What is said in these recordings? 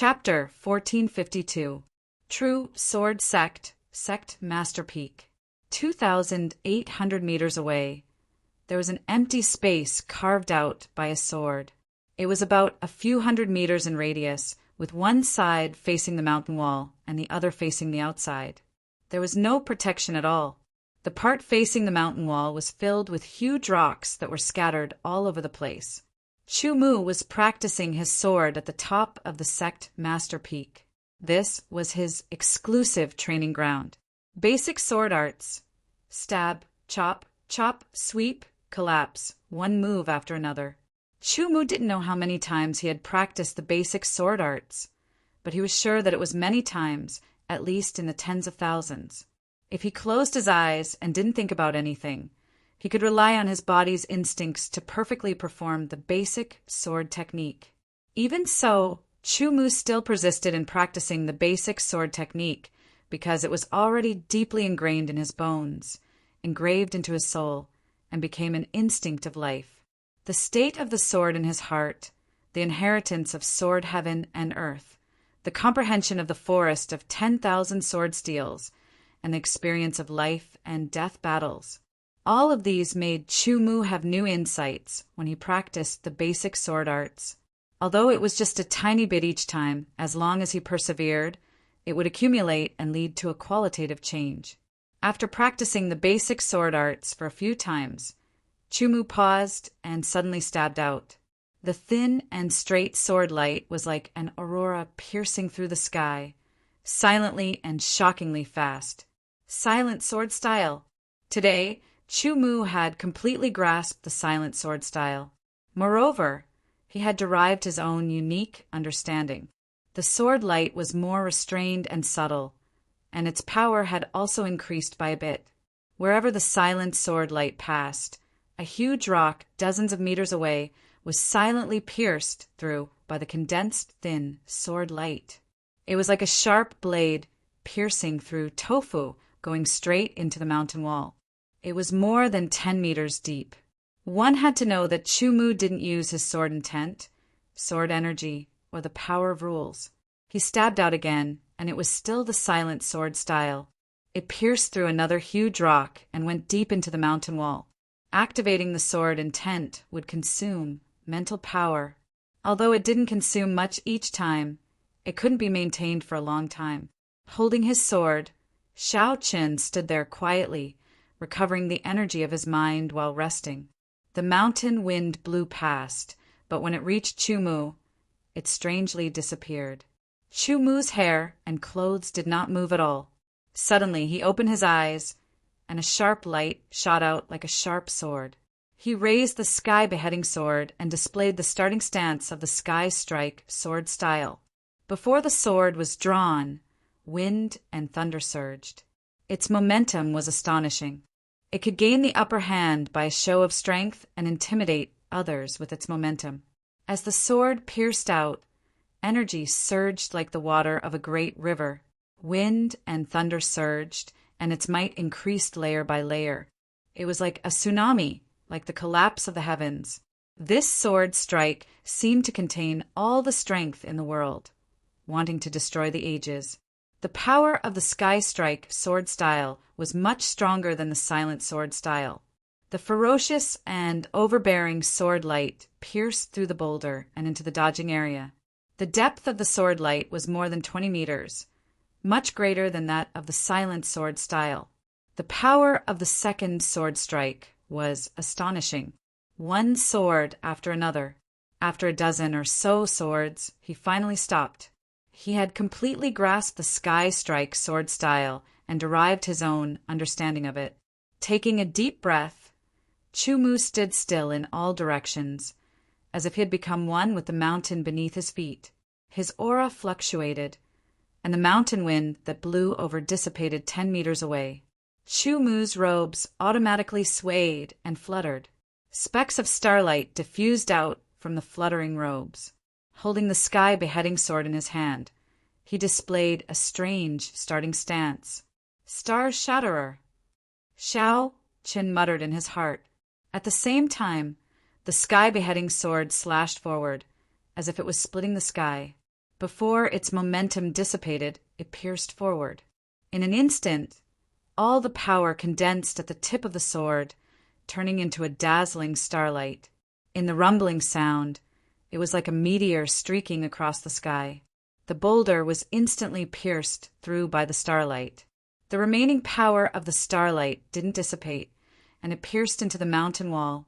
Chapter 1452. True Sword Sect, Sect Master Peak. 2,800 meters away, there was an empty space carved out by a sword. It was about a few hundred meters in radius, with one side facing the mountain wall and the other facing the outside. There was no protection at all. The part facing the mountain wall was filled with huge rocks that were scattered all over the place. Chu Mu was practicing his sword at the top of the Sect Master Peak. This was his exclusive training ground. Basic sword arts: stab, chop, chop, sweep, collapse, one move after another. Chu Mu didn't know how many times he had practiced the basic sword arts, but he was sure that it was many times, at least in the tens of thousands. If he closed his eyes and didn't think about anything, he could rely on his body's instincts to perfectly perform the basic sword technique. Even so, Chu Mu still persisted in practicing the basic sword technique because it was already deeply ingrained in his bones, engraved into his soul, and became an instinct of life. The state of the sword in his heart, the inheritance of sword heaven and earth, the comprehension of the forest of 10,000 sword steels, and the experience of life and death battles. All of these made Chu Mu have new insights when he practiced the basic sword arts. Although it was just a tiny bit each time, as long as he persevered, it would accumulate and lead to a qualitative change. After practicing the basic sword arts for a few times, Chu Mu paused and suddenly stabbed out. The thin and straight sword light was like an aurora piercing through the sky, silently and shockingly fast. Silent sword style. Today, Chu Mu had completely grasped the silent sword style. Moreover, he had derived his own unique understanding. The sword light was more restrained and subtle, and its power had also increased by a bit. Wherever the silent sword light passed, a huge rock dozens of meters away was silently pierced through by the condensed thin sword light. It was like a sharp blade piercing through tofu going straight into the mountain wall. It was more than 10 meters deep. One had to know that Chu Mu didn't use his sword intent, sword energy, or the power of rules. He stabbed out again, and it was still the silent sword style. It pierced through another huge rock and went deep into the mountain wall. Activating the sword intent would consume mental power. Although it didn't consume much each time, it couldn't be maintained for a long time. Holding his sword, Shao Qin stood there quietly, recovering the energy of his mind while resting. The mountain wind blew past, but when it reached Chu Mu, it strangely disappeared. Chu Mu's hair and clothes did not move at all. Suddenly he opened his eyes, and a sharp light shot out like a sharp sword. He raised the sky beheading sword and displayed the starting stance of the sky strike sword style. Before the sword was drawn, wind and thunder surged. Its momentum was astonishing. It could gain the upper hand by a show of strength and intimidate others with its momentum. As the sword pierced out, energy surged like the water of a great river. Wind and thunder surged, and its might increased layer by layer. It was like a tsunami, like the collapse of the heavens. This sword strike seemed to contain all the strength in the world, wanting to destroy the ages. The power of the sky strike sword style was much stronger than the silent sword style. The ferocious and overbearing sword light pierced through the boulder and into the dodging area. The depth of the sword light was more than 20 meters, much greater than that of the silent sword style. The power of the second sword strike was astonishing. One sword after another. After a dozen or so swords, he finally stopped. He had completely grasped the sky strike sword style and derived his own understanding of it. Taking a deep breath, Chu Mu stood still in all directions, as if he had become one with the mountain beneath his feet. His aura fluctuated, and the mountain wind that blew over dissipated 10 meters away. Chu Mu's robes automatically swayed and fluttered. Specks of starlight diffused out from the fluttering robes. Holding the sky beheading sword in his hand, he displayed a strange starting stance. Star Shatterer. Shao Qin muttered in his heart. At the same time, the sky beheading sword slashed forward, as if it was splitting the sky. Before its momentum dissipated, it pierced forward. In an instant, all the power condensed at the tip of the sword, turning into a dazzling starlight. In the rumbling sound, it was like a meteor streaking across the sky. The boulder was instantly pierced through by the starlight. The remaining power of the starlight didn't dissipate, and it pierced into the mountain wall,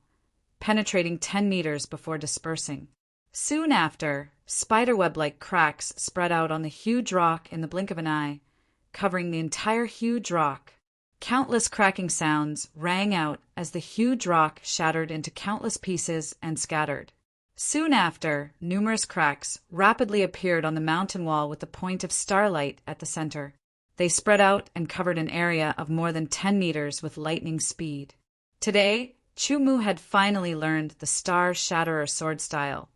penetrating 10 meters before dispersing. Soon after, spiderweb-like cracks spread out on the huge rock in the blink of an eye, covering the entire huge rock. Countless cracking sounds rang out as the huge rock shattered into countless pieces and scattered. Soon after, numerous cracks rapidly appeared on the mountain wall with the point of starlight at the center. They spread out and covered an area of more than 10 meters with lightning speed. Today, Chumu had finally learned the Star Shatterer sword style,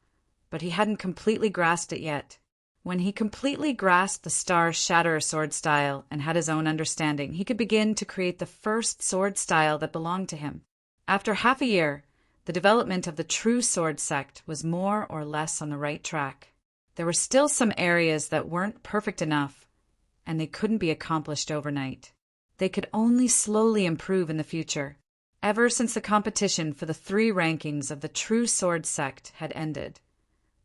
but he hadn't completely grasped it yet. When he completely grasped the Star Shatterer sword style and had his own understanding, he could begin to create the first sword style that belonged to him. After half a year, the development of the true sword sect was more or less on the right track. There were still some areas that weren't perfect enough, and they couldn't be accomplished overnight. They could only slowly improve in the future. Ever since the competition for the 3 rankings of the true sword sect had ended,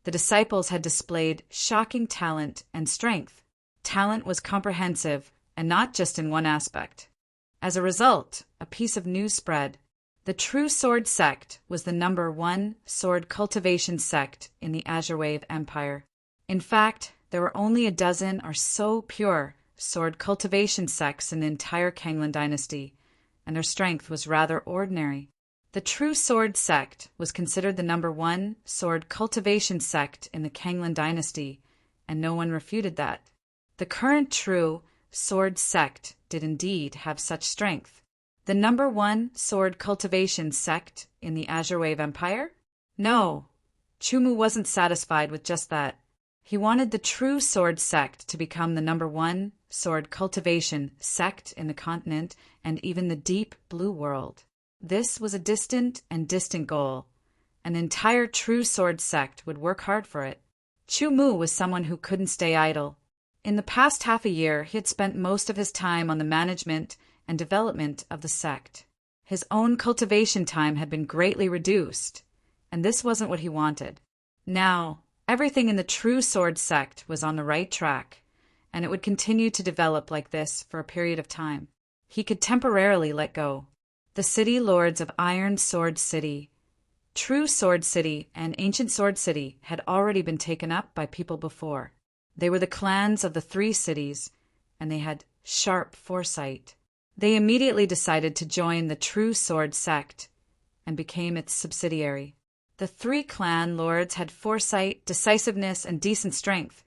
the disciples had displayed shocking talent and strength. Talent was comprehensive, and not just in one aspect. As a result, a piece of news spread. The True Sword Sect was the #1 sword cultivation sect in the Azure Wave Empire. In fact, there were only a dozen or so pure sword cultivation sects in the entire Kanglan dynasty, and their strength was rather ordinary. The True Sword Sect was considered the #1 sword cultivation sect in the Kanglan dynasty, and no one refuted that. The current True Sword Sect did indeed have such strength. The #1 sword cultivation sect in the Azure Wave Empire? No, Chumu wasn't satisfied with just that. He wanted the True Sword Sect to become the #1 sword cultivation sect in the continent and even the deep blue world. This was a distant goal. An entire True Sword Sect would work hard for it. Chumu was someone who couldn't stay idle. In the past half a year, he had spent most of his time on the management and development of the sect. His own cultivation time had been greatly reduced, and this wasn't what he wanted. Now, everything in the True Sword Sect was on the right track, and it would continue to develop like this for a period of time. He could temporarily let go. The city lords of Iron Sword City, True Sword City, and Ancient Sword City had already been taken up by people before. They were the clans of the 3 cities, and they had sharp foresight. They immediately decided to join the True Sword Sect and became its subsidiary. The 3 clan lords had foresight, decisiveness, and decent strength,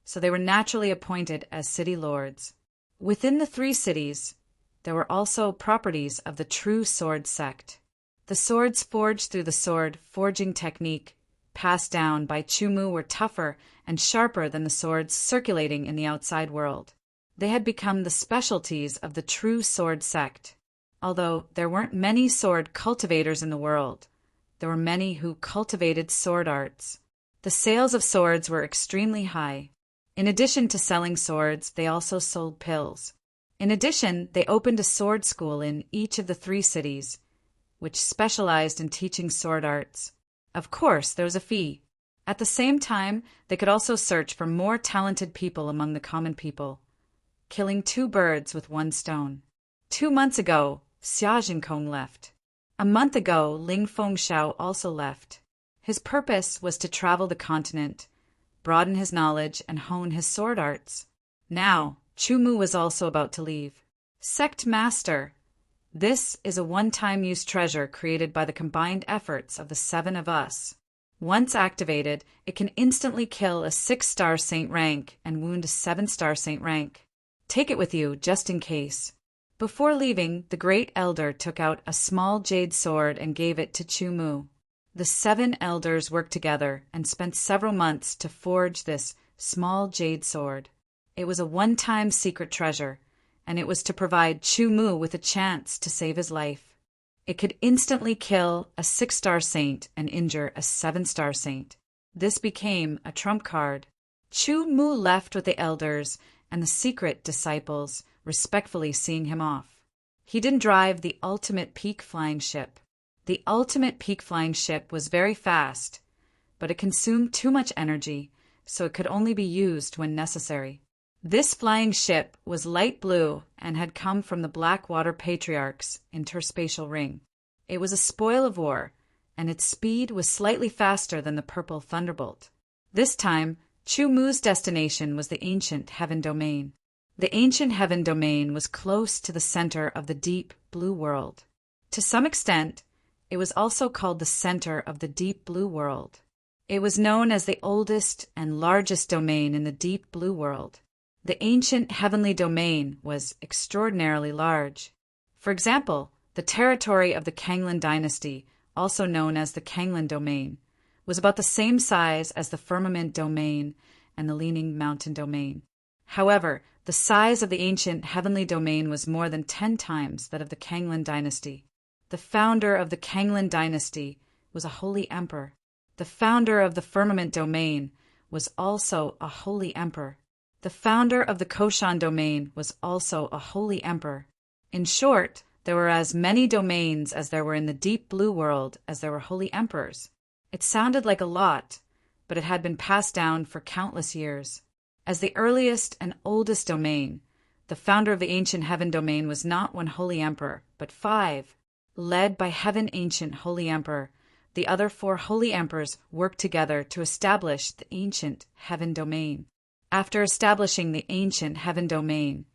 so they were naturally appointed as city lords. Within the 3 cities, there were also properties of the True Sword Sect. The swords forged through the sword forging technique passed down by Chumu were tougher and sharper than the swords circulating in the outside world. They had become the specialties of the True Sword Sect. Although there weren't many sword cultivators in the world, there were many who cultivated sword arts. The sales of swords were extremely high. In addition to selling swords, they also sold pills. In addition, they opened a sword school in each of the 3 cities, which specialized in teaching sword arts. Of course, there was a fee. At the same time, they could also search for more talented people among the common people, killing 2 birds with 1 stone. 2 months ago, Xia Jinkong left. A month ago, Ling Fengxiao also left. His purpose was to travel the continent, broaden his knowledge, and hone his sword arts. Now, Chumu was also about to leave. Sect Master. This is a one-time use treasure created by the combined efforts of the 7 of us. Once activated, it can instantly kill a 6-star saint rank and wound a 7-star saint rank. Take it with you, just in case. Before leaving, the Great Elder took out a small jade sword and gave it to Chumu. The 7 elders worked together and spent several months to forge this small jade sword. It was a one-time secret treasure, and it was to provide Chumu with a chance to save his life. It could instantly kill a 6-star saint and injure a 7-star saint. This became a trump card. Chu Mu left with the elders and the secret disciples, respectfully seeing him off. He didn't drive the ultimate peak flying ship. The ultimate peak flying ship was very fast, but it consumed too much energy, so it could only be used when necessary. This flying ship was light blue and had come from the Blackwater Patriarch's interspatial ring. It was a spoil of war, and its speed was slightly faster than the Purple Thunderbolt. This time, Chu Mu's destination was the ancient Heaven Domain. The ancient Heaven Domain was close to the center of the deep blue world. To some extent, it was also called the center of the deep blue world. It was known as the oldest and largest domain in the deep blue world. The ancient heavenly domain was extraordinarily large. For example, the territory of the Kanglan dynasty, also known as the Kanglan domain, was about the same size as the Firmament domain and the Leaning Mountain domain. However, the size of the ancient heavenly domain was more than 10 times that of the Kanglan dynasty. The founder of the Kanglan dynasty was a holy emperor. The founder of the Firmament domain was also a holy emperor. The founder of the Koshan domain was also a holy emperor. In short, there were as many domains as there were in the deep blue world as there were holy emperors. It sounded like a lot, but it had been passed down for countless years. As the earliest and oldest domain, the founder of the ancient heaven domain was not one holy emperor, but 5. Led by Heaven Ancient Holy Emperor, the other 4 holy emperors worked together to establish the ancient heaven domain. After establishing the ancient heaven domain,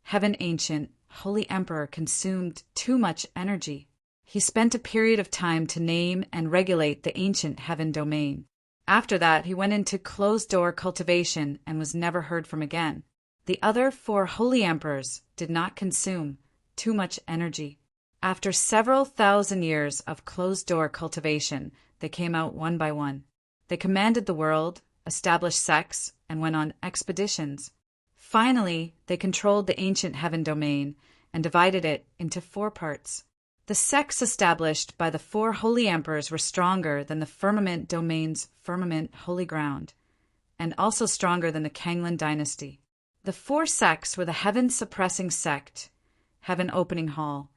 Heaven Ancient Holy Emperor consumed too much energy. He spent a period of time to name and regulate the ancient heaven domain. After that, he went into closed-door cultivation and was never heard from again. The other 4 holy emperors did not consume too much energy. After several thousand years of closed-door cultivation, they came out one by one. They commanded the world, established sects, and went on expeditions. Finally, they controlled the ancient heaven domain and divided it into 4 parts. The sects established by the 4 holy emperors were stronger than the Firmament domain's firmament holy ground, and also stronger than the Kanglan dynasty. The 4 sects were the Heaven-suppressing sect, Heaven Opening Hall,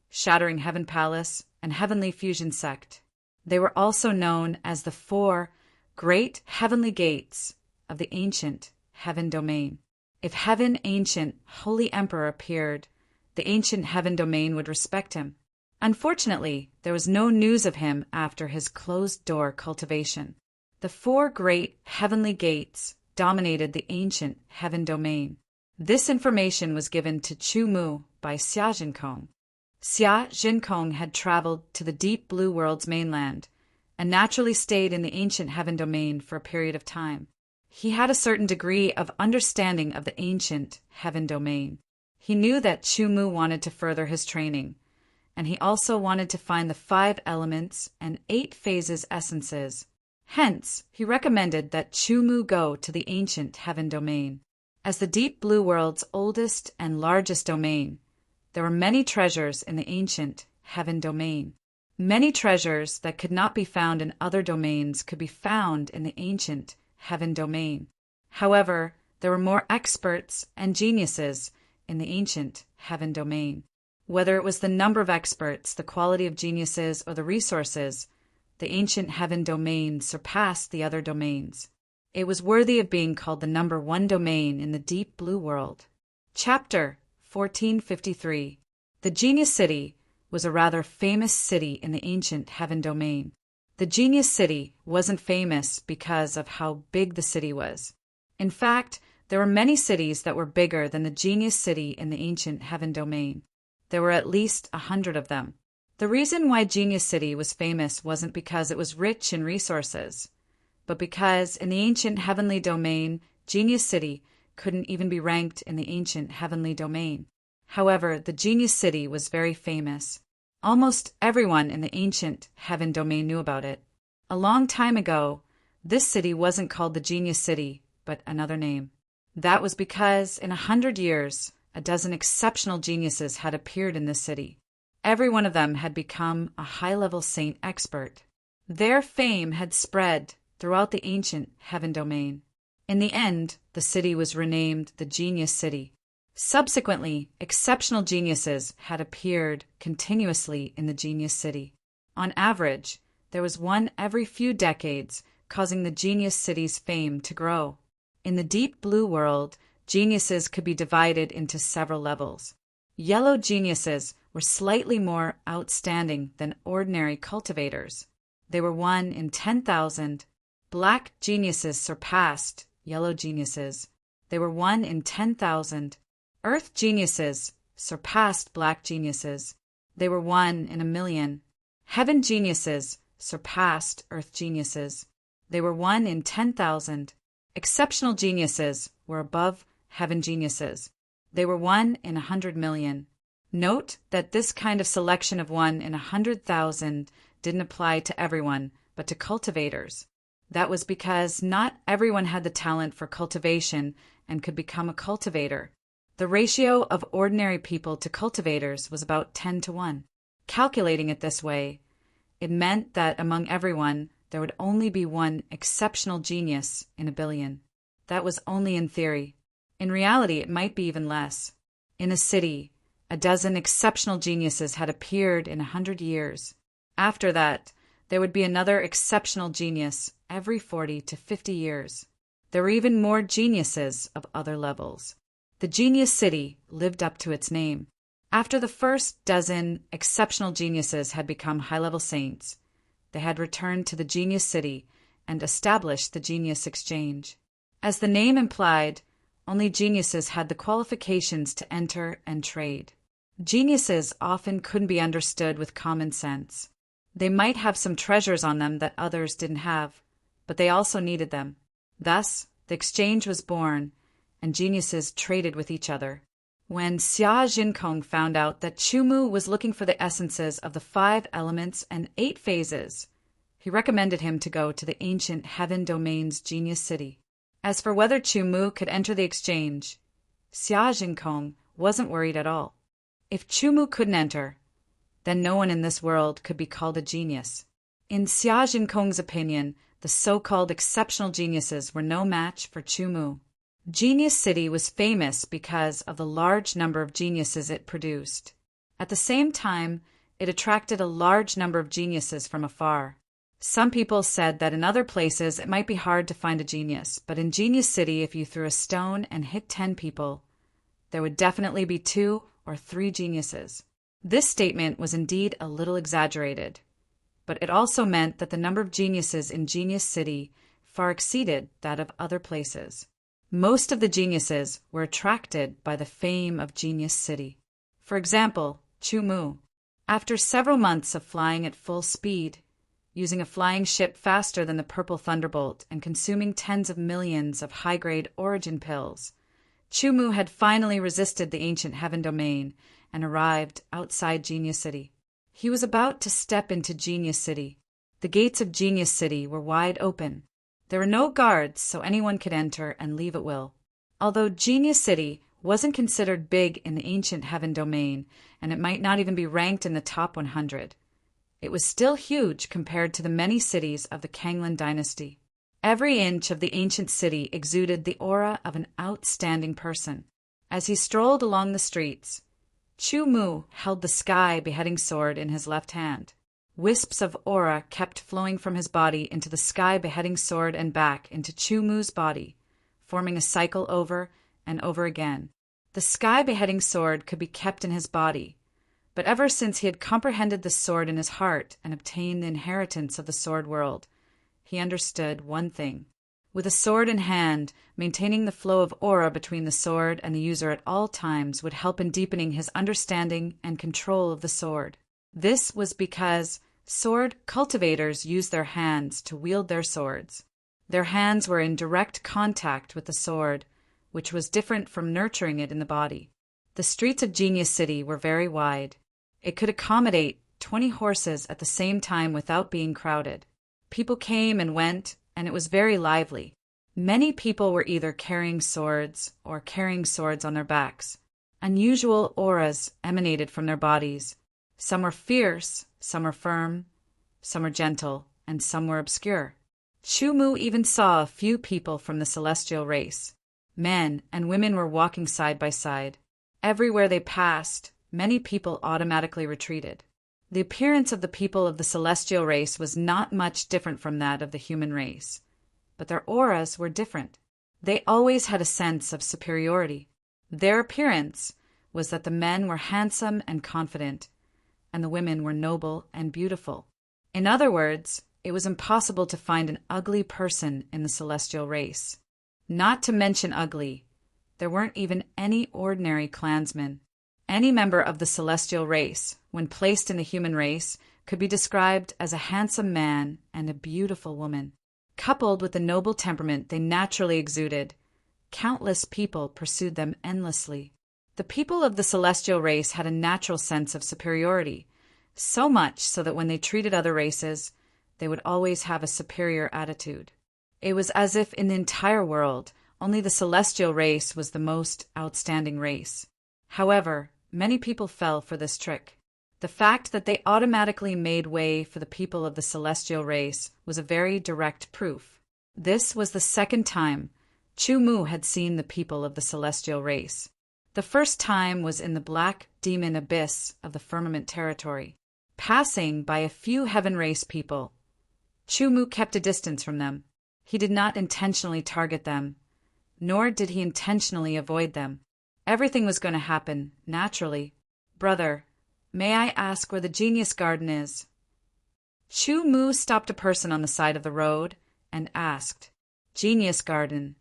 Shattering Heaven Palace, and Heavenly Fusion sect. They were also known as the 4 great heavenly gates of the ancient heaven domain. If Heaven Ancient Holy Emperor appeared, the ancient heaven domain would respect him. Unfortunately, there was no news of him after his closed-door cultivation. The 4 great heavenly gates dominated the ancient heaven domain. This information was given to Chu Mu by Xia Jinkong. Xia Jinkong had traveled to the deep blue world's mainland and naturally stayed in the ancient heaven domain for a period of time. He had a certain degree of understanding of the ancient heaven domain. He knew that Chu Mu wanted to further his training, and he also wanted to find the 5 elements and 8 phases essences. Hence, he recommended that Chu Mu go to the ancient heaven domain. As the deep blue world's oldest and largest domain, there were many treasures in the ancient heaven domain. Many treasures that could not be found in other domains could be found in the ancient heaven domain. However, there were more experts and geniuses in the ancient heaven domain. Whether it was the number of experts, the quality of geniuses, or the resources, the ancient heaven domain surpassed the other domains. It was worthy of being called the number 1 domain in the deep blue world. Chapter 1453. The Genius City was a rather famous city in the ancient heaven domain. The Genius City wasn't famous because of how big the city was. In fact, there were many cities that were bigger than the Genius City in the ancient heaven domain. There were at least 100 of them. The reason why Genius City was famous wasn't because it was rich in resources, but because in the ancient heavenly domain, Genius City couldn't even be ranked in the ancient heavenly domain. However, the Genius City was very famous. Almost everyone in the ancient heaven domain knew about it. A long time ago, this city wasn't called the Genius City, but another name. That was because in 100 years, a dozen exceptional geniuses had appeared in this city. Every one of them had become a high-level saint expert. Their fame had spread throughout the ancient heaven domain. In the end, the city was renamed the Genius City. Subsequently, exceptional geniuses had appeared continuously in the Genius City. On average, there was one every few decades, causing the Genius City's fame to grow. In the deep blue world, geniuses could be divided into several levels. Yellow geniuses were slightly more outstanding than ordinary cultivators. They were 1 in 10,000. Black geniuses surpassed yellow geniuses. They were 1 in 10,000. Earth geniuses surpassed black geniuses. They were 1 in a million. Heaven geniuses surpassed earth geniuses. They were 1 in 10,000. Exceptional geniuses were above heaven geniuses. They were 1 in 100 million. Note that this kind of selection of 1 in 100,000 didn't apply to everyone, but to cultivators. That was because not everyone had the talent for cultivation and could become a cultivator. The ratio of ordinary people to cultivators was about 10 to 1. Calculating it this way, it meant that among everyone, there would only be one exceptional genius in a billion. That was only in theory. In reality, it might be even less. In a city, a dozen exceptional geniuses had appeared in 100 years. After that, there would be another exceptional genius every 40 to 50 years. There were even more geniuses of other levels. The Genius City lived up to its name. After the first dozen exceptional geniuses had become high-level saints, they had returned to the Genius City and established the Genius Exchange. As the name implied, only geniuses had the qualifications to enter and trade. Geniuses often couldn't be understood with common sense. They might have some treasures on them that others didn't have, but they also needed them. Thus, the exchange was born, and geniuses traded with each other. When Xia Jinkong found out that Chumu was looking for the essences of the 5 elements and 8 phases, he recommended him to go to the ancient Heaven Domain's Genius City. As for whether Chumu could enter the exchange, Xia Jinkong wasn't worried at all. If Chumu couldn't enter, then no one in this world could be called a genius. In Xia Jinkong's opinion, the so-called exceptional geniuses were no match for Chumu. Genius City was famous because of the large number of geniuses it produced. At the same time, it attracted a large number of geniuses from afar. Some people said that in other places it might be hard to find a genius, but in Genius City, if you threw a stone and hit 10 people, there would definitely be 2 or 3 geniuses. This statement was indeed a little exaggerated, but it also meant that the number of geniuses in Genius City far exceeded that of other places. Most of the geniuses were attracted by the fame of Genius City. For example, Chumu. After several months of flying at full speed, using a flying ship faster than the Purple Thunderbolt and consuming tens of millions of high-grade origin pills, Chumu had finally resisted the ancient Heaven Domain and arrived outside Genius City. He was about to step into Genius City. The gates of Genius City were wide open. There were no guards, so anyone could enter and leave at will. Although Genius City wasn't considered big in the ancient Heaven Domain, and it might not even be ranked in the top 100, it was still huge compared to the many cities of the Kanglan dynasty. Every inch of the ancient city exuded the aura of an outstanding person. As he strolled along the streets, Chu Mu held the sky beheading sword in his left hand. Wisps of aura kept flowing from his body into the sky beheading sword and back into Chu Mu's body, forming a cycle over and over again. The sky beheading sword could be kept in his body, but ever since he had comprehended the sword in his heart and obtained the inheritance of the sword world, he understood one thing. With a sword in hand, maintaining the flow of aura between the sword and the user at all times would help in deepening his understanding and control of the sword. This was because sword cultivators use their hands to wield their swords. Their hands were in direct contact with the sword, which was different from nurturing it in the body. The streets of Genius City were very wide. It could accommodate 20 horses at the same time without being crowded. People came and went, and it was very lively. Many people were either carrying swords or carrying swords on their backs. Unusual auras emanated from their bodies. Some were fierce, some were firm, some were gentle, and some were obscure. Chu Mu even saw a few people from the celestial race. Men and women were walking side by side. Everywhere they passed, many people automatically retreated. The appearance of the people of the celestial race was not much different from that of the human race, but their auras were different. They always had a sense of superiority. Their appearance was that the men were handsome and confident, and the women were noble and beautiful. In other words, it was impossible to find an ugly person in the celestial race. Not to mention ugly, there weren't even any ordinary clansmen. Any member of the celestial race, when placed in the human race, could be described as a handsome man and a beautiful woman. Coupled with the noble temperament they naturally exuded, countless people pursued them endlessly. The people of the celestial race had a natural sense of superiority, so much so that when they treated other races, they would always have a superior attitude. It was as if in the entire world, only the celestial race was the most outstanding race. However, many people fell for this trick. The fact that they automatically made way for the people of the celestial race was a very direct proof. This was the second time Chu Mu had seen the people of the celestial race. The first time was in the black demon abyss of the firmament territory. Passing by a few heaven race people, Chu Mu kept a distance from them. He did not intentionally target them, nor did he intentionally avoid them. Everything was going to happen, naturally. Brother, may I ask where the genius garden is? Chu Mu stopped a person on the side of the road and asked, Genius garden.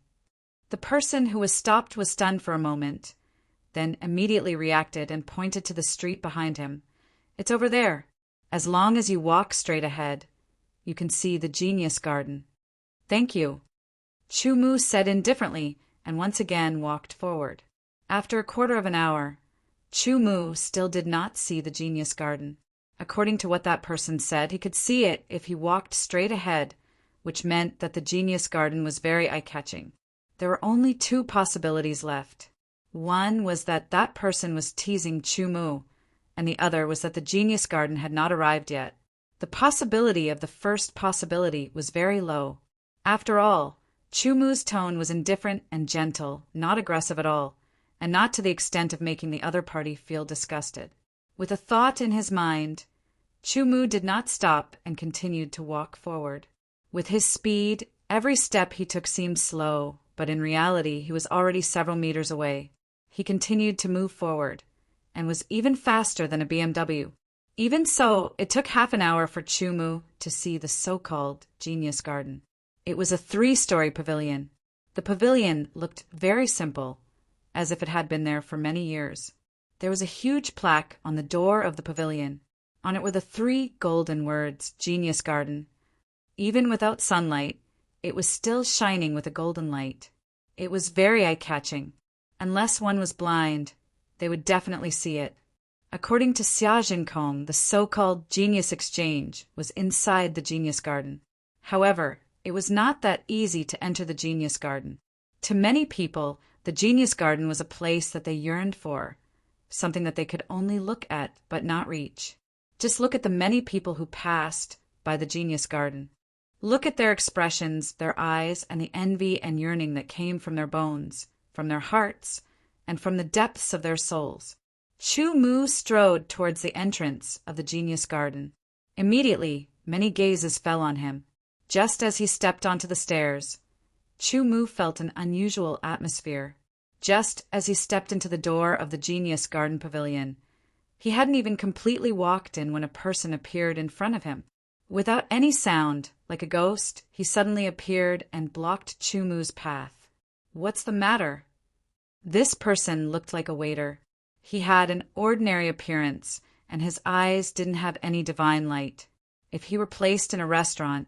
The person who was stopped was stunned for a moment, then immediately reacted and pointed to the street behind him. It's over there. As long as you walk straight ahead, you can see the genius garden. Thank you. Chu Mu said indifferently and once again walked forward. After a quarter of an hour, Chu Mu still did not see the genius garden. According to what that person said, he could see it if he walked straight ahead, which meant that the genius garden was very eye-catching. There were only two possibilities left. One was that that person was teasing Chu Mu, and the other was that the genius garden had not arrived yet. The possibility of the first possibility was very low. After all, Chu Mu's tone was indifferent and gentle, not aggressive at all, and not to the extent of making the other party feel disgusted. With a thought in his mind, Chu Mu did not stop and continued to walk forward. With his speed, every step he took seemed slow, but in reality he was already several meters away. He continued to move forward, and was even faster than a BMW. Even so, it took half an hour for Chu Mu to see the so-called genius garden. It was a 3-story pavilion. The pavilion looked very simple, as if it had been there for many years. There was a huge plaque on the door of the pavilion. On it were the 3 golden words, Genius Garden. Even without sunlight, it was still shining with a golden light. It was very eye-catching. Unless one was blind, they would definitely see it. According to Xiaojinkong, the so-called Genius Exchange was inside the Genius Garden. However, it was not that easy to enter the Genius Garden. To many people, the Genius Garden was a place that they yearned for, something that they could only look at but not reach. Just look at the many people who passed by the Genius Garden. Look at their expressions, their eyes, and the envy and yearning that came from their bones, from their hearts, and from the depths of their souls. Chu Mu strode towards the entrance of the Genius Garden. Immediately, many gazes fell on him. Just as he stepped onto the stairs, Chu Mu felt an unusual atmosphere. Just as he stepped into the door of the Genius Garden Pavilion, he hadn't even completely walked in when a person appeared in front of him. Without any sound, like a ghost, he suddenly appeared and blocked Chu Mu's path. What's the matter? This person looked like a waiter. He had an ordinary appearance, and his eyes didn't have any divine light. If he were placed in a restaurant,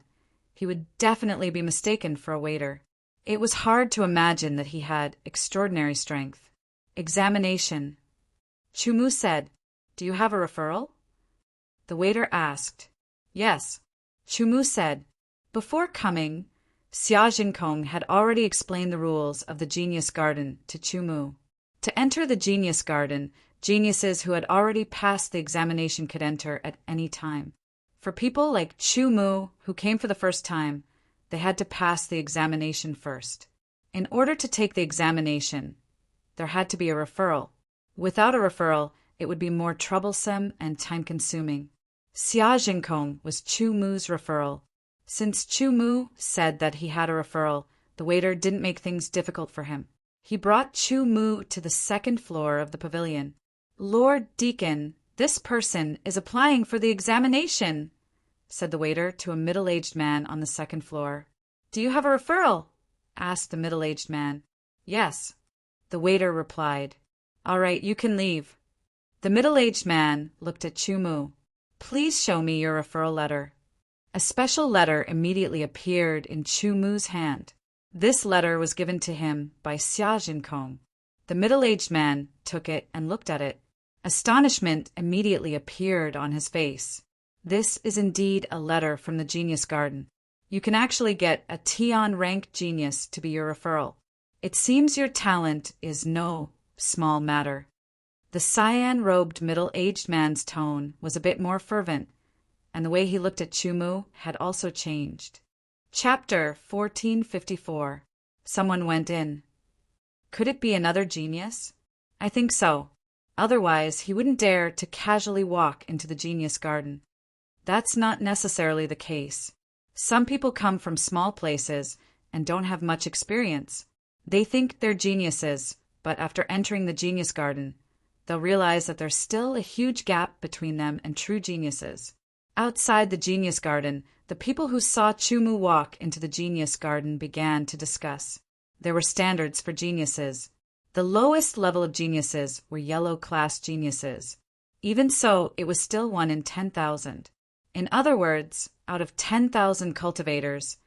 he would definitely be mistaken for a waiter. It was hard to imagine that he had extraordinary strength. Examination. Chu Mu said, "Do you have a referral?" The waiter asked. "Yes." Chu Mu said. Before coming, Xiaojinkong had already explained the rules of the Genius Garden to Chu Mu. To enter the Genius Garden, geniuses who had already passed the examination could enter at any time. For people like Chu Mu, who came for the first time, they had to pass the examination first. In order to take the examination, there had to be a referral. Without a referral, it would be more troublesome and time-consuming. Xia Jinkong was Chu Mu's referral. Since Chu Mu said that he had a referral, the waiter didn't make things difficult for him. He brought Chu Mu to the second floor of the pavilion. "Lord Deacon, this person is applying for the examination," said the waiter to a middle-aged man on the second floor. "Do you have a referral?" asked the middle-aged man. "Yes," the waiter replied. "All right, you can leave." The middle-aged man looked at Chu Mu. "Please show me your referral letter." A special letter immediately appeared in Chu Mu's hand. This letter was given to him by Xia Jinkong. The middle-aged man took it and looked at it. Astonishment immediately appeared on his face. This is indeed a letter from the Genius Garden. You can actually get a Tian rank genius to be your referral. It seems your talent is no small matter. The cyan-robed middle-aged man's tone was a bit more fervent, and the way he looked at Chu Mu had also changed. Chapter 1454. Someone went in. Could it be another genius? I think so. Otherwise, he wouldn't dare to casually walk into the Genius Garden. That's not necessarily the case. Some people come from small places and don't have much experience. They think they're geniuses, but after entering the Genius Garden, they'll realize that there's still a huge gap between them and true geniuses. Outside the Genius Garden, the people who saw Chu Mu walk into the Genius Garden began to discuss. There were standards for geniuses. The lowest level of geniuses were yellow class geniuses. Even so, it was still 1 in 10,000. In other words, out of 10,000 cultivators,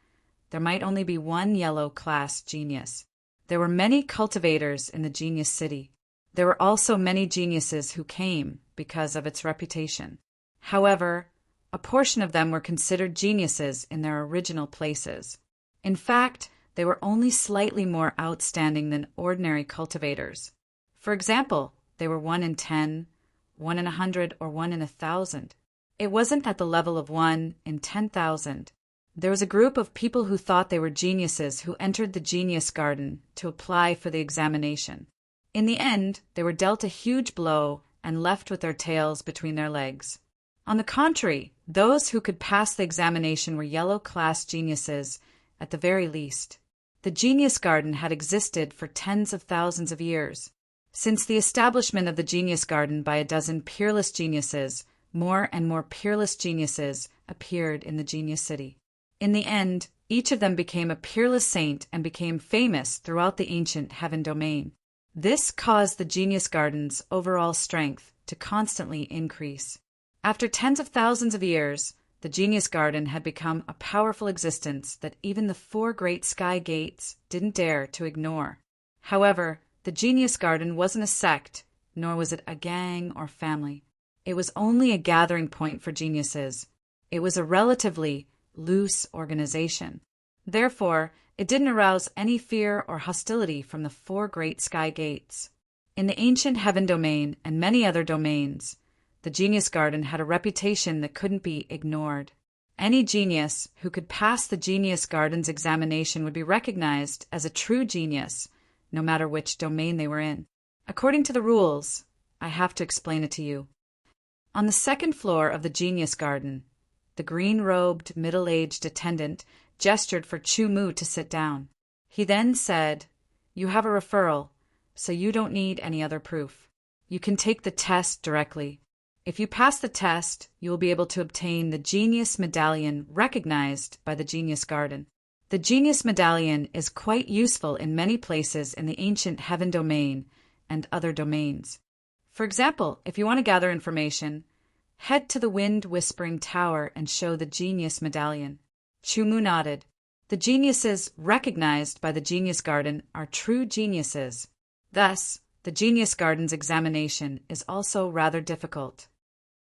there might only be one yellow class genius. There were many cultivators in the Genius City. There were also many geniuses who came because of its reputation. However, a portion of them were considered geniuses in their original places. In fact, they were only slightly more outstanding than ordinary cultivators. For example, they were 1 in 10, 1 in 100, or 1 in 1,000. It wasn't at the level of 1 in 10,000. There was a group of people who thought they were geniuses who entered the Genius Garden to apply for the examination. In the end, they were dealt a huge blow and left with their tails between their legs. On the contrary, those who could pass the examination were yellow class geniuses, at the very least. The Genius Garden had existed for tens of thousands of years. Since the establishment of the Genius Garden by a dozen peerless geniuses, more and more peerless geniuses appeared in the Genius City. In the end, each of them became a peerless saint and became famous throughout the ancient heaven domain. This caused the Genius Garden's overall strength to constantly increase. After tens of thousands of years, the Genius Garden had become a powerful existence that even the 4 great sky gates didn't dare to ignore. However, the Genius Garden wasn't a sect, nor was it a gang or family. It was only a gathering point for geniuses. It was a relatively loose organization. Therefore, it didn't arouse any fear or hostility from the 4 great sky gates. In the ancient heaven domain and many other domains, the Genius Garden had a reputation that couldn't be ignored. Any genius who could pass the Genius Garden's examination would be recognized as a true genius, no matter which domain they were in. According to the rules, I have to explain it to you. On the second floor of the Genius Garden, the green-robed, middle-aged attendant gestured for Chu Mu to sit down. He then said, "You have a referral, so you don't need any other proof. You can take the test directly. If you pass the test, you will be able to obtain the Genius Medallion recognized by the Genius Garden. The Genius Medallion is quite useful in many places in the ancient heaven domain and other domains. For example, if you want to gather information, head to the Wind-Whispering Tower and show the Genius Medallion." Chu Mu nodded. The geniuses recognized by the Genius Garden are true geniuses. Thus, the Genius Garden's examination is also rather difficult.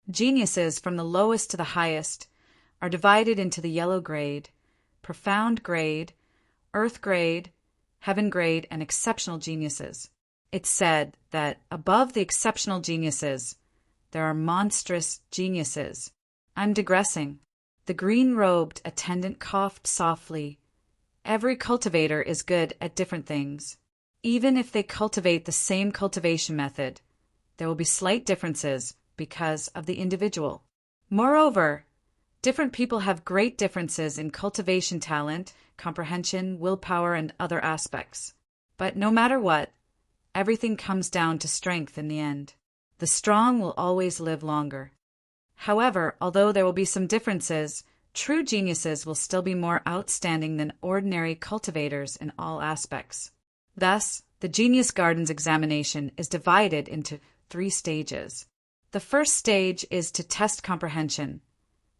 Geniuses from the lowest to the highest are divided into the yellow grade, profound grade, earth grade, heaven grade, and exceptional geniuses. It's said that above the exceptional geniuses, there are monstrous geniuses. I'm digressing. The green-robed attendant coughed softly Every cultivator is good at different things. Even if they cultivate the same cultivation method, there will be slight differences because of the individual. Moreover, different people have great differences in cultivation talent, comprehension, willpower, and other aspects. But no matter what, everything comes down to strength in the end. The strong will always live longer. However, although there will be some differences, true geniuses will still be more outstanding than ordinary cultivators in all aspects. Thus, the Genius Gardens examination is divided into 3 stages. The first stage is to test comprehension.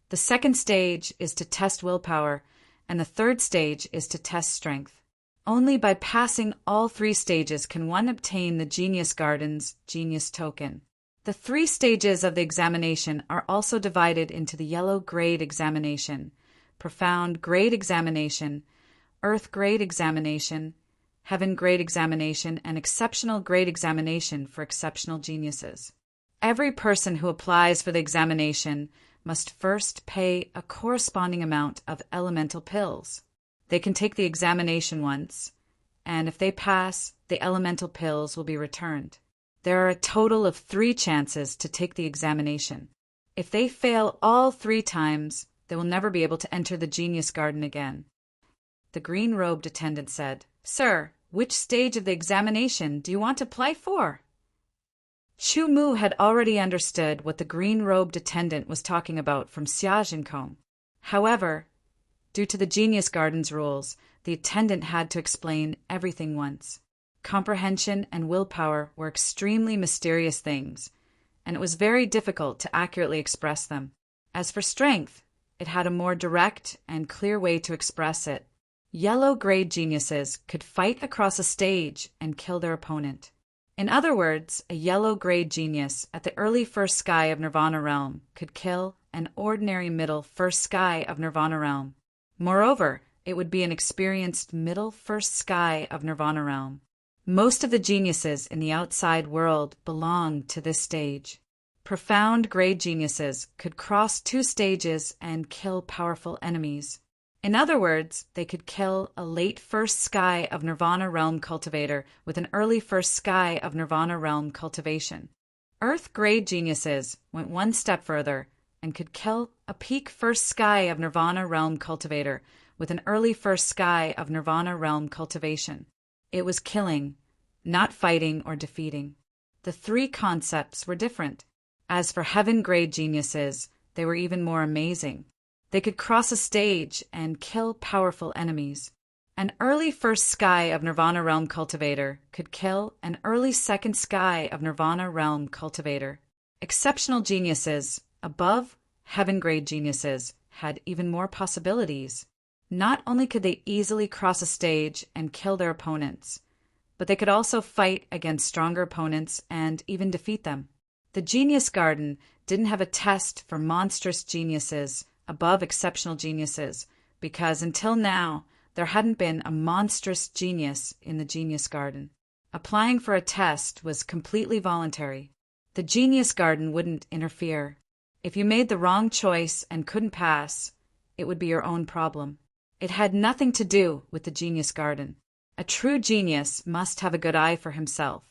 The second stage is to test willpower, and the third stage is to test strength. Only by passing all 3 stages can one obtain the Genius Gardens Genius Token. The 3 stages of the examination are also divided into the Yellow Grade Examination, Profound Grade Examination, Earth Grade Examination, Heaven Grade Examination, and Exceptional Grade Examination for exceptional geniuses. Every person who applies for the examination must first pay a corresponding amount of elemental pills. They can take the examination once, and if they pass, the elemental pills will be returned. There are a total of 3 chances to take the examination. If they fail all 3 times, they will never be able to enter the Genius Garden again. The green-robed attendant said, "Sir, which stage of the examination do you want to apply for?" Chu Mu had already understood what the green-robed attendant was talking about from Xia Jinkong. However, due to the Genius Gardens rules, the attendant had to explain everything once. Comprehension and willpower were extremely mysterious things, and it was very difficult to accurately express them. As for strength, it had a more direct and clear way to express it. Yellow-grade geniuses could fight across a stage and kill their opponent. In other words, a yellow-grade genius at the early first sky of Nirvana realm could kill an ordinary middle first sky of Nirvana realm. Moreover, it would be an experienced middle first sky of Nirvana realm. Most of the geniuses in the outside world belong to this stage. Profound grade geniuses could cross 2 stages and kill powerful enemies. In other words, they could kill a late first sky of Nirvana realm cultivator with an early first sky of Nirvana realm cultivation. Earth grade geniuses went 1 step further and could kill a peak first sky of Nirvana realm cultivator with an early first sky of Nirvana realm cultivation. It was killing, not fighting or defeating. The 3 concepts were different. As for heaven grade geniuses, they were even more amazing. They could cross a stage and kill powerful enemies. An early first sky of Nirvana realm cultivator could kill an early second sky of Nirvana realm cultivator. Exceptional geniuses, above heaven grade geniuses, had even more possibilities. Not only could they easily cross a stage and kill their opponents, but they could also fight against stronger opponents and even defeat them. The Genius Garden didn't have a test for monstrous geniuses above exceptional geniuses because until now there hadn't been a monstrous genius in the Genius Garden. Applying for a test was completely voluntary. The Genius Garden wouldn't interfere. If you made the wrong choice and couldn't pass, it would be your own problem. It had nothing to do with the Genius Garden. A true genius must have a good eye for himself.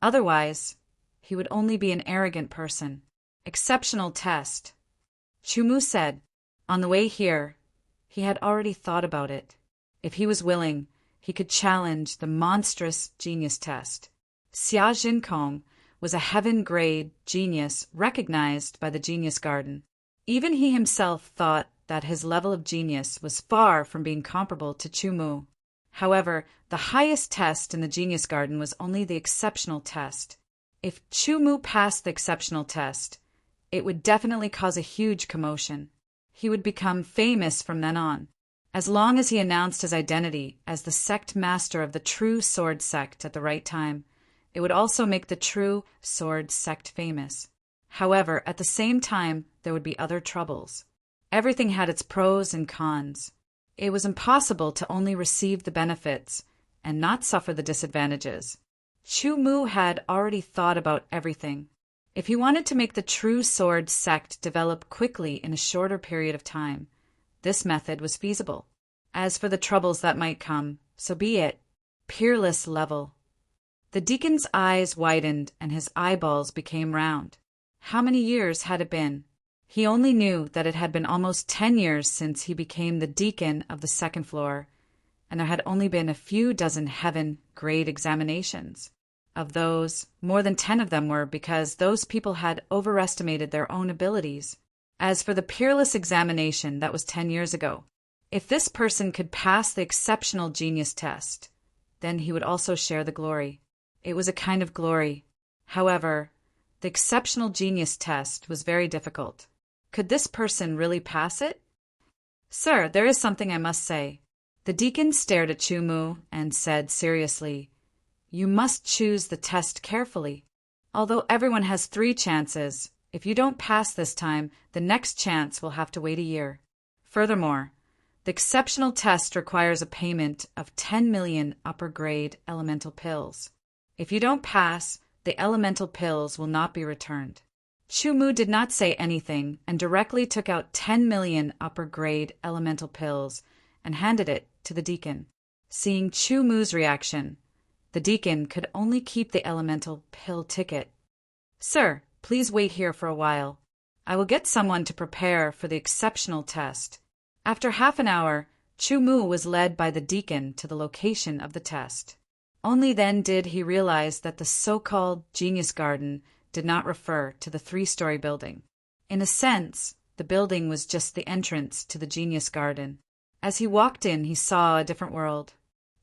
Otherwise, he would only be an arrogant person. Exceptional test. Chu Mu said. On the way here, he had already thought about it. If he was willing, he could challenge the monstrous genius test. Xia Jinkong was a heaven-grade genius recognized by the Genius Garden. Even he himself thought that his level of genius was far from being comparable to Chu Mu. However, the highest test in the Genius Garden was only the exceptional test. If Chu Mu passed the exceptional test, it would definitely cause a huge commotion. He would become famous from then on. As long as he announced his identity as the sect master of the true sword sect at the right time, it would also make the true sword sect famous. However, at the same time, there would be other troubles. Everything had its pros and cons. It was impossible to only receive the benefits and not suffer the disadvantages. Chu Mu had already thought about everything. If he wanted to make the true sword sect develop quickly in a shorter period of time, this method was feasible. As for the troubles that might come, so be it. Peerless level. The deacon's eyes widened and his eyeballs became round. How many years had it been? He only knew that it had been almost 10 years since he became the deacon of the second floor, and there had only been a few dozen heaven grade examinations. Of those, more than 10 of them were because those people had overestimated their own abilities. As for the peerless examination, that was 10 years ago. If this person could pass the exceptional genius test, then he would also share the glory. It was a kind of glory. However, the exceptional genius test was very difficult. Could this person really pass it? Sir, there is something I must say. The deacon stared at Chu-Mu and said seriously, You must choose the test carefully. Although everyone has 3 chances, if you don't pass this time, the next chance will have to wait a year. Furthermore, the exceptional test requires a payment of 10 million upper-grade elemental pills. If you don't pass, the elemental pills will not be returned. Chu-Mu did not say anything and directly took out 10 million upper-grade elemental pills and handed it to the deacon. Seeing Chu-Mu's reaction, the deacon could only keep the elemental pill ticket. Sir, please wait here for a while. I will get someone to prepare for the exceptional test. After half an hour, Chu-Mu was led by the deacon to the location of the test. Only then did he realize that the so-called Genius Garden did not refer to the 3-story building. In a sense, the building was just the entrance to the Genius Garden. As he walked in, he saw a different world.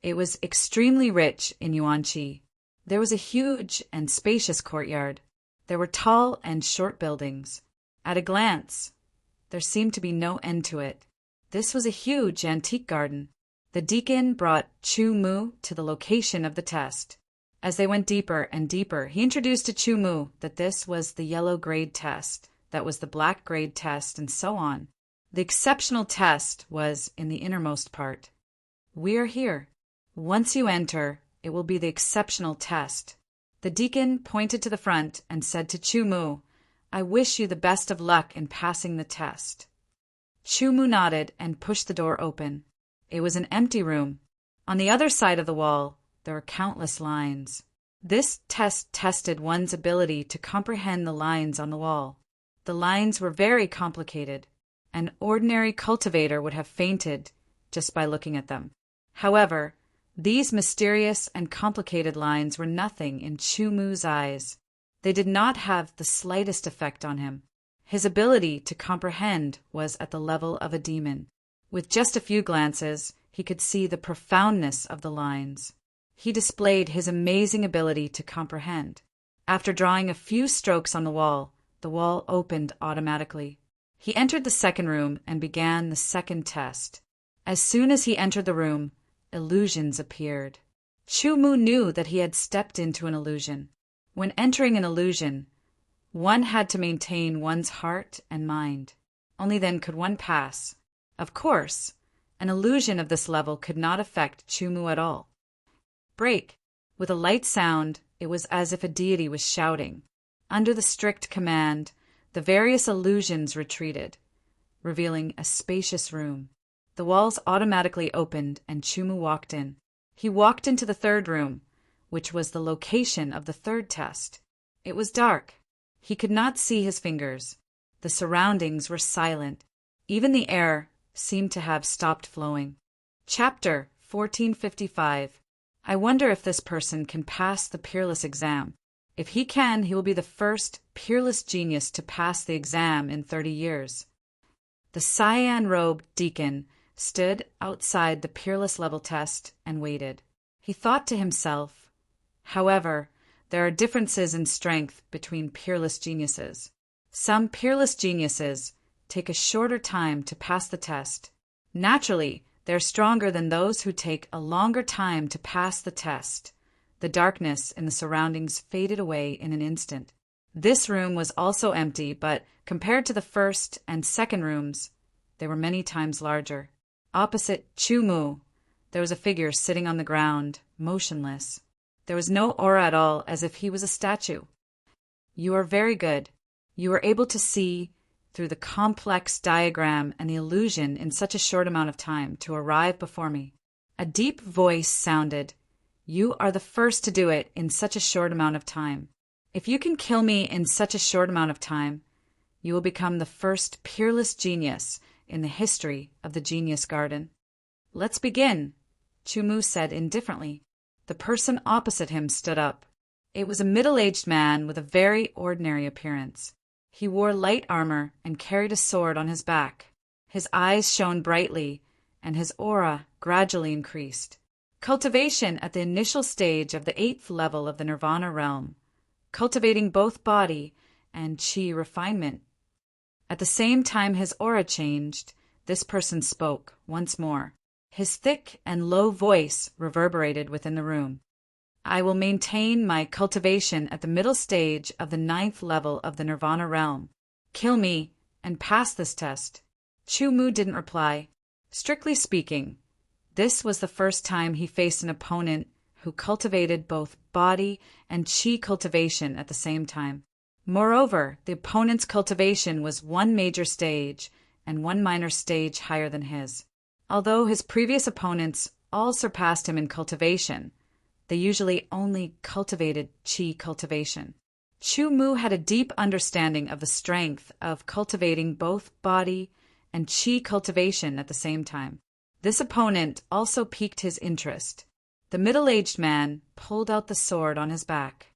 It was extremely rich in Yuan-Chi. There was a huge and spacious courtyard. There were tall and short buildings. At a glance, there seemed to be no end to it. This was a huge antique garden. The deacon brought Chu-Mu to the location of the test. As they went deeper and deeper, he introduced to Chu-Mu that this was the yellow grade test, that was the black grade test, and so on. The exceptional test was in the innermost part. We are here. Once you enter, it will be the exceptional test. The deacon pointed to the front and said to Chu-Mu, I wish you the best of luck in passing the test. Chu-Mu nodded and pushed the door open. It was an empty room. On the other side of the wall, there were countless lines. This test tested one's ability to comprehend the lines on the wall. The lines were very complicated. An ordinary cultivator would have fainted just by looking at them. However, these mysterious and complicated lines were nothing in Chu-Mu's eyes. They did not have the slightest effect on him. His ability to comprehend was at the level of a demon. With just a few glances, he could see the profoundness of the lines. He displayed his amazing ability to comprehend. After drawing a few strokes on the wall opened automatically. He entered the second room and began the second test. As soon as he entered the room, illusions appeared. Chu-Mu knew that he had stepped into an illusion. When entering an illusion, one had to maintain one's heart and mind. Only then could one pass. Of course, an illusion of this level could not affect Chu-Mu at all. Break. With a light sound, it was as if a deity was shouting. Under the strict command, the various illusions retreated, revealing a spacious room. The walls automatically opened and Chu-Mu walked in. He walked into the third room, which was the location of the third test. It was dark. He could not see his fingers. The surroundings were silent. Even the air seemed to have stopped flowing. Chapter 1455. I wonder if this person can pass the peerless exam. If he can, he will be the first peerless genius to pass the exam in 30 years. The cyan-robed deacon stood outside the peerless level test and waited. He thought to himself, however, there are differences in strength between peerless geniuses. Some peerless geniuses take a shorter time to pass the test. Naturally, they're stronger than those who take a longer time to pass the test. The darkness in the surroundings faded away in an instant. This room was also empty, but compared to the first and second rooms, they were many times larger. Opposite Chu-Mu, there was a figure sitting on the ground, motionless. There was no aura at all, as if he was a statue. You are very good. You are able to see, through the complex diagram and the illusion in such a short amount of time to arrive before me. A deep voice sounded, "You are the first to do it in such a short amount of time. If you can kill me in such a short amount of time, you will become the first peerless genius in the history of the Genius Garden." "Let's begin," Chu-Mu said indifferently. The person opposite him stood up. It was a middle-aged man with a very ordinary appearance. He wore light armor and carried a sword on his back. His eyes shone brightly, and his aura gradually increased. Cultivation at the initial stage of the 8th level of the Nirvana realm, cultivating both body and chi refinement. At the same time his aura changed, this person spoke once more. His thick and low voice reverberated within the room. "I will maintain my cultivation at the middle stage of the 9th level of the Nirvana realm. Kill me and pass this test." Chu-Mu didn't reply. Strictly speaking, this was the first time he faced an opponent who cultivated both body and chi cultivation at the same time. Moreover, the opponent's cultivation was one major stage and one minor stage higher than his. Although his previous opponents all surpassed him in cultivation, they usually only cultivated chi cultivation. Chu-Mu had a deep understanding of the strength of cultivating both body and chi cultivation at the same time. This opponent also piqued his interest. The middle-aged man pulled out the sword on his back.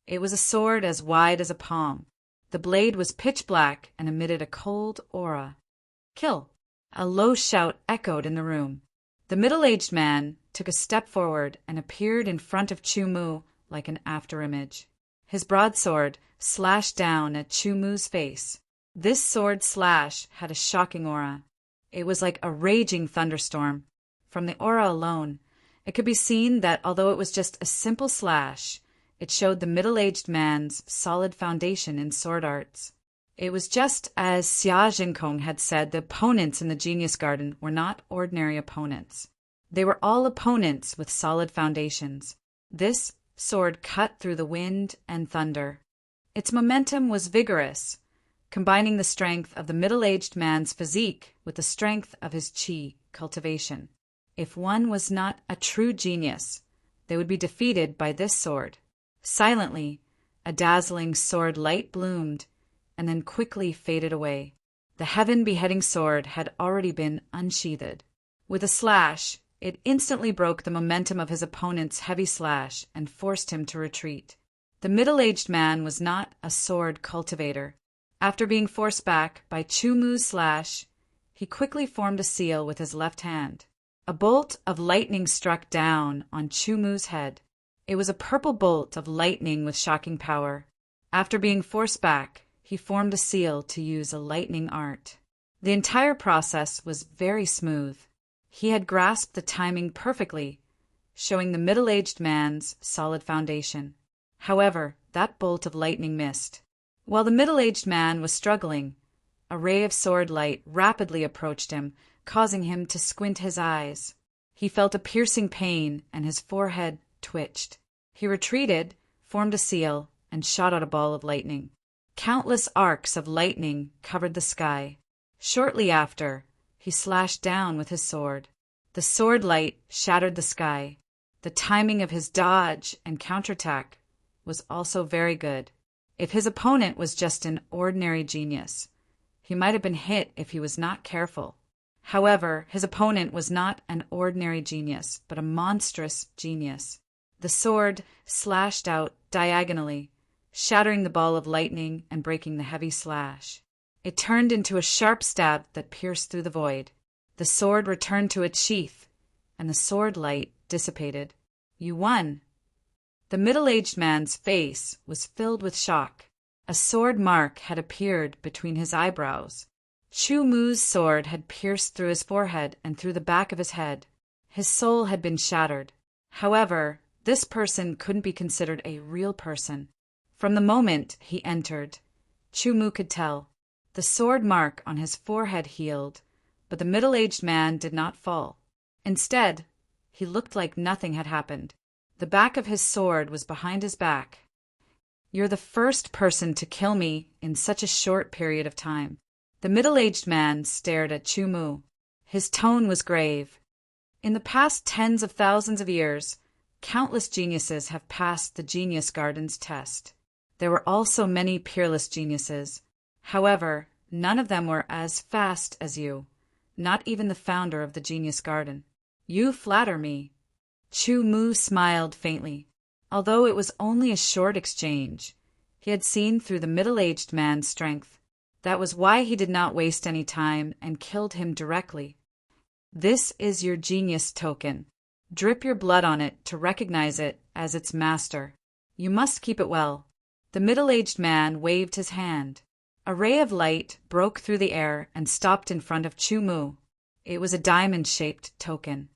It was a sword as wide as a palm. The blade was pitch black and emitted a cold aura. "Kill!" A low shout echoed in the room. The middle-aged man took a step forward and appeared in front of Chu-Mu like an afterimage. His broadsword slashed down at Chu-Mu's face. This sword slash had a shocking aura. It was like a raging thunderstorm. From the aura alone, it could be seen that although it was just a simple slash, it showed the middle-aged man's solid foundation in sword arts. It was just as Xia Jinkong had said, the opponents in the Genius Garden were not ordinary opponents. They were all opponents with solid foundations. This sword cut through the wind and thunder. Its momentum was vigorous, combining the strength of the middle-aged man's physique with the strength of his chi cultivation. If one was not a true genius, they would be defeated by this sword. Silently, a dazzling sword light bloomed and then quickly faded away. The heaven-beheading sword had already been unsheathed. With a slash, it instantly broke the momentum of his opponent's heavy slash and forced him to retreat. The middle-aged man was not a sword cultivator. After being forced back by Chu-Mu's slash, he quickly formed a seal with his left hand. A bolt of lightning struck down on Chu-Mu's head. It was a purple bolt of lightning with shocking power. After being forced back, he formed a seal to use a lightning art. The entire process was very smooth. He had grasped the timing perfectly, showing the middle-aged man's solid foundation. However, that bolt of lightning missed. While the middle-aged man was struggling, a ray of sword light rapidly approached him, causing him to squint his eyes. He felt a piercing pain and his forehead twitched. He retreated, formed a seal, and shot out a ball of lightning. Countless arcs of lightning covered the sky. Shortly after, he slashed down with his sword. The sword light shattered the sky. The timing of his dodge and counterattack was also very good. If his opponent was just an ordinary genius, he might have been hit if he was not careful. However, his opponent was not an ordinary genius, but a monstrous genius. The sword slashed out diagonally, shattering the ball of lightning and breaking the heavy slash. It turned into a sharp stab that pierced through the void. The sword returned to its sheath, and the sword light dissipated. "You won." The middle-aged man's face was filled with shock. A sword mark had appeared between his eyebrows. Chu-Mu's sword had pierced through his forehead and through the back of his head. His soul had been shattered. However, this person couldn't be considered a real person. From the moment he entered, Chu-Mu could tell. The sword mark on his forehead healed, but the middle-aged man did not fall. Instead, he looked like nothing had happened. The back of his sword was behind his back. "You're the first person to kill me in such a short period of time. The middle-aged man stared at Chu-Mu. His tone was grave. In the past tens of thousands of years, countless geniuses have passed the Genius Garden's test. There were also many peerless geniuses. However, none of them were as fast as you, not even the founder of the Genius Garden. You flatter me. Chu-Mu smiled faintly. Although it was only a short exchange, he had seen through the middle-aged man's strength. That was why he did not waste any time and killed him directly. This is your genius token. Drip your blood on it to recognize it as its master. You must keep it well. The middle-aged man waved his hand. A ray of light broke through the air and stopped in front of Chu-Mu. It was a diamond-shaped token.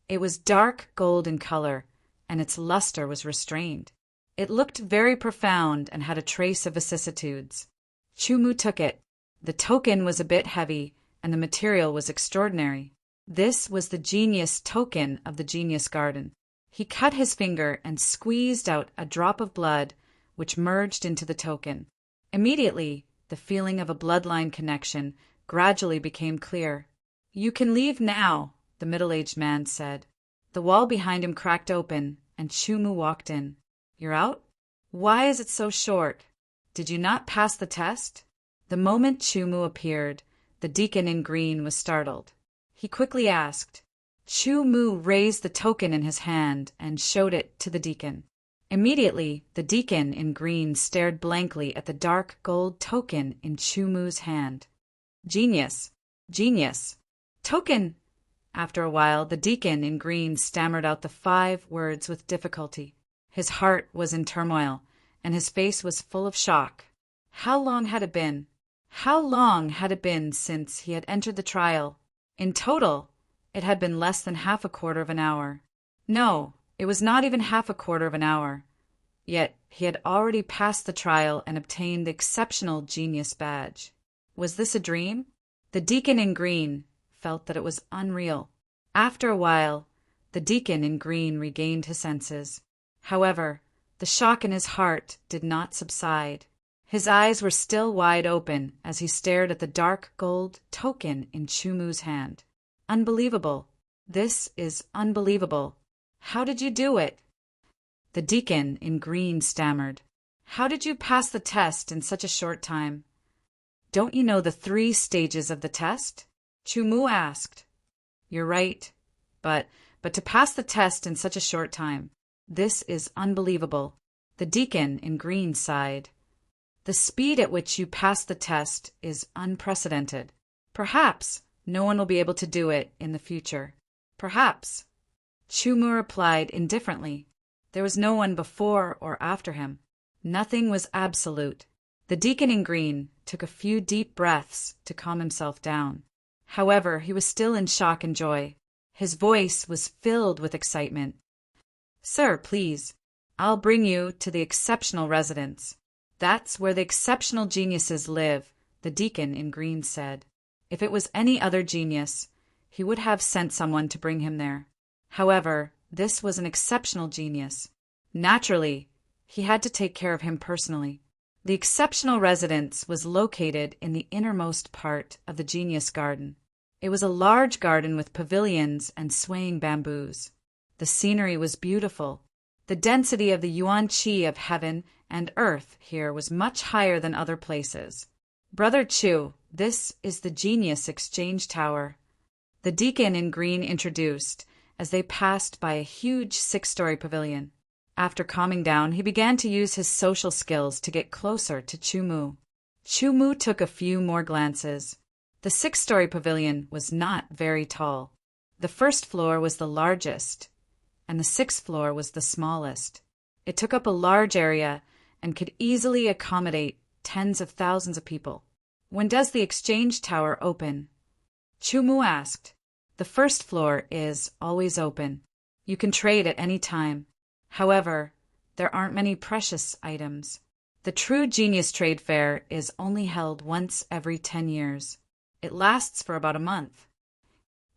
It was dark gold in color, and its luster was restrained. It looked very profound and had a trace of vicissitudes. Chu-Mu took it. The token was a bit heavy, and the material was extraordinary. This was the genius token of the Genius Garden. He cut his finger and squeezed out a drop of blood, which merged into the token. Immediately, the feeling of a bloodline connection gradually became clear. "You can leave now," the middle-aged man said. The wall behind him cracked open, and Chu-Mu walked in. "You're out? Why is it so short? Did you not pass the test?" The moment Chu-Mu appeared, the deacon in green was startled. He quickly asked. Chu-Mu raised the token in his hand and showed it to the deacon. Immediately, the deacon in green stared blankly at the dark gold token in Chu-Mu's hand. "Genius! Genius! Token!" After a while, the deacon in green stammered out the 5 words with difficulty. His heart was in turmoil, and his face was full of shock. How long had it been? How long had it been since he had entered the trial? In total, it had been less than half a quarter of an hour. No, it was not even half a quarter of an hour. Yet he had already passed the trial and obtained the exceptional genius badge. Was this a dream? The deacon in green felt that it was unreal. After a while, the deacon in green regained his senses. However, the shock in his heart did not subside. His eyes were still wide open as he stared at the dark gold token in Chu-Mu's hand. Unbelievable. This is unbelievable. How did you do it? The deacon in green stammered. How did you pass the test in such a short time? Don't you know the 3 stages of the test? Chu-Mu asked. You're right, but to pass the test in such a short time, this is unbelievable. The deacon in green sighed. The speed at which you passed the test is unprecedented. Perhaps no one will be able to do it in the future. Perhaps. Chu-Mu replied indifferently. There was no one before or after him. Nothing was absolute. The deacon in green took a few deep breaths to calm himself down. However, he was still in shock and joy. His voice was filled with excitement. Sir, please, I'll bring you to the exceptional residence. That's where the exceptional geniuses live, the deacon in green said. If it was any other genius, he would have sent someone to bring him there. However, this was an exceptional genius. Naturally, he had to take care of him personally. The exceptional residence was located in the innermost part of the Genius Garden. It was a large garden with pavilions and swaying bamboos. The scenery was beautiful. The density of the yuan qi of heaven and earth here was much higher than other places. Brother Chu, this is the Genius Exchange Tower. The deacon in green introduced, as they passed by a huge 6-story pavilion. After calming down, he began to use his social skills to get closer to Chu-Mu. Chu-Mu took a few more glances. The 6-story pavilion was not very tall. The first floor was the largest, and the 6th floor was the smallest. It took up a large area and could easily accommodate tens of thousands of people. When does the exchange tower open? Chu-Mu asked. The first floor is always open. You can trade at any time. However, there aren't many precious items. The true Genius Trade Fair is only held once every 10 years. It lasts for about a month.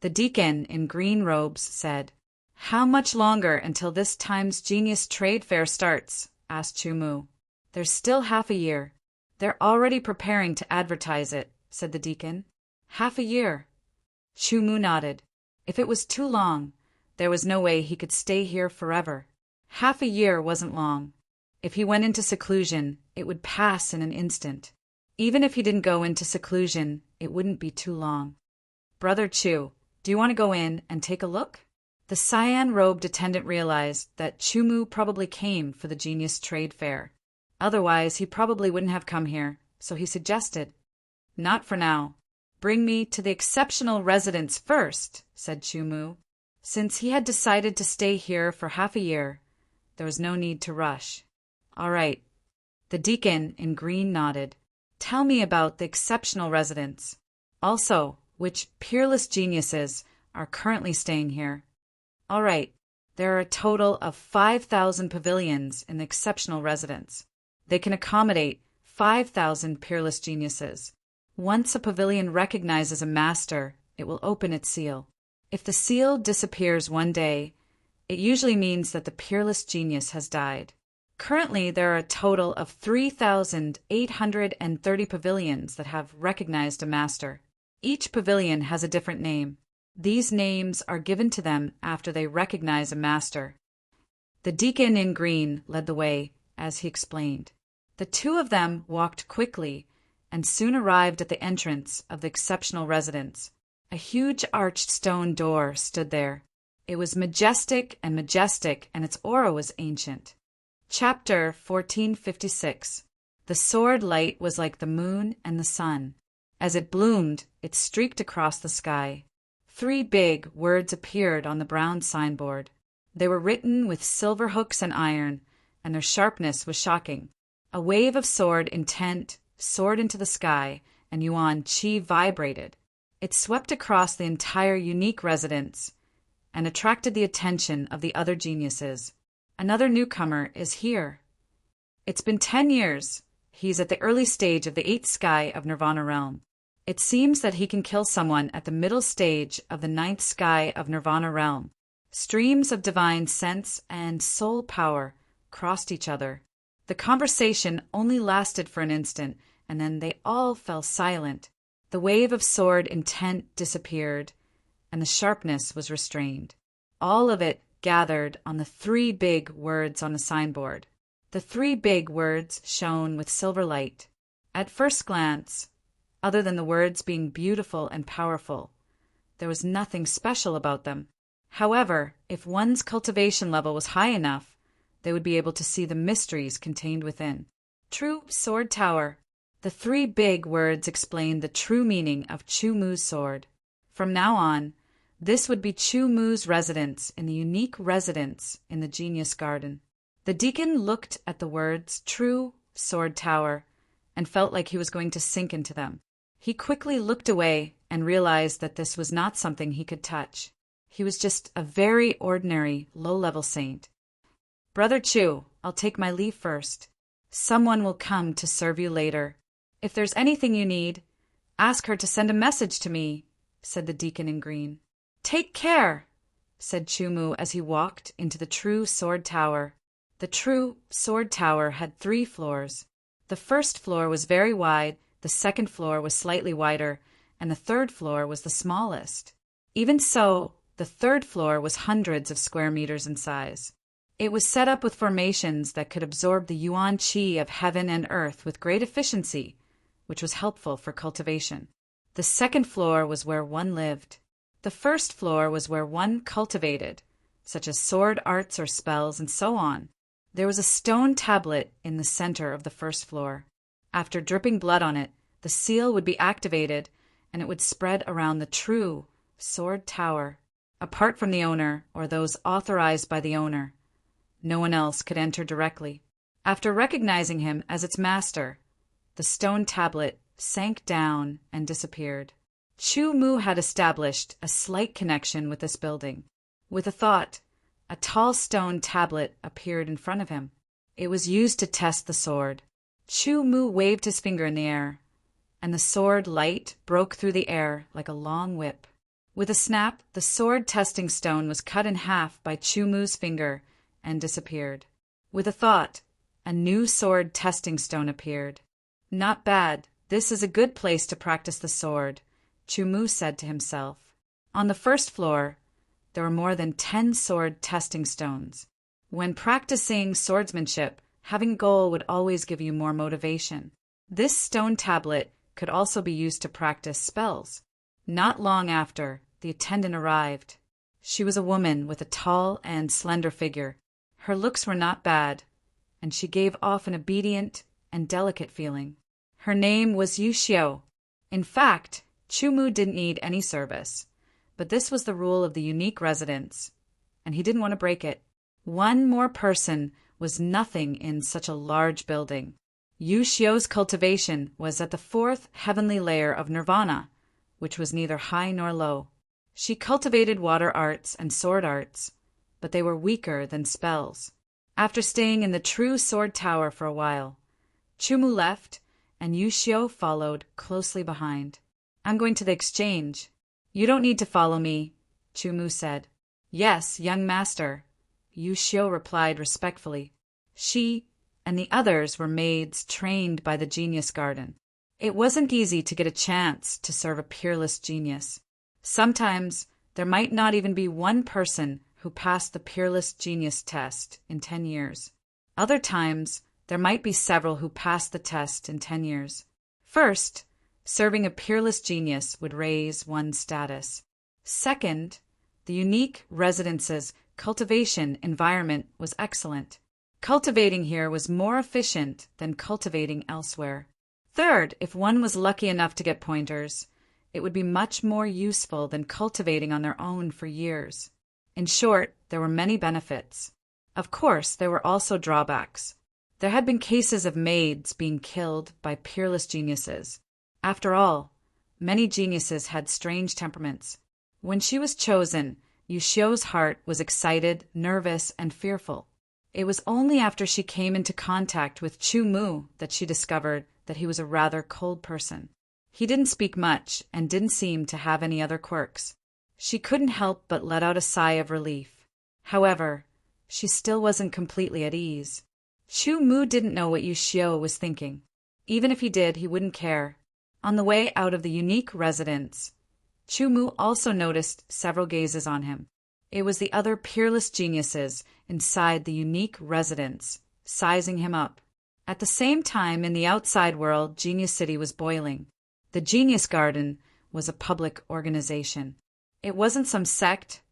The deacon in green robes said, How much longer until this time's Genius Trade Fair starts? Asked Chu-Mu. There's still half a year. They're already preparing to advertise it, said the deacon. "Half a year." Chu Mu nodded. If it was too long, there was no way he could stay here forever. Half a year wasn't long. If he went into seclusion, it would pass in an instant. Even if he didn't go into seclusion, it wouldn't be too long. "Brother Chu, do you want to go in and take a look?" The cyan-robed attendant realized that Chu Mu probably came for the Genius Trade Fair. Otherwise, he probably wouldn't have come here, so he suggested, "Not for now. Bring me to the exceptional residence first," said Chu Mu. Since he had decided to stay here for half a year, there was no need to rush. "All right." The deacon in green nodded. "Tell me about the exceptional residence. Also, which peerless geniuses are currently staying here." "All right. There are a total of 5,000 pavilions in the exceptional residence. They can accommodate 5,000 peerless geniuses. Once a pavilion recognizes a master, it will open its seal. If the seal disappears one day, it usually means that the peerless genius has died. Currently, there are a total of 3,830 pavilions that have recognized a master. Each pavilion has a different name. These names are given to them after they recognize a master." The deacon in green led the way, as he explained. The two of them walked quickly and soon arrived at the entrance of the exceptional residence. A huge arched stone door stood there. It was majestic, and its aura was ancient. Chapter 1456. The sword light was like the moon and the sun. As it bloomed, it streaked across the sky. 3 big words appeared on the brown signboard. They were written with silver hooks and iron, and their sharpness was shocking. A wave of sword intent soared into the sky, and Yuan Qi vibrated. It swept across the entire unique residence and attracted the attention of the other geniuses. "Another newcomer is here. It's been 10 years. He's at the early stage of the 8th sky of Nirvana realm. It seems that he can kill someone at the middle stage of the 9th sky of Nirvana realm." Streams of divine sense and soul power crossed each other. The conversation only lasted for an instant, and then they all fell silent. The wave of sword intent disappeared, and the sharpness was restrained. All of it gathered on the 3 big words on the signboard. The 3 big words shone with silver light. At first glance, other than the words being beautiful and powerful, there was nothing special about them. However, if one's cultivation level was high enough, they would be able to see the mysteries contained within. True Sword Tower. The 3 big words explained the true meaning of Chu Mu's sword. From now on, this would be Chu Mu's residence in the unique residence in the Genius Garden. The deacon looked at the words True Sword Tower and felt like he was going to sink into them. He quickly looked away and realized that this was not something he could touch. He was just a very ordinary, low-level saint. "Brother Chu, I'll take my leave first. Someone will come to serve you later. If there's anything you need, ask her to send a message to me," said the deacon in green. "Take care," said Chu Mu as he walked into the True Sword Tower. The True Sword Tower had 3 floors. The first floor was very wide, the second floor was slightly wider, and the third floor was the smallest. Even so, the third floor was hundreds of square meters in size. It was set up with formations that could absorb the Yuan Qi of heaven and earth with great efficiency, which was helpful for cultivation. The second floor was where one lived. The first floor was where one cultivated, such as sword arts or spells and so on. There was a stone tablet in the center of the first floor. After dripping blood on it, the seal would be activated and it would spread around the True Sword Tower. Apart from the owner or those authorized by the owner, no one else could enter directly. After recognizing him as its master, the stone tablet sank down and disappeared. Chu Mu had established a slight connection with this building. With a thought, a tall stone tablet appeared in front of him. It was used to test the sword. Chu Mu waved his finger in the air, and the sword light broke through the air like a long whip. With a snap, the sword testing stone was cut in half by Chu Mu's finger and disappeared. With a thought, a new sword testing stone appeared. "Not bad. This is a good place to practice the sword, Chu said to himself. On the first floor, there were more than 10 sword testing stones. When practicing swordsmanship, having a goal would always give you more motivation. This stone tablet could also be used to practice spells. Not long after, the attendant arrived. She was a woman with a tall and slender figure. Her looks were not bad, and she gave off an obedient and delicate feeling. Her name was Yuxiao. In fact, Chu didn't need any service, but this was the rule of the unique residence, and he didn't want to break it. One more person was nothing in such a large building. Yuxiao's cultivation was at the 4th heavenly layer of nirvana, which was neither high nor low. She cultivated water arts and sword arts, but they were weaker than spells. After staying in the true sword tower for a while, Chu left, and Yuxiao followed closely behind. I'm going to the exchange. You don't need to follow me, Chu said. Yes, young master, Yuxiao replied respectfully. She and the others were maids trained by the Genius Garden. It wasn't easy to get a chance to serve a peerless genius. Sometimes there might not even be one person who passed the peerless genius test in 10 years. Other times, there might be several who passed the test in 10 years. First, serving a peerless genius would raise one's status. Second, the unique residence's cultivation environment was excellent. Cultivating here was more efficient than cultivating elsewhere. Third, if one was lucky enough to get pointers, it would be much more useful than cultivating on their own for years. In short, there were many benefits. Of course, there were also drawbacks. There had been cases of maids being killed by peerless geniuses. After all, many geniuses had strange temperaments. When she was chosen, Yuxiao's heart was excited, nervous, and fearful. It was only after she came into contact with Chu that she discovered that he was a rather cold person. He didn't speak much and didn't seem to have any other quirks. She couldn't help but let out a sigh of relief. However, she still wasn't completely at ease. Chu didn't know what Yuxiao was thinking. Even if he did, he wouldn't care. On the way out of the unique residence, Chu also noticed several gazes on him. It was the other peerless geniuses inside the unique residence, sizing him up. At the same time, in the outside world, Genius City was boiling. The Genius Garden was a public organization. It wasn't some sect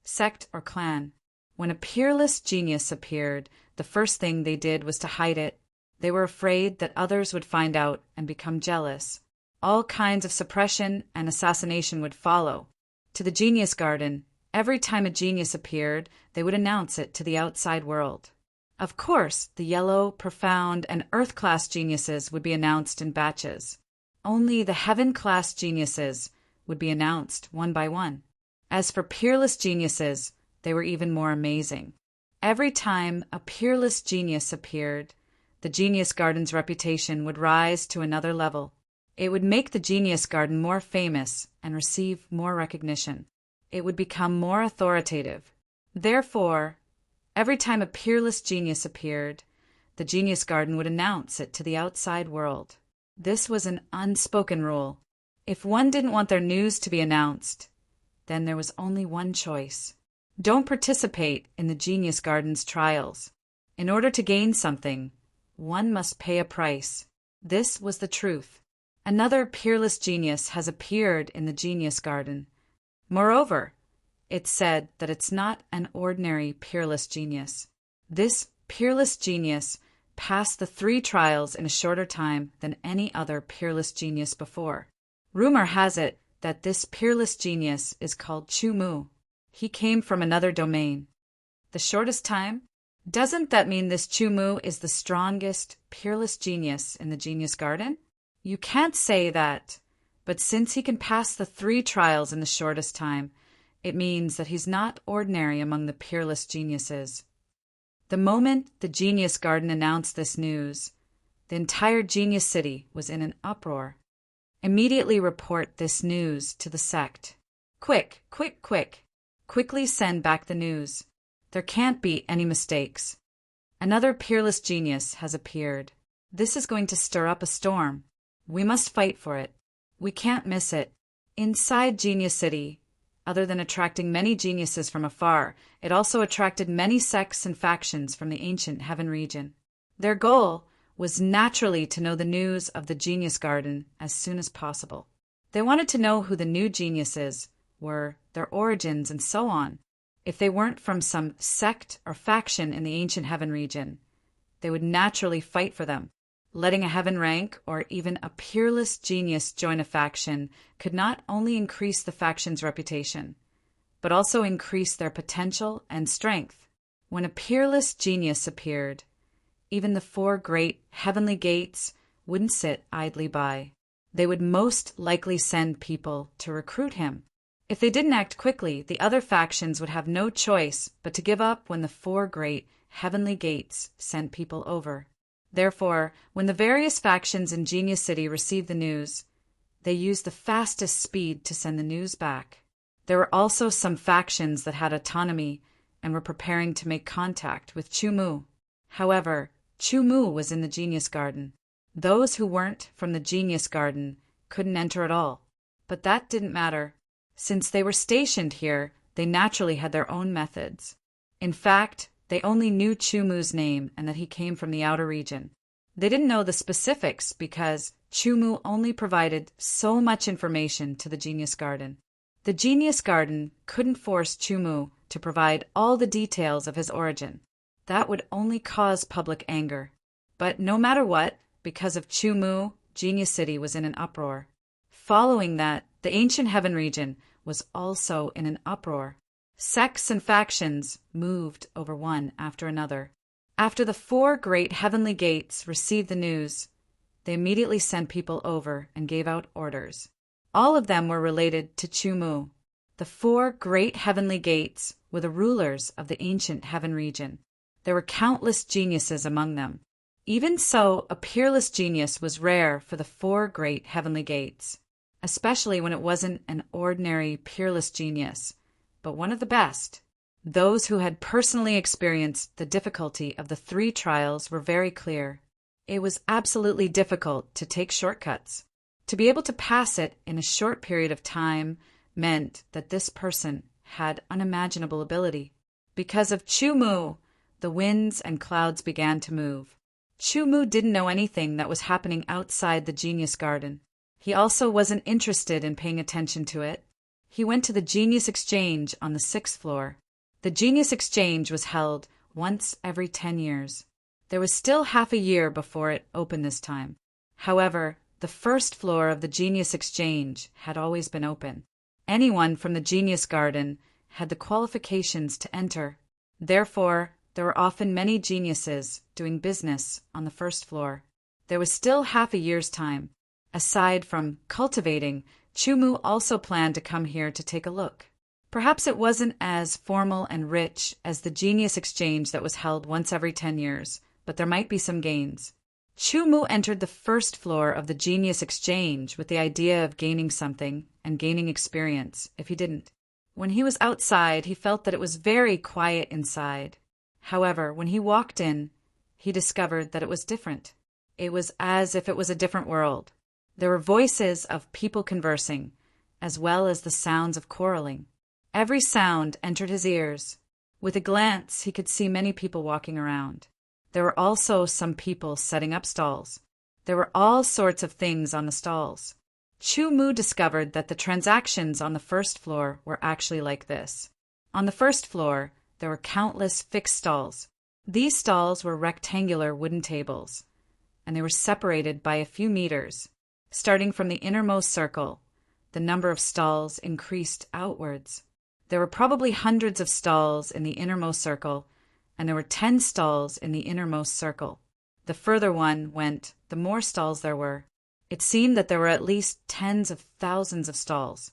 or clan. When a peerless genius appeared, the first thing they did was to hide it. They were afraid that others would find out and become jealous. All kinds of suppression and assassination would follow. To the Genius Garden, every time a genius appeared, they would announce it to the outside world. Of course, the yellow, profound, and earth-class geniuses would be announced in batches. Only the heaven-class geniuses would be announced one by one. As for peerless geniuses, they were even more amazing. Every time a peerless genius appeared, the Genius Garden's reputation would rise to another level. It would make the Genius Garden more famous and receive more recognition. It would become more authoritative. Therefore, every time a peerless genius appeared, the Genius Garden would announce it to the outside world. This was an unspoken rule. If one didn't want their news to be announced, then there was only one choice. Don't participate in the Genius Garden's trials. In order to gain something, one must pay a price. This was the truth. Another peerless genius has appeared in the Genius Garden. Moreover, it's said that it's not an ordinary peerless genius. This peerless genius passed the 3 trials in a shorter time than any other peerless genius before. Rumor has it that this peerless genius is called Chu. He came from another domain. The shortest time? Doesn't that mean this Chu is the strongest, peerless genius in the Genius Garden? You can't say that, but since he can pass the 3 trials in the shortest time, it means that he's not ordinary among the peerless geniuses. The moment the Genius Garden announced this news, the entire Genius City was in an uproar. Immediately report this news to the sect. Quick, quick, quick. Quickly send back the news. There can't be any mistakes. Another peerless genius has appeared. This is going to stir up a storm. We must fight for it. We can't miss it. Inside Genius City, other than attracting many geniuses from afar, it also attracted many sects and factions from the ancient Heaven region. Their goal was naturally to know the news of the Genius Garden as soon as possible. They wanted to know who the new geniuses were, their origins, and so on. If they weren't from some sect or faction in the ancient Heaven region, they would naturally fight for them. Letting a Heaven rank or even a peerless genius join a faction could not only increase the faction's reputation, but also increase their potential and strength. When a peerless genius appeared, even the 4 great heavenly gates wouldn't sit idly by. They would most likely send people to recruit him. If they didn't act quickly, the other factions would have no choice but to give up when the 4 great heavenly gates sent people over. Therefore, when the various factions in Genius City received the news, they used the fastest speed to send the news back. There were also some factions that had autonomy and were preparing to make contact with Chu Mu. However, Chu Mu was in the Genius Garden. Those who weren't from the Genius Garden couldn't enter at all. But that didn't matter. Since they were stationed here, they naturally had their own methods. In fact, they only knew Chu Mu's name and that he came from the outer region. They didn't know the specifics because Chu Mu only provided so much information to the Genius Garden. The Genius Garden couldn't force Chu Mu to provide all the details of his origin. That would only cause public anger. But no matter what, because of Chu Mu, Genius City was in an uproar. Following that, the ancient Heaven region was also in an uproar. Sects and factions moved over one after another. After the 4 great heavenly gates received the news, they immediately sent people over and gave out orders. All of them were related to Chu Mu. The 4 great heavenly gates were the rulers of the ancient Heaven region. There were countless geniuses among them. Even so, a peerless genius was rare for the 4 great heavenly gates, especially when it wasn't an ordinary peerless genius, but one of the best. Those who had personally experienced the difficulty of the 3 trials were very clear. It was absolutely difficult to take shortcuts. To be able to pass it in a short period of time meant that this person had unimaginable ability. Because of Chu Mu, the winds and clouds began to move. Chu Mu didn't know anything that was happening outside the Genius Garden. He also wasn't interested in paying attention to it. He went to the Genius Exchange on the 6th floor. The Genius Exchange was held once every 10 years. There was still half a year before it opened this time. However, the 1st floor of the Genius Exchange had always been open. Anyone from the Genius Garden had the qualifications to enter. Therefore, there were often many geniuses doing business on the 1st floor. There was still half a year's time. Aside from cultivating, Chu Mu also planned to come here to take a look. Perhaps it wasn't as formal and rich as the Genius Exchange that was held once every 10 years, but there might be some gains. Chu Mu entered the 1st floor of the Genius Exchange with the idea of gaining something and gaining experience if he didn't. When he was outside, he felt that it was very quiet inside. However, when he walked in, he discovered that it was different. It was as if it was a different world. There were voices of people conversing, as well as the sounds of quarreling. Every sound entered his ears. With a glance, he could see many people walking around. There were also some people setting up stalls. There were all sorts of things on the stalls. Chu Mu discovered that the transactions on the 1st floor were actually like this. On the 1st floor, there were countless fixed stalls. These stalls were rectangular wooden tables, and they were separated by a few meters. Starting from the innermost circle, the number of stalls increased outwards. There were probably hundreds of stalls in the innermost circle, and there were 10 stalls in the innermost circle. The further one went, the more stalls there were. It seemed that there were at least tens of thousands of stalls.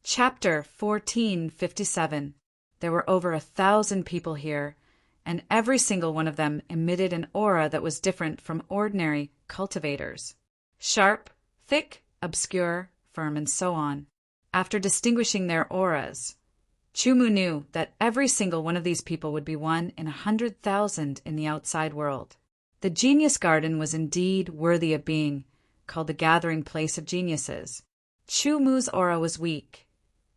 Chapter 1457. There were over 1,000 people here, and every single one of them emitted an aura that was different from ordinary cultivators. Sharp, thick, obscure, firm, and so on. After distinguishing their auras, Chu Mu knew that every single one of these people would be one in 100,000 in the outside world. The Genius Garden was indeed worthy of being called the gathering place of geniuses. Chu Mu's aura was weak,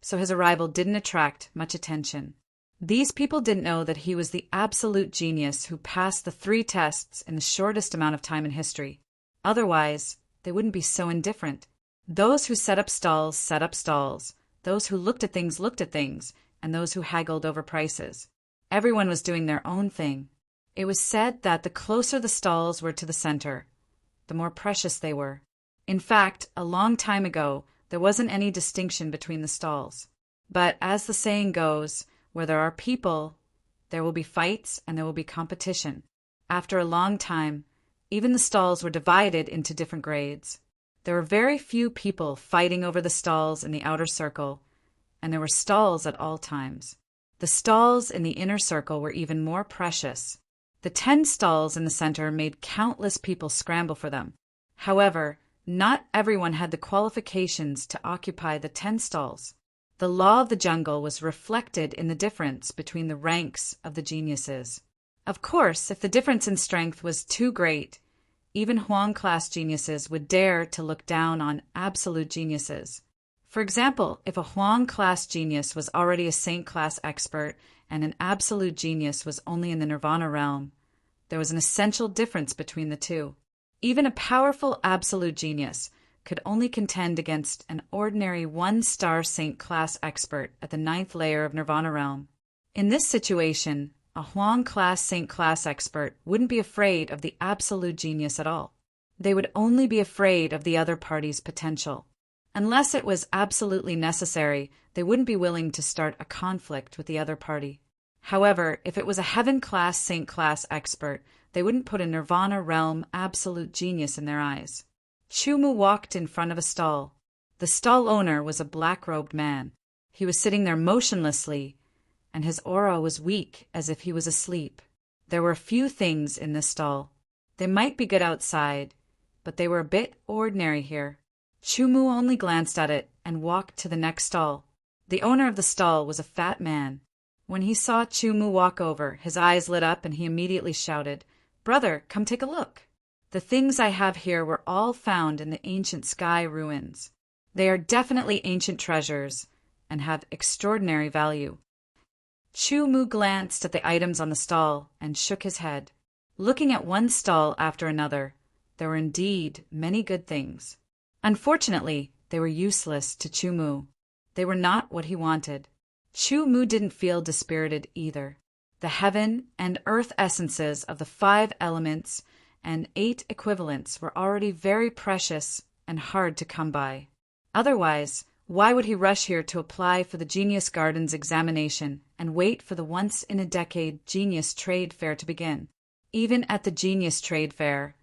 so his arrival didn't attract much attention. These people didn't know that he was the absolute genius who passed the 3 tests in the shortest amount of time in history. Otherwise, they wouldn't be so indifferent. Those who set up stalls set up stalls. Those who looked at things, and those who haggled over prices. Everyone was doing their own thing. It was said that the closer the stalls were to the center, the more precious they were. In fact, a long time ago, there wasn't any distinction between the stalls. But as the saying goes, where there are people, there will be fights and there will be competition. After a long time, even the stalls were divided into different grades. There were very few people fighting over the stalls in the outer circle, and there were stalls at all times. The stalls in the inner circle were even more precious. The 10 stalls in the center made countless people scramble for them. However, not everyone had the qualifications to occupy the 10 stalls. The law of the jungle was reflected in the difference between the ranks of the geniuses. Of course, if the difference in strength was too great, even Huang-class geniuses would dare to look down on absolute geniuses. For example, if a Huang-class genius was already a Saint-class expert and an absolute genius was only in the Nirvana realm, there was an essential difference between the two. Even a powerful absolute genius could only contend against an ordinary 1-star Saint-class expert at the 9th layer of Nirvana realm. In this situation, a Huang-class Saint-class expert wouldn't be afraid of the absolute genius at all. They would only be afraid of the other party's potential. Unless it was absolutely necessary, they wouldn't be willing to start a conflict with the other party. However, if it was a Heaven-class Saint-class expert, they wouldn't put a Nirvana realm absolute genius in their eyes. Chu Mu walked in front of a stall. The stall owner was a black-robed man. He was sitting there motionlessly, and his aura was weak as if he was asleep. There were few things in this stall. They might be good outside, but they were a bit ordinary here. Chu Mu only glanced at it and walked to the next stall. The owner of the stall was a fat man. When he saw Chu Mu walk over, his eyes lit up and he immediately shouted, "Brother, come take a look. The things I have here were all found in the ancient sky ruins. They are definitely ancient treasures and have extraordinary value." Chu Mu glanced at the items on the stall and shook his head. Looking at one stall after another, there were indeed many good things. Unfortunately, they were useless to Chu Mu. They were not what he wanted. Chu Mu didn't feel dispirited either. The heaven and earth essences of the 5 elements and 8 equivalents were already very precious and hard to come by. Otherwise, why would he rush here to apply for the Genius Gardens examination and wait for the once-in-a-decade Genius Trade Fair to begin? Even at the Genius Trade Fair,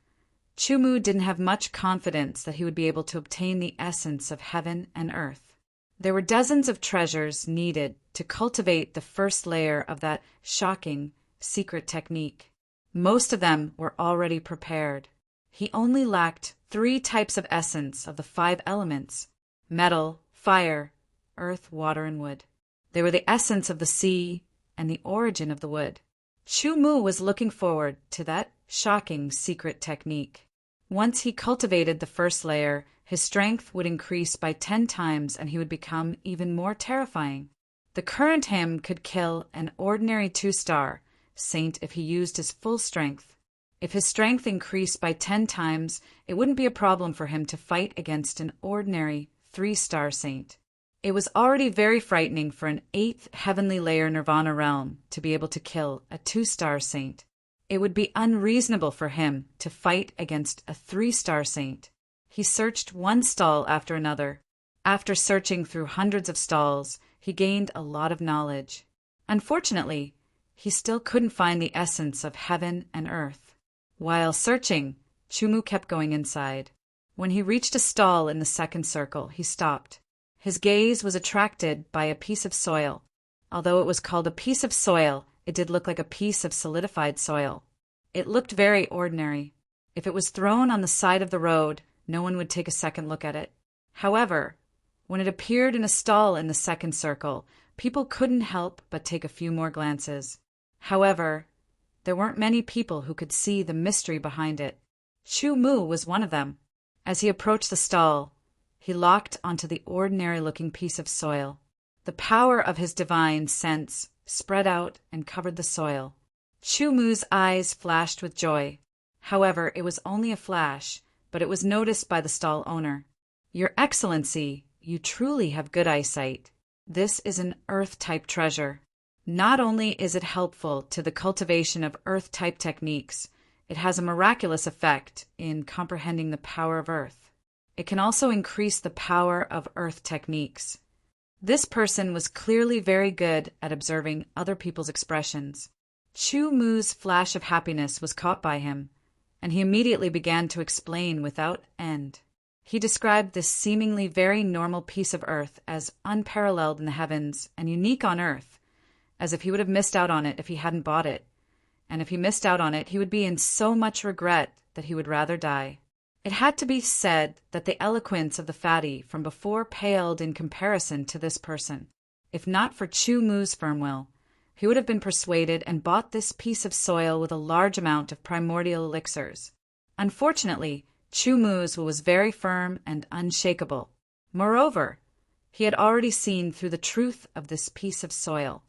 Chu Mu didn't have much confidence that he would be able to obtain the essence of heaven and earth. There were dozens of treasures needed to cultivate the first layer of that shocking secret technique. Most of them were already prepared. He only lacked 3 types of essence of the 5 elements: metal, fire, earth, water, and wood. They were the essence of the sea and the origin of the wood. Chu Mu was looking forward to that shocking secret technique. Once he cultivated the first layer, his strength would increase by 10 times and he would become even more terrifying. The current him could kill an ordinary 2-star saint if he used his full strength. If his strength increased by 10 times, it wouldn't be a problem for him to fight against an ordinary 3-star saint. It was already very frightening for an 8th heavenly layer Nirvana realm to be able to kill a 2-star saint. It would be unreasonable for him to fight against a 3-star saint. He searched one stall after another. After searching through hundreds of stalls, he gained a lot of knowledge. Unfortunately, he still couldn't find the essence of heaven and earth. While searching, Chu Mu kept going inside. When he reached a stall in the 2nd circle, he stopped. His gaze was attracted by a piece of soil. Although it was called a piece of soil, it did look like a piece of solidified soil. It looked very ordinary. If it was thrown on the side of the road, no one would take a second look at it. However, when it appeared in a stall in the 2nd circle, people couldn't help but take a few more glances. However, there weren't many people who could see the mystery behind it. Chu Mu was one of them. As he approached the stall, he locked onto the ordinary-looking piece of soil. The power of his divine sense spread out and covered the soil. Chumu's eyes flashed with joy. However, it was only a flash, but it was noticed by the stall owner. "Your Excellency, you truly have good eyesight. This is an Earth-type treasure. Not only is it helpful to the cultivation of Earth-type techniques, it has a miraculous effect in comprehending the power of Earth. It can also increase the power of Earth techniques." This person was clearly very good at observing other people's expressions. Chumu's flash of happiness was caught by him, and he immediately began to explain without end. He described this seemingly very normal piece of Earth as unparalleled in the heavens and unique on Earth, as if he would have missed out on it if he hadn't bought it, and if he missed out on it, he would be in so much regret that he would rather die. It had to be said that the eloquence of the fatty from before paled in comparison to this person. If not for Chumu's firm will, he would have been persuaded and bought this piece of soil with a large amount of primordial elixirs. Unfortunately, Chumu's was very firm and unshakable. Moreover, he had already seen through the truth of this piece of soil.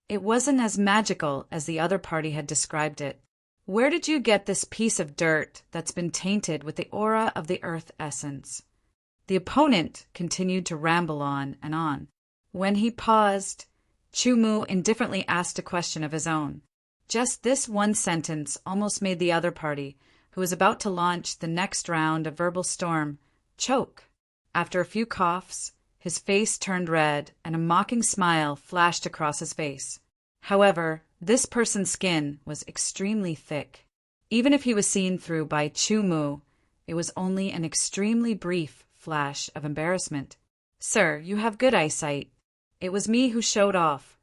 It wasn't as magical as the other party had described it. "Where did you get this piece of dirt that's been tainted with the aura of the Earth essence?" The opponent continued to ramble on and on. When he paused, Chumu indifferently asked a question of his own. Just this one sentence almost made the other party, who was about to launch the next round of verbal storm, choke. After a few coughs, his face turned red and a mocking smile flashed across his face. However, this person's skin was extremely thick. Even if he was seen through by Chumu, it was only an extremely brief flash of embarrassment. "Sir, you have good eyesight. It was me who showed off."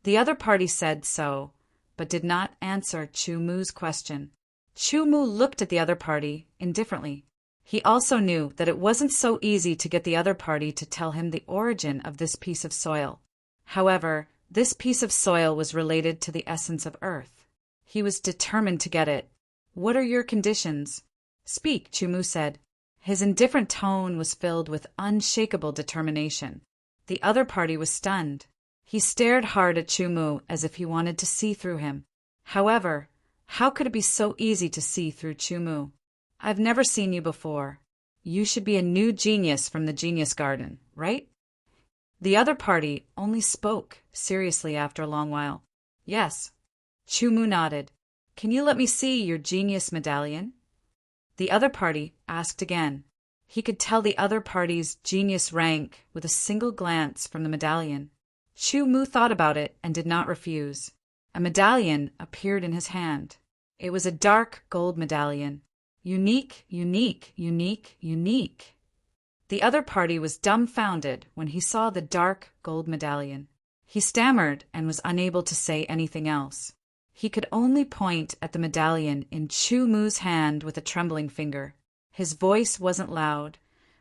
The other party said so, but did not answer Chumu's question. Chumu looked at the other party indifferently. He also knew that it wasn't so easy to get the other party to tell him the origin of this piece of soil. However, this piece of soil was related to the essence of Earth. He was determined to get it. "What are your conditions?" "Speak," Chumu said. His indifferent tone was filled with unshakable determination. The other party was stunned. He stared hard at Chumu as if he wanted to see through him. However, how could it be so easy to see through Chumu? "I've never seen you before. You should be a new genius from the Genius Garden, right?" The other party only spoke seriously after a long while. "Yes." Chumu nodded. "Can you let me see your genius medallion?" The other party asked again. He could tell the other party's genius rank with a single glance from the medallion. Chumu thought about it and did not refuse. A medallion appeared in his hand. It was a dark gold medallion. Unique, unique, unique, unique. The other party was dumbfounded when he saw the dark gold medallion. He stammered and was unable to say anything else. He could only point at the medallion in Chumu's hand with a trembling finger. His voice wasn't loud,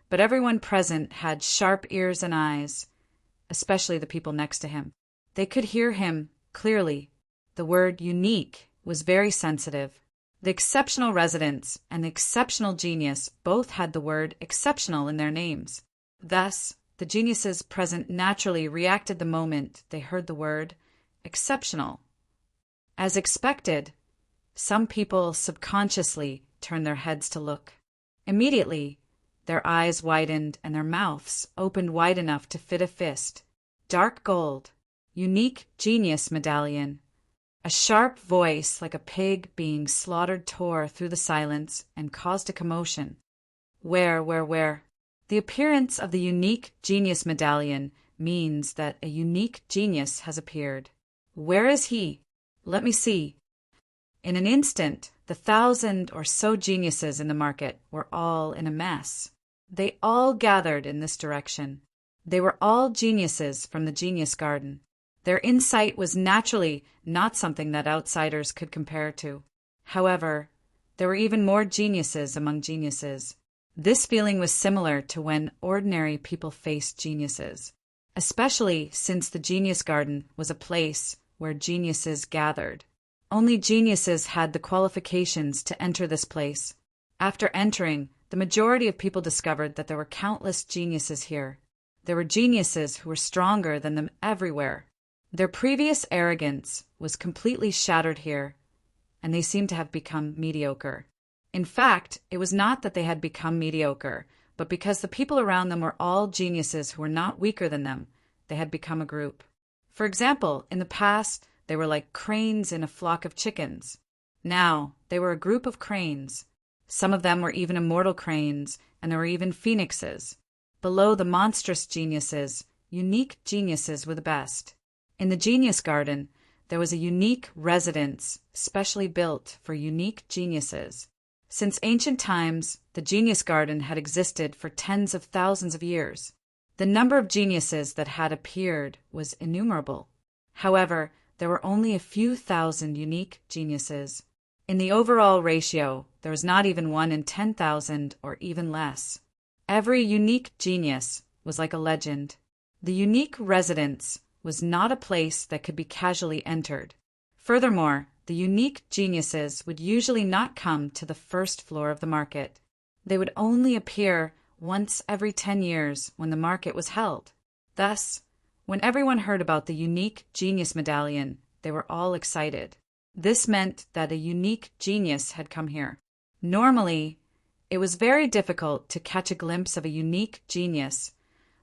but everyone present had sharp ears and eyes, especially the people next to him. They could hear him clearly. The word unique was very sensitive. The exceptional residents and the exceptional genius both had the word exceptional in their names. Thus, the geniuses present naturally reacted the moment they heard the word exceptional. As expected, some people subconsciously turned their heads to look. Immediately, their eyes widened and their mouths opened wide enough to fit a fist. Dark gold, unique genius medallion. A sharp voice like a pig being slaughtered tore through the silence and caused a commotion. Where? The appearance of the unique genius medallion means that a unique genius has appeared. Where is he? Let me see. In an instant, the 1,000 or so geniuses in the market were all in a mess. They all gathered in this direction. They were all geniuses from the Genius Garden. Their insight was naturally not something that outsiders could compare to. However, there were even more geniuses among geniuses. This feeling was similar to when ordinary people faced geniuses, especially since the Genius Garden was a place where geniuses gathered. Only geniuses had the qualifications to enter this place. After entering, the majority of people discovered that there were countless geniuses here. There were geniuses who were stronger than them everywhere. Their previous arrogance was completely shattered here, and they seemed to have become mediocre. In fact, it was not that they had become mediocre, but because the people around them were all geniuses who were not weaker than them, they had become a group. For example, in the past, they were like cranes in a flock of chickens. Now, they were a group of cranes. Some of them were even immortal cranes, and there were even phoenixes. Below the monstrous geniuses, unique geniuses were the best. In the Genius Garden, there was a unique residence specially built for unique geniuses. Since ancient times, the Genius Garden had existed for tens of thousands of years. The number of geniuses that had appeared was innumerable. However, there were only a few thousand unique geniuses. In the overall ratio, there was not even 1 in 10,000 or even less. Every unique genius was like a legend. The unique residence was not a place that could be casually entered. Furthermore, the unique geniuses would usually not come to the first floor of the market. They would only appear once every 10 years when the market was held. Thus, when everyone heard about the unique genius medallion, they were all excited. This meant that a unique genius had come here. Normally, it was very difficult to catch a glimpse of a unique genius,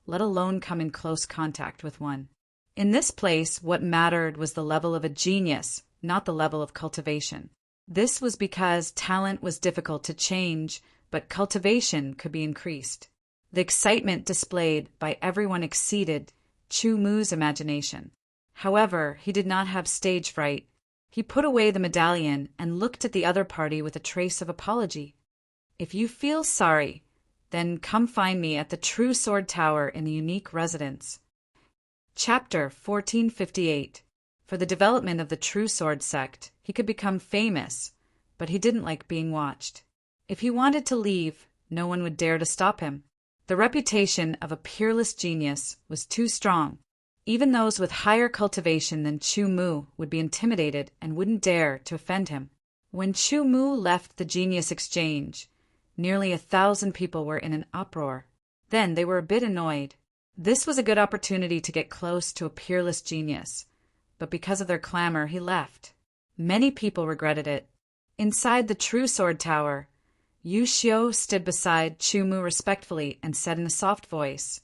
let alone come in close contact with one. In this place, what mattered was the level of a genius, not the level of cultivation. This was because talent was difficult to change, but cultivation could be increased. The excitement displayed by everyone exceeded Chu Mu's imagination. However, he did not have stage fright. He put away the medallion and looked at the other party with a trace of apology. "If you feel sorry, then come find me at the True Sword Tower in the unique residence." Chapter 1458. For the development of the True Sword sect, he could become famous, but he didn't like being watched. If he wanted to leave, no one would dare to stop him. The reputation of a peerless genius was too strong. Even those with higher cultivation than Chu Mu would be intimidated and wouldn't dare to offend him. When Chu Mu left the Genius Exchange, nearly 1,000 people were in an uproar. Then they were a bit annoyed. This was a good opportunity to get close to a peerless genius, but because of their clamor, he left. Many people regretted it. Inside the True Sword Tower, Yu Xiu stood beside Chu Mu respectfully and said in a soft voice,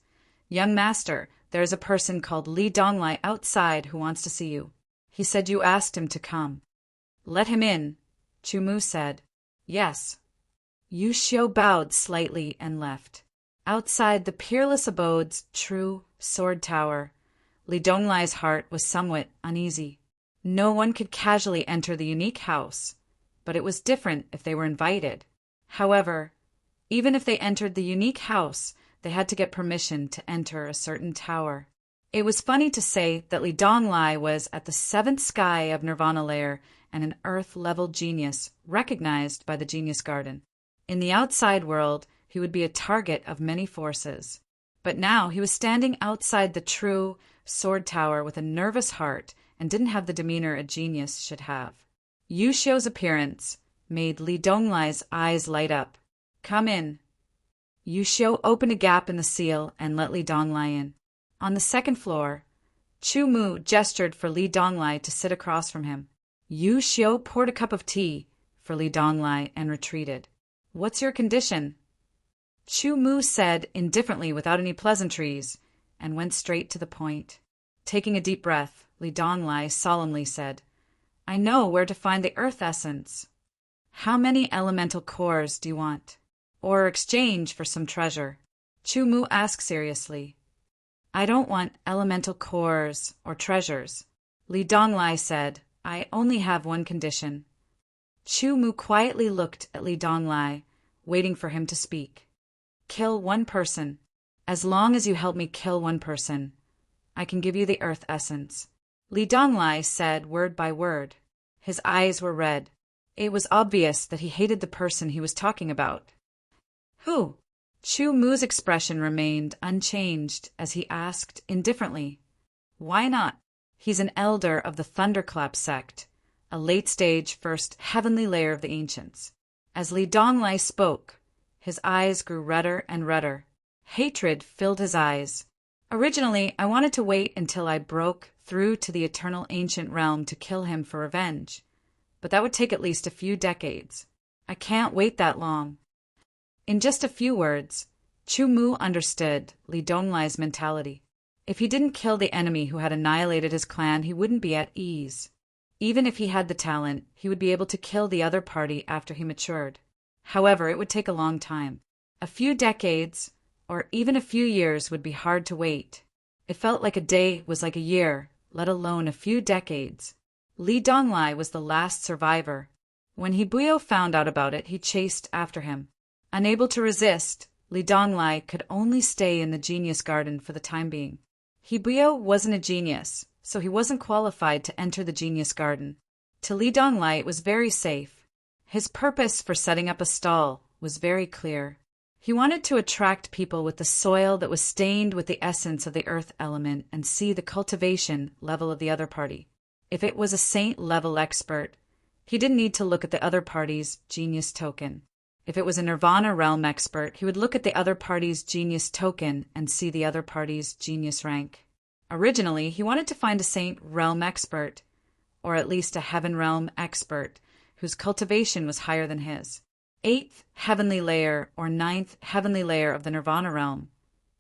"Young master, there is a person called Li Donglai outside who wants to see you. He said you asked him to come." "Let him in," Chu Mu said. "Yes." Yu Xiu bowed slightly and left. Outside the peerless abode's True Sword Tower, Li Donglai's heart was somewhat uneasy. No one could casually enter the unique house, but it was different if they were invited. However, even if they entered the unique house, they had to get permission to enter a certain tower. It was funny to say that Li Donglai was at the 7th sky of Nirvana layer and an Earth-level genius recognized by the Genius Garden. In the outside world, he would be a target of many forces. But now he was standing outside the True Sword Tower with a nervous heart and didn't have the demeanor a genius should have. Yu Xiu's appearance made Li Donglai's eyes light up. "Come in." Yu Xiu opened a gap in the seal and let Li Donglai in. On the 2nd floor, Chu Mu gestured for Li Donglai to sit across from him. Yu Xiu poured a cup of tea for Li Donglai and retreated. "What's your condition?" Chu Mu said indifferently without any pleasantries and went straight to the point. Taking a deep breath, Li Donglai solemnly said, "I know where to find the earth essence." "How many elemental cores do you want? Or exchange for some treasure?" Chu Mu asked seriously. "I don't want elemental cores or treasures." Li Donglai said, "I only have one condition." Chu Mu quietly looked at Li Donglai, waiting for him to speak. "Kill one person. As long as you help me kill one person, I can give you the earth essence." Li Donglai said word by word. His eyes were red. It was obvious that he hated the person he was talking about. "Who?" Chu Mu's expression remained unchanged as he asked indifferently. "Why not? He's an elder of the Thunderclap sect, a late-stage first heavenly layer of the ancients." As Li Donglai spoke, His eyes grew redder and redder. Hatred filled his eyes. Originally, I wanted to wait until I broke through to the eternal ancient realm to kill him for revenge. But that would take at least a few decades. I can't wait that long. In just a few words, Chu Mu understood Li Donglai's mentality. If he didn't kill the enemy who had annihilated his clan, he wouldn't be at ease. Even if he had the talent, he would be able to kill the other party after he matured. However, it would take a long time. A few decades, or even a few years, would be hard to wait. It felt like a day was like a year, let alone a few decades. Li Donglai was the last survivor. When Hibuyo found out about it, he chased after him. Unable to resist, Li Donglai could only stay in the genius garden for the time being. Hibuyo wasn't a genius, so he wasn't qualified to enter the genius garden. To Li Donglai, it was very safe. His purpose for setting up a stall was very clear. He wanted to attract people with the soil that was stained with the essence of the earth element and see the cultivation level of the other party. If it was a saint-level expert, he didn't need to look at the other party's genius token. If it was a Nirvana realm expert, he would look at the other party's genius token and see the other party's genius rank. Originally, he wanted to find a saint realm expert, or at least a heaven realm expert, whose cultivation was higher than his. 8th heavenly layer or 9th heavenly layer of the Nirvana realm.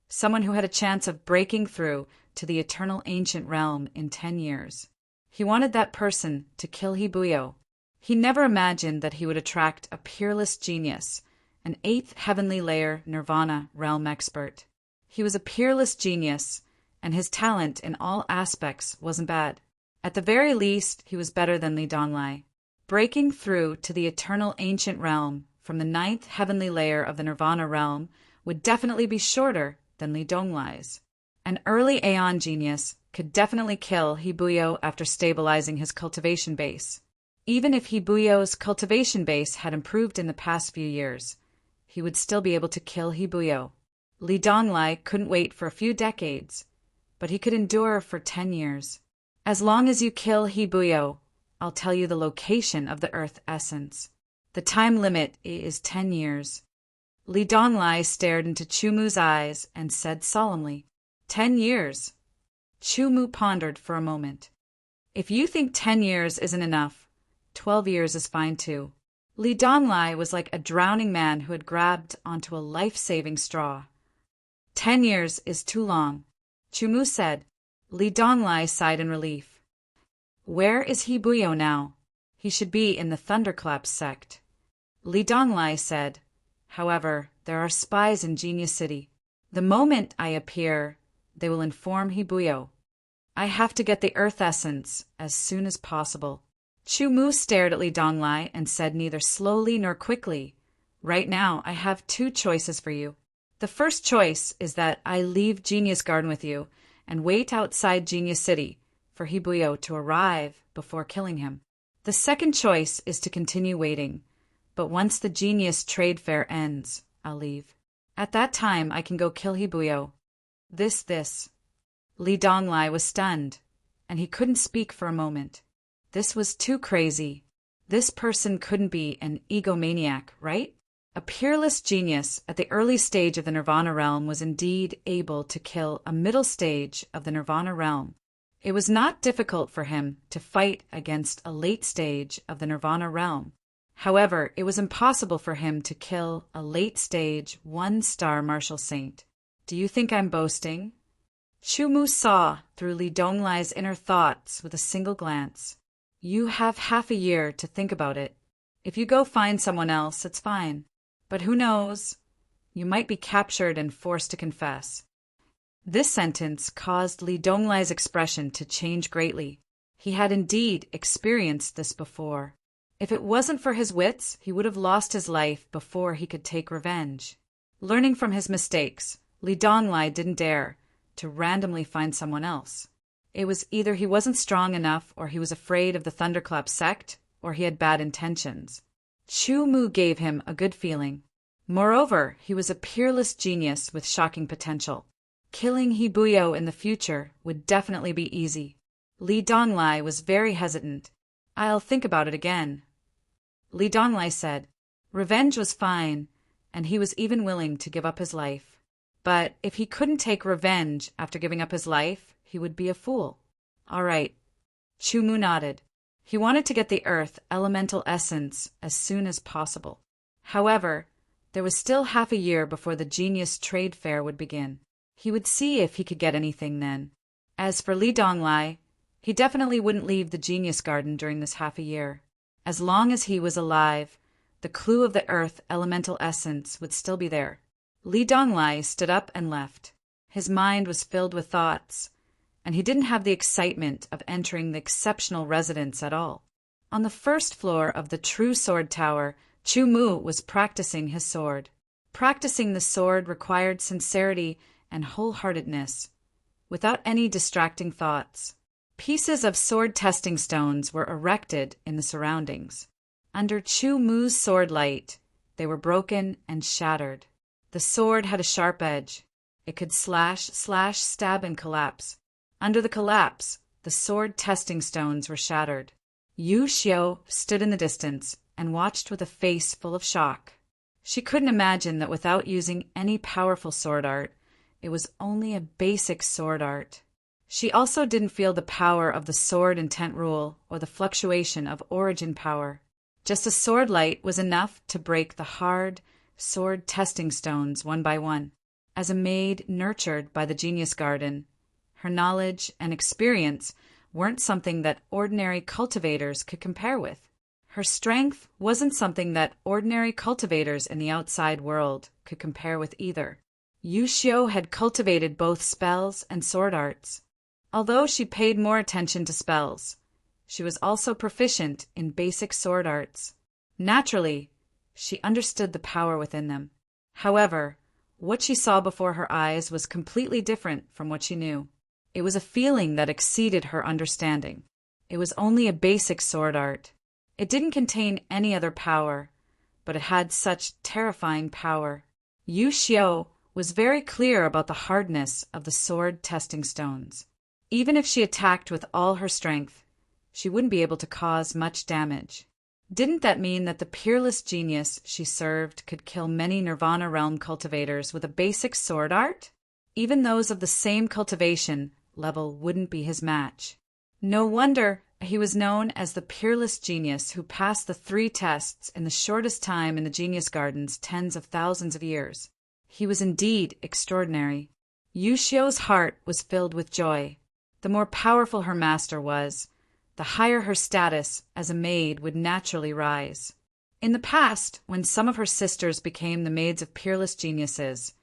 Someone who had a chance of breaking through to the eternal ancient realm in 10 years. He wanted that person to kill Hibuyo. He never imagined that he would attract a peerless genius, an 8th heavenly layer Nirvana realm expert. He was a peerless genius, and his talent in all aspects wasn't bad. At the very least, he was better than Li Donglai. Breaking through to the eternal ancient realm from the 9th heavenly layer of the Nirvana realm would definitely be shorter than Li Donglai's. An early Aeon genius could definitely kill Hibuyo after stabilizing his cultivation base. Even if Hibuyo's cultivation base had improved in the past few years, he would still be able to kill Hibuyo. Li Donglai couldn't wait for a few decades, but he could endure for 10 years. As long as you kill Hibuyo, I'll tell you the location of the earth essence. The time limit is 10 years. Li Donglai stared into Chu Mu's eyes and said solemnly, 10 years. Chu Mu pondered for a moment. If you think 10 years isn't enough, 12 years is fine too. Li Donglai was like a drowning man who had grabbed onto a life-saving straw. 10 years is too long, Chu Mu said. Li Donglai sighed in relief. Where is Hibuyo now? He should be in the Thunderclap sect. Li Donglai said, however, there are spies in Genius City. The moment I appear, they will inform Hibuyo. I have to get the earth essence as soon as possible. Chu Mu stared at Li Donglai and said neither slowly nor quickly, right now I have 2 choices for you. The first choice is that I leave Genius Garden with you and wait outside Genius City for Hibuyo to arrive before killing him. The second choice is to continue waiting, but once the Genius Trade Fair ends, I'll leave. At that time, I can go kill Hibuyo. This. Li Donglai was stunned, and he couldn't speak for a moment. This was too crazy. This person couldn't be an egomaniac, right? A peerless genius at the early stage of the Nirvana realm was indeed able to kill a middle stage of the Nirvana realm. It was not difficult for him to fight against a late stage of the Nirvana realm. However, it was impossible for him to kill a late stage 1-star martial saint. Do you think I'm boasting? Chu Mu saw through Li Donglai's inner thoughts with a single glance. You have half a year to think about it. If you go find someone else, it's fine. But who knows? You might be captured and forced to confess. This sentence caused Li Donglai's expression to change greatly. He had indeed experienced this before. If it wasn't for his wits, he would have lost his life before he could take revenge. Learning from his mistakes, Li Donglai didn't dare to randomly find someone else. It was either he wasn't strong enough, or he was afraid of the Thunderclap sect, or he had bad intentions. Chu Mu gave him a good feeling. Moreover, he was a peerless genius with shocking potential. Killing Hibuyo in the future would definitely be easy. Li Donglai was very hesitant. I'll think about it again. Li Donglai said, revenge was fine, and he was even willing to give up his life. But if he couldn't take revenge after giving up his life, he would be a fool. All right. Chumu nodded. He wanted to get the earth elemental essence as soon as possible. However, there was still half a year before the genius trade fair would begin. He would see if he could get anything then. As for Li Donglai, he definitely wouldn't leave the genius garden during this half a year. As long as he was alive, the clue of the earth elemental essence would still be there. Li Donglai stood up and left. His mind was filled with thoughts, and he didn't have the excitement of entering the exceptional residence at all. On the first floor of the True Sword Tower, Chumu was practicing his sword. Practicing the sword required sincerity and wholeheartedness, without any distracting thoughts. Pieces of sword testing stones were erected in the surroundings. Under Chumu's sword light, they were broken and shattered. The sword had a sharp edge. It could slash, stab, and collapse. Under the collapse, the sword testing stones were shattered. Yu Xiao stood in the distance and watched with a face full of shock. She couldn't imagine that without using any powerful sword art, it was only a basic sword art. She also didn't feel the power of the sword intent rule or the fluctuation of origin power. Just a sword light was enough to break the hard sword testing stones one by one. As a maid nurtured by the Genius Garden, her knowledge and experience weren't something that ordinary cultivators could compare with. Her strength wasn't something that ordinary cultivators in the outside world could compare with either. Yu Xiao had cultivated both spells and sword arts. Although she paid more attention to spells, she was also proficient in basic sword arts. Naturally, she understood the power within them. However, what she saw before her eyes was completely different from what she knew. It was a feeling that exceeded her understanding. It was only a basic sword art. It didn't contain any other power, but it had such terrifying power. Yu Xiao was very clear about the hardness of the sword testing stones. Even if she attacked with all her strength, she wouldn't be able to cause much damage. Didn't that mean that the peerless genius she served could kill many Nirvana Realm cultivators with a basic sword art? Even those of the same cultivation level wouldn't be his match. No wonder he was known as the peerless genius who passed the 3 tests in the shortest time in the Genius Garden's tens of thousands of years. He was indeed extraordinary. Yu Xiao's heart was filled with joy. The more powerful her master was, the higher her status as a maid would naturally rise. In the past, when some of her sisters became the maids of peerless geniuses,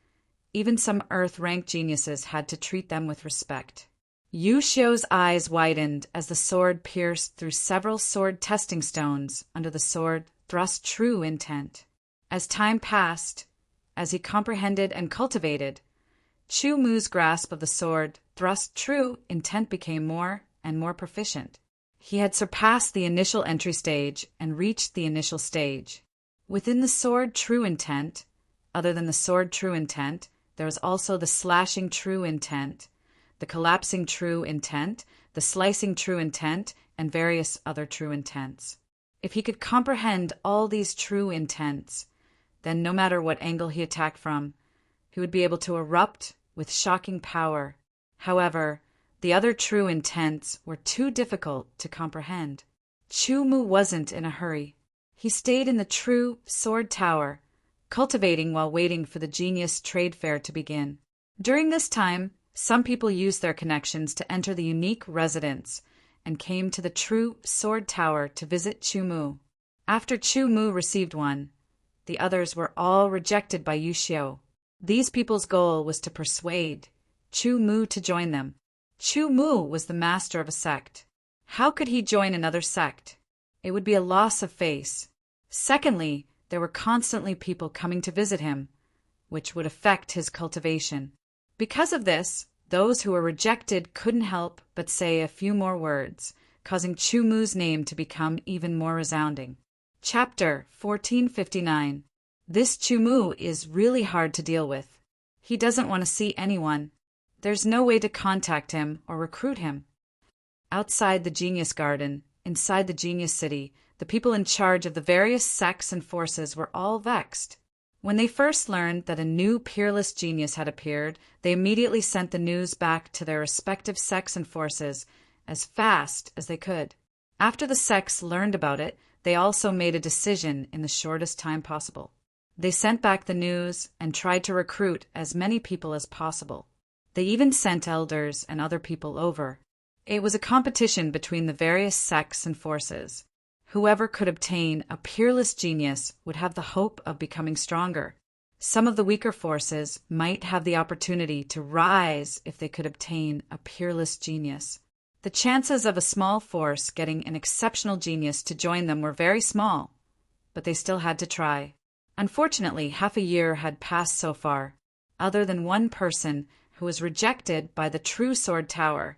even some Earth-ranked geniuses had to treat them with respect. Yu Xiao's eyes widened as the sword pierced through several sword testing stones under the sword thrust true intent. As time passed, as he comprehended and cultivated, Chu Mu's grasp of the sword thrust true intent became more and more proficient. He had surpassed the initial entry stage and reached the initial stage. Within the sword true intent, other than the sword true intent, there was also the slashing true intent, the collapsing true intent, the slicing true intent, and various other true intents. If he could comprehend all these true intents, then no matter what angle he attacked from, he would be able to erupt with shocking power. However, the other true intents were too difficult to comprehend. Chu Mu wasn't in a hurry. He stayed in the True Sword Tower, cultivating while waiting for the Genius Trade Fair to begin. During this time, some people used their connections to enter the unique residence and came to the True Sword Tower to visit Chu Mu. After Chu Mu received one, the others were all rejected by Yu Xiao. These people's goal was to persuade Chu Mu to join them. Chu Mu was the master of a sect. How could he join another sect? It would be a loss of face. Secondly, there were constantly people coming to visit him, which would affect his cultivation. Because of this, those who were rejected couldn't help but say a few more words, causing Chu Mu's name to become even more resounding. Chapter 1459. This Chu Mu is really hard to deal with. He doesn't want to see anyone. There's no way to contact him or recruit him. Outside the Genius Garden, inside the Genius City, the people in charge of the various sects and forces were all vexed. When they first learned that a new peerless genius had appeared, they immediately sent the news back to their respective sects and forces as fast as they could. After the sects learned about it, they also made a decision in the shortest time possible. They sent back the news and tried to recruit as many people as possible. They even sent elders and other people over. It was a competition between the various sects and forces. Whoever could obtain a peerless genius would have the hope of becoming stronger. Some of the weaker forces might have the opportunity to rise if they could obtain a peerless genius. The chances of a small force getting an exceptional genius to join them were very small, but they still had to try. Unfortunately, half a year had passed so far, other than one person who was rejected by the True Sword Tower.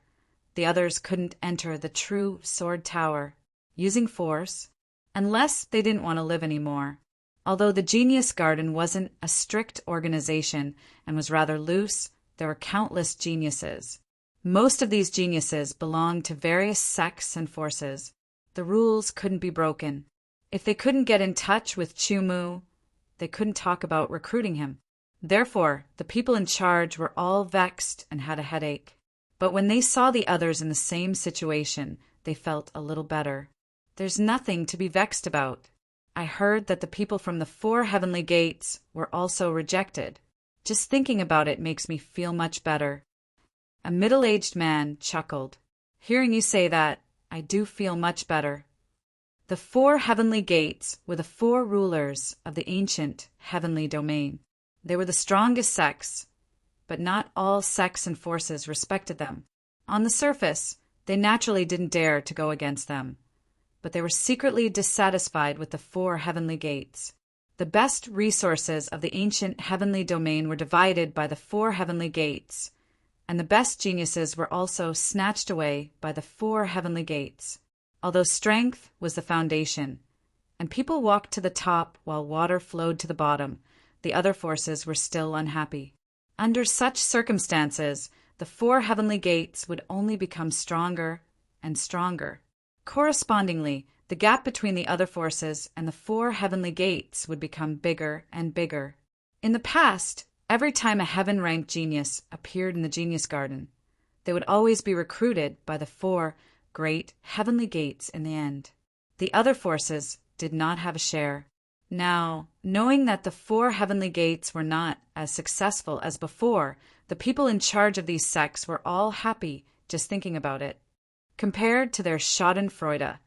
The others couldn't enter the True Sword Tower using force, unless they didn't want to live anymore. Although the Genius Garden wasn't a strict organization and was rather loose, there were countless geniuses. Most of these geniuses belonged to various sects and forces. The rules couldn't be broken. If they couldn't get in touch with Chumu, they couldn't talk about recruiting him. Therefore, the people in charge were all vexed and had a headache. But when they saw the others in the same situation, they felt a little better. There's nothing to be vexed about. I heard that the people from the 4 heavenly gates were also rejected. Just thinking about it makes me feel much better. A middle-aged man chuckled. Hearing you say that, I do feel much better. The 4 heavenly gates were the 4 rulers of the ancient heavenly domain. They were the strongest sects, but not all sects and forces respected them. On the surface, they naturally didn't dare to go against them, but they were secretly dissatisfied with the 4 heavenly gates. The best resources of the ancient heavenly domain were divided by the 4 heavenly gates, and the best geniuses were also snatched away by the 4 heavenly gates. Although strength was the foundation, and people walked to the top while water flowed to the bottom, the other forces were still unhappy. Under such circumstances, the 4 heavenly gates would only become stronger and stronger. Correspondingly, the gap between the other forces and the 4 heavenly gates would become bigger and bigger. In the past, every time a heaven-ranked genius appeared in the Genius Garden, they would always be recruited by the 4 great heavenly gates in the end. The other forces did not have a share. Now, knowing that the 4 heavenly gates were not as successful as before, the people in charge of these sects were all happy just thinking about it. Compared to their schadenfreude,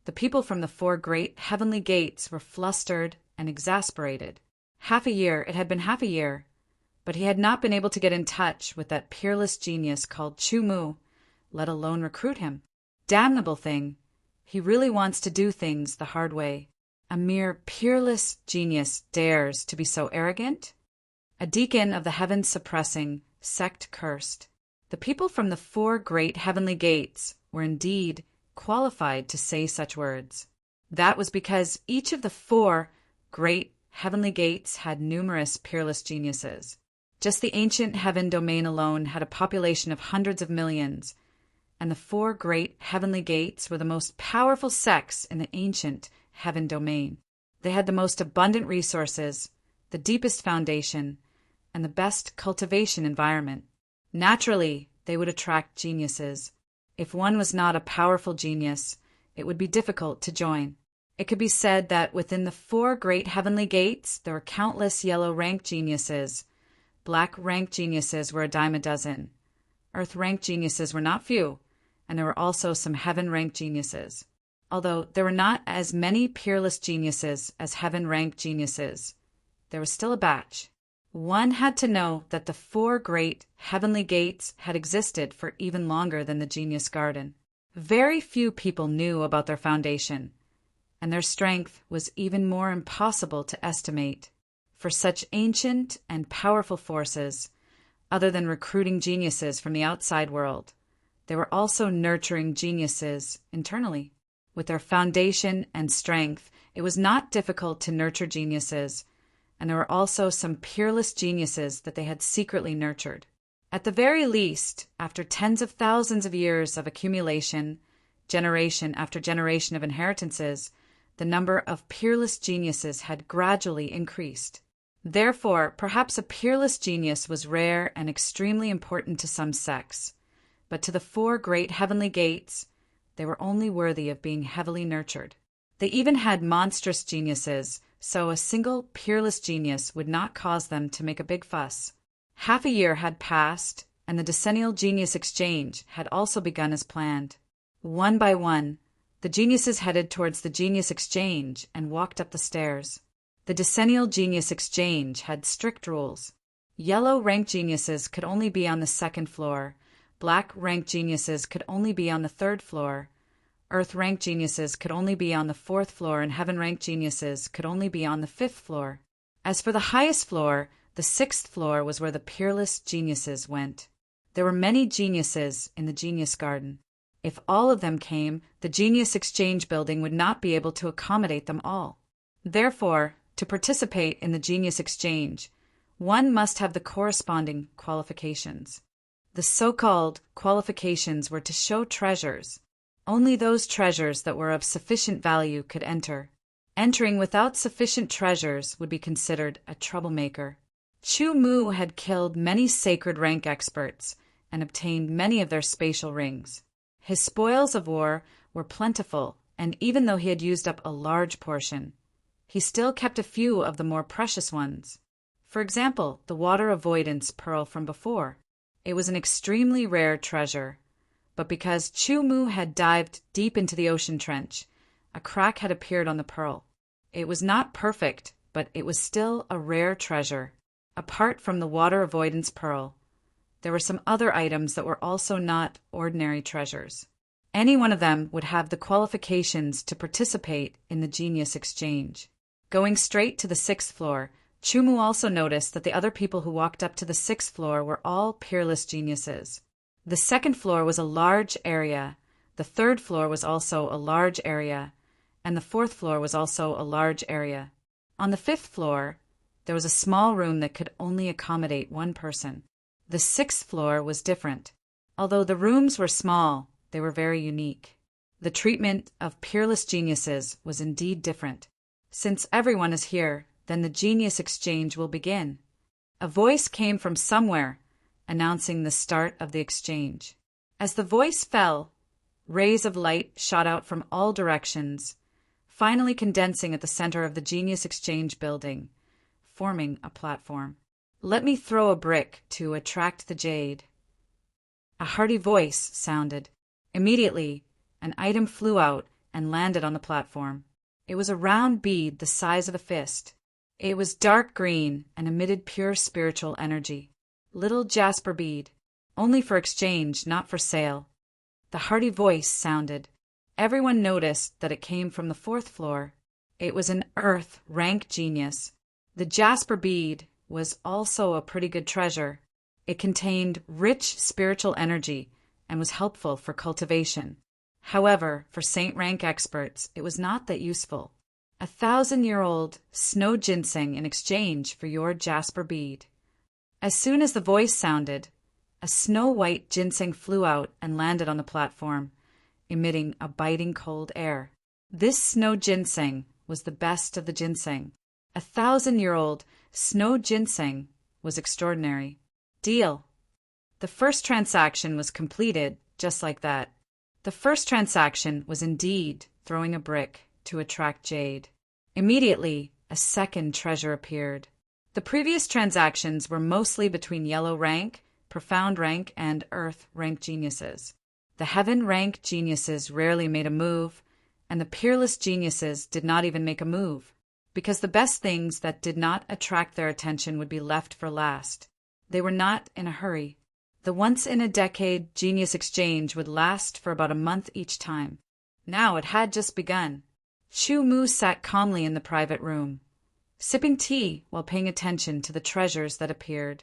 the people from the 4 great heavenly gates were flustered and exasperated. It had been half a year, but he had not been able to get in touch with that peerless genius called Chumu, let alone recruit him. Damnable thing! He really wants to do things the hard way. A mere peerless genius dares to be so arrogant? A deacon of the heaven-suppressing, sect-cursed. The people from the 4 great heavenly gates were indeed qualified to say such words. That was because each of the 4 great heavenly gates had numerous peerless geniuses. Just the ancient heaven domain alone had a population of hundreds of millions, and the 4 great heavenly gates were the most powerful sects in the ancient heaven domain. They had the most abundant resources, the deepest foundation, and the best cultivation environment. Naturally, they would attract geniuses. If one was not a powerful genius, it would be difficult to join. It could be said that within the 4 great heavenly gates, there were countless yellow-ranked geniuses. Black-ranked geniuses were a dime a dozen. Earth-ranked geniuses were not few, and there were also some heaven-ranked geniuses. Although there were not as many peerless geniuses as heaven-ranked geniuses, there was still a batch. One had to know that the 4 great heavenly gates had existed for even longer than the Genius Garden. Very few people knew about their foundation, and their strength was even more impossible to estimate. For such ancient and powerful forces, other than recruiting geniuses from the outside world, they were also nurturing geniuses internally. With their foundation and strength, it was not difficult to nurture geniuses, and there were also some peerless geniuses that they had secretly nurtured. At the very least, after tens of thousands of years of accumulation, generation after generation of inheritances, the number of peerless geniuses had gradually increased. Therefore, perhaps a peerless genius was rare and extremely important to some sects, but to the four great heavenly gates, they were only worthy of being heavily nurtured. They even had monstrous geniuses, so a single peerless genius would not cause them to make a big fuss. Half a year had passed, and the decennial genius exchange had also begun as planned. One by one, the geniuses headed towards the genius exchange and walked up the stairs. The decennial genius exchange had strict rules. Yellow rank geniuses could only be on the second floor, black rank geniuses could only be on the third floor, earth rank geniuses could only be on the fourth floor, and heaven rank geniuses could only be on the fifth floor. As for the highest floor, the sixth floor was where the peerless geniuses went. There were many geniuses in the Genius Garden. If all of them came, the Genius Exchange building would not be able to accommodate them all. Therefore, to participate in the Genius Exchange, one must have the corresponding qualifications. The so-called qualifications were to show treasures. Only those treasures that were of sufficient value could enter. Entering without sufficient treasures would be considered a troublemaker. Chu Mu had killed many sacred rank experts and obtained many of their spatial rings. His spoils of war were plentiful, and even though he had used up a large portion, he still kept a few of the more precious ones. For example, the water avoidance pearl from before. It was an extremely rare treasure, but because Chu Mu had dived deep into the ocean trench, a crack had appeared on the pearl. It was not perfect, but it was still a rare treasure. Apart from the water avoidance pearl, there were some other items that were also not ordinary treasures. Any one of them would have the qualifications to participate in the Genius Exchange. Going straight to the sixth floor, Chu Mu also noticed that the other people who walked up to the sixth floor were all peerless geniuses. The second floor was a large area, the third floor was also a large area, and the fourth floor was also a large area. On the fifth floor, there was a small room that could only accommodate one person. The sixth floor was different. Although the rooms were small, they were very unique. The treatment of peerless geniuses was indeed different. Since everyone is here, then the Genius Exchange will begin. A voice came from somewhere, announcing the start of the exchange. As the voice fell, rays of light shot out from all directions, finally condensing at the center of the Genius Exchange building, forming a platform. Let me throw a brick to attract the jade. A hearty voice sounded. Immediately, an item flew out and landed on the platform. It was a round bead the size of a fist. It was dark green and emitted pure spiritual energy. Little jasper bead, only for exchange, not for sale. The hearty voice sounded. Everyone noticed that it came from the fourth floor. It was an earth rank genius. The jasper bead was also a pretty good treasure. It contained rich spiritual energy and was helpful for cultivation. However, for saint rank experts, it was not that useful. 1,000-year-old snow ginseng in exchange for your jasper bead. As soon as the voice sounded, a snow-white ginseng flew out and landed on the platform, emitting a biting cold air. This snow ginseng was the best of the ginseng. 1,000-year-old snow ginseng was extraordinary. Deal. The first transaction was completed just like that. The first transaction was indeed throwing a brick to attract jade. Immediately, a second treasure appeared. The previous transactions were mostly between yellow rank, profound rank, and earth rank geniuses. The heaven rank geniuses rarely made a move, and the peerless geniuses did not even make a move, because the best things that did not attract their attention would be left for last. They were not in a hurry. The once-in-a-decade Genius Exchange would last for about a month each time. Now it had just begun. Chu Mu sat calmly in the private room, sipping tea while paying attention to the treasures that appeared.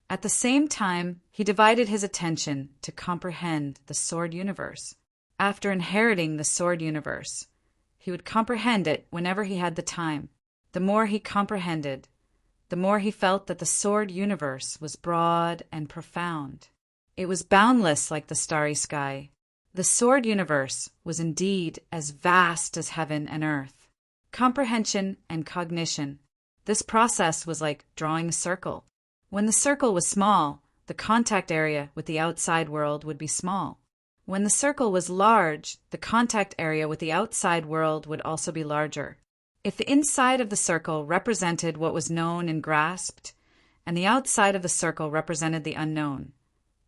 At the same time, he divided his attention to comprehend the sword universe. After inheriting the sword universe, he would comprehend it whenever he had the time. The more he comprehended, the more he felt that the sword universe was broad and profound. It was boundless like the starry sky. The sword universe was indeed as vast as heaven and earth. Comprehension and cognition. This process was like drawing a circle. When the circle was small, the contact area with the outside world would be small. When the circle was large, the contact area with the outside world would also be larger. If the inside of the circle represented what was known and grasped, and the outside of the circle represented the unknown,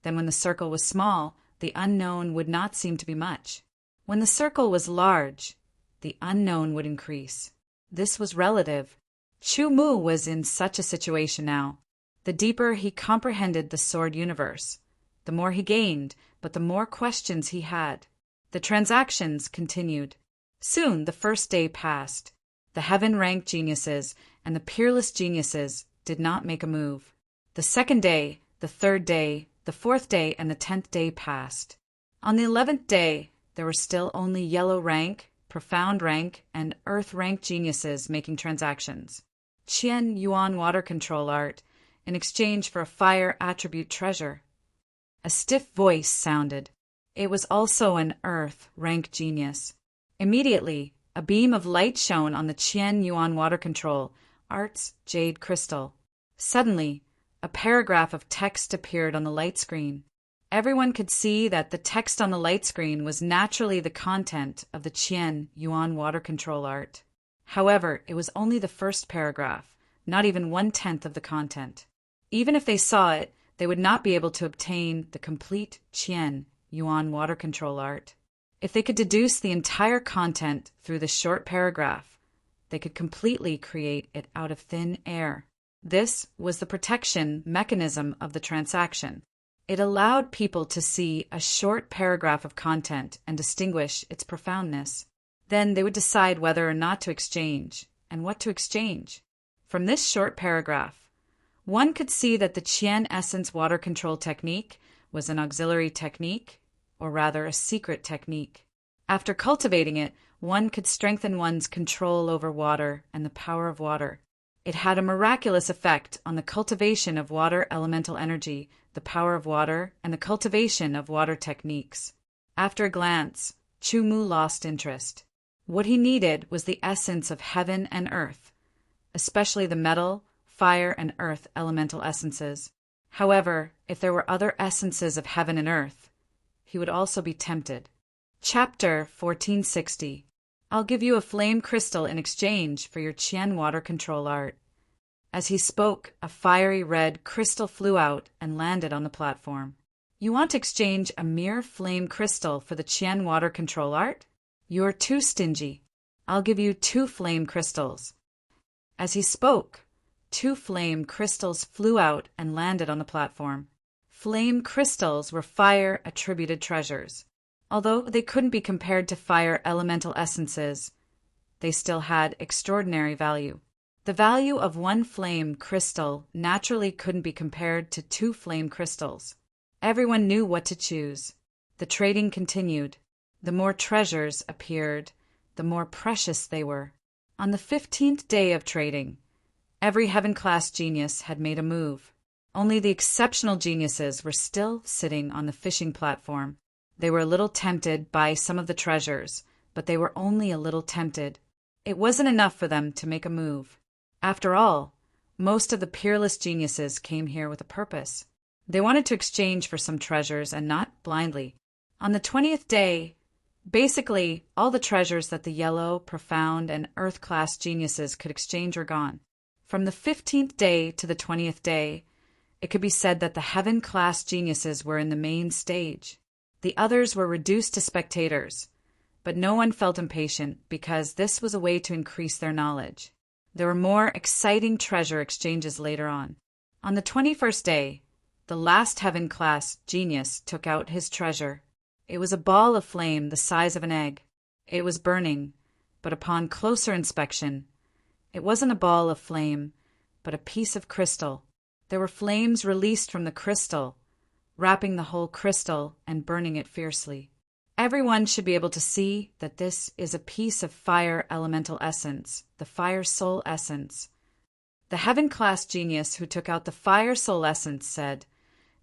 then when the circle was small, the unknown would not seem to be much. When the circle was large, the unknown would increase. This was relative. Chu Mu was in such a situation now. The deeper he comprehended the sword universe, the more he gained, but the more questions he had. The transactions continued. Soon the first day passed. The heaven-ranked geniuses and the peerless geniuses did not make a move. The second day, the third day, the fourth day, and the 10th day passed. On the 11th day, there were still only yellow rank, profound rank, and earth rank geniuses making transactions. Qian Yuan water control art in exchange for a fire attribute treasure. A stiff voice sounded. It was also an earth rank genius. Immediately, a beam of light shone on the Qian Yuan water control art's jade crystal. Suddenly, a paragraph of text appeared on the light screen. Everyone could see that the text on the light screen was naturally the content of the Qian Yuan water control art. However, it was only the first paragraph, not even 1/10 of the content. Even if they saw it, they would not be able to obtain the complete Qian Yuan water control art. If they could deduce the entire content through this short paragraph, they could completely create it out of thin air. This was the protection mechanism of the transaction. It allowed people to see a short paragraph of content and distinguish its profoundness. Then they would decide whether or not to exchange, and what to exchange. From this short paragraph, one could see that the Qian Essence water control technique was an auxiliary technique, or rather a secret technique. After cultivating it, one could strengthen one's control over water and the power of water. It had a miraculous effect on the cultivation of water elemental energy, the power of water, and the cultivation of water techniques. After a glance, Chu Mu lost interest. What he needed was the essence of heaven and earth, especially the metal, fire, and earth elemental essences. However, if there were other essences of heaven and earth, he would also be tempted. Chapter 1460. I'll give you a flame crystal in exchange for your Qian water control art. As he spoke, a fiery red crystal flew out and landed on the platform. You want to exchange a mere flame crystal for the Qian water control art? You're too stingy. I'll give you 2 flame crystals. As he spoke, 2 flame crystals flew out and landed on the platform. Flame crystals were fire-attributed treasures. Although they couldn't be compared to fire elemental essences, they still had extraordinary value. The value of 1 flame crystal naturally couldn't be compared to 2 flame crystals. Everyone knew what to choose. The trading continued. The more treasures appeared, the more precious they were. On the 15th day of trading, every heaven-class genius had made a move. Only the exceptional geniuses were still sitting on the fishing platform. They were a little tempted by some of the treasures, but they were only a little tempted. It wasn't enough for them to make a move. After all, most of the peerless geniuses came here with a purpose. They wanted to exchange for some treasures and not blindly. On the 20th day, basically all the treasures that the yellow, profound, and earth-class geniuses could exchange were gone. From the 15th day to the 20th day, it could be said that the heaven-class geniuses were in the main stage. The others were reduced to spectators, but no one felt impatient because this was a way to increase their knowledge. There were more exciting treasure exchanges later on. On the 21st day, the last heaven-class genius took out his treasure. It was a ball of flame the size of an egg. It was burning, but upon closer inspection, it wasn't a ball of flame, but a piece of crystal. There were flames released from the crystal, wrapping the whole crystal and burning it fiercely. Everyone should be able to see that this is a piece of fire elemental essence, the fire soul essence. The heaven-class genius who took out the fire soul essence said,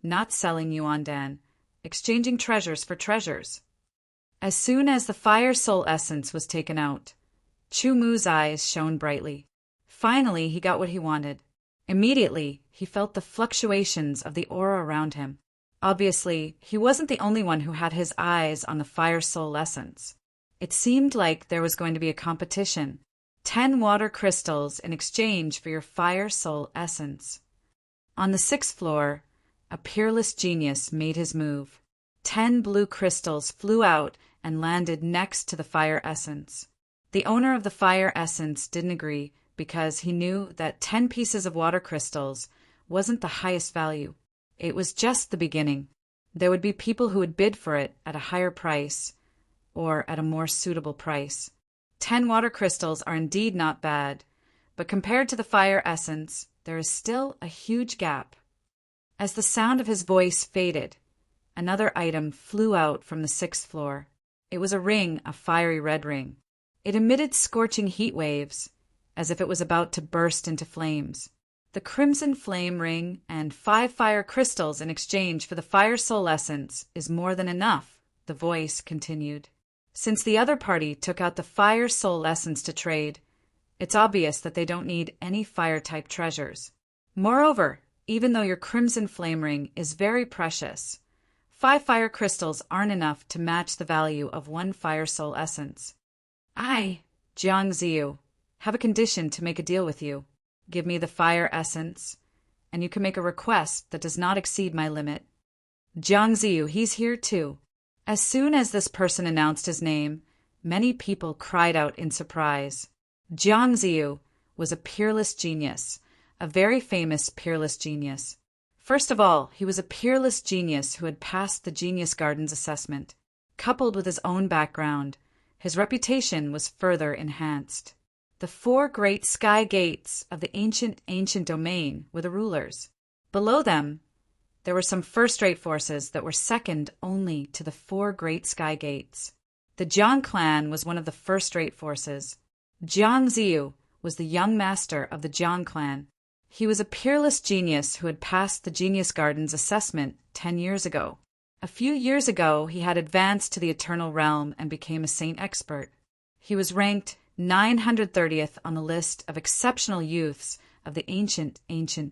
"Not selling Yuan Dan, exchanging treasures for treasures." As soon as the fire soul essence was taken out, Chu Mu's eyes shone brightly. Finally, he got what he wanted. Immediately, he felt the fluctuations of the aura around him. Obviously, he wasn't the only one who had his eyes on the Fire Soul Essence. It seemed like there was going to be a competition. 10 water crystals in exchange for your Fire Soul Essence. On the 6th floor, a peerless genius made his move. 10 blue crystals flew out and landed next to the Fire Essence. The owner of the Fire Essence didn't agree because he knew that 10 pieces of water crystals wasn't the highest value. It was just the beginning. There would be people who would bid for it at a higher price or at a more suitable price. 10 water crystals are indeed not bad, but compared to the Fire Essence, there is still a huge gap. As the sound of his voice faded, another item flew out from the 6th floor. It was a ring, a fiery red ring. It emitted scorching heat waves, as if it was about to burst into flames. The crimson flame ring and 5 fire crystals in exchange for the Fire Soul Essence is more than enough, the voice continued. Since the other party took out the Fire Soul Essence to trade, it's obvious that they don't need any fire-type treasures. Moreover, even though your crimson flame ring is very precious, 5 fire crystals aren't enough to match the value of 1 Fire Soul Essence. I, Jiang Ziyu, have a condition to make a deal with you. Give me the Fire Essence, and you can make a request that does not exceed my limit. Jiang Ziyu, he's here too. As soon as this person announced his name, many people cried out in surprise. Jiang Ziyu was a peerless genius, a very famous peerless genius. First of all, he was a peerless genius who had passed the Genius Gardens assessment. Coupled with his own background, his reputation was further enhanced. The 4 great sky gates of the ancient domain were the rulers. Below them, there were some first-rate forces that were second only to the 4 great sky gates. The Jiang clan was one of the first-rate forces. Jiang Ziyu was the young master of the Jiang clan. He was a peerless genius who had passed the Genius Gardens assessment 10 years ago. A few years ago, he had advanced to the Eternal Realm and became a saint expert. He was ranked 930th on the list of exceptional youths of the ancient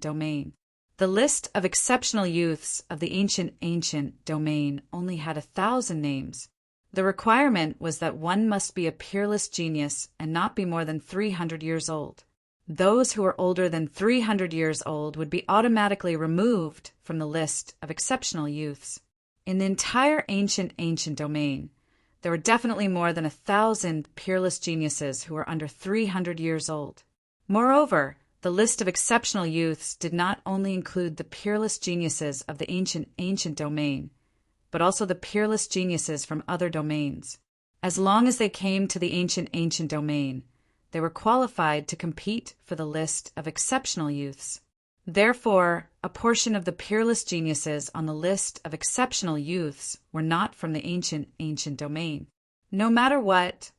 domain. The list of exceptional youths of the ancient domain only had 1,000 names. The requirement was that one must be a peerless genius and not be more than 300 years old. Those who were older than 300 years old would be automatically removed from the list of exceptional youths. In the entire ancient domain, there were definitely more than 1,000 peerless geniuses who were under 300 years old. Moreover, the list of exceptional youths did not only include the peerless geniuses of the ancient domain, but also the peerless geniuses from other domains. As long as they came to the ancient domain, they were qualified to compete for the list of exceptional youths. Therefore, a portion of the peerless geniuses on the list of exceptional youths were not from the ancient domain. No matter what,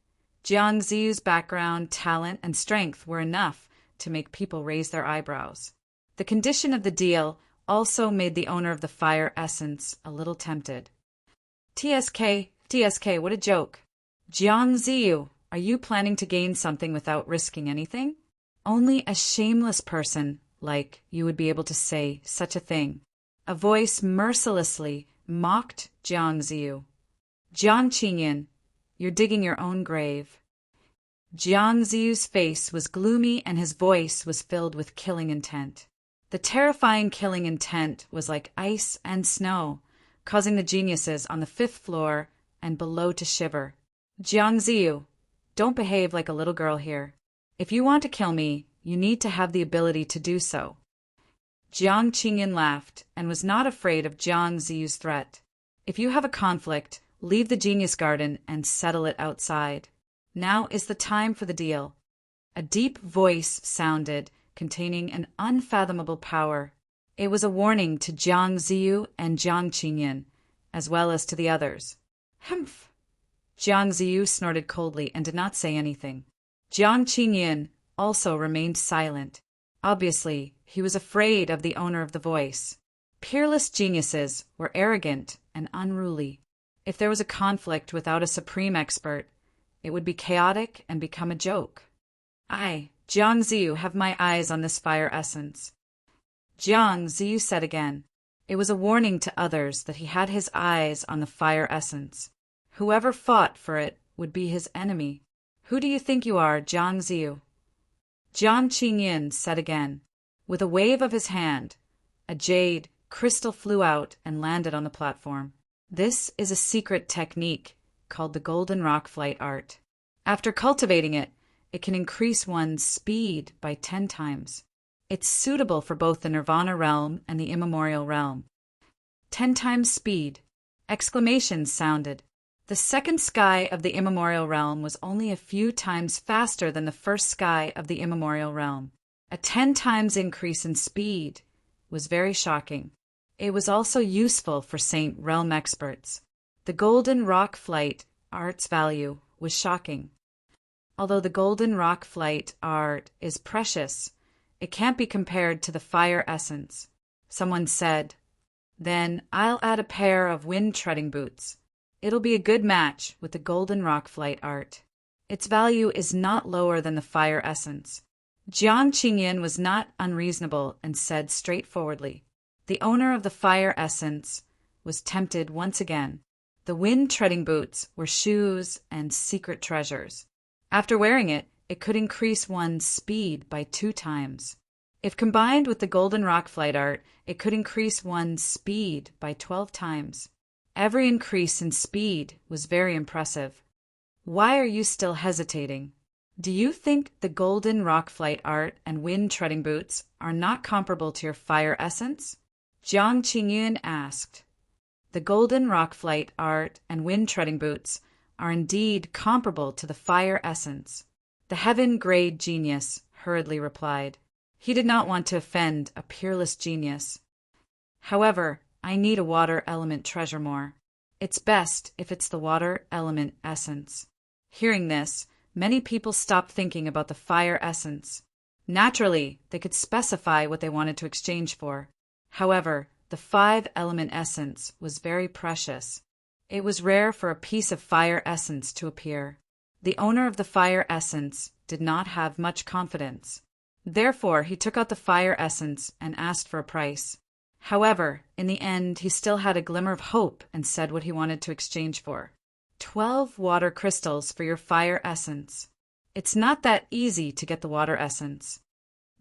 Jiang Ziyu's background, talent, and strength were enough to make people raise their eyebrows. The condition of the deal also made the owner of the Fire Essence a little tempted. TSK, what a joke. Jiang Ziyu, are you planning to gain something without risking anything? Only a shameless person like you would be able to say such a thing. A voice mercilessly mocked Jiang Ziyu. Jiang Qingyan, you're digging your own grave. Jiang Ziyu's face was gloomy and his voice was filled with killing intent. The terrifying killing intent was like ice and snow, causing the geniuses on the 5th floor and below to shiver. Jiang Ziyu, don't behave like a little girl here. If you want to kill me, you need to have the ability to do so. Jiang Qingyan laughed and was not afraid of Jiang Ziyu's threat. If you have a conflict, leave the Genius Garden and settle it outside. Now is the time for the deal. A deep voice sounded, containing an unfathomable power. It was a warning to Jiang Ziyu and Jiang Qingyan, as well as to the others. Humph! Jiang Ziyu snorted coldly and did not say anything. Jiang Qingyan also remained silent. Obviously, he was afraid of the owner of the voice. Peerless geniuses were arrogant and unruly. If there was a conflict without a supreme expert, it would be chaotic and become a joke. Jiang Ziyu, have my eyes on this fire essence. Jiang Ziyu said again. It was a warning to others that he had his eyes on the fire essence. Whoever fought for it would be his enemy. Who do you think you are, Jiang Ziyu? Jiang Qingyin said again. With a wave of his hand, a jade crystal flew out and landed on the platform. This is a secret technique called the Golden Rock Flight art. After cultivating it, it can increase one's speed by 10 times. It's suitable for both the Nirvana realm and the immemorial realm. 10 times speed! Exclamations sounded. The second sky of the immemorial realm was only a few times faster than the first sky of the immemorial realm. A 10 times increase in speed was very shocking. It was also useful for Saint Realm experts. The Golden Rock Flight art's value was shocking. Although the Golden Rock Flight art is precious, it can't be compared to the fire essence. Someone said, Then I'll add a pair of wind-treading boots. It'll be a good match with the Golden Rock Flight art. Its value is not lower than the fire essence. Jiang Qingyin was not unreasonable and said straightforwardly. The owner of the fire essence was tempted once again. The wind-treading boots were shoes and secret treasures. After wearing it, it could increase one's speed by 2 times. If combined with the Golden Rock Flight art, it could increase one's speed by 12 times. Every increase in speed was very impressive. Why are you still hesitating? Do you think the Golden Rock Flight art and wind-treading boots are not comparable to your fire essence? Jiang Qingyin asked. The Golden Rock Flight art and wind-treading boots are indeed comparable to the fire essence. The heaven-grade genius hurriedly replied. He did not want to offend a peerless genius. However, I need a water element treasure more. It's best if it's the water element essence. Hearing this, many people stopped thinking about the fire essence. Naturally, they could specify what they wanted to exchange for. However, the 5-element essence was very precious. It was rare for a piece of fire essence to appear. The owner of the fire essence did not have much confidence. Therefore, he took out the fire essence and asked for a price. However, in the end, he still had a glimmer of hope and said what he wanted to exchange for. 12 water crystals for your fire essence. It's not that easy to get the water essence.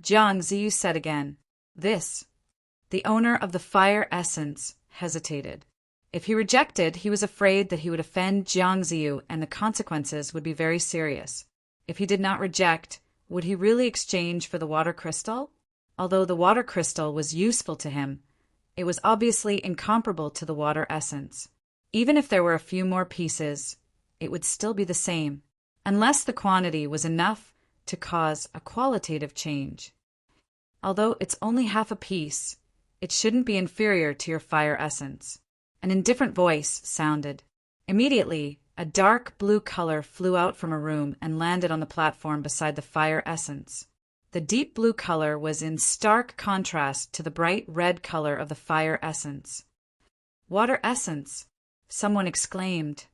Jiang Ziyu said again. The owner of the fire essence hesitated. If he rejected, he was afraid that he would offend Jiang Ziyu and the consequences would be very serious. If he did not reject, would he really exchange for the water crystal? Although the water crystal was useful to him, it was obviously incomparable to the water essence. Even if there were a few more pieces, it would still be the same, unless the quantity was enough to cause a qualitative change. Although it's only half a piece, it shouldn't be inferior to your fire essence. An indifferent voice sounded. Immediately, a dark blue color flew out from a room and landed on the platform beside the fire essence. The deep blue color was in stark contrast to the bright red color of the fire essence. Water essence! Someone exclaimed.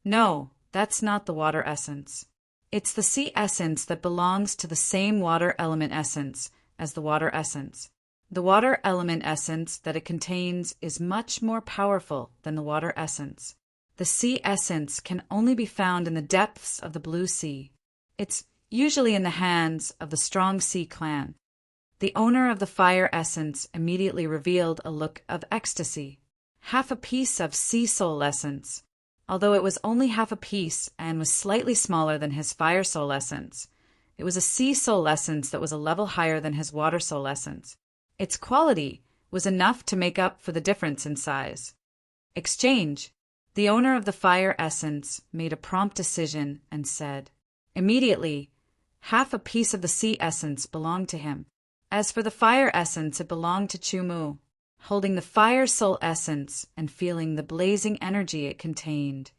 No, that's not the water essence. It's the sea essence that belongs to the same water element essence as the water essence. The water element essence that it contains is much more powerful than the water essence. The sea essence can only be found in the depths of the blue sea. It's usually in the hands of the Strong Sea clan. The owner of the fire essence immediately revealed a look of ecstasy. Half a piece of sea soul essence. Although it was only half a piece and was slightly smaller than his fire soul essence, it was a sea soul essence that was a level higher than his water soul essence. Its quality was enough to make up for the difference in size. Exchange. The owner of the fire essence made a prompt decision and said. Immediately, half a piece of the sea essence belonged to him. As for the fire essence, it belonged to Chu Mu. Holding the fire soul essence and feeling the blazing energy it contained,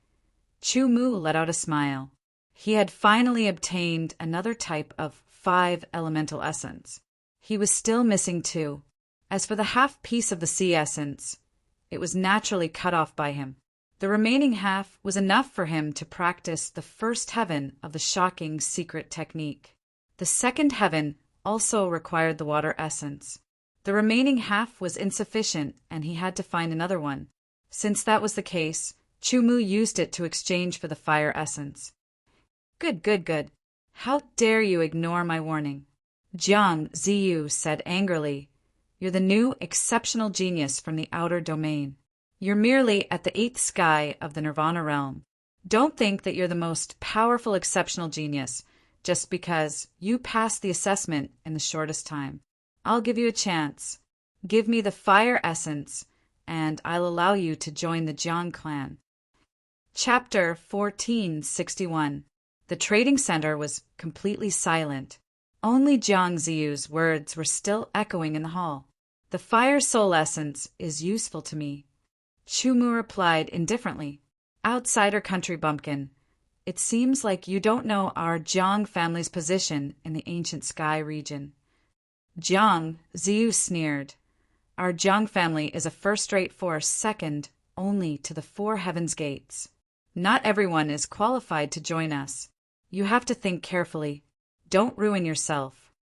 Chu Mu let out a smile. He had finally obtained another type of 5 elemental essence. He was still missing 2. As for the half piece of the sea essence, it was naturally cut off by him. The remaining half was enough for him to practice the first heaven of the shocking secret technique. The second heaven also required the water essence. The remaining half was insufficient, and he had to find another one. Since that was the case, Chumu used it to exchange for the fire essence. Good, good, good. How dare you ignore my warning? Jiang Ziyu said angrily. You're the new exceptional genius from the outer domain. You're merely at the 8th sky of the Nirvana realm. Don't think that you're the most powerful exceptional genius just because you passed the assessment in the shortest time. I'll give you a chance. Give me the fire essence, and I'll allow you to join the Jiang clan. Chapter 1461. The trading center was completely silent. Only Jiang Ziyu's words were still echoing in the hall. The fire soul essence is useful to me. Chumu replied indifferently. Outsider country bumpkin, it seems like you don't know our Jiang family's position in the ancient sky region. Jiang, Ziyu sneered. Our Jiang family is a first-rate force second only to the 4 heavens gates. Not everyone is qualified to join us. You have to think carefully. Don't ruin yourself.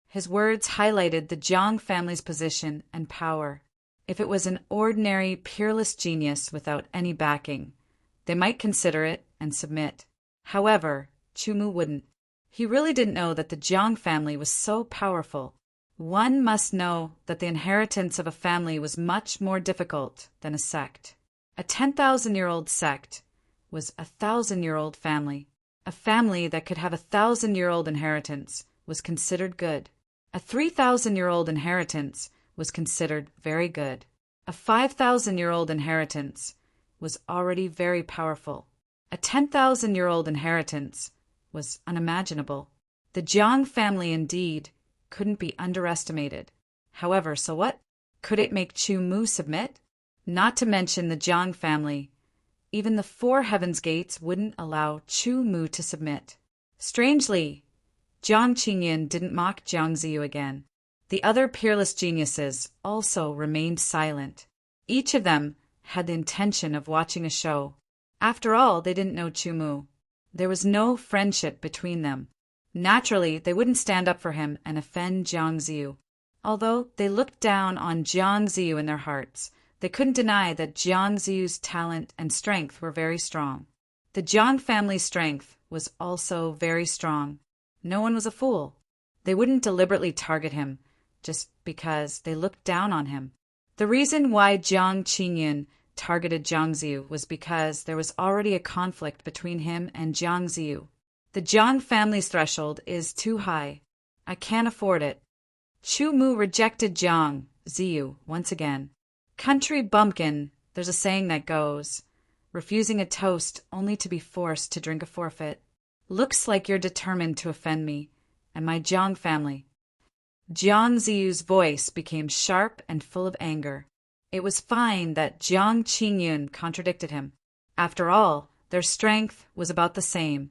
His words highlighted the Jiang family's position and power. If it was an ordinary, peerless genius without any backing, they might consider it and submit. However, Chumu wouldn't. He really didn't know that the Jiang family was so powerful. One must know that the inheritance of a family was much more difficult than a sect. A 10,000-year-old sect was a 1,000-year-old family. A family that could have a 1,000-year-old inheritance was considered good. A 3,000-year-old inheritance was considered very good. A 5,000-year-old inheritance was already very powerful. A 10,000-year-old inheritance was unimaginable. The Jiang family indeed couldn't be underestimated. However, so what? Could it make Chumu submit? Not to mention the Jiang family. Even the 4 heavens gates wouldn't allow Chumu to submit. Strangely, Jiang Qingyan didn't mock Jiang Ziyu again. The other peerless geniuses also remained silent. Each of them had the intention of watching a show. After all, they didn't know Chumu. There was no friendship between them. Naturally, they wouldn't stand up for him and offend Jiang Ziyu. Although they looked down on Jiang Ziyu in their hearts, they couldn't deny that Jiang Ziyu's talent and strength were very strong. The Jiang family's strength was also very strong. No one was a fool. They wouldn't deliberately target him just because they looked down on him. The reason why Jiang Qingyan targeted Jiang Ziyu was because there was already a conflict between him and Jiang Ziyu. The Jiang family's threshold is too high. I can't afford it. Chumu rejected Jiang Ziyu once again. Country bumpkin, there's a saying that goes, refusing a toast only to be forced to drink a forfeit. Looks like you're determined to offend me and my Jiang family. Jiang Ziyu's voice became sharp and full of anger. It was fine that Jiang Qingyun contradicted him. After all, their strength was about the same,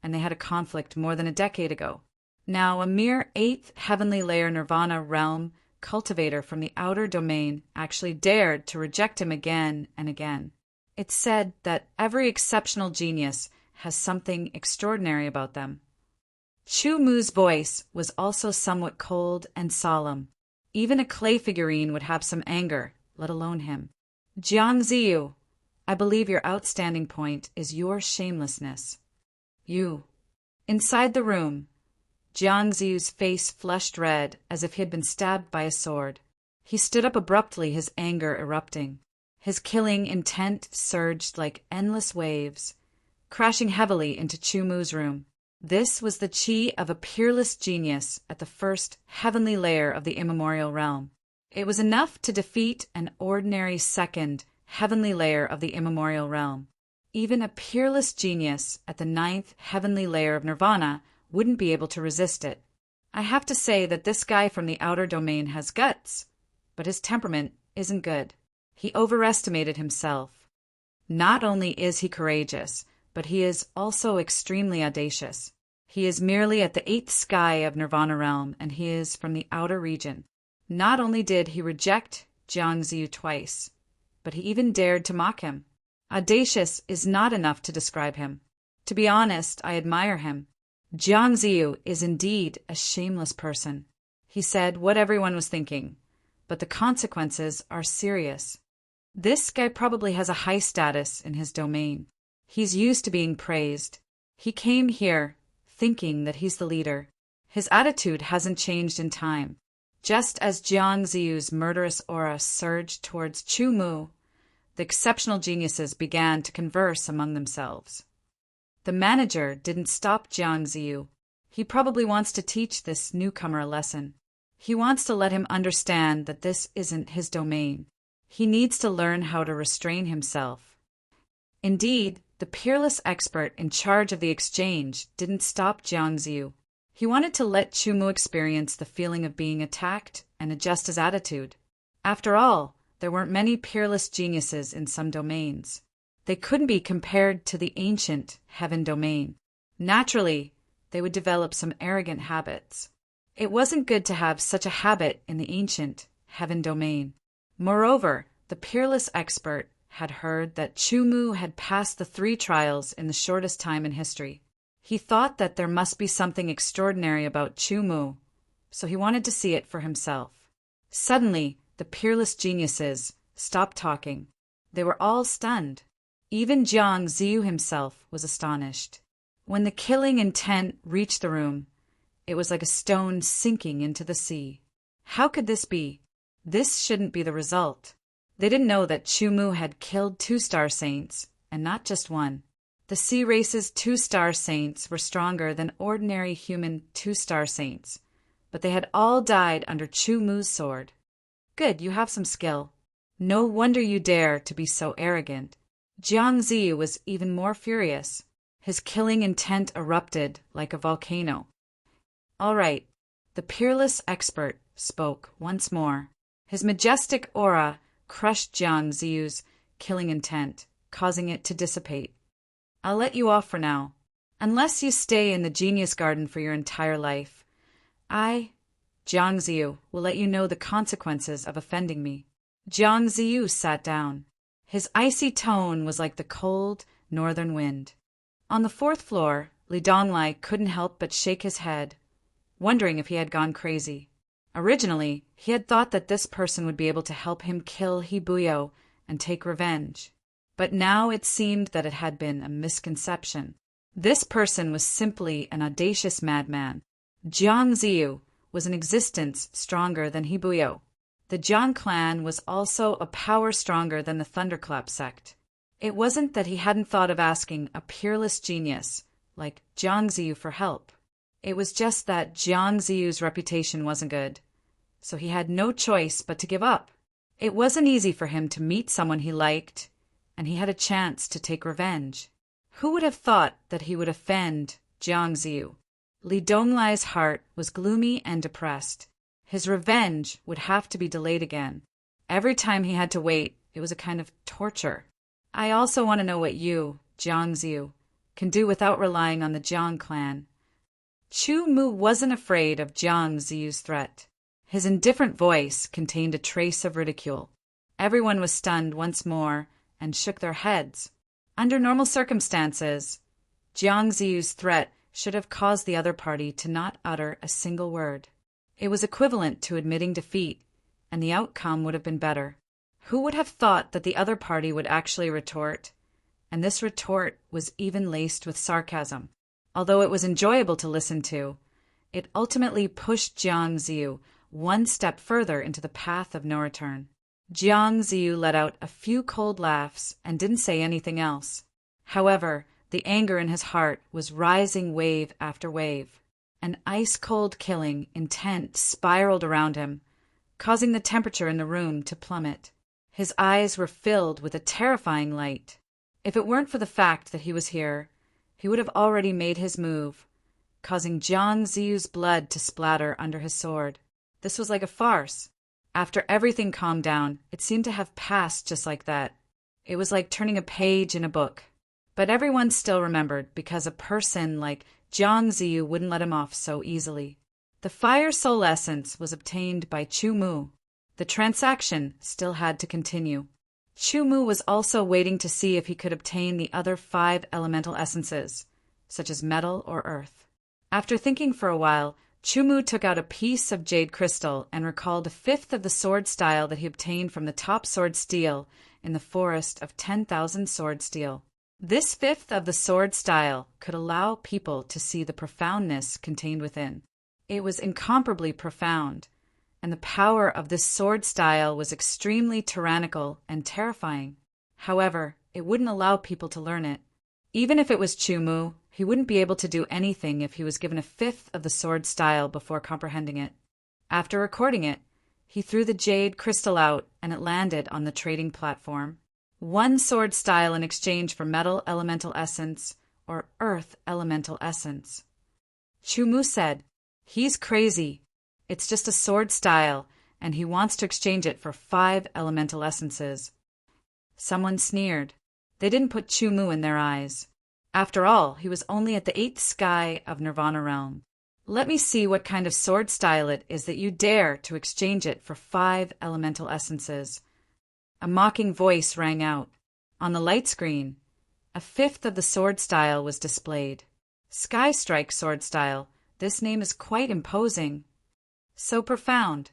and they had a conflict more than a decade ago. Now a mere 8th heavenly layer Nirvana realm cultivator from the outer domain actually dared to reject him again and again. It's said that every exceptional genius has something extraordinary about them. Chumu's voice was also somewhat cold and solemn. Even a clay figurine would have some anger, let alone him. Jiang Ziyu, I believe your outstanding point is your shamelessness. You. Inside the room, Jiang Ziyu's face flushed red as if he had been stabbed by a sword. He stood up abruptly, his anger erupting. His killing intent surged like endless waves, crashing heavily into Chumu's room. This was the chi of a peerless genius at the first heavenly layer of the immemorial realm. It was enough to defeat an ordinary second heavenly layer of the immemorial realm. Even a peerless genius at the 9th heavenly layer of Nirvana wouldn't be able to resist it. I have to say that this guy from the outer domain has guts, but his temperament isn't good. He overestimated himself. Not only is he courageous, but he is also extremely audacious. He is merely at the 8th sky of Nirvana realm, and he is from the outer region. Not only did he reject Jiang Ziyu twice, but he even dared to mock him. Audacious is not enough to describe him. To be honest, I admire him. Jiang Ziyu is indeed a shameless person. He said what everyone was thinking, but the consequences are serious. This guy probably has a high status in his domain. He's used to being praised. He came here thinking that he's the leader. His attitude hasn't changed in time. Just as Jiang Ziyu's murderous aura surged towards Chu Mu, the exceptional geniuses began to converse among themselves. The manager didn't stop Jiang Ziyu. He probably wants to teach this newcomer a lesson. He wants to let him understand that this isn't his domain. He needs to learn how to restrain himself. Indeed, the peerless expert in charge of the exchange didn't stop Jiang Ziyu. He wanted to let Chu Mu experience the feeling of being attacked and adjust his attitude. After all, there weren't many peerless geniuses in some domains. They couldn't be compared to the ancient heaven domain. Naturally, they would develop some arrogant habits. It wasn't good to have such a habit in the ancient heaven domain. Moreover, the peerless expert had heard that Chu Mu had passed the 3 trials in the shortest time in history. He thought that there must be something extraordinary about Chu Mu, so he wanted to see it for himself. Suddenly, the peerless geniuses stopped talking. They were all stunned. Even Jiang Ziyu himself was astonished. When the killing intent reached the room, it was like a stone sinking into the sea. How could this be? This shouldn't be the result. They didn't know that Chu Mu had killed 2 star saints, and not just one. The sea race's 2 star saints were stronger than ordinary human 2 star saints, but they had all died under Chu Mu's sword. Good, you have some skill. No wonder you dare to be so arrogant. Jiang Ziyu was even more furious. His killing intent erupted like a volcano. All right, the peerless expert spoke once more. His majestic aura crushed Jiang Ziyu's killing intent, causing it to dissipate. I'll let you off for now. Unless you stay in the Genius Garden for your entire life, I, Jiang Ziyu, will let you know the consequences of offending me. Jiang Ziyu sat down. His icy tone was like the cold northern wind. On the 4th floor, Li Donglai couldn't help but shake his head, wondering if he had gone crazy. Originally, he had thought that this person would be able to help him kill He Buyo and take revenge. But now it seemed that it had been a misconception. This person was simply an audacious madman. Jiang Ziyu was an existence stronger than He Buyo. The Jiang clan was also a power stronger than the Thunderclap sect. It wasn't that he hadn't thought of asking a peerless genius like Jiang Ziyu for help. It was just that Jiang Ziyu's reputation wasn't good, so he had no choice but to give up. It wasn't easy for him to meet someone he liked, and he had a chance to take revenge. Who would have thought that he would offend Jiang Ziyu? Li Donglai's heart was gloomy and depressed. His revenge would have to be delayed again. Every time he had to wait, it was a kind of torture. I also want to know what you, Jiang Ziyu, can do without relying on the Jiang clan. Chu Mu wasn't afraid of Jiang Ziyu's threat. His indifferent voice contained a trace of ridicule. Everyone was stunned once more and shook their heads. Under normal circumstances, Jiang Ziyu's threat should have caused the other party to not utter a single word. It was equivalent to admitting defeat, and the outcome would have been better. Who would have thought that the other party would actually retort? And this retort was even laced with sarcasm. Although it was enjoyable to listen to, it ultimately pushed Jiang Ziyu one step further into the path of no return. Jiang Ziyu let out a few cold laughs and didn't say anything else. However, the anger in his heart was rising wave after wave. An ice-cold killing intent spiraled around him, causing the temperature in the room to plummet. His eyes were filled with a terrifying light. If it weren't for the fact that he was here, he would have already made his move, causing Jiang Ziyu's blood to splatter under his sword. This was like a farce. After everything calmed down, it seemed to have passed just like that. It was like turning a page in a book. But everyone still remembered because a person like Jiang Ziyu wouldn't let him off so easily. The Fire Soul Essence was obtained by Chu Mu. The transaction still had to continue. Chu Mu was also waiting to see if he could obtain the other 5 elemental essences, such as metal or earth. After thinking for a while, Chumu took out a piece of jade crystal and recalled a fifth of the sword style that he obtained from the top sword steel in the forest of 10,000 sword steel. This fifth of the sword style could allow people to see the profoundness contained within. It was incomparably profound, and the power of this sword style was extremely tyrannical and terrifying. However, it wouldn't allow people to learn it. Even if it was Chumu, he wouldn't be able to do anything if he was given a fifth of the sword style before comprehending it. After recording it, he threw the jade crystal out and it landed on the trading platform. One sword style in exchange for metal elemental essence or earth elemental essence. Chumu said, "He's crazy. It's just a sword style, and he wants to exchange it for 5 elemental essences." Someone sneered. They didn't put Chumu in their eyes. After all, he was only at the 8th sky of Nirvana realm. "Let me see what kind of sword style it is that you dare to exchange it for 5 elemental essences." A mocking voice rang out. On the light screen, a fifth of the sword style was displayed. "Sky Strike sword style. This name is quite imposing. So profound.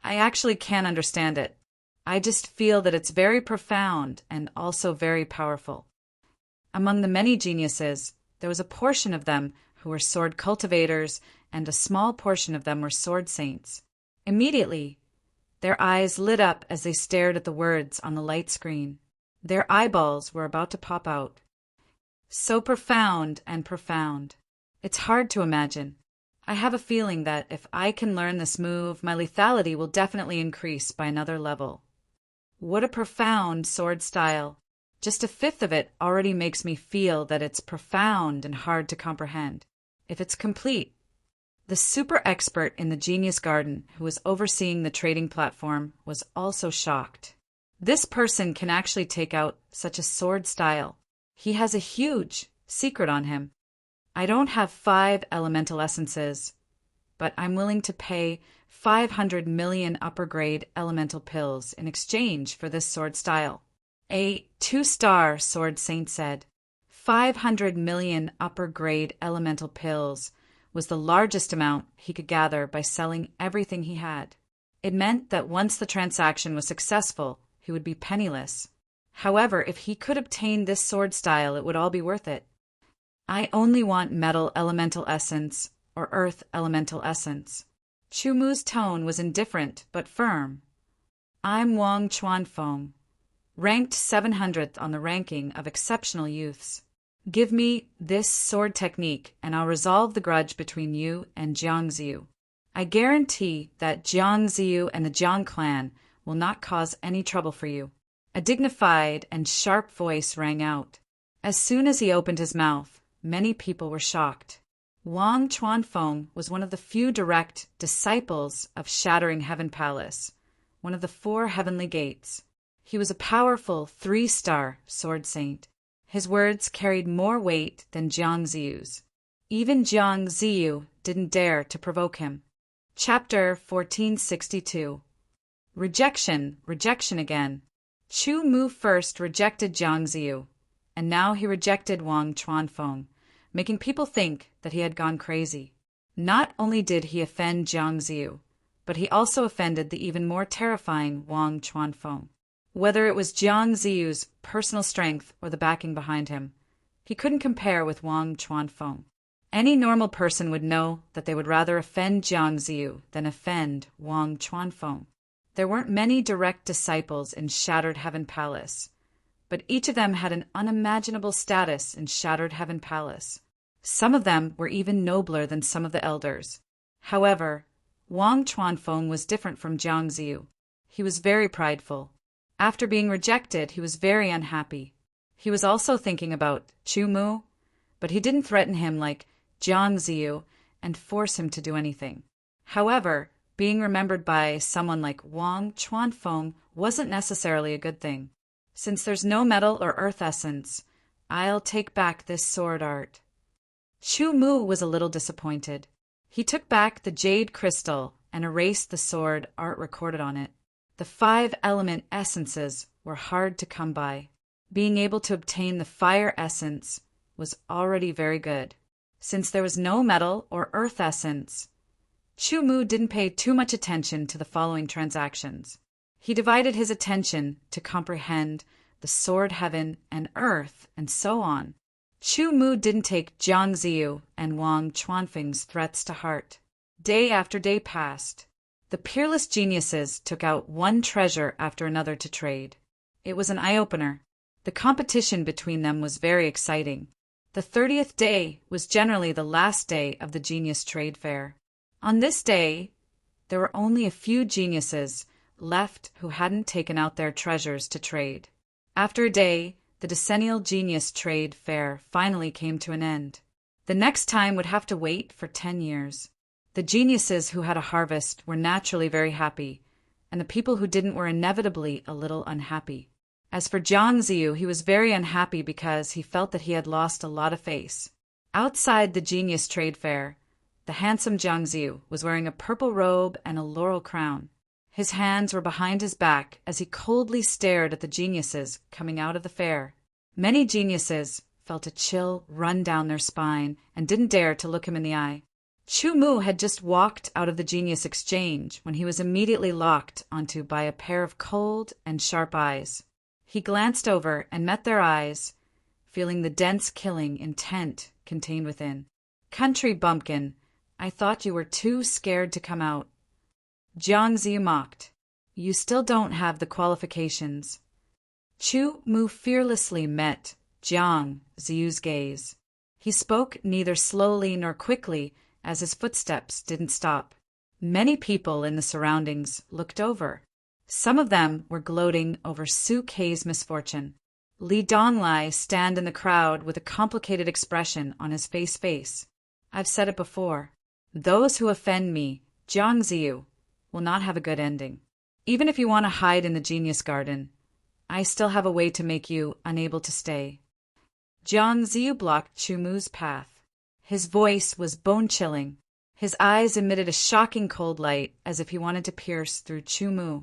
I actually can't understand it. I just feel that it's very profound and also very powerful." Among the many geniuses, there was a portion of them who were sword cultivators, and a small portion of them were sword saints. Immediately, their eyes lit up as they stared at the words on the light screen. Their eyeballs were about to pop out. So profound and profound. It's hard to imagine. I have a feeling that if I can learn this move, my lethality will definitely increase by another level. What a profound sword style. Just a fifth of it already makes me feel that it's profound and hard to comprehend. If it's complete. The super expert in the Genius Garden, who was overseeing the trading platform, was also shocked. This person can actually take out such a sword style. He has a huge secret on him. I don't have 5 elemental essences, but I'm willing to pay 500 million upper-grade elemental pills in exchange for this sword style. A 2-star sword saint said. 500 million upper-grade elemental pills was the largest amount he could gather by selling everything he had. It meant that once the transaction was successful, he would be penniless. However, if he could obtain this sword style, it would all be worth it. "I only want metal elemental essence or earth elemental essence." Chumu's tone was indifferent but firm. "I'm Wang Chuanfeng, ranked 700th on the ranking of exceptional youths. Give me this sword technique and I'll resolve the grudge between you and Jiangziyu. I guarantee that Jiangziyu and the Jiang clan will not cause any trouble for you." A dignified and sharp voice rang out. As soon as he opened his mouth, many people were shocked. Wang Chuanfeng was one of the few direct disciples of Shattering Heaven Palace, one of the 4 heavenly gates. He was a powerful 3-star sword saint. His words carried more weight than Jiangziyu's. Even Jiangziyu didn't dare to provoke him. Chapter 1462. Rejection, rejection again. Chumu first rejected Jiangziyu, and now he rejected Wang Chuanfeng, making people think that he had gone crazy. Not only did he offend Jiangziyu, but he also offended the even more terrifying Wang Chuanfeng. Whether it was Jiangziyu's personal strength or the backing behind him, he couldn't compare with Wang Chuanfeng. Any normal person would know that they would rather offend Jiangziyu than offend Wang Chuanfeng. There weren't many direct disciples in Shattered Heaven Palace, but each of them had an unimaginable status in Shattered Heaven Palace. Some of them were even nobler than some of the elders. However, Wang Chuanfeng was different from Jiangziyu. He was very prideful. After being rejected, he was very unhappy. He was also thinking about Chumu, but he didn't threaten him like Jiangziyu and force him to do anything. However, being remembered by someone like Wang Chuanfeng wasn't necessarily a good thing. Since there's no metal or earth essence, I'll take back this sword art. Chumu was a little disappointed. He took back the jade crystal and erased the sword art recorded on it. The 5 element essences were hard to come by. Being able to obtain the fire essence was already very good. Since there was no metal or earth essence, Chu Mu didn't pay too much attention to the following transactions. He divided his attention to comprehend the sword heaven and earth, and so on. Chu Mu didn't take Jiang Ziyu and Wang Chuanfeng's threats to heart. Day after day passed. The peerless geniuses took out one treasure after another to trade. It was an eye-opener. The competition between them was very exciting. The 30th day was generally the last day of the Genius Trade Fair. On this day, there were only a few geniuses left who hadn't taken out their treasures to trade. After a day, the decennial Genius Trade Fair finally came to an end. The next time would have to wait for 10 years. The geniuses who had a harvest were naturally very happy, and the people who didn't were inevitably a little unhappy. As for Jiang Ziyu, he was very unhappy because he felt that he had lost a lot of face. Outside the Genius Trade Fair, the handsome Jiang Ziyu was wearing a purple robe and a laurel crown. His hands were behind his back as he coldly stared at the geniuses coming out of the fair. Many geniuses felt a chill run down their spine and didn't dare to look him in the eye. Chu Mu had just walked out of the Genius Exchange when he was immediately locked onto by a pair of cold and sharp eyes. He glanced over and met their eyes, feeling the dense killing intent contained within. "Country bumpkin, I thought you were too scared to come out." Jiang Ziyu mocked. "You still don't have the qualifications." Chu Mu fearlessly met Jiang Ziyu's gaze. He spoke neither slowly nor quickly, as his footsteps didn't stop. Many people in the surroundings looked over. Some of them were gloating over Su Kei's misfortune. Li Donglai stand in the crowd with a complicated expression on his face. "I've said it before. Those who offend me, Jiang Ziyu, will not have a good ending. Even if you want to hide in the Genius Garden, I still have a way to make you unable to stay." Jiang Ziyu blocked Chu Mu's path. His voice was bone-chilling. His eyes emitted a shocking cold light as if he wanted to pierce through Chu Mu.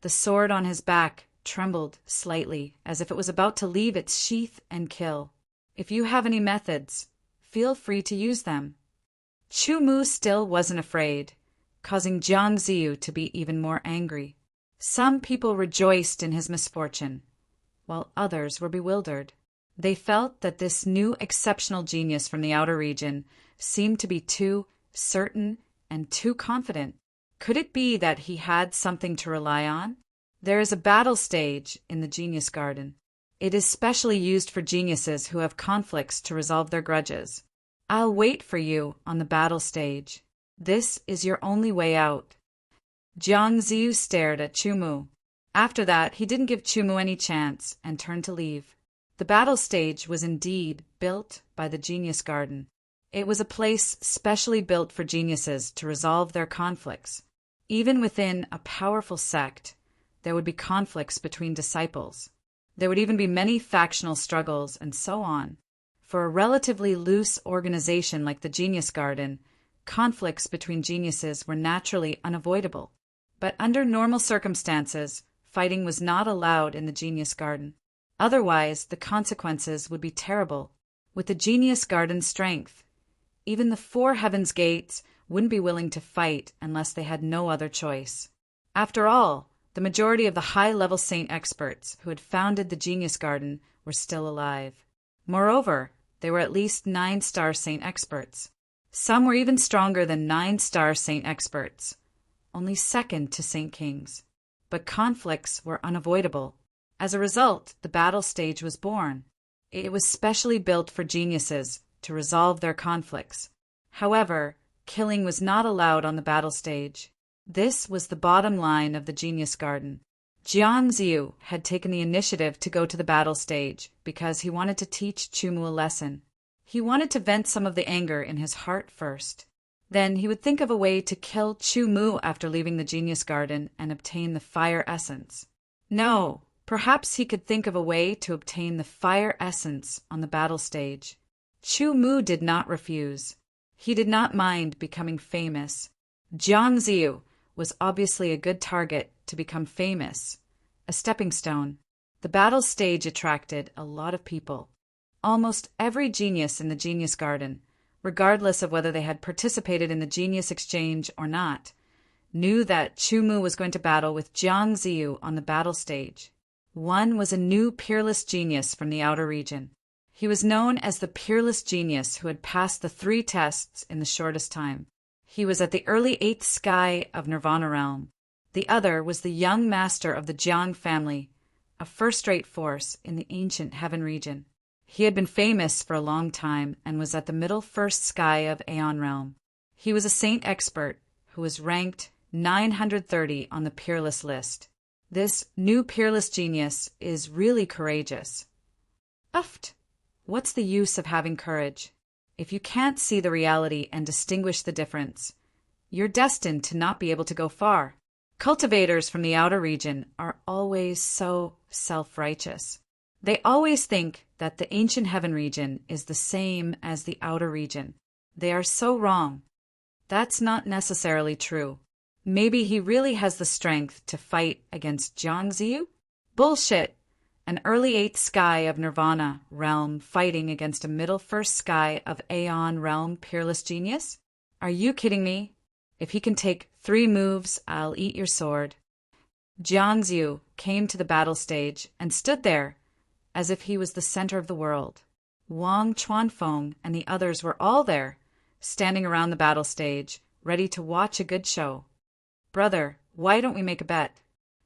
The sword on his back trembled slightly as if it was about to leave its sheath and kill. "If you have any methods, feel free to use them." Chu Mu still wasn't afraid, causing Jiang Ziyu to be even more angry. Some people rejoiced in his misfortune, while others were bewildered. They felt that this new exceptional genius from the outer region seemed to be too certain and too confident. Could it be that he had something to rely on? There is a battle stage in the Genius Garden. It is specially used for geniuses who have conflicts to resolve their grudges. I'll wait for you on the battle stage. This is your only way out. Jiang Ziyu stared at Chu Mu. After that, he didn't give Chu Mu any chance and turned to leave. The battle stage was indeed built by the Genius Garden. It was a place specially built for geniuses to resolve their conflicts. Even within a powerful sect, there would be conflicts between disciples. There would even be many factional struggles and so on. For a relatively loose organization like the Genius Garden, conflicts between geniuses were naturally unavoidable. But under normal circumstances, fighting was not allowed in the Genius Garden. Otherwise, the consequences would be terrible. With the Genius Garden's strength, even the four heavens gates wouldn't be willing to fight unless they had no other choice. After all, the majority of the high-level saint experts who had founded the Genius Garden were still alive. Moreover, they were at least 9-star saint experts. Some were even stronger than 9-star saint experts, only second to Saint Kings. But conflicts were unavoidable. As a result, the battle stage was born. It was specially built for geniuses to resolve their conflicts. However, killing was not allowed on the battle stage. This was the bottom line of the Genius Garden. Jiang Ziyu had taken the initiative to go to the battle stage because he wanted to teach Chu Mu a lesson. He wanted to vent some of the anger in his heart first. Then he would think of a way to kill Chu Mu after leaving the Genius Garden and obtain the fire essence. No, perhaps he could think of a way to obtain the fire essence on the battle stage. Chu Mu did not refuse. He did not mind becoming famous. Jiang Ziyu was obviously a good target to become famous, a stepping stone. The battle stage attracted a lot of people. Almost every genius in the Genius Garden regardless of whether they had participated in the genius exchange or not, knew that Chu Mu was going to battle with Jiang Ziyu on the battle stage. One was a new peerless genius from the outer region. He was known as the peerless genius who had passed the 3 tests in the shortest time. He was at the early 8th sky of Nirvana realm. The other was the young master of the Jiang family, a first-rate force in the ancient heaven region. He had been famous for a long time and was at the middle 1st sky of Aeon realm. He was a saint expert who was ranked 930 on the peerless list. This new peerless genius is really courageous. Uft! What's the use of having courage? If you can't see the reality and distinguish the difference, you're destined to not be able to go far. Cultivators from the outer region are always so self-righteous. They always think that the ancient heaven region is the same as the outer region. They are so wrong. That's not necessarily true. Maybe he really has the strength to fight against Jiang Ziyu? Bullshit! An early 8th sky of Nirvana realm fighting against a middle 1st sky of Aeon realm peerless genius? Are you kidding me? If he can take 3 moves, I'll eat your sword. Jiang Ziyu came to the battle stage and stood there as if he was the center of the world. Wang Chuanfeng and the others were all there, standing around the battle stage, ready to watch a good show. Brother, why don't we make a bet?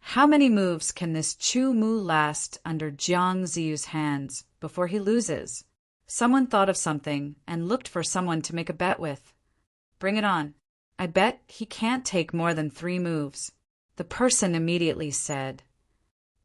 How many moves can this Chu Mu last under Jiang Ziyu's hands before he loses? Someone thought of something and looked for someone to make a bet with. Bring it on. I bet he can't take more than 3 moves. The person immediately said,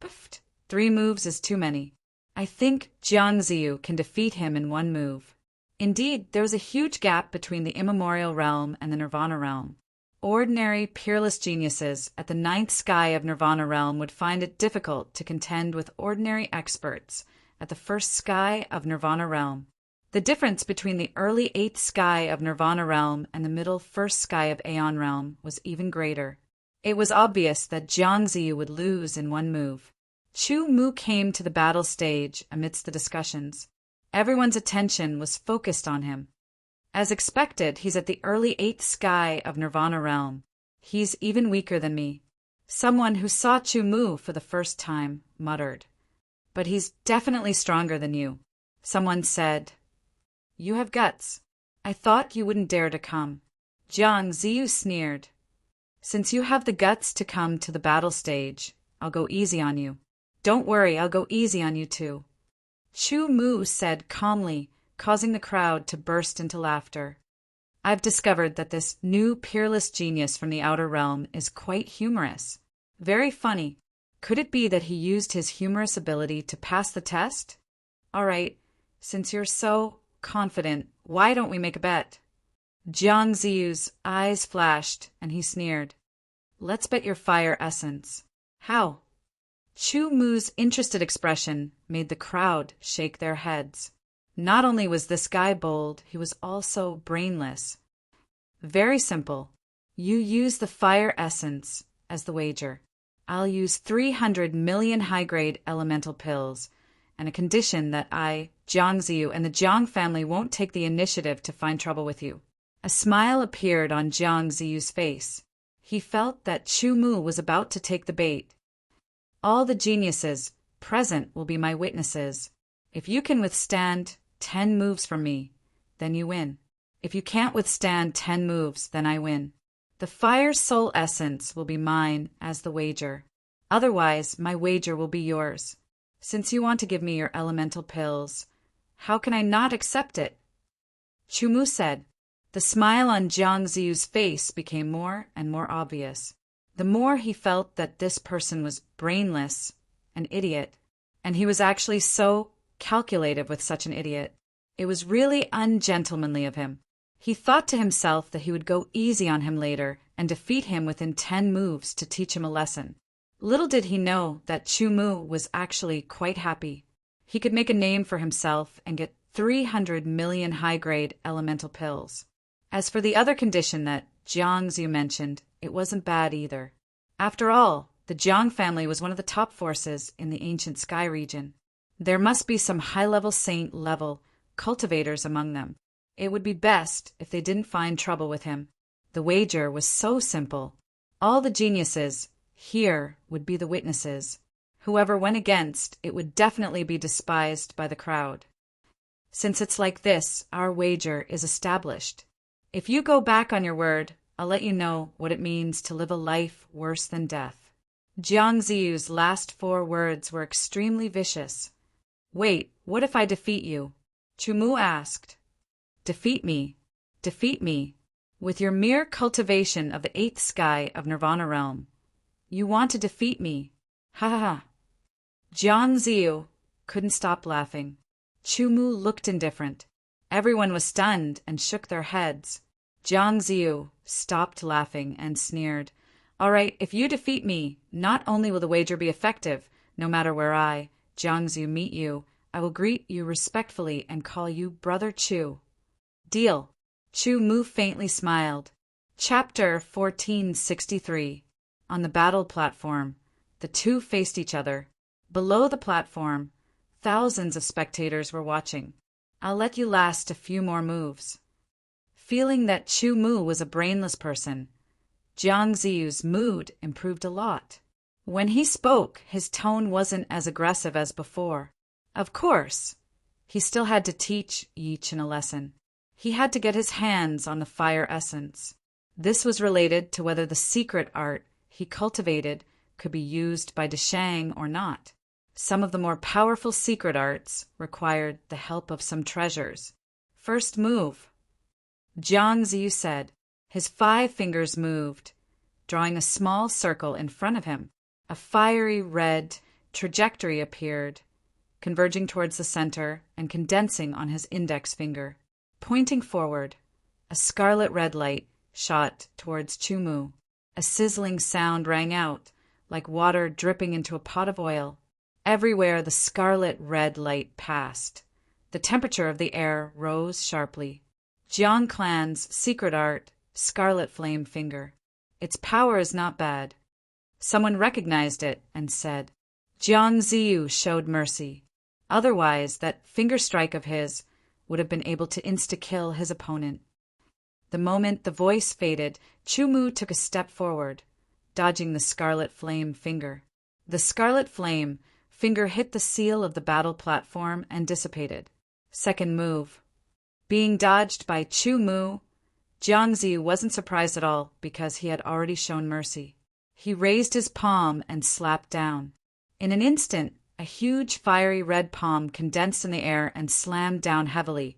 Pfft, 3 moves is too many. I think Jiang Ziyu can defeat him in 1 move. Indeed, there was a huge gap between the immemorial realm and the Nirvana realm. Ordinary, peerless geniuses at the 9th sky of Nirvana realm would find it difficult to contend with ordinary experts at the 1st sky of Nirvana realm. The difference between the early 8th sky of Nirvana realm and the middle 1st sky of Aeon realm was even greater. It was obvious that Jiang Ziyu would lose in 1 move. Chu Mu came to the battle stage amidst the discussions. Everyone's attention was focused on him. As expected, he's at the early 8th sky of Nirvana realm. He's even weaker than me. Someone who saw Chu Mu for the first time muttered, But he's definitely stronger than you. Someone said, You have guts. I thought you wouldn't dare to come. Jiang Ziyu sneered. Since you have the guts to come to the battle stage, I'll go easy on you. Don't worry, I'll go easy on you too. Chu Mu said calmly, causing the crowd to burst into laughter. I've discovered that this new peerless genius from the outer realm is quite humorous. Very funny. Could it be that he used his humorous ability to pass the test? All right, since you're so confident, why don't we make a bet? Jiang Ziyu's eyes flashed, and he sneered. Let's bet your fire essence. How? Chu Mu's interested expression made the crowd shake their heads. Not only was this guy bold, he was also brainless. Very simple. You use the fire essence as the wager. I'll use 300 million high-grade elemental pills, and a condition that I, Jiang Ziyu, and the Jiang family won't take the initiative to find trouble with you. A smile appeared on Jiang Ziyu's face. He felt that Chu Mu was about to take the bait. All the geniuses present will be my witnesses. If you can withstand 10 moves from me, then you win. If you can't withstand 10 moves, then I win. The fire soul essence will be mine as the wager. Otherwise, my wager will be yours. Since you want to give me your elemental pills, how can I not accept it? Chu Mu said. The smile on Jiang Ziyu's face became more and more obvious. The more he felt that this person was brainless, an idiot, and he was actually so calculative with such an idiot. It was really ungentlemanly of him. He thought to himself that he would go easy on him later and defeat him within 10 moves to teach him a lesson. Little did he know that Chu Mu was actually quite happy. He could make a name for himself and get 300 million high-grade elemental pills. As for the other condition that Jiang Ziyu mentioned, it wasn't bad either. After all, the Jiang family was one of the top forces in the ancient sky region. There must be some high-level saint-level cultivators among them. It would be best if they didn't find trouble with him. The wager was so simple. All the geniuses here would be the witnesses. Whoever went against it would definitely be despised by the crowd. Since it's like this, our wager is established. If you go back on your word, I'll let you know what it means to live a life worse than death. Jiang Ziyu's last 4 words were extremely vicious. Wait, what if I defeat you? Chu Mu asked. Defeat me? Defeat me? With your mere cultivation of the 8th sky of Nirvana realm. You want to defeat me? Ha ha ha. Jiang Ziyu couldn't stop laughing. Chu Mu looked indifferent. Everyone was stunned and shook their heads. Jiang Ziyu stopped laughing and sneered. All right, if you defeat me, not only will the wager be effective, no matter where I, Jiang Ziyu, meet you, I will greet you respectfully and call you Brother Chu. Deal. Chu Mu faintly smiled. Chapter 1463. On the battle platform, the two faced each other. Below the platform, thousands of spectators were watching. I'll let you last a few more moves. Feeling that Chu Mu was a brainless person, Jiang Ziyu's mood improved a lot. When he spoke, his tone wasn't as aggressive as before. Of course, he still had to teach Yi Chen a lesson. He had to get his hands on the fire essence. This was related to whether the secret art he cultivated could be used by Deshang or not. Some of the more powerful secret arts required the help of some treasures. First move. Jiang Ziyu said. His 5 fingers moved, drawing a small circle in front of him. A fiery red trajectory appeared, converging towards the center and condensing on his index finger. Pointing forward, a scarlet red light shot towards Chu Mu. A sizzling sound rang out, like water dripping into a pot of oil. Everywhere the scarlet red light passed, the temperature of the air rose sharply. Jiang Clan's secret art, Scarlet Flame Finger. Its power is not bad. Someone recognized it and said, Jiang Ziyu showed mercy. Otherwise, that finger strike of his would have been able to insta-kill his opponent. The moment the voice faded, Chu Mu took a step forward, dodging the Scarlet Flame Finger. The Scarlet Flame Finger hit the seal of the battle platform and dissipated. Second move. Being dodged by Chu Mu, Jiang Ziyu wasn't surprised at all because he had already shown mercy. He raised his palm and slapped down. In an instant, a huge fiery red palm condensed in the air and slammed down heavily,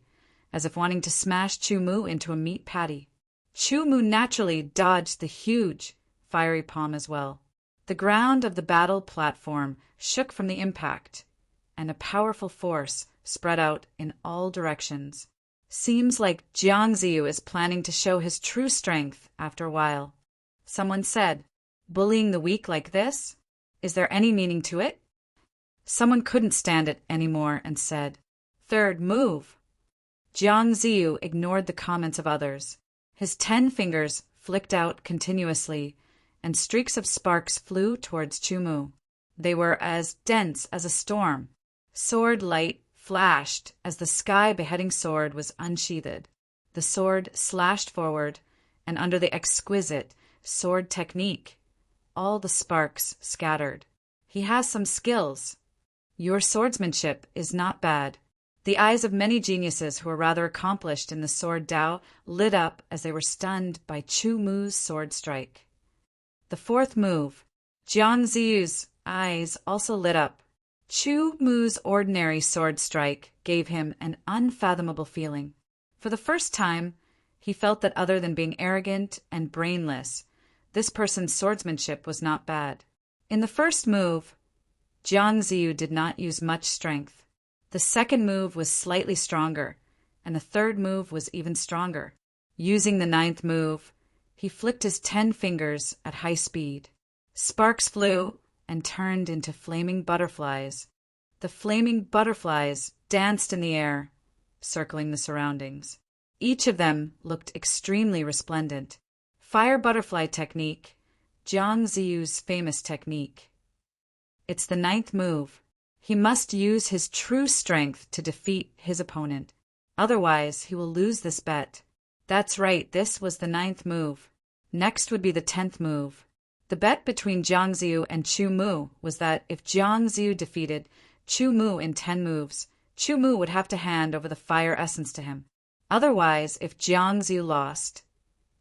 as if wanting to smash Chu Mu into a meat patty. Chu Mu naturally dodged the huge, fiery palm as well. The ground of the battle platform shook from the impact, and a powerful force spread out in all directions. Seems like Jiang Ziyu is planning to show his true strength after a while. Someone said, bullying the weak like this? Is there any meaning to it? Someone couldn't stand it anymore and said, third move. Jiang Ziyu ignored the comments of others. His 10 fingers flicked out continuously, and streaks of sparks flew towards Chu Mu. They were as dense as a storm. Sword light flashed as the sky-beheading sword was unsheathed. The sword slashed forward, and under the exquisite sword technique, all the sparks scattered. He has some skills. Your swordsmanship is not bad. The eyes of many geniuses who were rather accomplished in the sword Dao lit up as they were stunned by Chu Mu's sword strike. The fourth move. Jiang Ziyu's eyes also lit up. Chu Mu's ordinary sword strike gave him an unfathomable feeling. For the first time, he felt that other than being arrogant and brainless, this person's swordsmanship was not bad. In the first move, Jiang Ziyu did not use much strength. The second move was slightly stronger, and the third move was even stronger. Using the 9th move, he flicked his 10 fingers at high speed. Sparks flew and turned into flaming butterflies. The flaming butterflies danced in the air, circling the surroundings. Each of them looked extremely resplendent. Fire butterfly technique, Jiang Ziyu's famous technique. It's the 9th move. He must use his true strength to defeat his opponent. Otherwise, he will lose this bet. That's right, this was the 9th move. Next would be the 10th move. The bet between Jiang Ziyu and Chu Mu was that if Jiang Ziyu defeated Chu Mu in 10 moves, Chu Mu would have to hand over the fire essence to him. Otherwise, if Jiang Ziyu lost,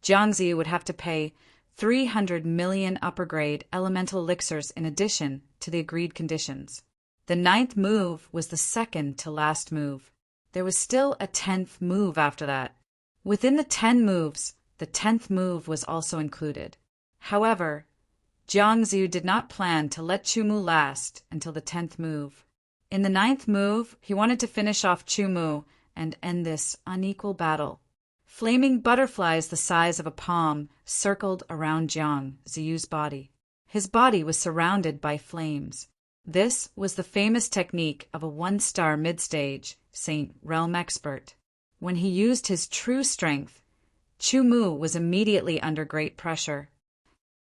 Jiang Ziyu would have to pay 300 million upper-grade elemental elixirs in addition to the agreed conditions. The 9th move was the second to last move. There was still a 10th move after that. Within the 10 moves, the 10th move was also included. However, Jiang Ziyu did not plan to let Chu Mu last until the 10th move. In the 9th move, he wanted to finish off Chu Mu and end this unequal battle. Flaming butterflies the size of a palm circled around Jiang Ziyu's body. His body was surrounded by flames. This was the famous technique of a 1-star mid-stage Saint Realm expert. When he used his true strength, Chu Mu was immediately under great pressure.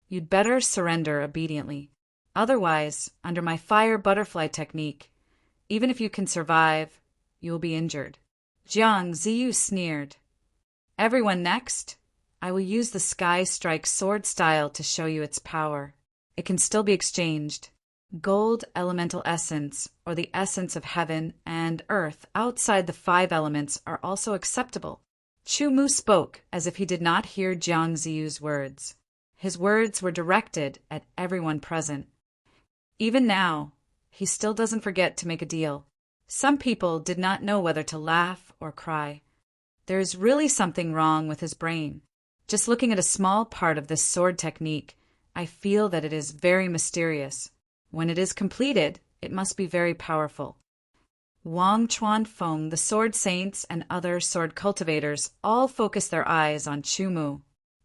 You'd better surrender obediently. Otherwise, under my fire butterfly technique, even if you can survive, you will be injured. Jiang Ziyu sneered. Everyone next, I will use the Sky Strike sword style to show you its power. It can still be exchanged. Gold elemental essence, or the essence of heaven and earth outside the 5 elements, are also acceptable. Chu Mu spoke as if he did not hear Jiang Ziyu's words. His words were directed at everyone present. Even now, he still doesn't forget to make a deal. Some people did not know whether to laugh or cry. There is really something wrong with his brain. Just looking at a small part of this sword technique, I feel that it is very mysterious. When it is completed, it must be very powerful. Wang Chuanfeng, the sword saints, and other sword cultivators all focused their eyes on Chu Mu.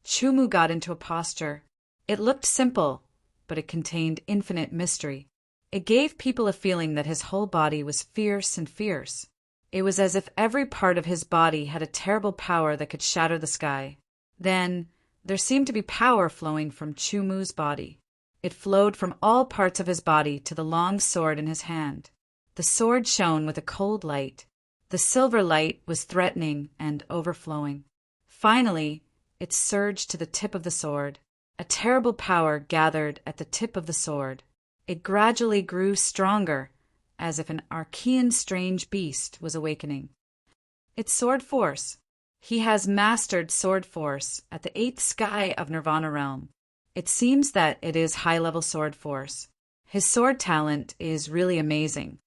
Chu Mu got into a posture. It looked simple, but it contained infinite mystery. It gave people a feeling that his whole body was fierce and fierce. It was as if every part of his body had a terrible power that could shatter the sky. Then, there seemed to be power flowing from Chu Mu's body. It flowed from all parts of his body to the long sword in his hand. The sword shone with a cold light. The silver light was threatening and overflowing. Finally, it surged to the tip of the sword. A terrible power gathered at the tip of the sword. It gradually grew stronger, as if an Archean strange beast was awakening. It's sword force. He has mastered sword force at the 8th sky of Nirvana realm. It seems that it is high-level sword force. His sword talent is really amazing.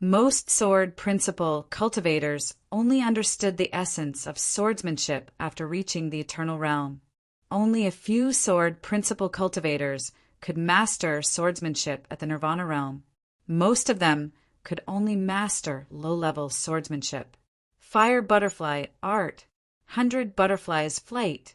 Most sword principle cultivators only understood the essence of swordsmanship after reaching the eternal realm. Only a few sword principle cultivators could master swordsmanship at the Nirvana realm. Most of them could only master low-level swordsmanship. Fire butterfly art, 100 butterflies flight.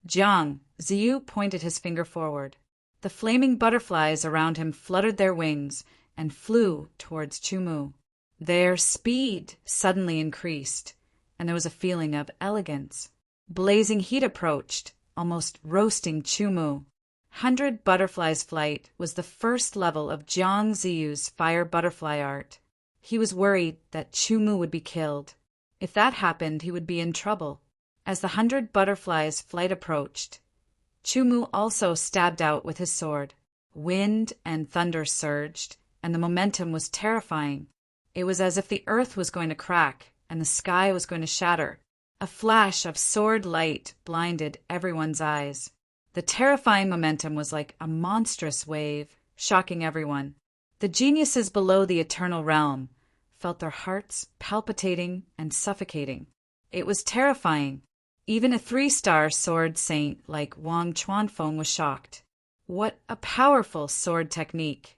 Jiang Ziyu pointed his finger forward. The flaming butterflies around him fluttered their wings and flew towards Chu Mu. Their speed suddenly increased, and there was a feeling of elegance. Blazing heat approached, almost roasting Chu Mu. 100 butterflies flight was the first level of Jiang Ziyu's fire butterfly art. He was worried that Chu Mu would be killed. If that happened, he would be in trouble. As the 100 butterflies flight approached, Chu Mu also stabbed out with his sword. Wind and thunder surged, and the momentum was terrifying. It was as if the earth was going to crack and the sky was going to shatter. A flash of sword light blinded everyone's eyes. The terrifying momentum was like a monstrous wave, shocking everyone. The geniuses below the eternal realm felt their hearts palpitating and suffocating. It was terrifying. Even a 3-star sword saint like Wang Chuanfeng was shocked. What a powerful sword technique!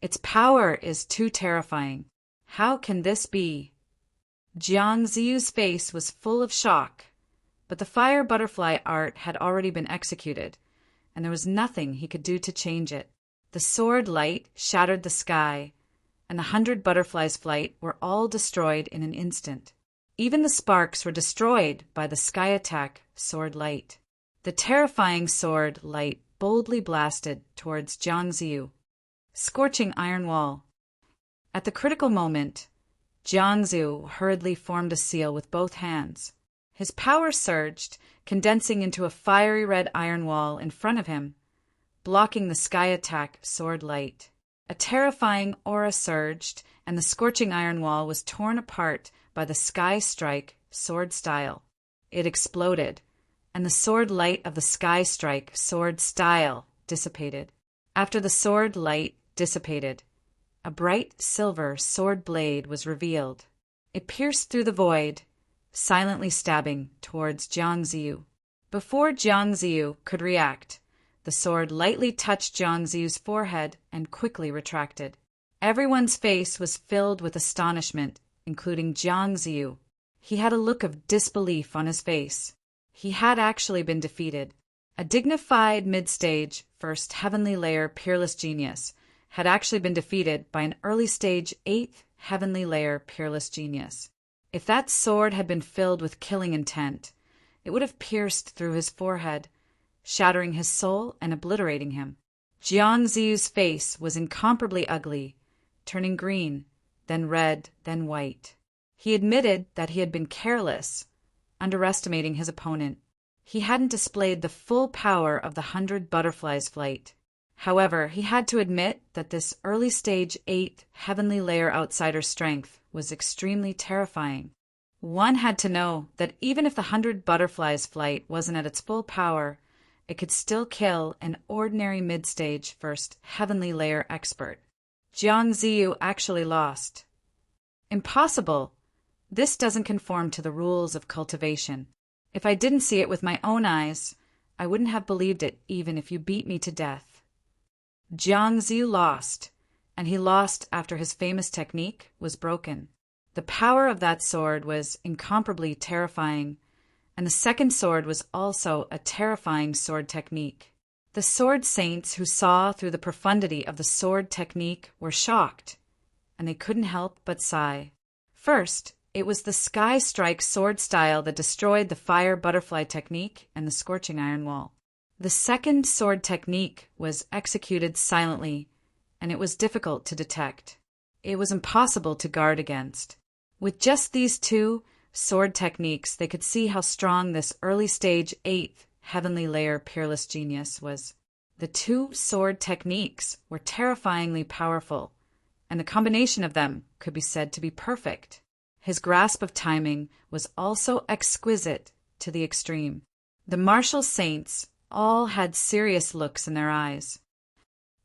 Its power is too terrifying. How can this be? Jiang Ziyu's face was full of shock, but the fire butterfly art had already been executed, and there was nothing he could do to change it. The sword light shattered the sky, and the 100 butterflies flight were all destroyed in an instant. Even the sparks were destroyed by the sky attack sword light. The terrifying sword light boldly blasted towards Jiang Ziyu, scorching iron wall. At the critical moment, Jiangsu hurriedly formed a seal with both hands. His power surged, condensing into a fiery red iron wall in front of him, blocking the sky attack sword light. A terrifying aura surged, and the scorching iron wall was torn apart by the sky strike sword style. It exploded, and the sword light of the sky strike sword style dissipated. After the sword light dissipated, a bright silver sword blade was revealed. It pierced through the void, silently stabbing towards Jiang Ziyu. Before Jiang Ziyu could react, the sword lightly touched Jiang Ziyu's forehead and quickly retracted. Everyone's face was filled with astonishment, including Jiang Ziyu. He had a look of disbelief on his face. He had actually been defeated. A dignified mid-stage, first heavenly layer peerless genius had actually been defeated by an early-stage 8th heavenly layer peerless genius. If that sword had been filled with killing intent, it would have pierced through his forehead, shattering his soul and obliterating him. Jiang Ziyu's face was incomparably ugly, turning green, then red, then white. He admitted that he had been careless, underestimating his opponent. He hadn't displayed the full power of the 100 Butterflies flight. However, he had to admit that this early-stage 8th heavenly layer outsider's strength was extremely terrifying. One had to know that even if the 100 Butterflies flight wasn't at its full power, it could still kill an ordinary mid-stage first heavenly layer expert. Jiang Ziyu actually lost. Impossible! This doesn't conform to the rules of cultivation. If I didn't see it with my own eyes, I wouldn't have believed it even if you beat me to death. Jiang Ziyu lost, and he lost after his famous technique was broken. The power of that sword was incomparably terrifying, and the second sword was also a terrifying sword technique. The sword saints who saw through the profundity of the sword technique were shocked, and they couldn't help but sigh. First, it was the Sky Strike sword style that destroyed the Fire Butterfly technique and the Scorching Iron Wall. The second sword technique was executed silently, and it was difficult to detect. It was impossible to guard against. With just these two sword techniques, they could see how strong this early-stage 8th heavenly layer peerless genius was. The two sword techniques were terrifyingly powerful, and the combination of them could be said to be perfect. His grasp of timing was also exquisite to the extreme. The martial saints all had serious looks in their eyes.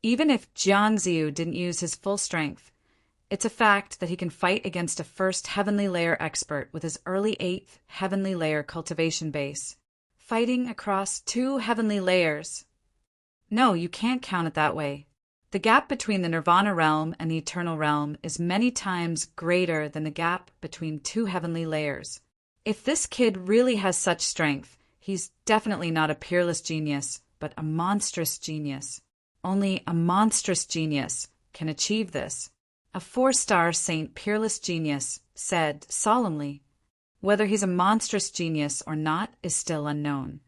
Even if Jiang Ziyu didn't use his full strength, it's a fact that he can fight against a first heavenly layer expert with his early 8th heavenly layer cultivation base. Fighting across 2 heavenly layers. No, you can't count it that way. The gap between the Nirvana realm and the Eternal realm is many times greater than the gap between 2 heavenly layers. If this kid really has such strength, he's definitely not a peerless genius, but a monstrous genius. Only a monstrous genius can achieve this. A 4-star Saint Peerless Genius said solemnly, "Whether he's a monstrous genius or not is still unknown.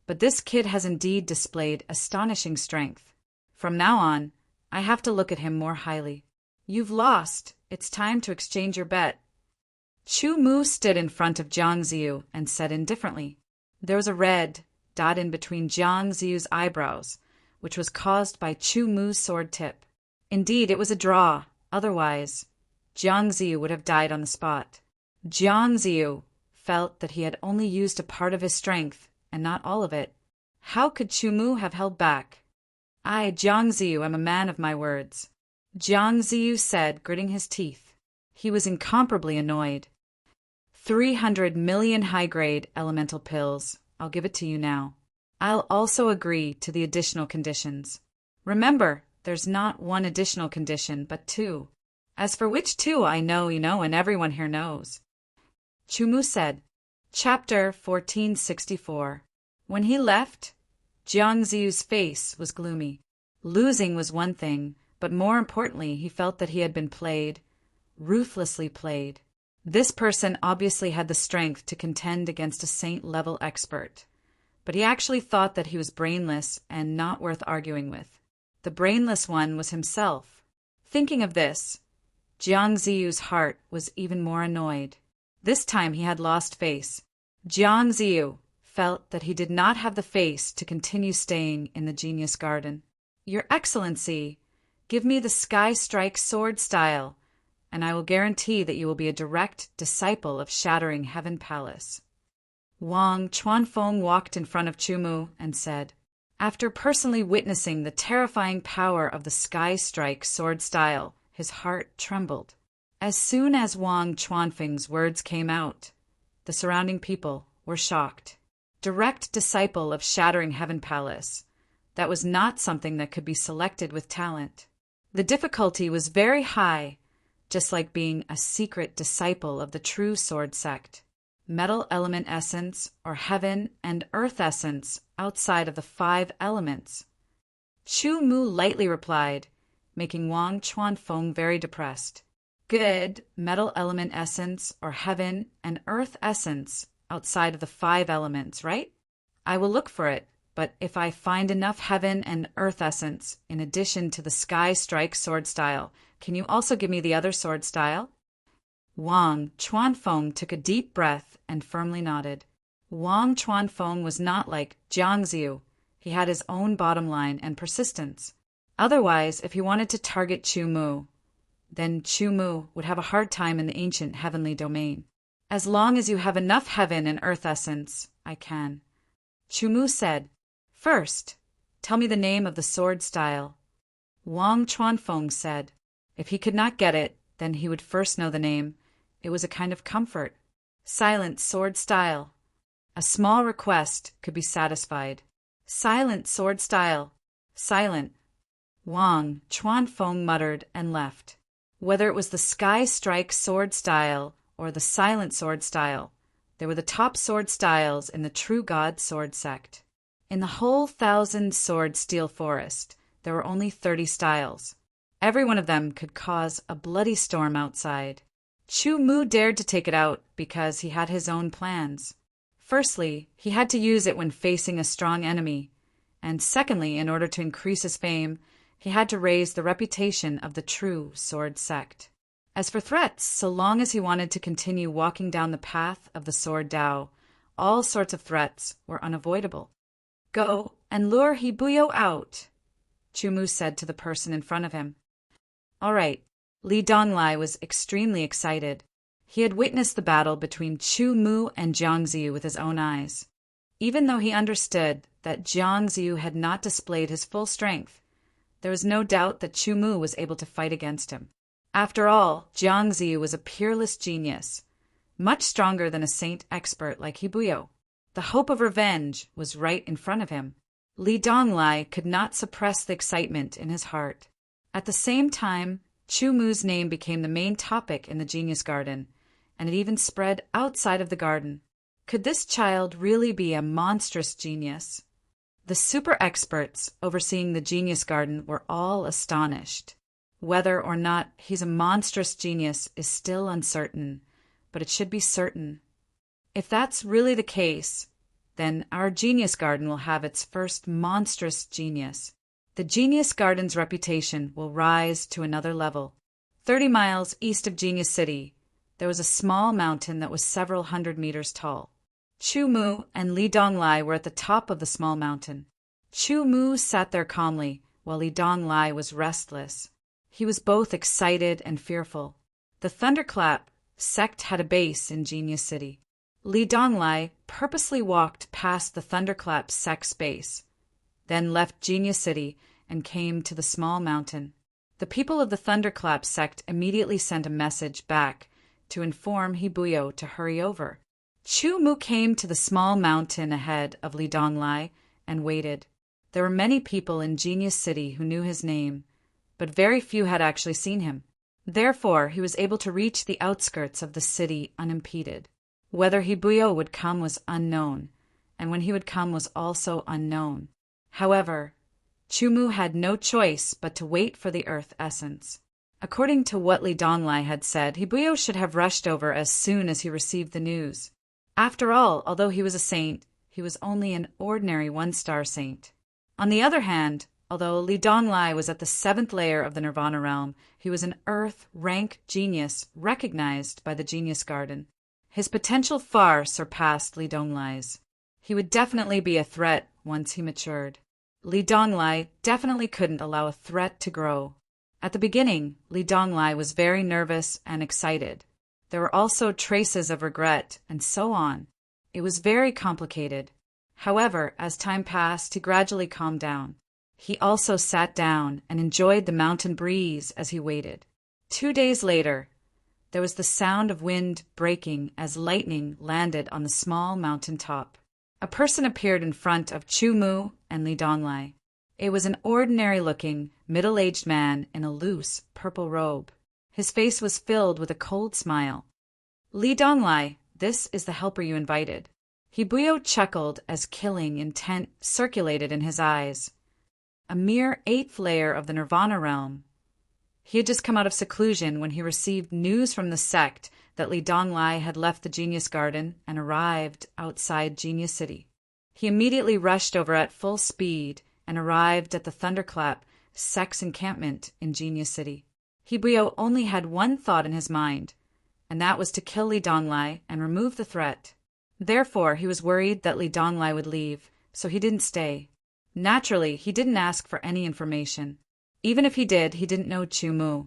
But this kid has indeed displayed astonishing strength. From now on, I have to look at him more highly. You've lost. It's time to exchange your bet." Chu Mu stood in front of Jiang Ziyu and said indifferently. There was a red dot in between Jiang Ziyu's eyebrows, which was caused by Chu Mu's sword tip. Indeed, it was a draw. Otherwise, Jiang Ziyu would have died on the spot. Jiang Ziyu felt that he had only used a part of his strength, and not all of it. How could Chu Mu have held back? I, Jiang Ziyu, am a man of my words, Jiang Ziyu said, gritting his teeth. He was incomparably annoyed. 300 million high-grade elemental pills. I'll give it to you now. I'll also agree to the additional conditions. Remember, there's not one additional condition, but 2. As for which 2, I know you know, and everyone here knows. Chu Mu said. Chapter 1464. When he left, Jiang Ziyu's face was gloomy. Losing was one thing, but more importantly, he felt that he had been played, ruthlessly played. This person obviously had the strength to contend against a saint-level expert, but he actually thought that he was brainless and not worth arguing with. The brainless one was himself. Thinking of this, Jiang Ziyu's heart was even more annoyed. This time he had lost face. Jiang Ziyu felt that he did not have the face to continue staying in the Genius Garden. Your Excellency, give me the Sky Strike sword style, and I will guarantee that you will be a direct disciple of Shattering Heaven Palace. Wang Chuanfeng walked in front of Chumu and said, after personally witnessing the terrifying power of the Sky Strike sword style, his heart trembled. As soon as Wang Chuanfeng's words came out, the surrounding people were shocked. Direct disciple of Shattering Heaven Palace. That was not something that could be selected with talent. The difficulty was very high, just like being a secret disciple of the true sword sect. Metal element essence or heaven and earth essence outside of the 5 elements. Chu Mu lightly replied, making Wang Chuanfeng very depressed. Good metal element essence or heaven and earth essence outside of the 5 elements, right? I will look for it, but if I find enough heaven and earth essence in addition to the Sky Strike sword style, can you also give me the other sword style? Wang Chuanfeng took a deep breath and firmly nodded. Wang Chuanfeng was not like Jiang Ziyu. He had his own bottom line and persistence. Otherwise, if he wanted to target Chu Mu, then Chu Mu would have a hard time in the ancient heavenly domain. As long as you have enough heaven and earth essence, I can. Chu Mu said, first, tell me the name of the sword style. Wang Chuanfeng said, if he could not get it, then he would first know the name. It was a kind of comfort. Silent sword style. A small request could be satisfied. Silent sword style. Silent. Wang Chuanfeng muttered and left. Whether it was the Sky Strike sword style or the Silent sword style, they were the top sword styles in the True God sword sect. In the whole 1,000 sword steel forest, there were only 30 styles. Every one of them could cause a bloody storm outside. Chu Mu dared to take it out because he had his own plans. Firstly, he had to use it when facing a strong enemy, and secondly, in order to increase his fame, he had to raise the reputation of the true sword sect. As for threats, so long as he wanted to continue walking down the path of the sword Tao, all sorts of threats were unavoidable. Go and lure Hibuyo out, Chu Mu said to the person in front of him. All right. Li Donglai was extremely excited. He had witnessed the battle between Chu Mu and Jiang Ziyu with his own eyes. Even though he understood that Jiang Ziyu had not displayed his full strength, there was no doubt that Chu Mu was able to fight against him. After all, Jiang Ziyu was a peerless genius, much stronger than a saint expert like Hibuyo. The hope of revenge was right in front of him. Li Donglai could not suppress the excitement in his heart. At the same time, Chu Mu's name became the main topic in the Genius Garden, and it even spread outside of the garden. Could this child really be a monstrous genius? The super experts overseeing the Genius Garden were all astonished. Whether or not he's a monstrous genius is still uncertain, but it should be certain. If that's really the case, then our Genius Garden will have its first monstrous genius. The Genius Garden's reputation will rise to another level. 30 miles east of Genius City, there was a small mountain that was several hundred meters tall. Chu Mu and Li Donglai were at the top of the small mountain. Chu Mu sat there calmly, while Li Donglai was restless. He was both excited and fearful. The Thunderclap sect had a base in Genius City. Li Donglai purposely walked past the Thunderclap sect's base, then left Genius City and came to the small mountain. The people of the Thunderclap sect immediately sent a message back to inform Hibuyo to hurry over. Chu Mu came to the small mountain ahead of Li Donglai and waited. There were many people in Genius City who knew his name, but very few had actually seen him. Therefore, he was able to reach the outskirts of the city unimpeded. Whether Hibuyo would come was unknown, and when he would come was also unknown. However, Chu Mu had no choice but to wait for the earth essence. According to what Li Donglai had said, Hibuyo should have rushed over as soon as he received the news. After all, although he was a saint, he was only an ordinary one-star saint. On the other hand, Although Li Donglai was at the 7th layer of the Nirvana realm, he was an Earth rank genius recognized by the Genius Garden. His potential far surpassed Li Donglai's. He would definitely be a threat once he matured. Li Donglai definitely couldn't allow a threat to grow. At the beginning, Li Donglai was very nervous and excited. There were also traces of regret, and so on. It was very complicated. However, as time passed, he gradually calmed down. He also sat down and enjoyed the mountain breeze as he waited. 2 days later, there was the sound of wind breaking as lightning landed on the small mountain top. A person appeared in front of Chu Mu and Li Donglai. It was an ordinary-looking, middle-aged man in a loose, purple robe. His face was filled with a cold smile. "Li Donglai, this is the helper you invited." Hibuyo chuckled as killing intent circulated in his eyes. A mere 8th layer of the Nirvana realm. He had just come out of seclusion when he received news from the sect that Li Donglai had left the Genius Garden and arrived outside Genius City. He immediately rushed over at full speed and arrived at the Thunderclap sect's encampment in Genius City. Hibuyo only had one thought in his mind, and that was to kill Li Donglai and remove the threat. Therefore, he was worried that Li Donglai would leave, so he didn't stay. Naturally, he didn't ask for any information. Even if he did, he didn't know Chu Mu.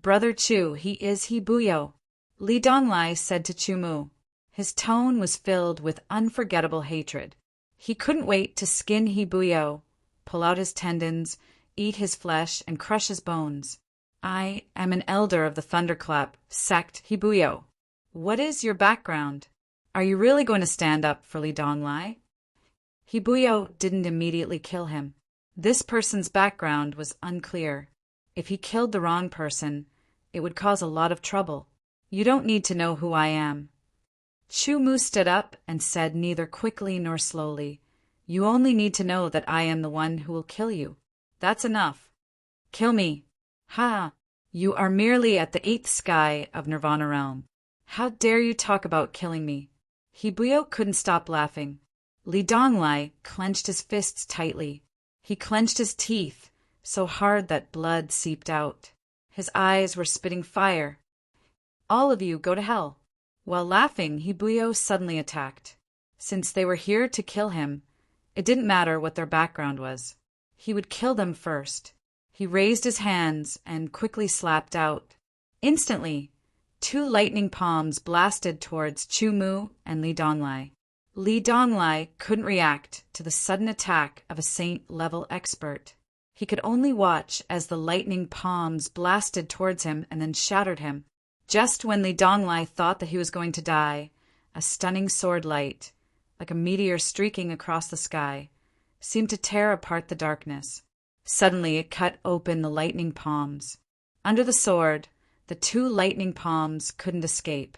"Brother Chu, he is Hibuyo," Li Donglai said to Chu Mu. His tone was filled with unforgettable hatred. He couldn't wait to skin Hibuyo, pull out his tendons, eat his flesh, and crush his bones. "I am an elder of the Thunderclap sect Hibuyo. What is your background? Are you really going to stand up for Li Donglai?" Hibuyo didn't immediately kill him. This person's background was unclear. If he killed the wrong person, it would cause a lot of trouble. "You don't need to know who I am." Chu Mu stood up and said neither quickly nor slowly, "You only need to know that I am the one who will kill you. That's enough." "Kill me. Ha! You are merely at the 8th sky of Nirvana realm. How dare you talk about killing me?" Hibuyo couldn't stop laughing. Li Donglai clenched his fists tightly. He clenched his teeth so hard that blood seeped out. His eyes were spitting fire. "All of you go to hell." While laughing, Hibuyo suddenly attacked. Since they were here to kill him, it didn't matter what their background was. He would kill them first. He raised his hands and quickly slapped out. Instantly, 2 lightning palms blasted towards Chu Mu and Li Donglai. Li Donglai couldn't react to the sudden attack of a saint-level expert. He could only watch as the lightning palms blasted towards him and then shattered him. Just when Li Donglai thought that he was going to die, a stunning sword light, like a meteor streaking across the sky, seemed to tear apart the darkness. Suddenly it cut open the lightning palms. Under the sword, the 2 lightning palms couldn't escape.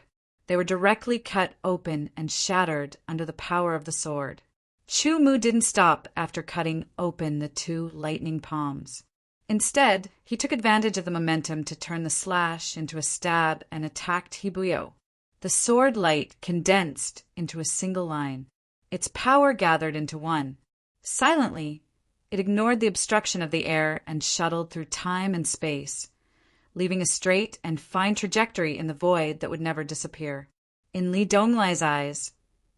They were directly cut open and shattered under the power of the sword. Chu Mu didn't stop after cutting open the 2 lightning palms. Instead, he took advantage of the momentum to turn the slash into a stab and attacked Hibuyo. The sword light condensed into a single line. Its power gathered into one. Silently, it ignored the obstruction of the air and shuttled through time and space, leaving a straight and fine trajectory in the void that would never disappear. In Li Donglai's eyes,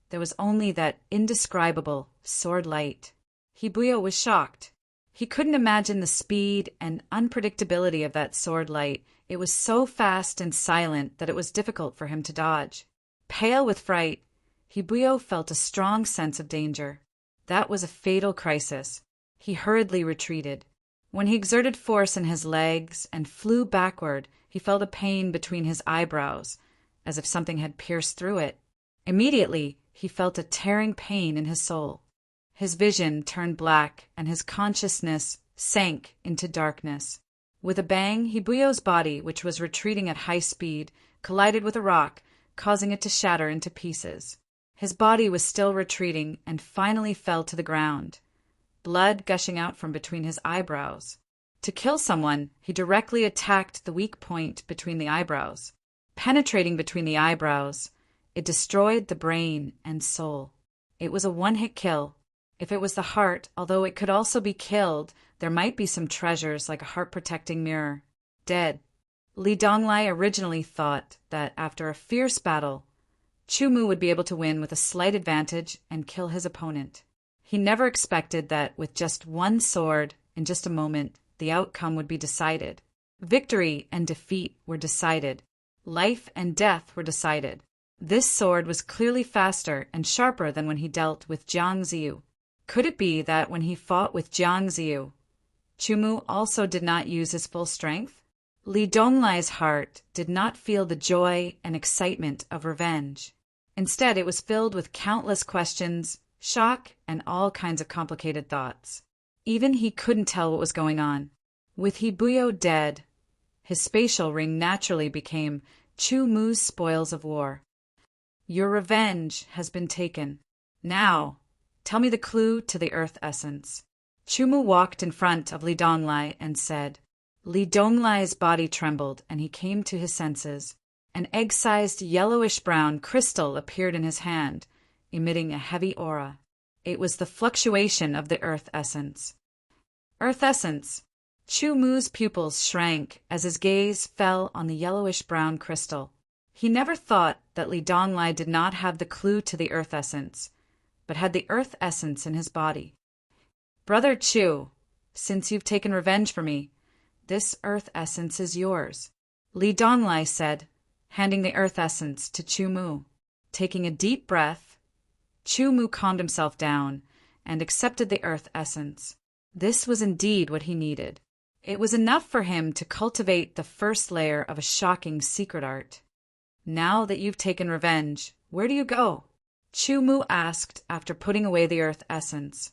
there was only that indescribable sword light. Hibuyo was shocked. He couldn't imagine the speed and unpredictability of that sword light. It was so fast and silent that it was difficult for him to dodge. Pale with fright, Hibuyo felt a strong sense of danger. That was a fatal crisis. He hurriedly retreated. When he exerted force in his legs and flew backward, he felt a pain between his eyebrows, as if something had pierced through it. Immediately, he felt a tearing pain in his soul. His vision turned black, and his consciousness sank into darkness. With a bang, Hibuyo's body, which was retreating at high speed, collided with a rock, causing it to shatter into pieces. His body was still retreating and finally fell to the ground, blood gushing out from between his eyebrows. To kill someone, he directly attacked the weak point between the eyebrows. Penetrating between the eyebrows, it destroyed the brain and soul. It was a one-hit kill. If it was the heart, although it could also be killed, there might be some treasures like a heart-protecting mirror. Dead. Li Donglai originally thought that after a fierce battle, Chu Mu would be able to win with a slight advantage and kill his opponent. He never expected that with just one sword, in just a moment, the outcome would be decided. Victory and defeat were decided. Life and death were decided. This sword was clearly faster and sharper than when he dealt with Jiang Ziyu. Could it be that when he fought with Jiang Ziyu, Chu Mu also did not use his full strength? Li Donglai's heart did not feel the joy and excitement of revenge. Instead, it was filled with countless questions, shock, and all kinds of complicated thoughts. Even he couldn't tell what was going on. With He Buyo dead, his spatial ring naturally became Chu Mu's spoils of war. Your revenge has been taken. Now, tell me the clue to the earth essence. Chu Mu walked in front of Li Donglai and said. Li Donglai's body trembled, and he came to his senses. An egg-sized yellowish-brown crystal appeared in his hand, emitting a heavy aura. It was the fluctuation of the earth essence. Earth essence! Chu Mu's pupils shrank as his gaze fell on the yellowish-brown crystal. He never thought that Li Donglai did not have the clue to the earth essence, but had the earth essence in his body. Brother Chu, since you've taken revenge for me, this earth essence is yours, Li Donglai said, handing the earth essence to Chu Mu. Taking a deep breath, Chu Mu calmed himself down and accepted the earth essence. This was indeed what he needed. It was enough for him to cultivate the first layer of a shocking secret art. Now that you've taken revenge, where do you go? Chu Mu asked after putting away the earth essence.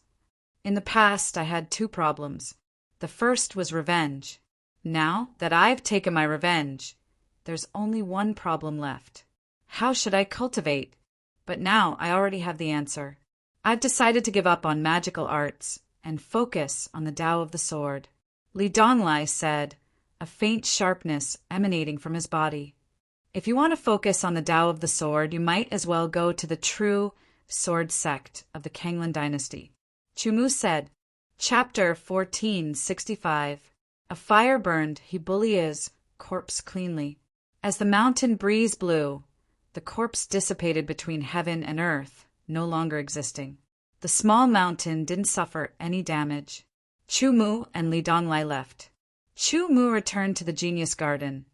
In the past, I had two problems. The first was revenge. Now that I've taken my revenge, there's only one problem left. How should I cultivate? But now I already have the answer. I've decided to give up on magical arts and focus on the Tao of the sword. Li Donglai said, a faint sharpness emanating from his body. If you want to focus on the Tao of the sword, you might as well go to the true sword sect of the Kanglan dynasty. Chu Mu said, Chapter 1465. A fire burned He Bulia's corpse cleanly. As the mountain breeze blew, the corpse dissipated between heaven and earth, no longer existing. The small mountain didn't suffer any damage. Chu Mu and Li Donglai left. Chu Mu returned to the Genius Garden,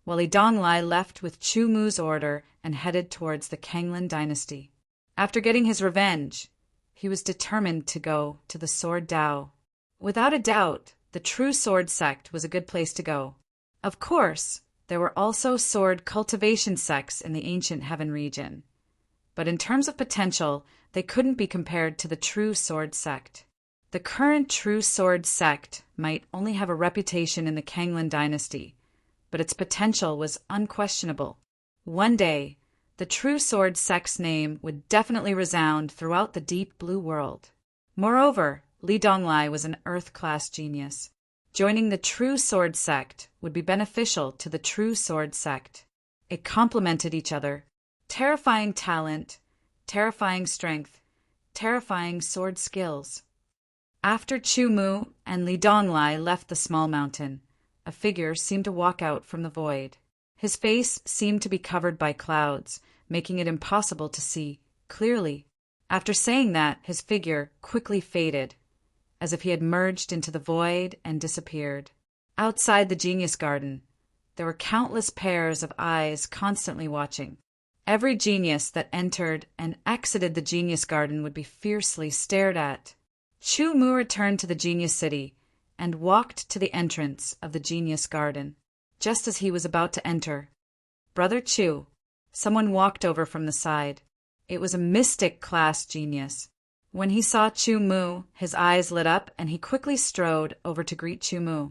while Li Donglai left with Chu Mu's order and headed towards the Kanglan dynasty. After getting his revenge, he was determined to go to the Sword Tao. Without a doubt, the true sword sect was a good place to go. Of course, there were also sword cultivation sects in the ancient heaven region. But in terms of potential, they couldn't be compared to the true sword sect. The current true sword sect might only have a reputation in the Kanglan dynasty, but its potential was unquestionable. One day, the true sword sect's name would definitely resound throughout the deep blue world. Moreover, Li Donglai was an earth-class genius. Joining the true sword sect would be beneficial to the true sword sect. It complemented each other. Terrifying talent, terrifying strength, terrifying sword skills. After Chu Mu and Li Donglai left the small mountain, a figure seemed to walk out from the void. His face seemed to be covered by clouds, making it impossible to see clearly. After saying that, his figure quickly faded, as if he had merged into the void and disappeared. Outside the Genius Garden, there were countless pairs of eyes constantly watching. Every genius that entered and exited the Genius Garden would be fiercely stared at. Chu Mu returned to the Genius City and walked to the entrance of the Genius Garden. Just as he was about to enter, Brother Chu, someone walked over from the side. It was a mystic-class genius. When he saw Chu Mu, his eyes lit up and he quickly strode over to greet Chu Mu.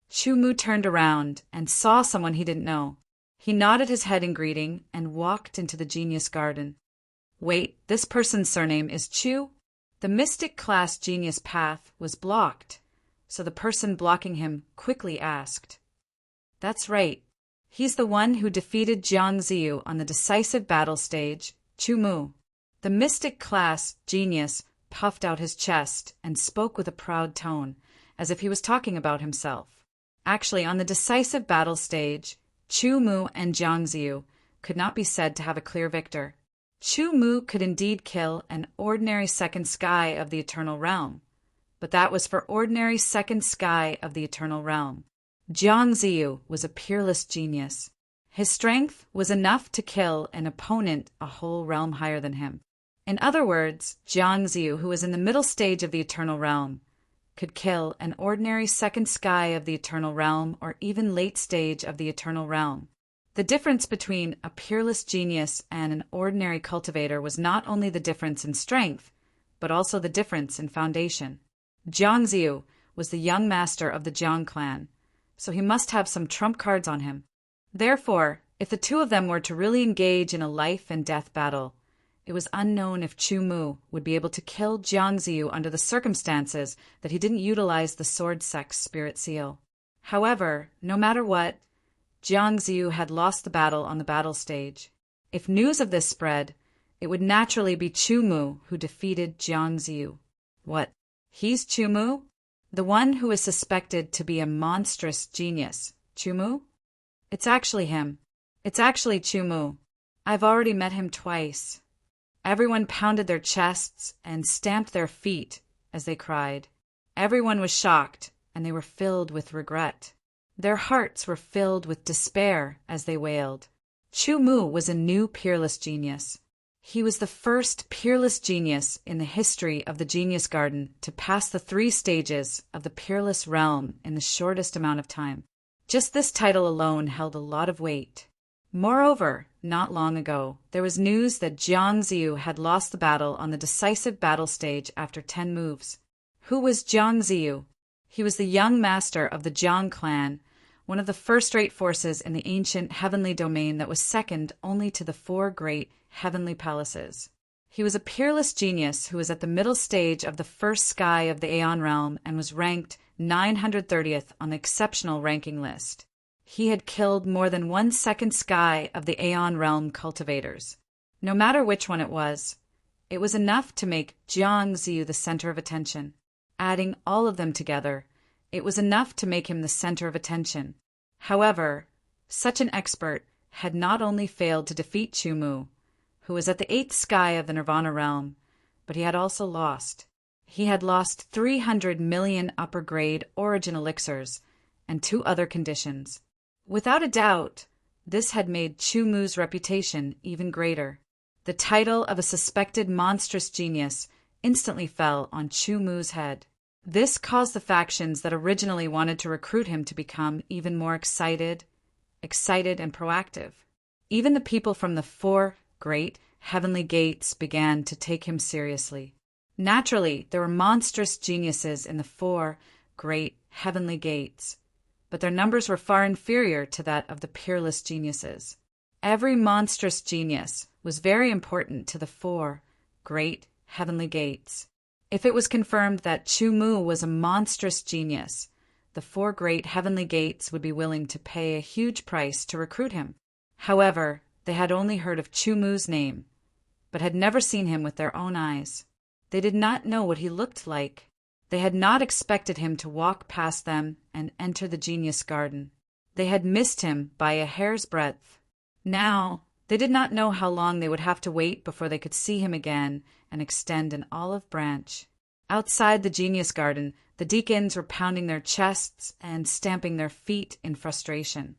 Chu Mu turned around and saw someone he didn't know. He nodded his head in greeting and walked into the Genius Garden. Wait, this person's surname is Chu? The mystic-class genius path was blocked, so the person blocking him quickly asked. That's right. He's the one who defeated Jiang Ziyu on the decisive battle stage, Chu Mu. The mystic-class genius puffed out his chest and spoke with a proud tone, as if he was talking about himself. Actually, on the decisive battle stage, Chu Mu and Jiang Ziyu could not be said to have a clear victor. Chu Mu could indeed kill an ordinary second sky of the Eternal Realm, but that was for ordinary second sky of the Eternal Realm. Jiang Ziyu was a peerless genius. His strength was enough to kill an opponent a whole realm higher than him. In other words, Jiang Ziyu, who was in the middle stage of the Eternal Realm, could kill an ordinary second sky of the Eternal Realm or even late stage of the Eternal Realm. The difference between a peerless genius and an ordinary cultivator was not only the difference in strength, but also the difference in foundation. Jiang Ziyu was the young master of the Jiang clan, so he must have some trump cards on him. Therefore, if the two of them were to really engage in a life and death battle, it was unknown if Chu Mu would be able to kill Jiang Ziyu under the circumstances that he didn't utilize the sword sect's spirit seal. However, no matter what, Jiang Ziyu had lost the battle on the battle stage. If news of this spread, it would naturally be Chu Mu who defeated Jiang Ziyu. What? He's Chu Mu? The one who is suspected to be a monstrous genius. Chu Mu? It's actually him. It's actually Chu Mu. I've already met him twice. Everyone pounded their chests and stamped their feet as they cried. Everyone was shocked, and they were filled with regret. Their hearts were filled with despair as they wailed. Chu Mu was a new peerless genius. He was the first peerless genius in the history of the Genius Garden to pass the 3 stages of the peerless realm in the shortest amount of time. Just this title alone held a lot of weight. Moreover, not long ago, there was news that Jiang Ziyu had lost the battle on the decisive battle stage after 10 moves. Who was Jiang Ziyu? He was the young master of the Jiang clan, one of the first-rate forces in the ancient heavenly domain that was second only to the 4 great heavenly palaces. He was a peerless genius who was at the middle stage of the first sky of the Aeon realm and was ranked 930th on the exceptional ranking list. He had killed more than 1 second sky of the Aeon realm cultivators. No matter which one it was enough to make Jiang Ziyu the center of attention. Adding all of them together, it was enough to make him the center of attention. However, such an expert had not only failed to defeat Chu Mu, who was at the 8th sky of the Nirvana realm, but he had also lost. He had lost 300 million upper-grade origin elixirs and 2 other conditions. Without a doubt, this had made Chu Mu's reputation even greater. The title of a suspected monstrous genius instantly fell on Chu Mu's head. This caused the factions that originally wanted to recruit him to become even more excited and proactive. Even the people from the 4 great heavenly gates began to take him seriously. Naturally, there were monstrous geniuses in the 4 great heavenly gates, but their numbers were far inferior to that of the peerless geniuses. Every monstrous genius was very important to the 4 great heavenly gates. If it was confirmed that Chu Mu was a monstrous genius, the 4 great heavenly gates would be willing to pay a huge price to recruit him. However, they had only heard of Chu Mu's name, but had never seen him with their own eyes. They did not know what he looked like. They had not expected him to walk past them and enter the Genius Garden. They had missed him by a hair's breadth. Now, they did not know how long they would have to wait before they could see him again and extend an olive branch. Outside the Genius Garden, the deacons were pounding their chests and stamping their feet in frustration.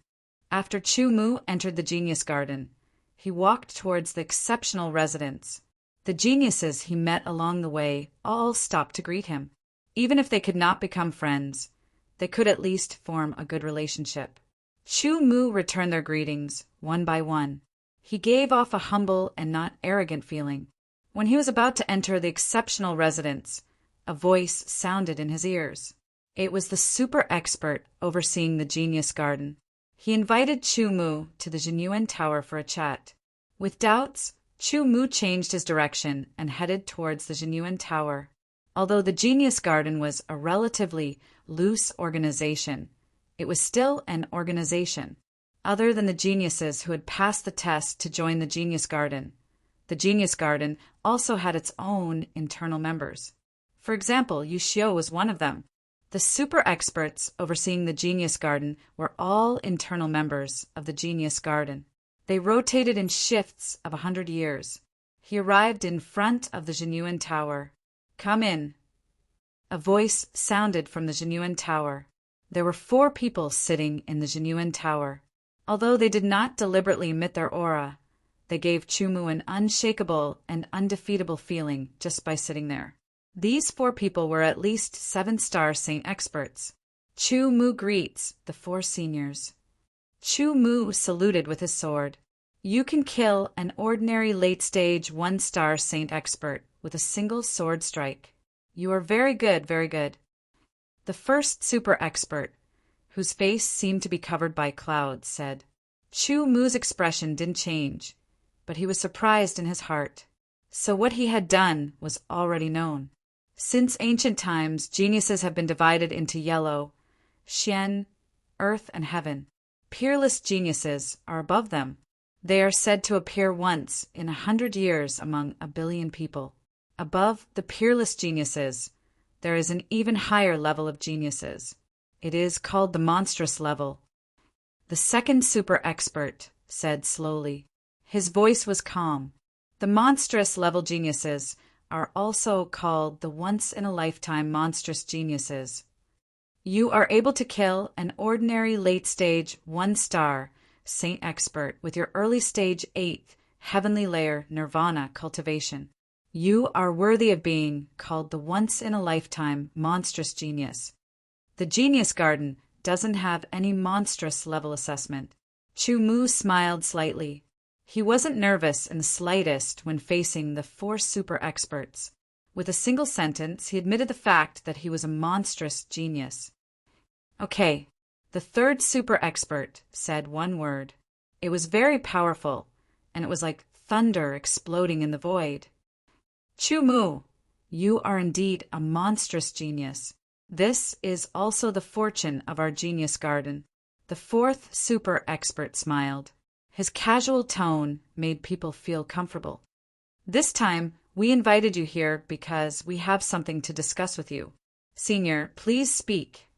After Chu Mu entered the Genius Garden, he walked towards the exceptional residence. The geniuses he met along the way all stopped to greet him. Even if they could not become friends, they could at least form a good relationship. Chu Mu returned their greetings, one by one. He gave off a humble and not arrogant feeling. When he was about to enter the exceptional residence, a voice sounded in his ears. It was the super expert overseeing the Genius Garden. He invited Chu Mu to the Jinyuan Tower for a chat. With doubts, Chu Mu changed his direction and headed towards the Jinyuan Tower. Although the Genius Garden was a relatively loose organization, it was still an organization. Other than the geniuses who had passed the test to join the Genius Garden, The Genius Garden also had its own internal members. For example, Yu Xiu was one of them. The super experts overseeing the Genius Garden were all internal members of the Genius Garden. They rotated in shifts of 100 years. He arrived in front of the Jinyuan Tower. "Come in." A voice sounded from the Jinyuan Tower. There were 4 people sitting in the Jinyuan Tower. Although they did not deliberately emit their aura, they gave Chumu an unshakable and undefeatable feeling just by sitting there. These 4 people were at least 7-star Saint experts. Chu Mu greets the 4 seniors. Chu Mu saluted with his sword. "You can kill an ordinary late-stage 1-star Saint expert with a single sword strike. You are very good, very good." The first super expert, whose face seemed to be covered by clouds, said. Chu Mu's expression didn't change, but he was surprised in his heart. So what he had done was already known. Since ancient times, geniuses have been divided into yellow, Xian, earth and heaven. Peerless geniuses are above them. They are said to appear once in 100 years among 1 billion people. Above the peerless geniuses, there is an even higher level of geniuses. It is called the monstrous level. The second super expert said slowly. His voice was calm. The monstrous level geniuses are also called the once-in-a-lifetime monstrous geniuses. You are able to kill an ordinary late-stage 1-star Saint expert with your early-stage 8th heavenly layer nirvana cultivation. You are worthy of being called the once-in-a-lifetime monstrous genius. The Genius Garden doesn't have any monstrous level assessment. Chu Mu smiled slightly. He wasn't nervous in the slightest when facing the 4 super experts. With a single sentence, he admitted the fact that he was a monstrous genius. "Okay." The third super expert said one word. It was very powerful, and it was like thunder exploding in the void. "Chu Mu, you are indeed a monstrous genius. This is also the fortune of our Genius Garden." The 4th super expert smiled. His casual tone made people feel comfortable. "This time, we invited you here because we have something to discuss with you. Senior, please speak."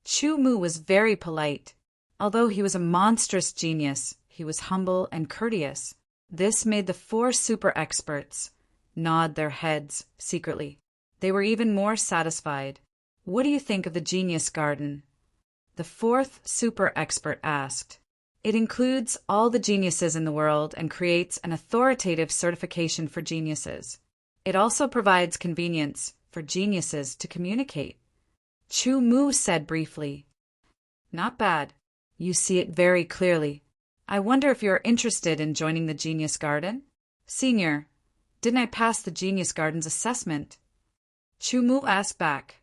Chu Mu was very polite. Although he was a monstrous genius, he was humble and courteous. This made the 4 super experts nod their heads secretly. They were even more satisfied. "What do you think of the Genius Garden?" The 4th super expert asked. "It includes all the geniuses in the world and creates an authoritative certification for geniuses. It also provides convenience for geniuses to communicate." Chu Mu said briefly. "Not bad. You see it very clearly. I wonder if you're interested in joining the Genius Garden?" "Senior, didn't I pass the Genius Garden's assessment?" Chu Mu asked back.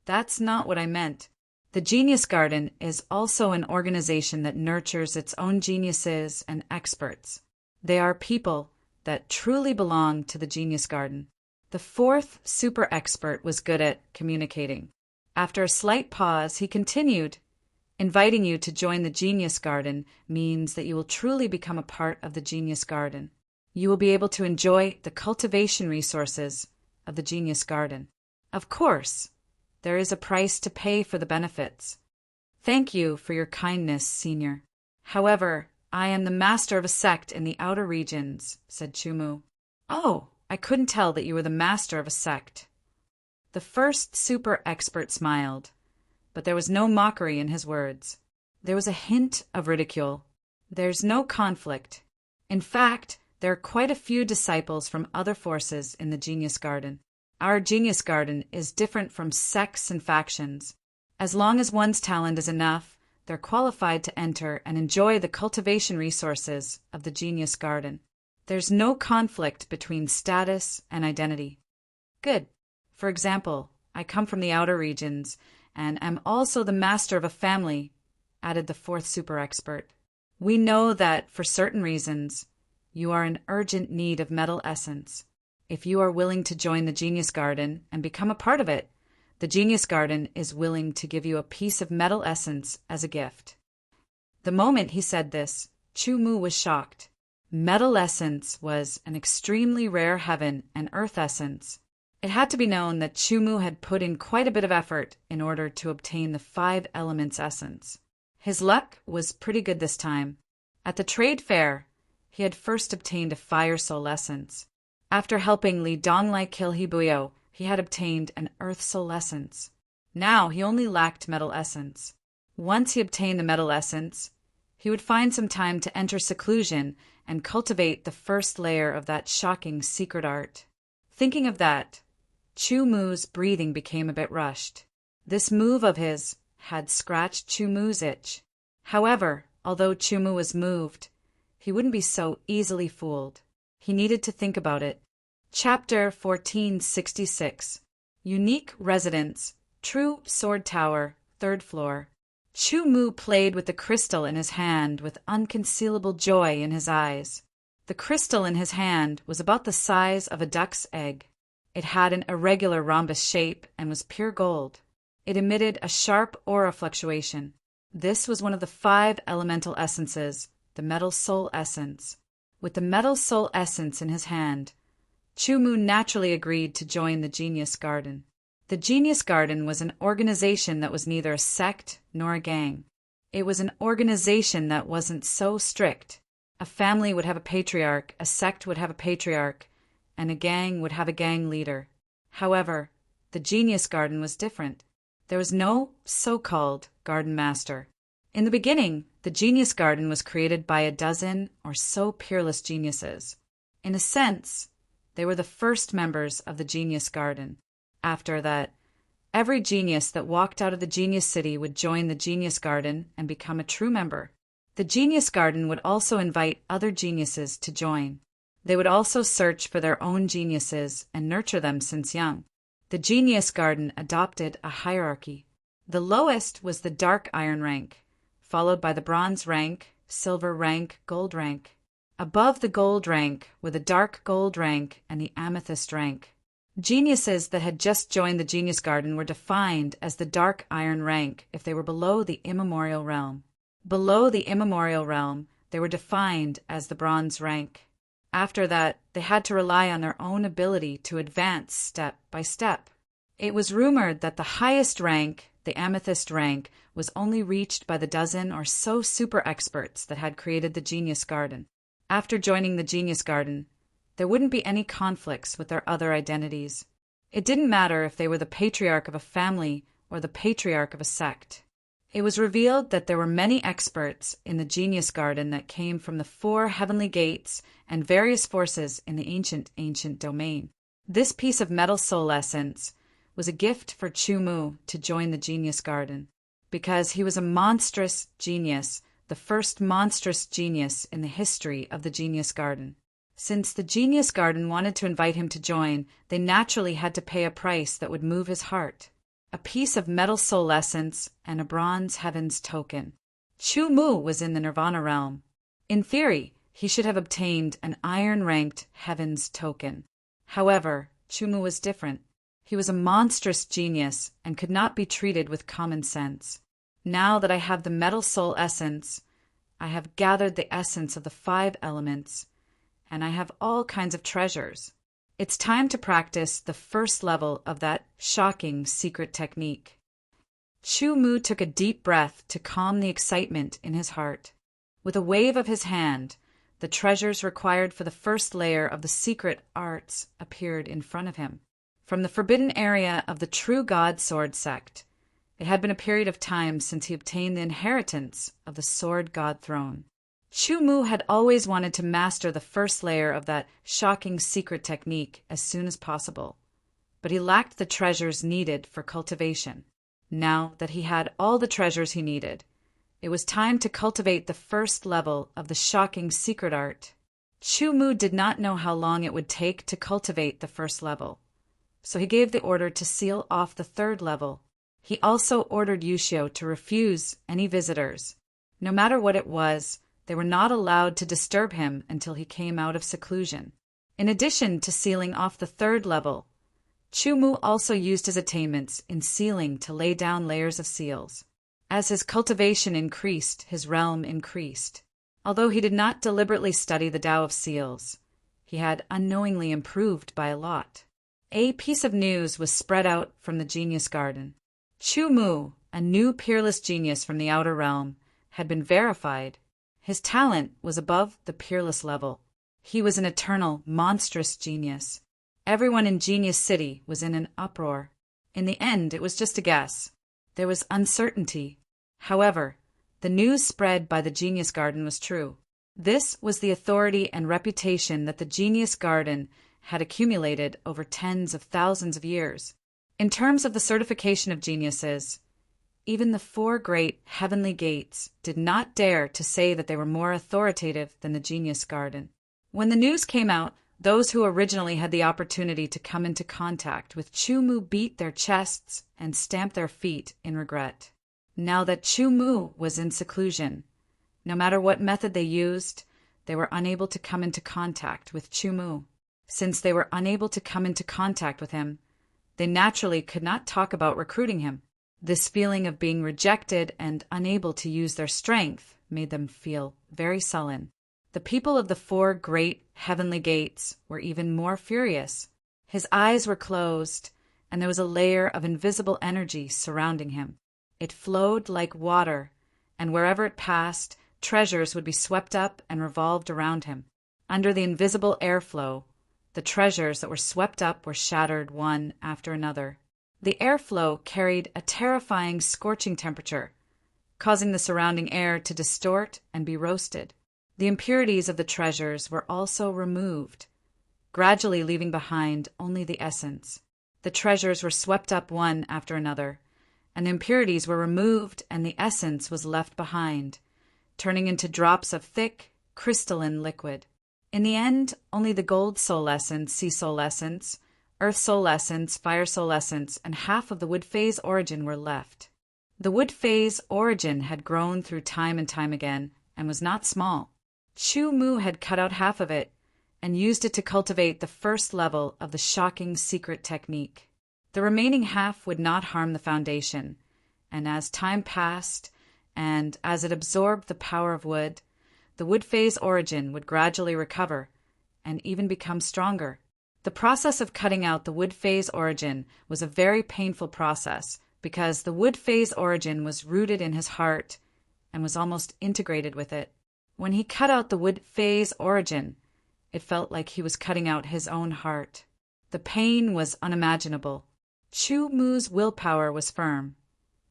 "That's not what I meant. The Genius Garden is also an organization that nurtures its own geniuses and experts. They are people that truly belong to the Genius Garden." The 4th super expert was good at communicating. After a slight pause, he continued, "Inviting you to join the Genius Garden means that you will truly become a part of the Genius Garden. You will be able to enjoy the cultivation resources of the Genius Garden. Of course, there is a price to pay for the benefits. Thank you for your kindness, Senior. However, I am the master of a sect in the outer regions," said Chu Mu. "Oh, I couldn't tell that you were the master of a sect." The 1st super expert smiled, but there was no mockery in his words. There was a hint of ridicule. "There's no conflict. In fact, there are quite a few disciples from other forces in the Genius Garden. Our Genius Garden is different from sects and factions. As long as one's talent is enough, they're qualified to enter and enjoy the cultivation resources of the Genius Garden. There's no conflict between status and identity." "Good. For example, I come from the outer regions and am also the master of a family," added the 4th super expert. "We know that, for certain reasons, you are in urgent need of metal essence. If you are willing to join the Genius Garden and become a part of it, the Genius Garden is willing to give you a piece of metal essence as a gift." The moment he said this, Chu Mu was shocked. Metal essence was an extremely rare heaven and earth essence. It had to be known that Chumu had put in quite a bit of effort in order to obtain the 5 elements essence. His luck was pretty good this time. At the trade fair, he had first obtained a fire soul essence. After helping Li Donglai kill Hibuyo, he had obtained an earth soul essence. Now he only lacked metal essence. Once he obtained the metal essence, he would find some time to enter seclusion and cultivate the first layer of that shocking secret art. Thinking of that, Chumu's breathing became a bit rushed. This move of his had scratched Chumu's itch. However, although Chumu was moved, he wouldn't be so easily fooled. He needed to think about it. Chapter 1466. Unique Residence, True Sword Tower, 3rd floor. Chumu played with the crystal in his hand with unconcealable joy in his eyes. The crystal in his hand was about the size of a duck's egg. It had an irregular rhombus shape and was pure gold. It emitted a sharp aura fluctuation. This was one of the 5 elemental essences, the metal soul essence. With the metal soul essence in his hand, Chumu naturally agreed to join the Genius Garden. The Genius Garden was an organization that was neither a sect nor a gang. It was an organization that wasn't so strict. A family would have a patriarch, a sect would have a patriarch, and a gang would have a gang leader. However, the Genius Garden was different. There was no so-called garden master. In the beginning, the Genius Garden was created by a dozen or so peerless geniuses. In a sense, they were the first members of the Genius Garden. After that, every genius that walked out of the Genius City would join the Genius Garden and become a true member. The Genius Garden would also invite other geniuses to join. They would also search for their own geniuses and nurture them since young. The Genius Garden adopted a hierarchy. The lowest was the dark iron rank, followed by the bronze rank, silver rank, gold rank. Above the gold rank were the dark gold rank and the amethyst rank. Geniuses that had just joined the Genius Garden were defined as the dark iron rank if they were below the immemorial realm. Below the immemorial realm, they were defined as the bronze rank. After that, they had to rely on their own ability to advance step by step. It was rumored that the highest rank, the amethyst rank, was only reached by the dozen or so super experts that had created the Genius Garden. After joining the Genius Garden, there wouldn't be any conflicts with their other identities. It didn't matter if they were the patriarch of a family or the patriarch of a sect. It was revealed that there were many experts in the Genius Garden that came from the 4 heavenly gates and various forces in the ancient domain. This piece of metal soul essence was a gift for Chumu to join the Genius Garden, because he was a monstrous genius, the first monstrous genius in the history of the Genius Garden. Since the Genius Garden wanted to invite him to join, they naturally had to pay a price that would move his heart. A piece of metal soul essence and a bronze heavens token. Chumu was in the Nirvana realm. In theory, he should have obtained an iron-ranked heavens token. However, Chumu was different. He was a monstrous genius and could not be treated with common sense. Now that I have the metal soul essence, I have gathered the essence of the 5 elements, and I have all kinds of treasures. It's time to practice the first level of that shocking secret technique. Chumu took a deep breath to calm the excitement in his heart. With a wave of his hand, the treasures required for the first layer of the secret arts appeared in front of him. From the forbidden area of the True God Sword sect, it had been a period of time since he obtained the inheritance of the Sword God Throne. Chumu had always wanted to master the first layer of that shocking secret technique as soon as possible, but he lacked the treasures needed for cultivation. Now that he had all the treasures he needed, it was time to cultivate the first level of the shocking secret art. Chumu did not know how long it would take to cultivate the first level, so he gave the order to seal off the 3rd level. He also ordered Yushio to refuse any visitors. No matter what it was, they were not allowed to disturb him until he came out of seclusion. In addition to sealing off the 3rd level, Chumu also used his attainments in sealing to lay down layers of seals. As his cultivation increased, his realm increased. Although he did not deliberately study the Tao of Seals, he had unknowingly improved by a lot. A piece of news was spread out from the Genius Garden. Chu Mu, a new peerless genius from the outer realm, had been verified. His talent was above the peerless level. He was an eternal, monstrous genius. Everyone in Genius City was in an uproar. In the end, it was just a guess. There was uncertainty. However, the news spread by the Genius Garden was true. This was the authority and reputation that the Genius Garden had accumulated over tens of thousands of years. In terms of the certification of geniuses, even the 4 great heavenly gates did not dare to say that they were more authoritative than the Genius Garden. When the news came out, those who originally had the opportunity to come into contact with Chu Mu beat their chests and stamped their feet in regret. Now that Chu Mu was in seclusion, no matter what method they used, they were unable to come into contact with Chu Mu. Since they were unable to come into contact with him, they naturally could not talk about recruiting him. This feeling of being rejected and unable to use their strength made them feel very sullen. The people of the 4 great heavenly gates were even more furious. His eyes were closed, and there was a layer of invisible energy surrounding him. It flowed like water, and wherever it passed, treasures would be swept up and revolved around him. Under the invisible airflow, the treasures that were swept up were shattered one after another. The airflow carried a terrifying scorching temperature, causing the surrounding air to distort and be roasted. The impurities of the treasures were also removed, gradually leaving behind only the essence. The treasures were swept up one after another, and the impurities were removed and the essence was left behind, turning into drops of thick, crystalline liquid. In the end, only the gold soul essence, sea soul essence, earth soul essence, fire soul essence, and half of the wood phase origin were left. The wood phase origin had grown through time and time again and was not small. Chu Mu had cut out half of it and used it to cultivate the first level of the shocking secret technique. The remaining half would not harm the foundation, and as time passed and as it absorbed the power of wood, the wood phase origin would gradually recover and even become stronger. The process of cutting out the wood phase origin was a very painful process because the wood phase origin was rooted in his heart and was almost integrated with it. When he cut out the wood phase origin, it felt like he was cutting out his own heart. The pain was unimaginable. Chu Mu's willpower was firm,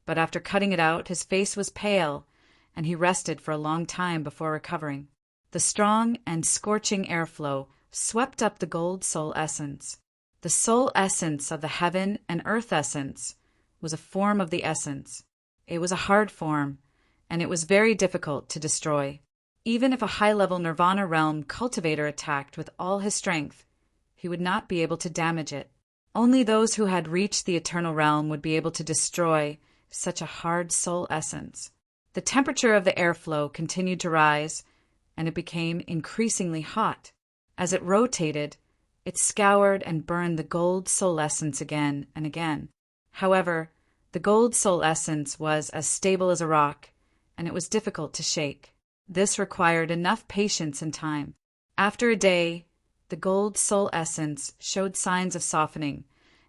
but after cutting it out, his face was pale, and he rested for a long time before recovering. The strong and scorching airflow swept up the gold soul essence. The soul essence of the heaven and earth essence was a form of the essence. It was a hard form, and it was very difficult to destroy. Even if a high-level Nirvana realm cultivator attacked with all his strength, he would not be able to damage it. Only those who had reached the eternal realm would be able to destroy such a hard soul essence. The temperature of the airflow continued to rise, and it became increasingly hot. As it rotated, it scoured and burned the gold soul essence again and again. However, the gold soul essence was as stable as a rock, and it was difficult to shake. This required enough patience and time. After a day, the gold soul essence showed signs of softening,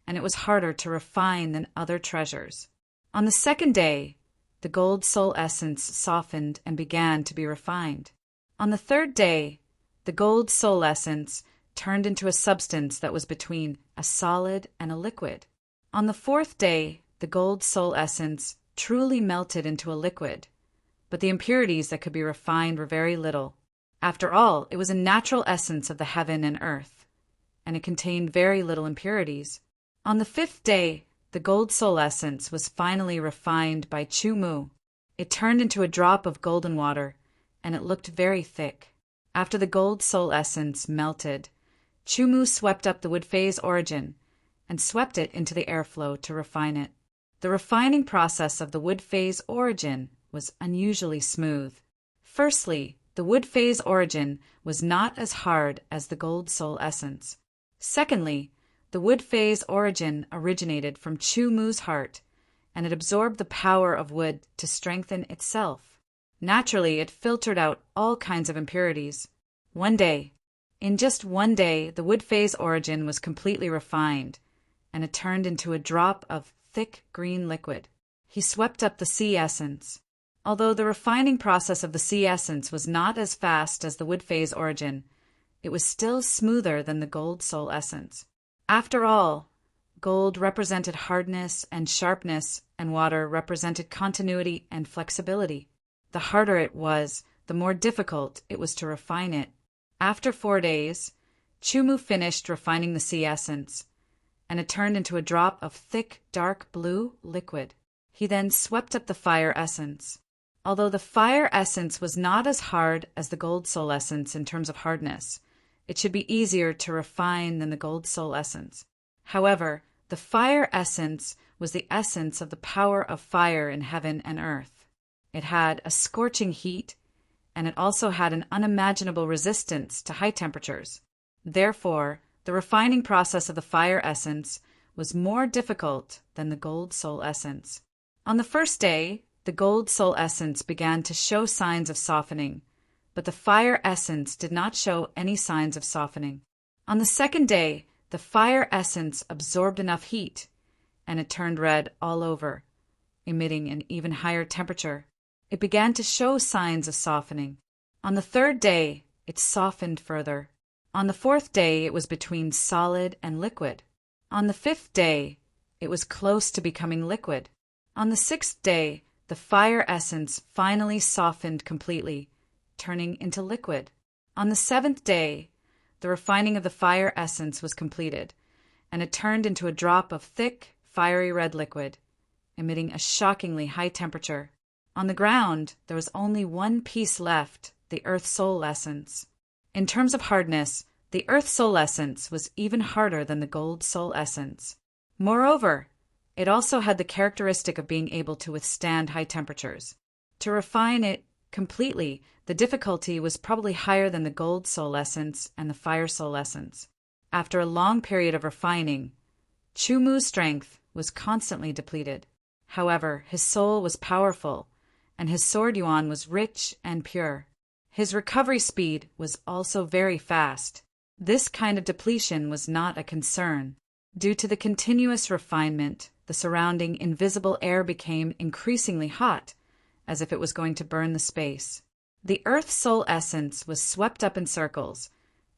and it was harder to refine than other treasures. On the second day, the gold soul essence softened and began to be refined. On the third day, the gold soul essence turned into a substance that was between a solid and a liquid. On the fourth day, the gold soul essence truly melted into a liquid, but the impurities that could be refined were very little. After all, it was a natural essence of the heaven and earth, and it contained very little impurities. On the fifth day, the gold soul essence was finally refined by Chu Mu. It turned into a drop of golden water, and it looked very thick. After the gold soul essence melted, Chu Mu swept up the wood phase origin and swept it into the airflow to refine it. The refining process of the wood phase origin was unusually smooth. Firstly, the wood phase origin was not as hard as the gold soul essence. Secondly, the wood phase origin originated from Chu Mu's heart, and it absorbed the power of wood to strengthen itself. Naturally, it filtered out all kinds of impurities. In just one day, the wood phase origin was completely refined, and it turned into a drop of thick green liquid. He swept up the sea essence. Although the refining process of the sea essence was not as fast as the wood phase origin, it was still smoother than the gold soul essence. After all, gold represented hardness and sharpness, and water represented continuity and flexibility. The harder it was, the more difficult it was to refine it. After 4 days, Chumu finished refining the sea essence, and it turned into a drop of thick, dark blue liquid. He then swept up the fire essence. Although the fire essence was not as hard as the gold soul essence in terms of hardness, it should be easier to refine than the gold soul essence. However, the fire essence was the essence of the power of fire in heaven and earth. It had a scorching heat, and it also had an unimaginable resistance to high temperatures. Therefore, the refining process of the fire essence was more difficult than the gold soul essence. On the first day, the gold soul essence began to show signs of softening, but the fire essence did not show any signs of softening. On the second day, the fire essence absorbed enough heat, and it turned red all over, emitting an even higher temperature. It began to show signs of softening. On the third day, it softened further. On the fourth day, it was between solid and liquid. On the fifth day, it was close to becoming liquid. On the sixth day, the fire essence finally softened completely, turning into liquid. On the seventh day, the refining of the fire essence was completed, and it turned into a drop of thick, fiery red liquid, emitting a shockingly high temperature. On the ground, there was only one piece left, the Earth Soul Essence. In terms of hardness, the Earth Soul Essence was even harder than the Gold Soul Essence. Moreover, it also had the characteristic of being able to withstand high temperatures. To refine it completely, the difficulty was probably higher than the Gold Soul Essence and the Fire Soul Essence. After a long period of refining, Chumu's strength was constantly depleted. However, his soul was powerful, and his sword yuan was rich and pure. His recovery speed was also very fast. This kind of depletion was not a concern. Due to the continuous refinement, the surrounding invisible air became increasingly hot, as if it was going to burn the space. The Earth Soul Essence was swept up in circles,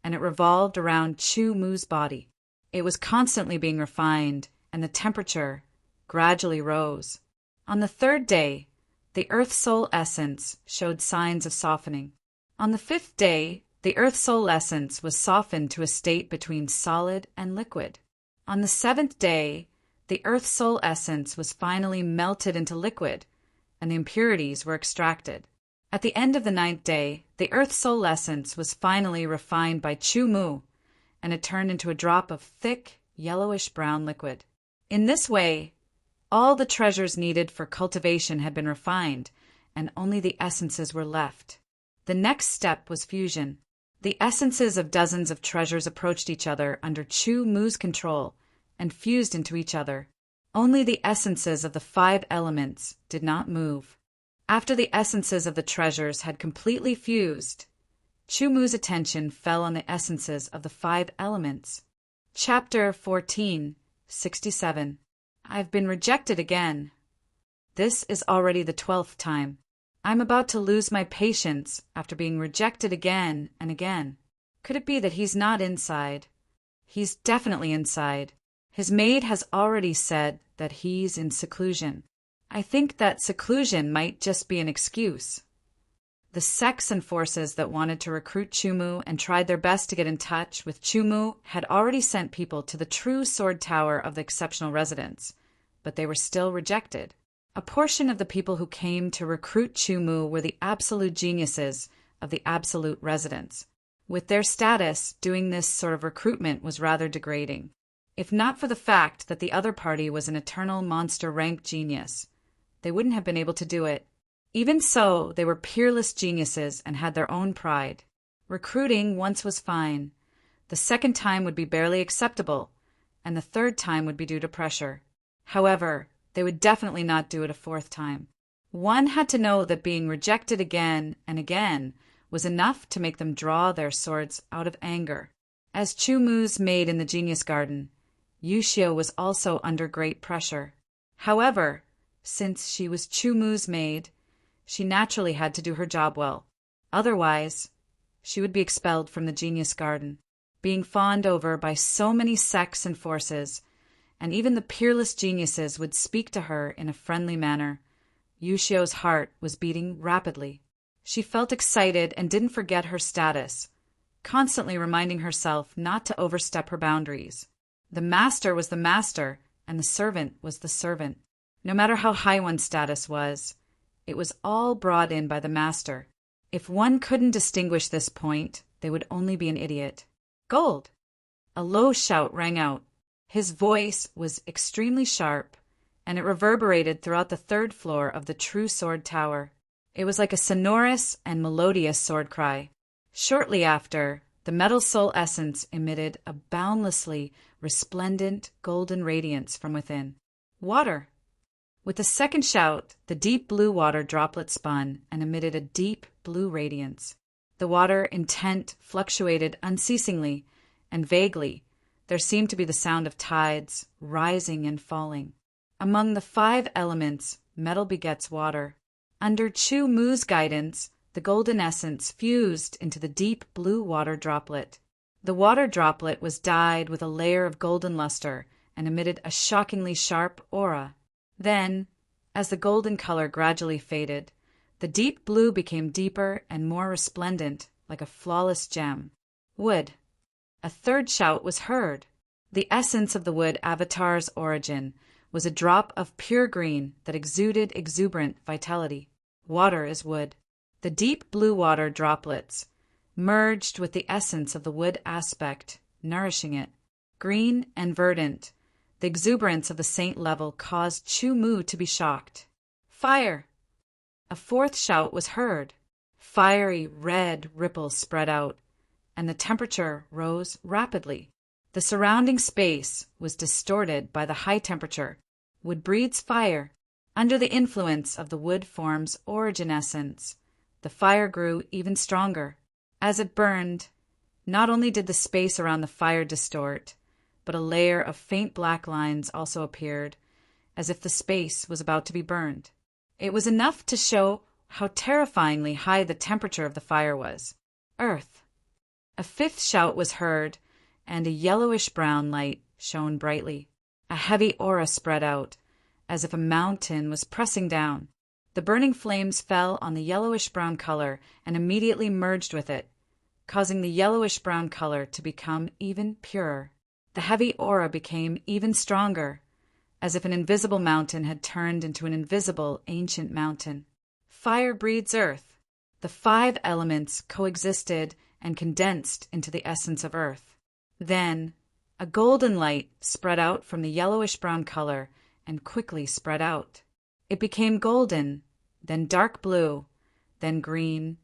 and it revolved around Chumu's body. It was constantly being refined, and the temperature gradually rose. On the third day, the Earth Soul Essence showed signs of softening. On the fifth day, the Earth Soul Essence was softened to a state between solid and liquid. On the seventh day, the Earth Soul Essence was finally melted into liquid, and the impurities were extracted. At the end of the ninth day, the Earth Soul Essence was finally refined by Chumu, and it turned into a drop of thick, yellowish-brown liquid. In this way, all the treasures needed for cultivation had been refined, and only the essences were left. The next step was fusion. The essences of dozens of treasures approached each other under Chumu's control and fused into each other. Only the essences of the 5 elements did not move. After the essences of the treasures had completely fused, Chumu's attention fell on the essences of the 5 elements. Chapter 14, 67. I've been rejected again. This is already the 12th time. I'm about to lose my patience after being rejected again and again. Could it be that he's not inside? He's definitely inside. His maid has already said that he's in seclusion. I think that seclusion might just be an excuse. The sects and forces that wanted to recruit Chumu and tried their best to get in touch with Chumu had already sent people to the true sword tower of the exceptional residence, but they were still rejected. A portion of the people who came to recruit Chumu were the absolute geniuses of the absolute residence. With their status, doing this sort of recruitment was rather degrading. If not for the fact that the other party was an eternal monster rank genius, they wouldn't have been able to do it. Even so, they were peerless geniuses and had their own pride. Recruiting once was fine. The second time would be barely acceptable, and the third time would be due to pressure. However, they would definitely not do it a 4th time. One had to know that being rejected again and again was enough to make them draw their swords out of anger. As Chumu's maid in the Genius Garden, Yushio was also under great pressure. However, since she was Chumu's maid, she naturally had to do her job well. Otherwise, she would be expelled from the Genius Garden. Being fawned over by so many sects and forces, and even the peerless geniuses would speak to her in a friendly manner, Yushio's heart was beating rapidly. She felt excited and didn't forget her status, constantly reminding herself not to overstep her boundaries. The master was the master, and the servant was the servant. No matter how high one's status was, it was all brought in by the master. If one couldn't distinguish this point, they would only be an idiot. Gold! A low shout rang out. His voice was extremely sharp, and it reverberated throughout the third floor of the True Sword Tower. It was like a sonorous and melodious sword cry. Shortly after, the Metal Soul Essence emitted a boundlessly resplendent golden radiance from within. Water! With the second shout, the deep blue water droplet spun and emitted a deep blue radiance. The water intent fluctuated unceasingly, and vaguely there seemed to be the sound of tides rising and falling. Among the 5 elements, metal begets water. Under Chumu's guidance, the golden essence fused into the deep blue water droplet. The water droplet was dyed with a layer of golden luster and emitted a shockingly sharp aura. Then, as the golden color gradually faded, the deep blue became deeper and more resplendent, like a flawless gem. Wood. A third shout was heard. The essence of the wood avatar's origin was a drop of pure green that exuded exuberant vitality. Water is wood. The deep blue water droplets merged with the essence of the wood aspect, nourishing it. Green and verdant, the exuberance of the saint level caused Chumu to be shocked. Fire! A fourth shout was heard. Fiery red ripples spread out, and the temperature rose rapidly. The surrounding space was distorted by the high temperature. Wood breathes fire. Under the influence of the wood form's origin essence, the fire grew even stronger. As it burned, not only did the space around the fire distort, but a layer of faint black lines also appeared, as if the space was about to be burned. It was enough to show how terrifyingly high the temperature of the fire was. Earth. A fifth shout was heard, and a yellowish-brown light shone brightly. A heavy aura spread out, as if a mountain was pressing down. The burning flames fell on the yellowish-brown color and immediately merged with it, causing the yellowish-brown color to become even purer. The heavy aura became even stronger, as if an invisible mountain had turned into an invisible ancient mountain. Fire breeds earth. The 5 elements coexisted and condensed into the essence of earth. Then, a golden light spread out from the yellowish-brown color and quickly spread out. It became golden, then dark blue, then green,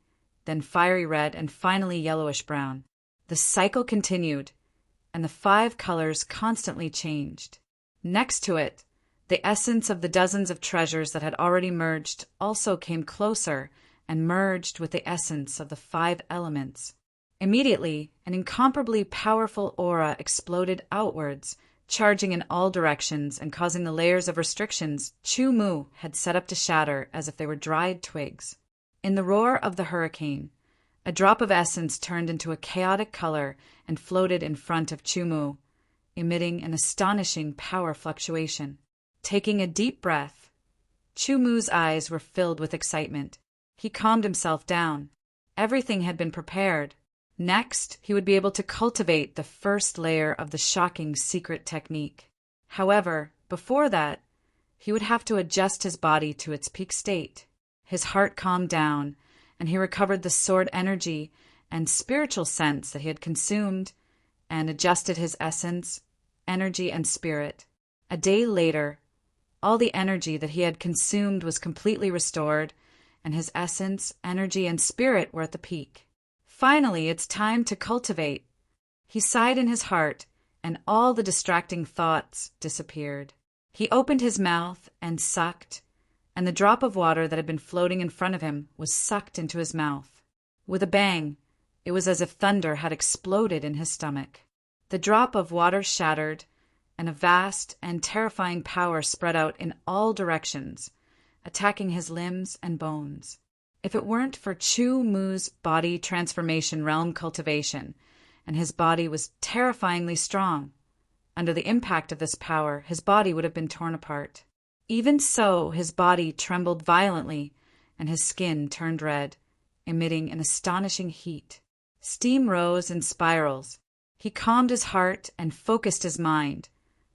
then fiery red, and finally yellowish-brown. The cycle continued, and the 5 colors constantly changed. Next to it, the essence of the dozens of treasures that had already merged also came closer and merged with the essence of the 5 elements. Immediately, an incomparably powerful aura exploded outwards, charging in all directions and causing the layers of restrictions Chumu had set up to shatter as if they were dried twigs. In the roar of the hurricane, a drop of essence turned into a chaotic color and floated in front of Chumu, emitting an astonishing power fluctuation. Taking a deep breath, Chumu's eyes were filled with excitement. He calmed himself down. Everything had been prepared. Next, he would be able to cultivate the first layer of the shocking secret technique. However, before that, he would have to adjust his body to its peak state. His heart calmed down, and he recovered the sword energy and spiritual sense that he had consumed, and adjusted his essence, energy, and spirit. A day later, all the energy that he had consumed was completely restored, and his essence, energy, and spirit were at the peak. Finally, it's time to cultivate. He sighed in his heart, and all the distracting thoughts disappeared. He opened his mouth and sucked, and the drop of water that had been floating in front of him was sucked into his mouth. With a bang, it was as if thunder had exploded in his stomach. The drop of water shattered, and a vast and terrifying power spread out in all directions, attacking his limbs and bones. If it weren't for Chu Mu's body transformation realm cultivation, and his body was terrifyingly strong, under the impact of this power, his body would have been torn apart. Even so, his body trembled violently, and his skin turned red, emitting an astonishing heat. Steam rose in spirals. He calmed his heart and focused his mind,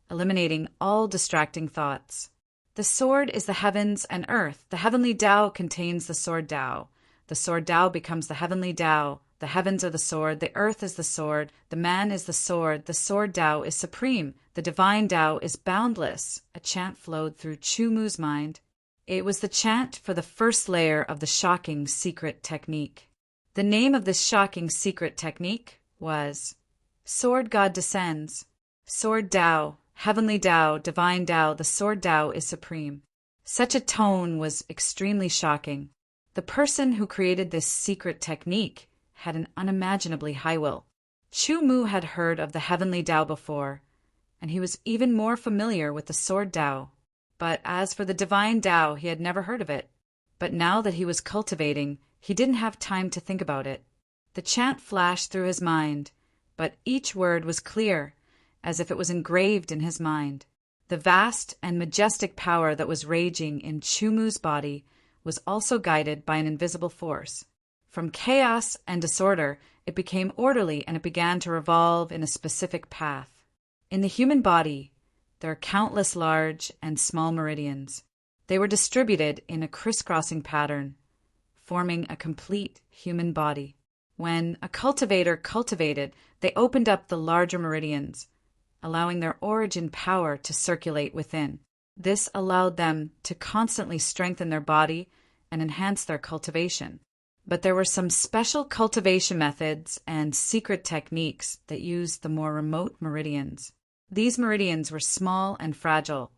eliminating all distracting thoughts. The sword is the heavens and earth. The heavenly Tao contains the sword Tao. The sword Tao becomes the heavenly Tao. The heavens are the sword. The earth is the sword. The man is the sword. The sword Tao is supreme. The divine Tao is boundless. A chant flowed through Chu Mu's mind. It was the chant for the first layer of the shocking secret technique. The name of this shocking secret technique was Sword God Descends. Sword Tao, heavenly Tao, divine Tao, the sword Tao is supreme. Such a tone was extremely shocking. The person who created this secret technique had an unimaginably high will. Chu Mu had heard of the heavenly Tao before, and he was even more familiar with the sword Tao. But as for the divine Tao, he had never heard of it. But now that he was cultivating, he didn't have time to think about it. The chant flashed through his mind, but each word was clear, as if it was engraved in his mind. The vast and majestic power that was raging in Chu Mu's body was also guided by an invisible force. From chaos and disorder, it became orderly and it began to revolve in a specific path. In the human body, there are countless large and small meridians. They were distributed in a crisscrossing pattern, forming a complete human body. When a cultivator cultivated, they opened up the larger meridians, allowing their origin power to circulate within. This allowed them to constantly strengthen their body and enhance their cultivation. But there were some special cultivation methods and secret techniques that used the more remote meridians. These meridians were small and fragile,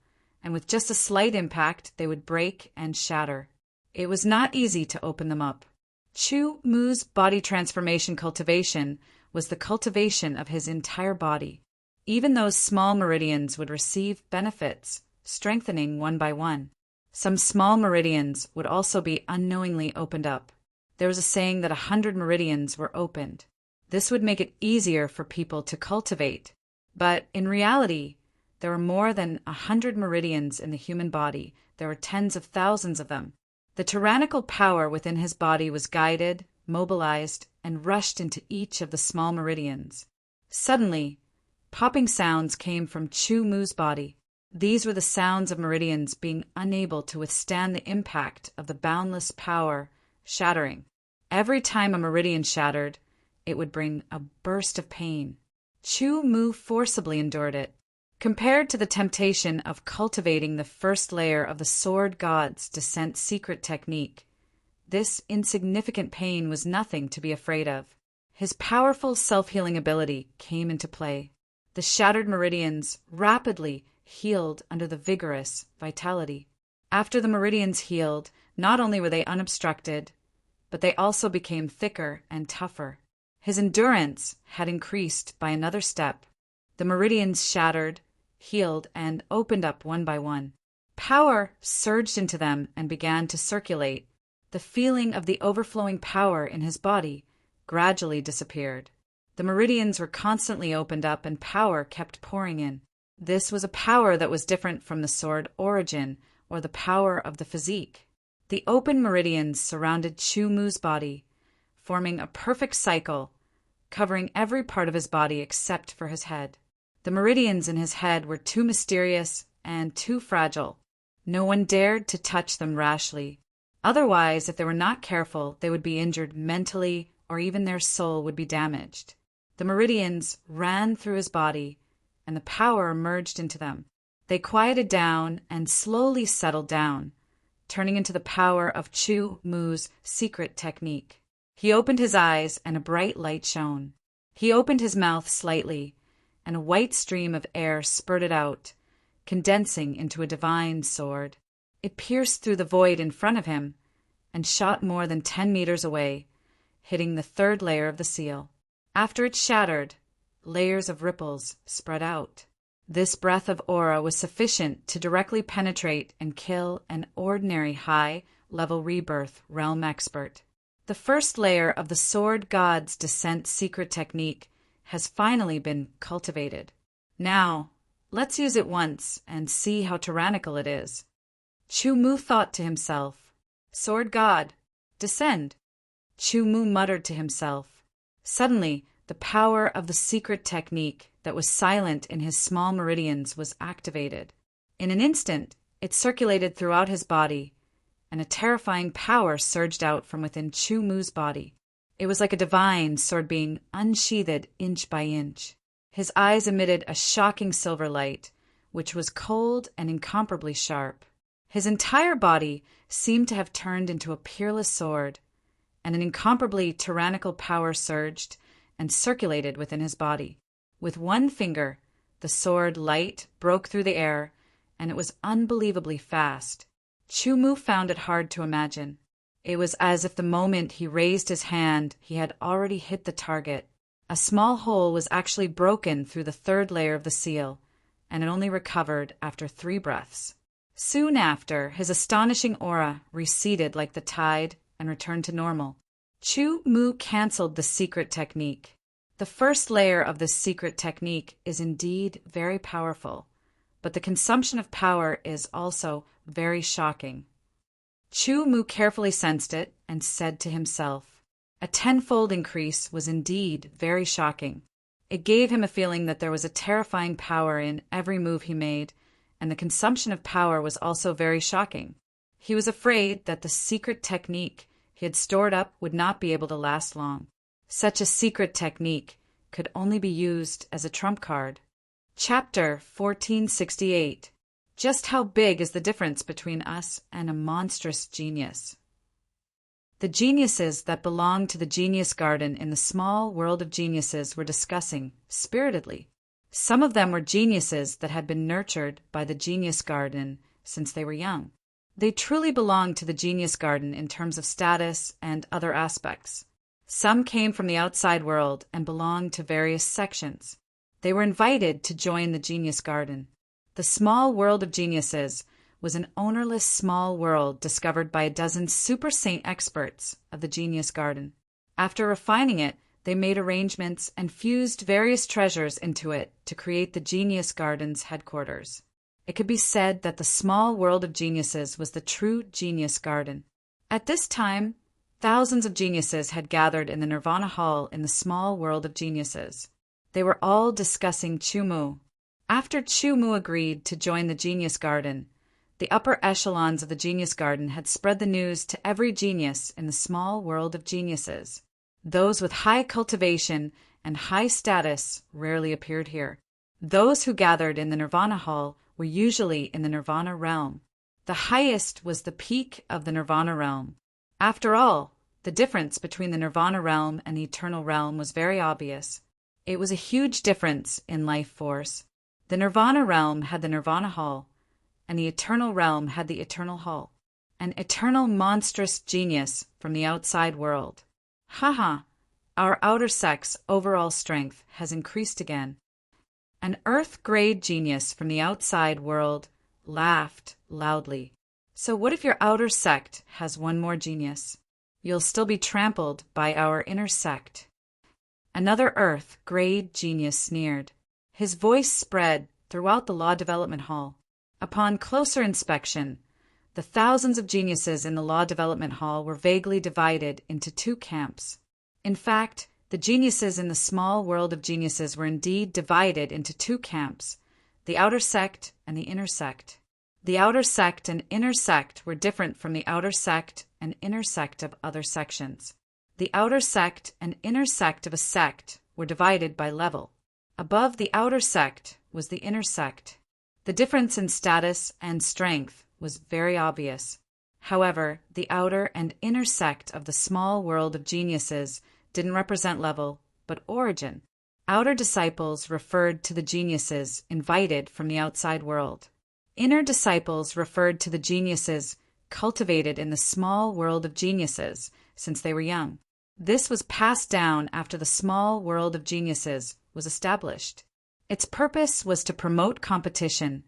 and with just a slight impact, they would break and shatter. It was not easy to open them up. Chu Mu's body transformation cultivation was the cultivation of his entire body. Even those small meridians would receive benefits, strengthening one by one. Some small meridians would also be unknowingly opened up. There was a saying that 100 meridians were opened. This would make it easier for people to cultivate. But in reality, there were more than 100 meridians in the human body. There were tens of thousands of them. The tyrannical power within his body was guided, mobilized, and rushed into each of the small meridians. Suddenly, popping sounds came from Chu Mu's body. These were the sounds of meridians being unable to withstand the impact of the boundless power shattering. Every time a meridian shattered, it would bring a burst of pain. Chu Mu forcibly endured it. Compared to the temptation of cultivating the first layer of the Sword God's descent secret technique, this insignificant pain was nothing to be afraid of. His powerful self-healing ability came into play. The shattered meridians rapidly healed under the vigorous vitality. After the meridians healed, not only were they unobstructed, but they also became thicker and tougher. His endurance had increased by another step. The meridians shattered, healed, and opened up one by one. Power surged into them and began to circulate. The feeling of the overflowing power in his body gradually disappeared. The meridians were constantly opened up and power kept pouring in. This was a power that was different from the sword origin or the power of the physique. The open meridians surrounded Chu Mu's body, forming a perfect cycle, covering every part of his body except for his head. The meridians in his head were too mysterious and too fragile. No one dared to touch them rashly. Otherwise, if they were not careful, they would be injured mentally or even their soul would be damaged. The meridians ran through his body, and the power merged into them. They quieted down and slowly settled down, turning into the power of Chu Mu's secret technique. He opened his eyes and a bright light shone. He opened his mouth slightly, and a white stream of air spurted out, condensing into a divine sword. It pierced through the void in front of him and shot more than 10 meters away, hitting the third layer of the seal. After it shattered, layers of ripples spread out. This breath of aura was sufficient to directly penetrate and kill an ordinary high-level rebirth realm expert. The first layer of the Sword God's Descent secret technique has finally been cultivated. Now, let's use it once and see how tyrannical it is. Chu Mu thought to himself, "Sword God, descend." Chu Mu muttered to himself. Suddenly, the power of the secret technique that was silent in his small meridians was activated. In an instant, it circulated throughout his body, and a terrifying power surged out from within Chu Mu's body. It was like a divine sword being unsheathed inch by inch. His eyes emitted a shocking silver light, which was cold and incomparably sharp. His entire body seemed to have turned into a peerless sword, and an incomparably tyrannical power surged and circulated within his body. With one finger, the sword light broke through the air, and it was unbelievably fast. Chu Mu found it hard to imagine. It was as if the moment he raised his hand, he had already hit the target. A small hole was actually broken through the third layer of the seal, and it only recovered after 3 breaths. Soon after, his astonishing aura receded like the tide and returned to normal. Chu Mu cancelled the secret technique. The first layer of this secret technique is indeed very powerful, but the consumption of power is also very shocking. Chu Mu carefully sensed it and said to himself, a 10-fold increase was indeed very shocking. It gave him a feeling that there was a terrifying power in every move he made, and the consumption of power was also very shocking. He was afraid that the secret technique he had stored up would not be able to last long. Such a secret technique could only be used as a trump card. Chapter 1468. Just how big is the difference between us and a monstrous genius? The geniuses that belonged to the Genius Garden in the small world of geniuses were discussing spiritedly. Some of them were geniuses that had been nurtured by the Genius Garden since they were young. They truly belonged to the Genius Garden in terms of status and other aspects. Some came from the outside world and belonged to various sections. They were invited to join the Genius Garden. The small world of geniuses was an ownerless small world discovered by a dozen super saint experts of the Genius Garden. After refining it, they made arrangements and fused various treasures into it to create the Genius Garden's headquarters. It could be said that the small world of geniuses was the true Genius Garden. At this time, thousands of geniuses had gathered in the Nirvana Hall in the small world of geniuses. They were all discussing Chu Mu. After Chu Mu agreed to join the Genius Garden, the upper echelons of the Genius Garden had spread the news to every genius in the small world of geniuses. Those with high cultivation and high status rarely appeared here. Those who gathered in the Nirvana Hall were usually in the Nirvana realm. The highest was the peak of the Nirvana realm. After all, the difference between the Nirvana realm and the Eternal realm was very obvious. It was a huge difference in life force. The Nirvana realm had the Nirvana Hall, and the Eternal realm had the Eternal Hall. An eternal monstrous genius from the outside world. Haha, our outer sect's overall strength has increased again. An Earth-grade genius from the outside world laughed loudly. So what if your outer sect has one more genius? You'll still be trampled by our inner sect. Another Earth-grade genius sneered. His voice spread throughout the Law Development Hall. Upon closer inspection, the thousands of geniuses in the Law Development Hall were vaguely divided into 2 camps. In fact, the geniuses in the small world of geniuses were indeed divided into 2 camps, the outer sect and the inner sect. The outer sect and inner sect were different from the outer sect and inner sect of other sections. The outer sect and inner sect of a sect were divided by level. Above the outer sect was the inner sect. The difference in status and strength was very obvious. However, the outer and inner sect of the small world of geniuses didn't represent level, but origin. Outer disciples referred to the geniuses invited from the outside world. Inner disciples referred to the geniuses cultivated in the small world of geniuses since they were young. This was passed down after the small world of geniuses was established. Its purpose was to promote competition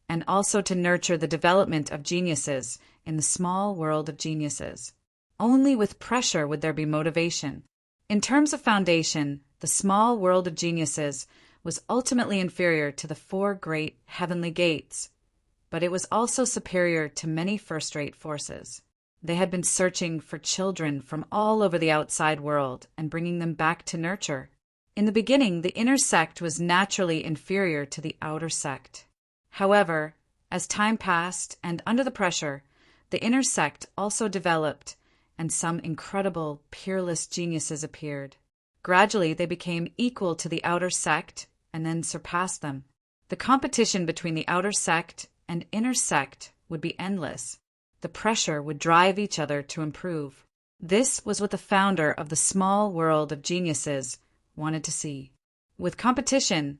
and also to nurture the development of geniuses in the small world of geniuses. Only with pressure would there be motivation. In terms of foundation, the small world of geniuses was ultimately inferior to the four great heavenly gates, but it was also superior to many first-rate forces. They had been searching for children from all over the outside world and bringing them back to nurture. In the beginning, the inner sect was naturally inferior to the outer sect. However, as time passed and under the pressure, the inner sect also developed and some incredible, peerless geniuses appeared. Gradually, they became equal to the outer sect and then surpassed them. The competition between the outer sect and inner sect would be endless. The pressure would drive each other to improve. This was what the founder of the small world of geniuses wanted to see. With competition,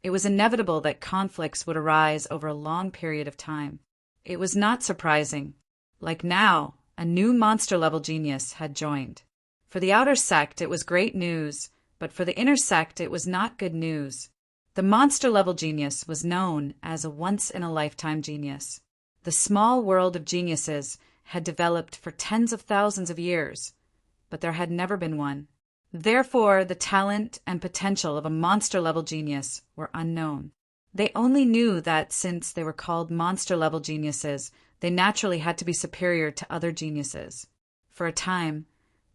it was inevitable that conflicts would arise over a long period of time. It was not surprising. Like now, a new monster-level genius had joined. For the outer sect, it was great news, but for the inner sect, it was not good news. The monster-level genius was known as a once-in-a-lifetime genius. The small world of geniuses had developed for tens of thousands of years, but there had never been one. Therefore, the talent and potential of a monster-level genius were unknown. They only knew that since they were called monster-level geniuses, they naturally had to be superior to other geniuses. For a time,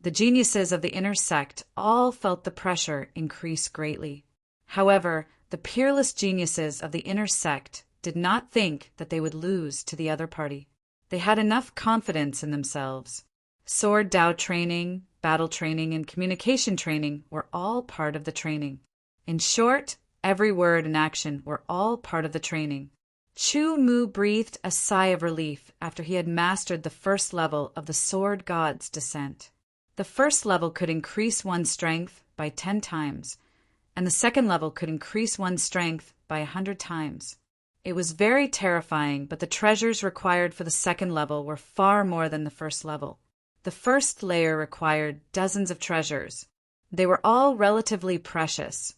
the geniuses of the inner sect all felt the pressure increase greatly. However, the peerless geniuses of the inner sect did not think that they would lose to the other party. They had enough confidence in themselves. Sword Dao training, battle training, and communication training were all part of the training. In short, every word and action were all part of the training. Chu Mu breathed a sigh of relief after he had mastered the first level of the Sword God's descent. The first level could increase one's strength by 10 times, and the second level could increase one's strength by 100 times. It was very terrifying, but the treasures required for the second level were far more than the first level. The first layer required dozens of treasures. They were all relatively precious,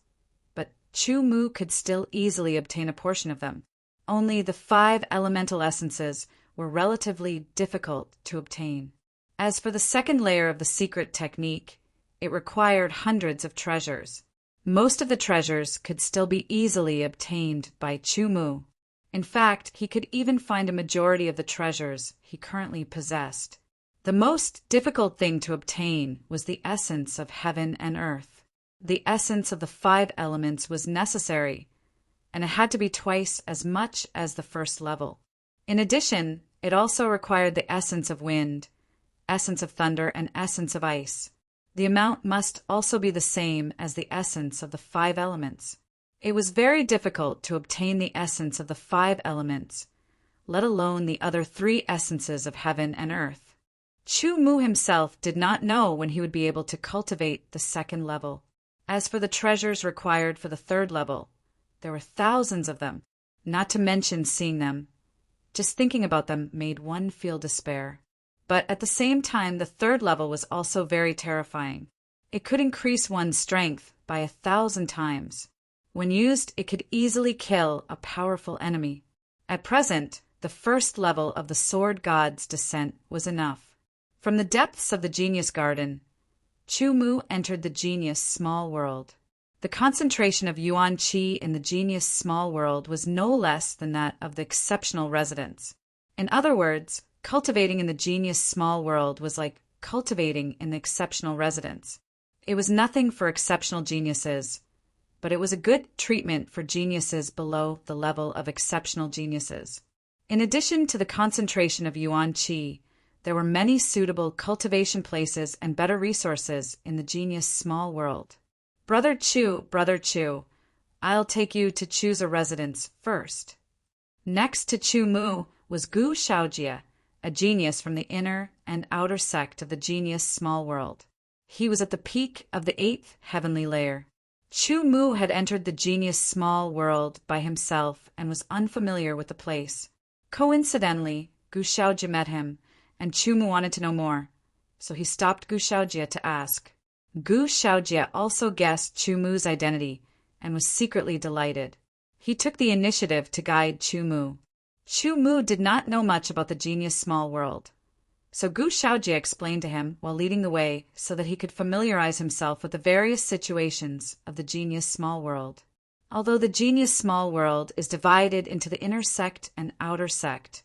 but Chu Mu could still easily obtain a portion of them. Only the 5 elemental essences were relatively difficult to obtain. As for the second layer of the secret technique, it required hundreds of treasures. Most of the treasures could still be easily obtained by Chu Mu. In fact, he could even find a majority of the treasures he currently possessed. The most difficult thing to obtain was the essence of heaven and earth. The essence of the 5 elements was necessary, and it had to be twice as much as the first level. In addition, it also required the essence of wind, essence of thunder, and essence of ice. The amount must also be the same as the essence of the 5 elements. It was very difficult to obtain the essence of the 5 elements, let alone the other 3 essences of heaven and earth. Chu Mu himself did not know when he would be able to cultivate the second level. As for the treasures required for the third level, there were thousands of them, not to mention seeing them. Just thinking about them made one feel despair. But at the same time, the third level was also very terrifying. It could increase one's strength by 1,000 times. When used, it could easily kill a powerful enemy. At present, the first level of the Sword God's descent was enough. From the depths of the Genius Garden, Chu Mu entered the Genius Small World. The concentration of Yuan Qi in the Genius Small World was no less than that of the Exceptional Residence. In other words, cultivating in the Genius Small World was like cultivating in the Exceptional Residence. It was nothing for exceptional geniuses, but it was a good treatment for geniuses below the level of exceptional geniuses. In addition to the concentration of Yuan Qi, there were many suitable cultivation places and better resources in the Genius Small World. Brother Chu, I'll take you to choose a residence first. Next to Chu Mu was Gu Shaojie, a genius from the inner and outer sect of the Genius Small World. He was at the peak of the 8th heavenly layer. Chu Mu had entered the genius' small world by himself and was unfamiliar with the place. Coincidentally, Gu Shaojie met him, and Chu Mu wanted to know more, so he stopped Gu Shaojie to ask. Gu Shaojie also guessed Chu Mu's identity and was secretly delighted. He took the initiative to guide Chu Mu. Chu Mu did not know much about the genius' small world, so Gu Shaojie explained to him while leading the way so that he could familiarize himself with the various situations of the genius' small world. Although the genius' small world is divided into the inner sect and outer sect,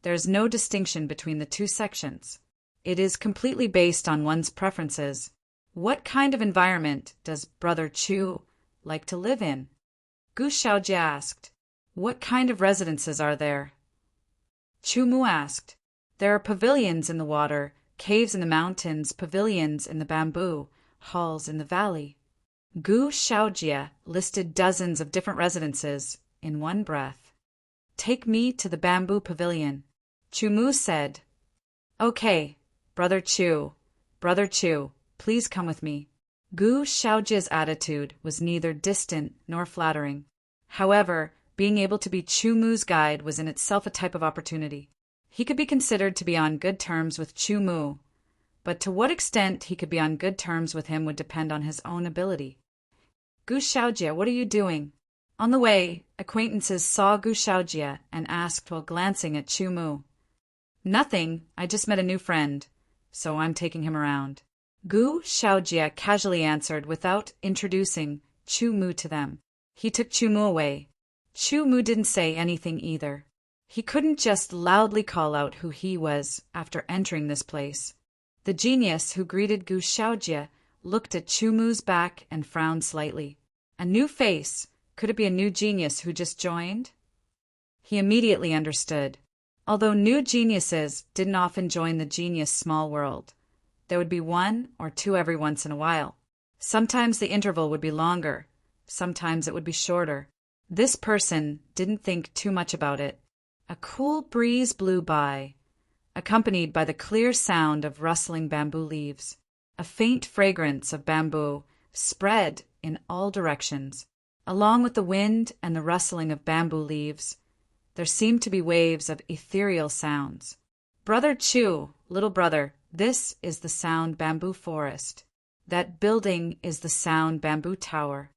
there is no distinction between the two sections. It is completely based on one's preferences. What kind of environment does Brother Chu like to live in? Gu Shaojie asked. What kind of residences are there? Chu Mu asked. There are pavilions in the water, caves in the mountains, pavilions in the bamboo, halls in the valley. Gu Shaojie listed dozens of different residences in one breath. Take me to the bamboo pavilion. Chu Mu said. Okay, Brother Chu, please come with me. Gu Shaojie's attitude was neither distant nor flattering. However, being able to be Chu Mu's guide was in itself a type of opportunity. He could be considered to be on good terms with Chu Mu, but to what extent he could be on good terms with him would depend on his own ability. Gu Shaojie, what are you doing? On the way, acquaintances saw Gu Shaojie and asked while glancing at Chu Mu. Nothing, I just met a new friend, so I'm taking him around. Gu Shaojie casually answered without introducing Chu Mu to them. He took Chu Mu away. Chu Mu didn't say anything either. He couldn't just loudly call out who he was after entering this place. The genius who greeted Gu Shaojie looked at Chu Mu's back and frowned slightly. A new face? Could it be a new genius who just joined? He immediately understood. Although new geniuses didn't often join the genius small world, there would be one or two every once in a while. Sometimes the interval would be longer, sometimes it would be shorter. This person didn't think too much about it. A cool breeze blew by, accompanied by the clear sound of rustling bamboo leaves. A faint fragrance of bamboo spread in all directions. Along with the wind and the rustling of bamboo leaves, there seemed to be waves of ethereal sounds. Brother Chu, little brother, this is the Sound Bamboo Forest. That building is the Sound Bamboo Tower.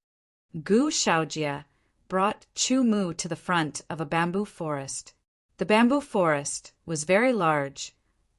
Gu Shaojie brought Chu Mu to the front of a bamboo forest. The bamboo forest was very large,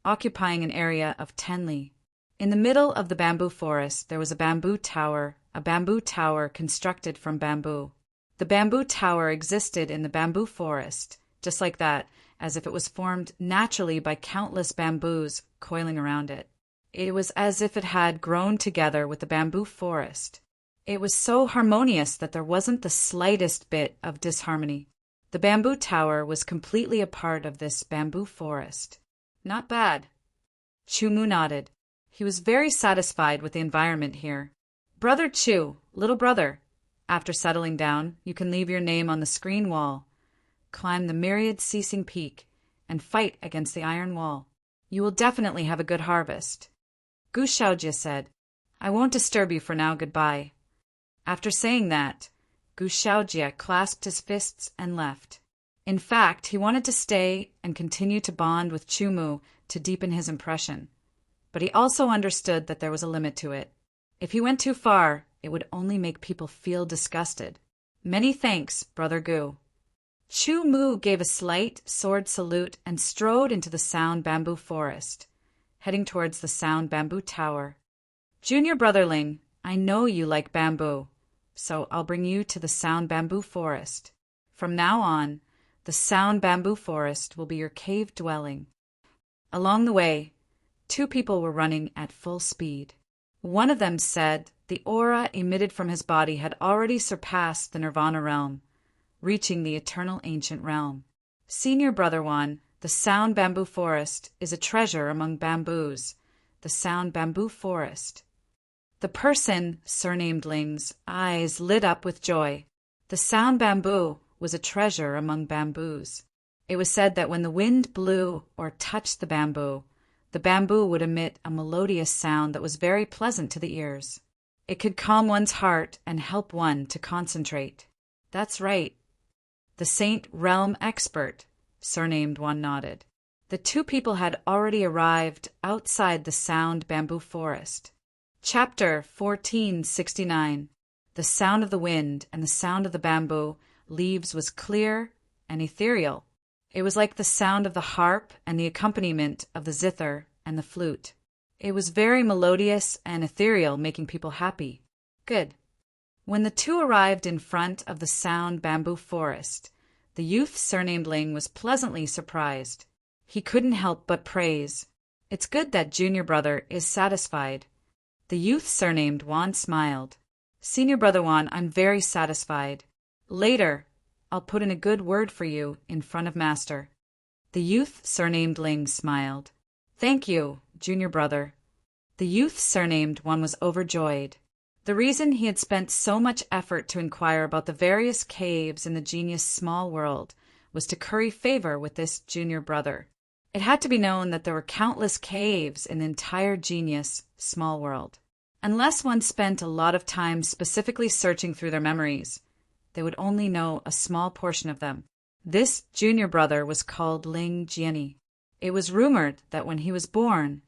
occupying an area of 10 li. In the middle of the bamboo forest there was a bamboo tower constructed from bamboo. The bamboo tower existed in the bamboo forest, just like that, as if it was formed naturally by countless bamboos coiling around it. It was as if it had grown together with the bamboo forest. It was so harmonious that there wasn't the slightest bit of disharmony. The bamboo tower was completely a part of this bamboo forest. Not bad. Chu Mu nodded. He was very satisfied with the environment here. Brother Chu, little brother, after settling down, you can leave your name on the screen wall, climb the myriad ceasing peak, and fight against the iron wall. You will definitely have a good harvest. Gu Shaojie said, I won't disturb you for now, goodbye. After saying that, Gu Shaojie clasped his fists and left. In fact, he wanted to stay and continue to bond with Chu Mu to deepen his impression. But he also understood that there was a limit to it. If he went too far, it would only make people feel disgusted. Many thanks, Brother Gu. Chu Mu gave a slight sword salute and strode into the Sound Bamboo Forest, heading towards the Sound Bamboo Tower. Junior Brotherling, I know you like bamboo, so I'll bring you to the Sound Bamboo Forest. From now on, the Sound Bamboo Forest will be your cave dwelling. Along the way, 2 people were running at full speed. One of them said the aura emitted from his body had already surpassed the Nirvana realm, reaching the eternal ancient realm. Senior Brother One, the Sound Bamboo Forest is a treasure among bamboos, the Sound Bamboo Forest. The person, surnamed Ling's, eyes lit up with joy. The Sound Bamboo was a treasure among bamboos. It was said that when the wind blew or touched the bamboo would emit a melodious sound that was very pleasant to the ears. It could calm one's heart and help one to concentrate. That's right. The Saint Realm expert, surnamed One nodded. The two people had already arrived outside the sound bamboo forest. Chapter 1469. The sound of the wind and the sound of the bamboo leaves was clear and ethereal. It was like the sound of the harp and the accompaniment of the zither and the flute. It was very melodious and ethereal, making people happy. Good. When the two arrived in front of the sound bamboo forest, the youth surnamed Ling was pleasantly surprised. He couldn't help but praise. It's good that junior brother is satisfied. The youth surnamed Wan smiled. Senior brother Wan, I'm very satisfied. Later, I'll put in a good word for you in front of master. The youth surnamed Ling smiled. Thank you, junior brother. The youth surnamed Wan was overjoyed. The reason he had spent so much effort to inquire about the various caves in the genius small world was to curry favor with this junior brother. It had to be known that there were countless caves in the entire genius small world. Unless one spent a lot of time specifically searching through their memories, they would only know a small portion of them. This junior brother was called Ling Jiani. It was rumored that when he was born,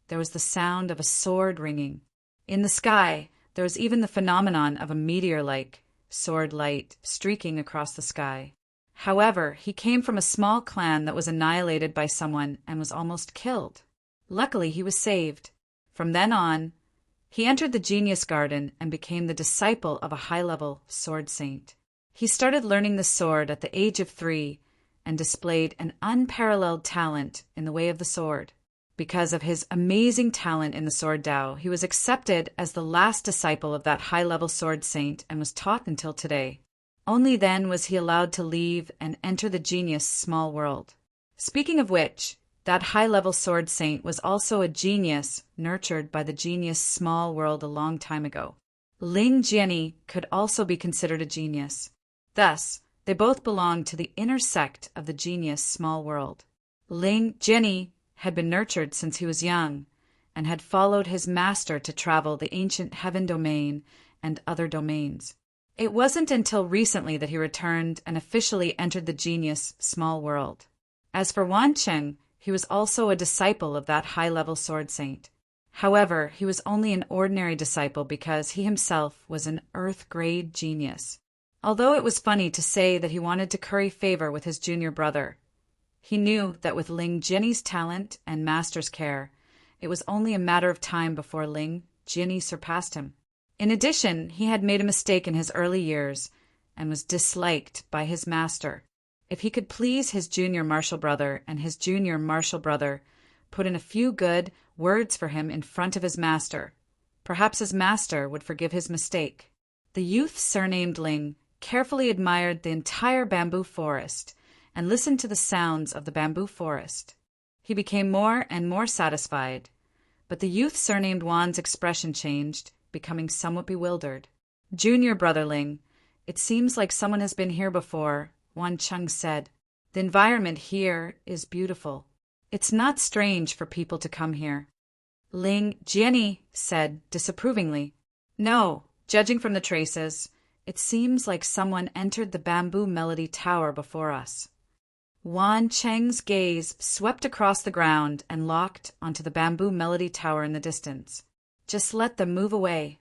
there was the sound of a sword ringing. In the sky, there was even the phenomenon of a meteor-like sword light streaking across the sky. However, he came from a small clan that was annihilated by someone and was almost killed. Luckily, he was saved. From then on, he entered the genius garden and became the disciple of a high-level sword saint. He started learning the sword at the age of 3 and displayed an unparalleled talent in the way of the sword. Because of his amazing talent in the sword Tao, he was accepted as the last disciple of that high-level sword saint and was taught until today. Only then was he allowed to leave and enter the genius small world. Speaking of which, that high-level sword saint was also a genius nurtured by the genius small world a long time ago. Ling Jiani could also be considered a genius. Thus, they both belonged to the inner sect of the genius small world. Ling Jiani had been nurtured since he was young and had followed his master to travel the ancient heaven domain and other domains. It wasn't until recently that he returned and officially entered the genius small world. As for Wan Cheng, he was also a disciple of that high-level sword saint. However, he was only an ordinary disciple because he himself was an earth-grade genius. Although it was funny to say that he wanted to curry favor with his junior brother, he knew that with Ling Jiani's talent and master's care, it was only a matter of time before Ling Jiani surpassed him. In addition, he had made a mistake in his early years and was disliked by his master. If he could please his junior martial brother and his junior martial brother put in a few good words for him in front of his master, perhaps his master would forgive his mistake. The youth surnamed Ling carefully admired the entire bamboo forest and listened to the sounds of the bamboo forest. He became more and more satisfied, but the youth surnamed Wan's expression changed, becoming somewhat bewildered. Junior brother Ling, it seems like someone has been here before, Wan Cheng said. The environment here is beautiful. It's not strange for people to come here. Ling Jiani said disapprovingly. No, judging from the traces, it seems like someone entered the bamboo melody tower before us. Wan Cheng's gaze swept across the ground and locked onto the bamboo melody tower in the distance. Just let them move away.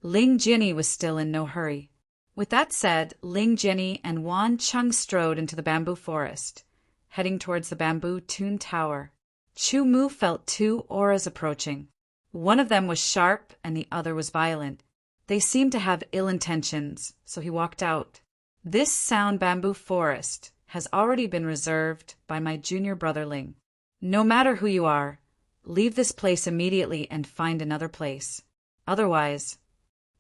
Ling Jiani was still in no hurry. With that said, Ling Jiani and Wan Cheng strode into the bamboo forest, heading towards the bamboo Toon Tower. Chu Mu felt 2 auras approaching. One of them was sharp and the other was violent. They seemed to have ill intentions, so he walked out. This sound bamboo forest has already been reserved by my junior brother Ling. No matter who you are, leave this place immediately and find another place. Otherwise,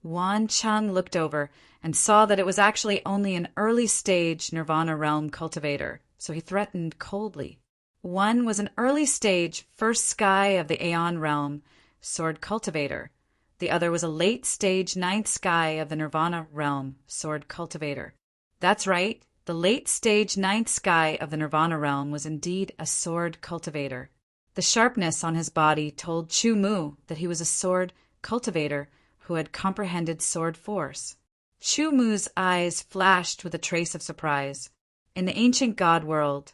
Wan Cheng looked over and saw that it was actually only an early-stage Nirvana realm cultivator, so he threatened coldly. One was an early-stage first sky of the Aeon realm sword cultivator. The other was a late-stage 9th sky of the Nirvana realm sword cultivator. That's right, the late-stage 9th sky of the Nirvana realm was indeed a sword cultivator. The sharpness on his body told Chu Mu that he was a sword cultivator who had comprehended sword force. Chu Mu's eyes flashed with a trace of surprise. In the ancient god world,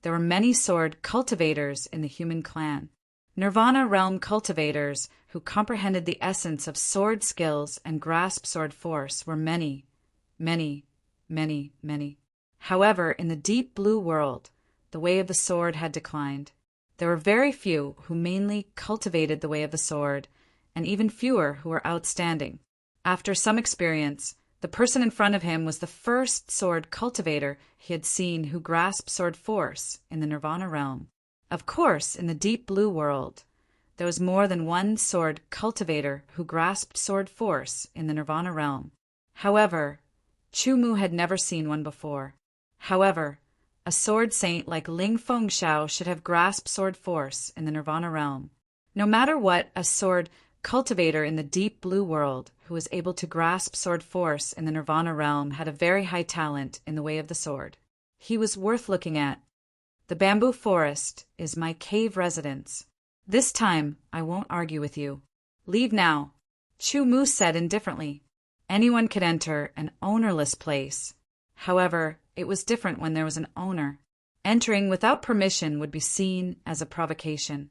there were many sword cultivators in the human clan. Nirvana realm cultivators who comprehended the essence of sword skills and grasped sword force were many, many, many, many. However, in the deep blue world, the way of the sword had declined. There were very few who mainly cultivated the way of the sword, and even fewer who were outstanding. After some experience, the person in front of him was the first sword cultivator he had seen who grasped sword force in the Nirvana realm. Of course, in the deep blue world, there was more than one sword cultivator who grasped sword force in the Nirvana realm. However, Chu Mu had never seen one before. However, a sword saint like Ling Fengxiao should have grasped sword force in the Nirvana realm. No matter what, a sword cultivator in the deep blue world who was able to grasp sword force in the Nirvana realm had a very high talent in the way of the sword. He was worth looking at. The bamboo forest is my cave residence. This time I won't argue with you. Leave now, Chu Mu said indifferently. Anyone could enter an ownerless place. However, it was different when there was an owner. Entering without permission would be seen as a provocation.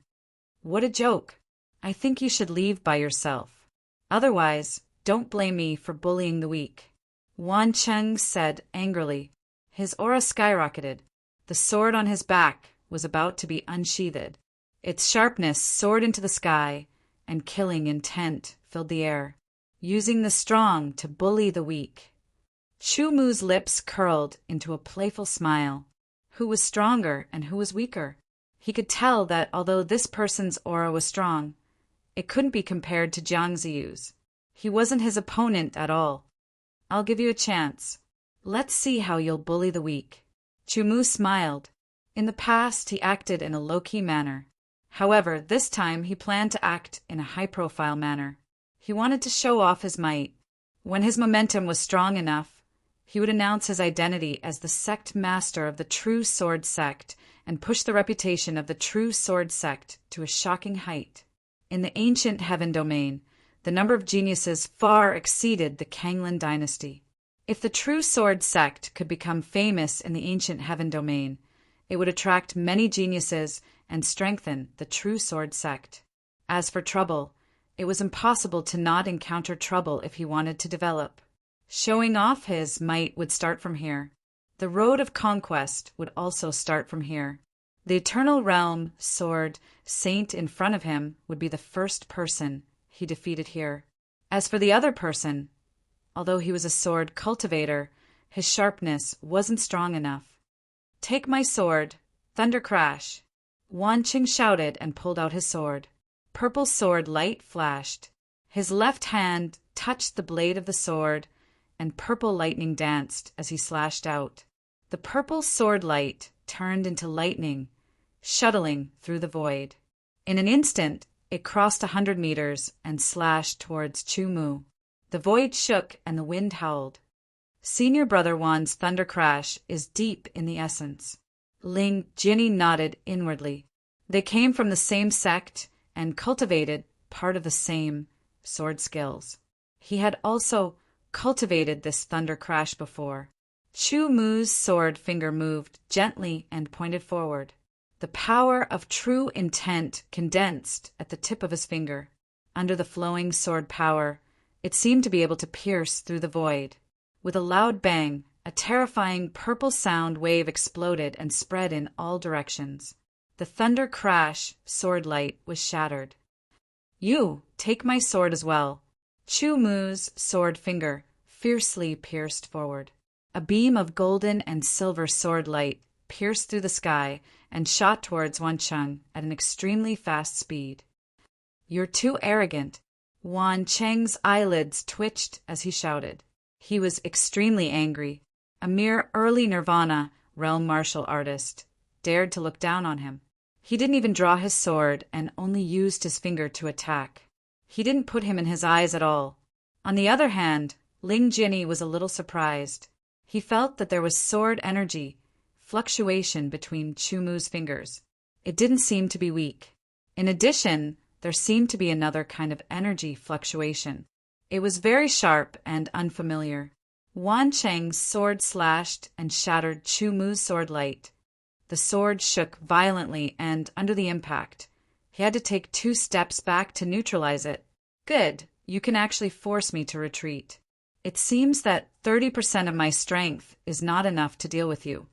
What a joke. I think you should leave by yourself. Otherwise, don't blame me for bullying the weak. Wan Cheng said angrily. His aura skyrocketed. The sword on his back was about to be unsheathed. Its sharpness soared into the sky, and killing intent filled the air, using the strong to bully the weak. Chu Mu's lips curled into a playful smile. Who was stronger and who was weaker? He could tell that although this person's aura was strong, it couldn't be compared to Jiang Ziyu's. He wasn't his opponent at all. I'll give you a chance. Let's see how you'll bully the weak. Chu Mu smiled. In the past, he acted in a low-key manner. However, this time he planned to act in a high-profile manner. He wanted to show off his might. When his momentum was strong enough, he would announce his identity as the sect master of the True Sword Sect and push the reputation of the True Sword Sect to a shocking height. In the ancient heaven domain, the number of geniuses far exceeded the Kanglin dynasty. If the True Sword Sect could become famous in the ancient heaven domain, it would attract many geniuses and strengthen the True Sword Sect. As for trouble, it was impossible to not encounter trouble if he wanted to develop. Showing off his might would start from here. The road of conquest would also start from here. The Eternal Realm Sword Saint in front of him would be the first person he defeated here. As for the other person, although he was a sword cultivator, his sharpness wasn't strong enough. Take my sword, Thunder Crash. Wan Qing shouted and pulled out his sword. Purple sword light flashed. His left hand touched the blade of the sword, and purple lightning danced as he slashed out. The purple sword light turned into lightning, shuttling through the void. In an instant, it crossed 100 meters and slashed towards Chu Mu. The void shook and the wind howled. Senior Brother Wan's thunder crash is deep in the essence. Ling Jinny nodded inwardly. They came from the same sect and cultivated part of the same sword skills. He had also cultivated this thunder crash before. Chu Mu's sword finger moved gently and pointed forward. The power of true intent condensed at the tip of his finger. Under the flowing sword power, it seemed to be able to pierce through the void. With a loud bang, a terrifying purple sound wave exploded and spread in all directions. The thunder crash sword light was shattered. You, take my sword as well. Chu Mu's sword finger fiercely pierced forward. A beam of golden and silver sword light pierced through the sky and shot towards Wan Cheng at an extremely fast speed. You're too arrogant. Wan Cheng's eyelids twitched as he shouted. He was extremely angry. A mere early Nirvana realm martial artist dared to look down on him. He didn't even draw his sword and only used his finger to attack. He didn't put him in his eyes at all. On the other hand, Ling Jinny was a little surprised. He felt that there was sword energy, fluctuation between Chu Mu's fingers. It didn't seem to be weak. In addition, there seemed to be another kind of energy fluctuation. It was very sharp and unfamiliar. Wan Cheng's sword slashed and shattered Chu Mu's sword light. The sword shook violently, and under the impact, he had to take 2 steps back to neutralize it. Good, you can actually force me to retreat. It seems that 30% of my strength is not enough to deal with you.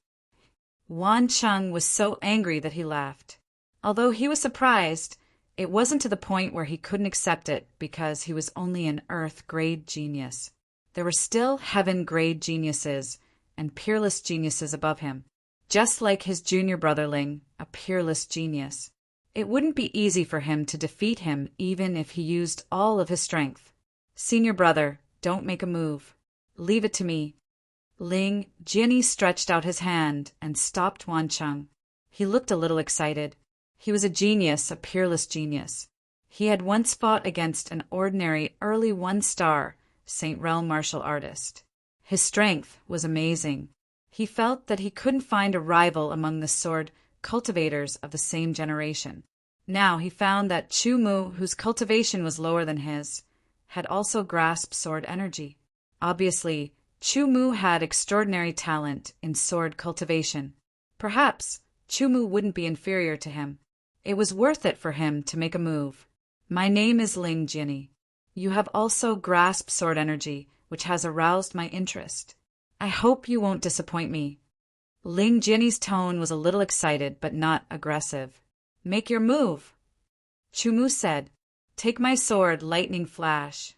Wan Cheng was so angry that he laughed. Although he was surprised, it wasn't to the point where he couldn't accept it because he was only an Earth-grade genius. There were still heaven-grade geniuses and peerless geniuses above him, just like his junior brother Ling, a peerless genius. It wouldn't be easy for him to defeat him even if he used all of his strength. Senior brother, don't make a move. Leave it to me. Ling Jinny stretched out his hand and stopped Wan Cheng. He looked a little excited. He was a genius, a peerless genius. He had once fought against an ordinary early 1-star St. Realm martial artist. His strength was amazing. He felt that he couldn't find a rival among the sword cultivators of the same generation. Now he found that Chu Mu, whose cultivation was lower than his, had also grasped sword energy. Obviously, Chu Mu had extraordinary talent in sword cultivation. Perhaps Chu Mu wouldn't be inferior to him. It was worth it for him to make a move. My name is Ling Jinny. You have also grasped sword energy, which has aroused my interest. I hope you won't disappoint me. Ling Jinny's tone was a little excited, but not aggressive. Make your move. Chu Mu said, Take my sword, lightning flash.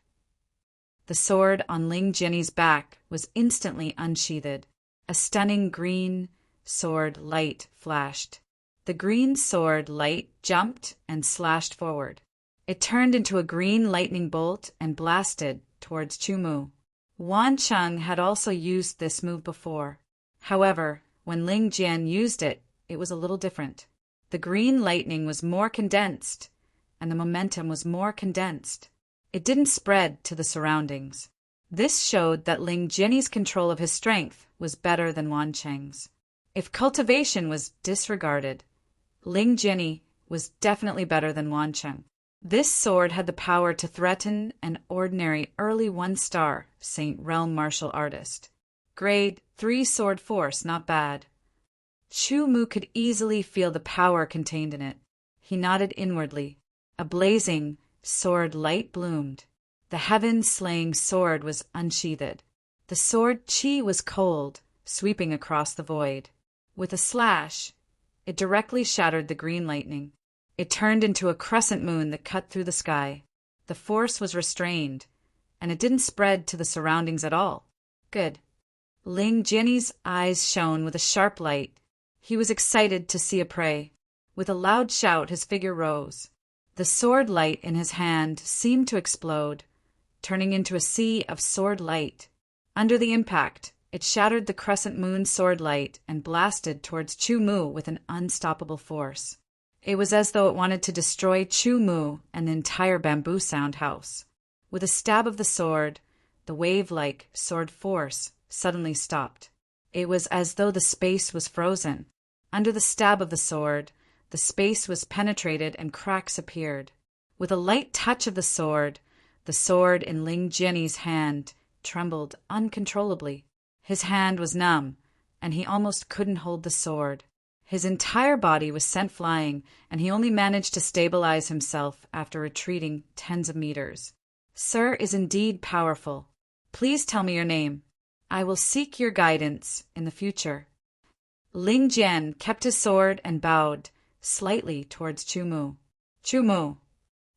The sword on Ling Jinny's back was instantly unsheathed. A stunning green sword light flashed. The green sword light jumped and slashed forward. It turned into a green lightning bolt and blasted towards Chu Mu. Wan Cheng had also used this move before. However, when Ling Jian used it, it was a little different. The green lightning was more condensed, and the momentum was more condensed. It didn't spread to the surroundings. This showed that Ling Jinny's control of his strength was better than Wan Cheng's. If cultivation was disregarded, Ling Jinny was definitely better than Wan Cheng. This sword had the power to threaten an ordinary early 1-star St. Realm martial artist. Grade 3 sword force, not bad. Chu Mu could easily feel the power contained in it. He nodded inwardly. A blazing sword light bloomed. The heaven-slaying sword was unsheathed. The sword chi was cold, sweeping across the void. With a slash, it directly shattered the green lightning. It turned into a crescent moon that cut through the sky. The force was restrained, and it didn't spread to the surroundings at all. Good. Ling Jinny's eyes shone with a sharp light. He was excited to see a prey. With a loud shout, his figure rose. The sword light in his hand seemed to explode, turning into a sea of sword light. Under the impact, it shattered the crescent moon sword light and blasted towards Chu Mu with an unstoppable force. It was as though it wanted to destroy Chu Mu and the entire bamboo sound house. With a stab of the sword, the wave-like sword force suddenly stopped. It was as though the space was frozen. Under the stab of the sword, the space was penetrated and cracks appeared. With a light touch of the sword in Ling Jinny's hand trembled uncontrollably. His hand was numb, and he almost couldn't hold the sword. His entire body was sent flying, and he only managed to stabilize himself after retreating tens of meters. Sir is indeed powerful. Please tell me your name. I will seek your guidance in the future. Ling Jian kept his sword and bowed slightly towards Chu Mu. Chu Mu.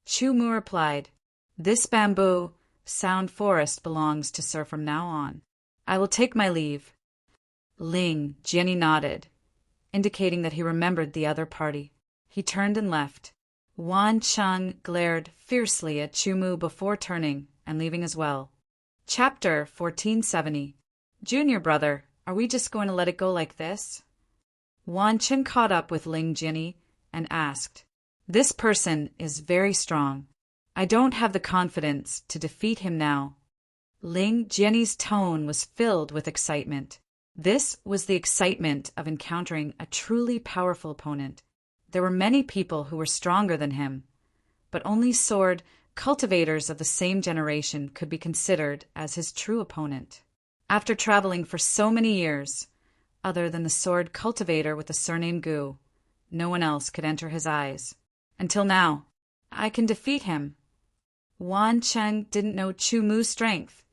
Chu Mu replied, This bamboo sound forest belongs to Sir from now on. I will take my leave. Ling Jinny nodded, indicating that he remembered the other party. He turned and left. Wan Cheng glared fiercely at Chu Mu before turning and leaving as well. Chapter 1470. Junior brother, are we just going to let it go like this? Wan Cheng caught up with Ling Jinny and asked, This person is very strong. I don't have the confidence to defeat him now. Ling Jinny's tone was filled with excitement. This was the excitement of encountering a truly powerful opponent. There were many people who were stronger than him, but only sword cultivators of the same generation could be considered as his true opponent. After traveling for so many years, other than the sword cultivator with the surname Gu, no one else could enter his eyes. Until now, I can defeat him. Wan Cheng didn't know Chu Mu's strength,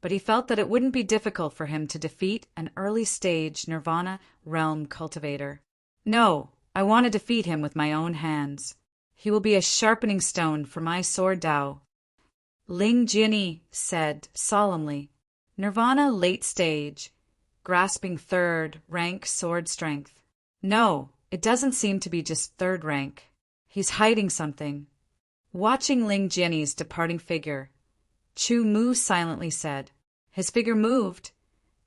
but he felt that it wouldn't be difficult for him to defeat an early-stage Nirvana realm cultivator. No, I want to defeat him with my own hands. He will be a sharpening stone for my sword Dao. Ling Jiani said solemnly, Nirvana late stage, grasping third rank sword strength. No, it doesn't seem to be just third rank. He's hiding something. Watching Ling Jiani's departing figure, Chu Mu silently said. His figure moved,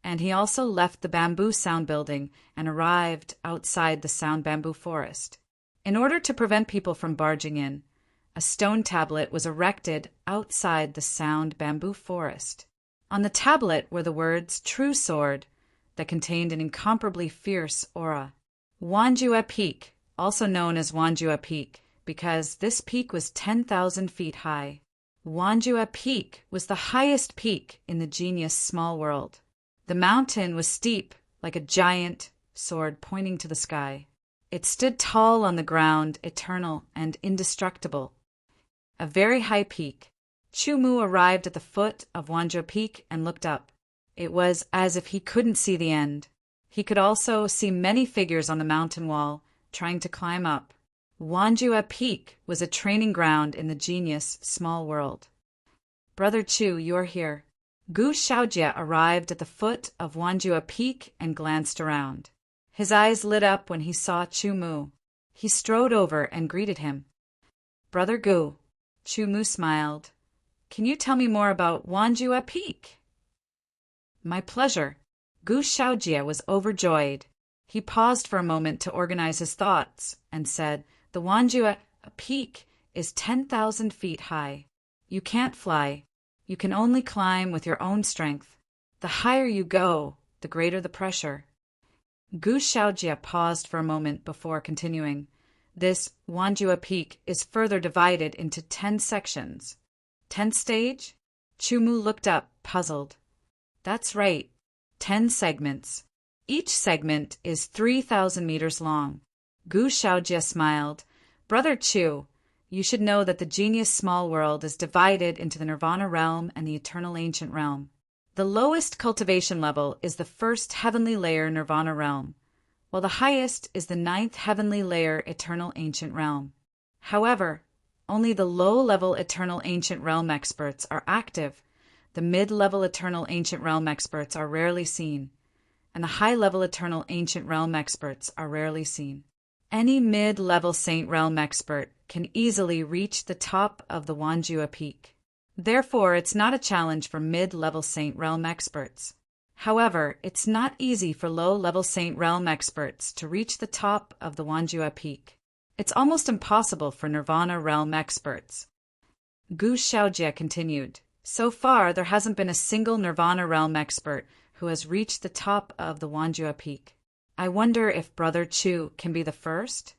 and he also left the bamboo sound building and arrived outside the sound bamboo forest. In order to prevent people from barging in, a stone tablet was erected outside the sound bamboo forest. On the tablet were the words True Sword that contained an incomparably fierce aura. Wanjue Peak, also known as Wanjue Peak, because this peak was 10,000 feet high. Wanjue Peak was the highest peak in the genius small world. The mountain was steep, like a giant sword pointing to the sky. It stood tall on the ground, eternal and indestructible. A very high peak. Chu Mu arrived at the foot of Wanjue Peak and looked up. It was as if he couldn't see the end. He could also see many figures on the mountain wall, trying to climb up. Wanjue Peak was a training ground in the genius small world. Brother Chu, you're here. Gu Xiaojie arrived at the foot of Wanjue Peak and glanced around. His eyes lit up when he saw Chu Mu. He strode over and greeted him. Brother Gu, Chu Mu smiled. Can you tell me more about Wanjue Peak? My pleasure. Gu Xiaojie was overjoyed. He paused for a moment to organize his thoughts and said, The Wanjue Peak is 10,000 feet high. You can't fly. You can only climb with your own strength. The higher you go, the greater the pressure. Gu Xiaojie paused for a moment before continuing. This Wanjue Peak is further divided into 10 sections. 10th stage? Chu Mu looked up, puzzled. That's right, 10 segments. Each segment is 3,000 meters long. Gu Xiaojie smiled. Brother Chu, you should know that the genius small world is divided into the Nirvana realm and the eternal ancient realm. The lowest cultivation level is the first heavenly layer Nirvana realm, while the highest is the 9th heavenly layer eternal ancient realm. However, only the low-level eternal ancient realm experts are active, the mid-level eternal ancient realm experts are rarely seen, and the high-level eternal ancient realm experts are rarely seen. Any mid-level saint realm expert can easily reach the top of the Wanjue Peak. Therefore, it's not a challenge for mid-level saint realm experts. However, it's not easy for low-level saint realm experts to reach the top of the Wanjue Peak. It's almost impossible for Nirvana realm experts. Gu Xiaojie continued. So far, there hasn't been a single Nirvana realm expert who has reached the top of the Wanjue Peak. I wonder if Brother Chu can be the first?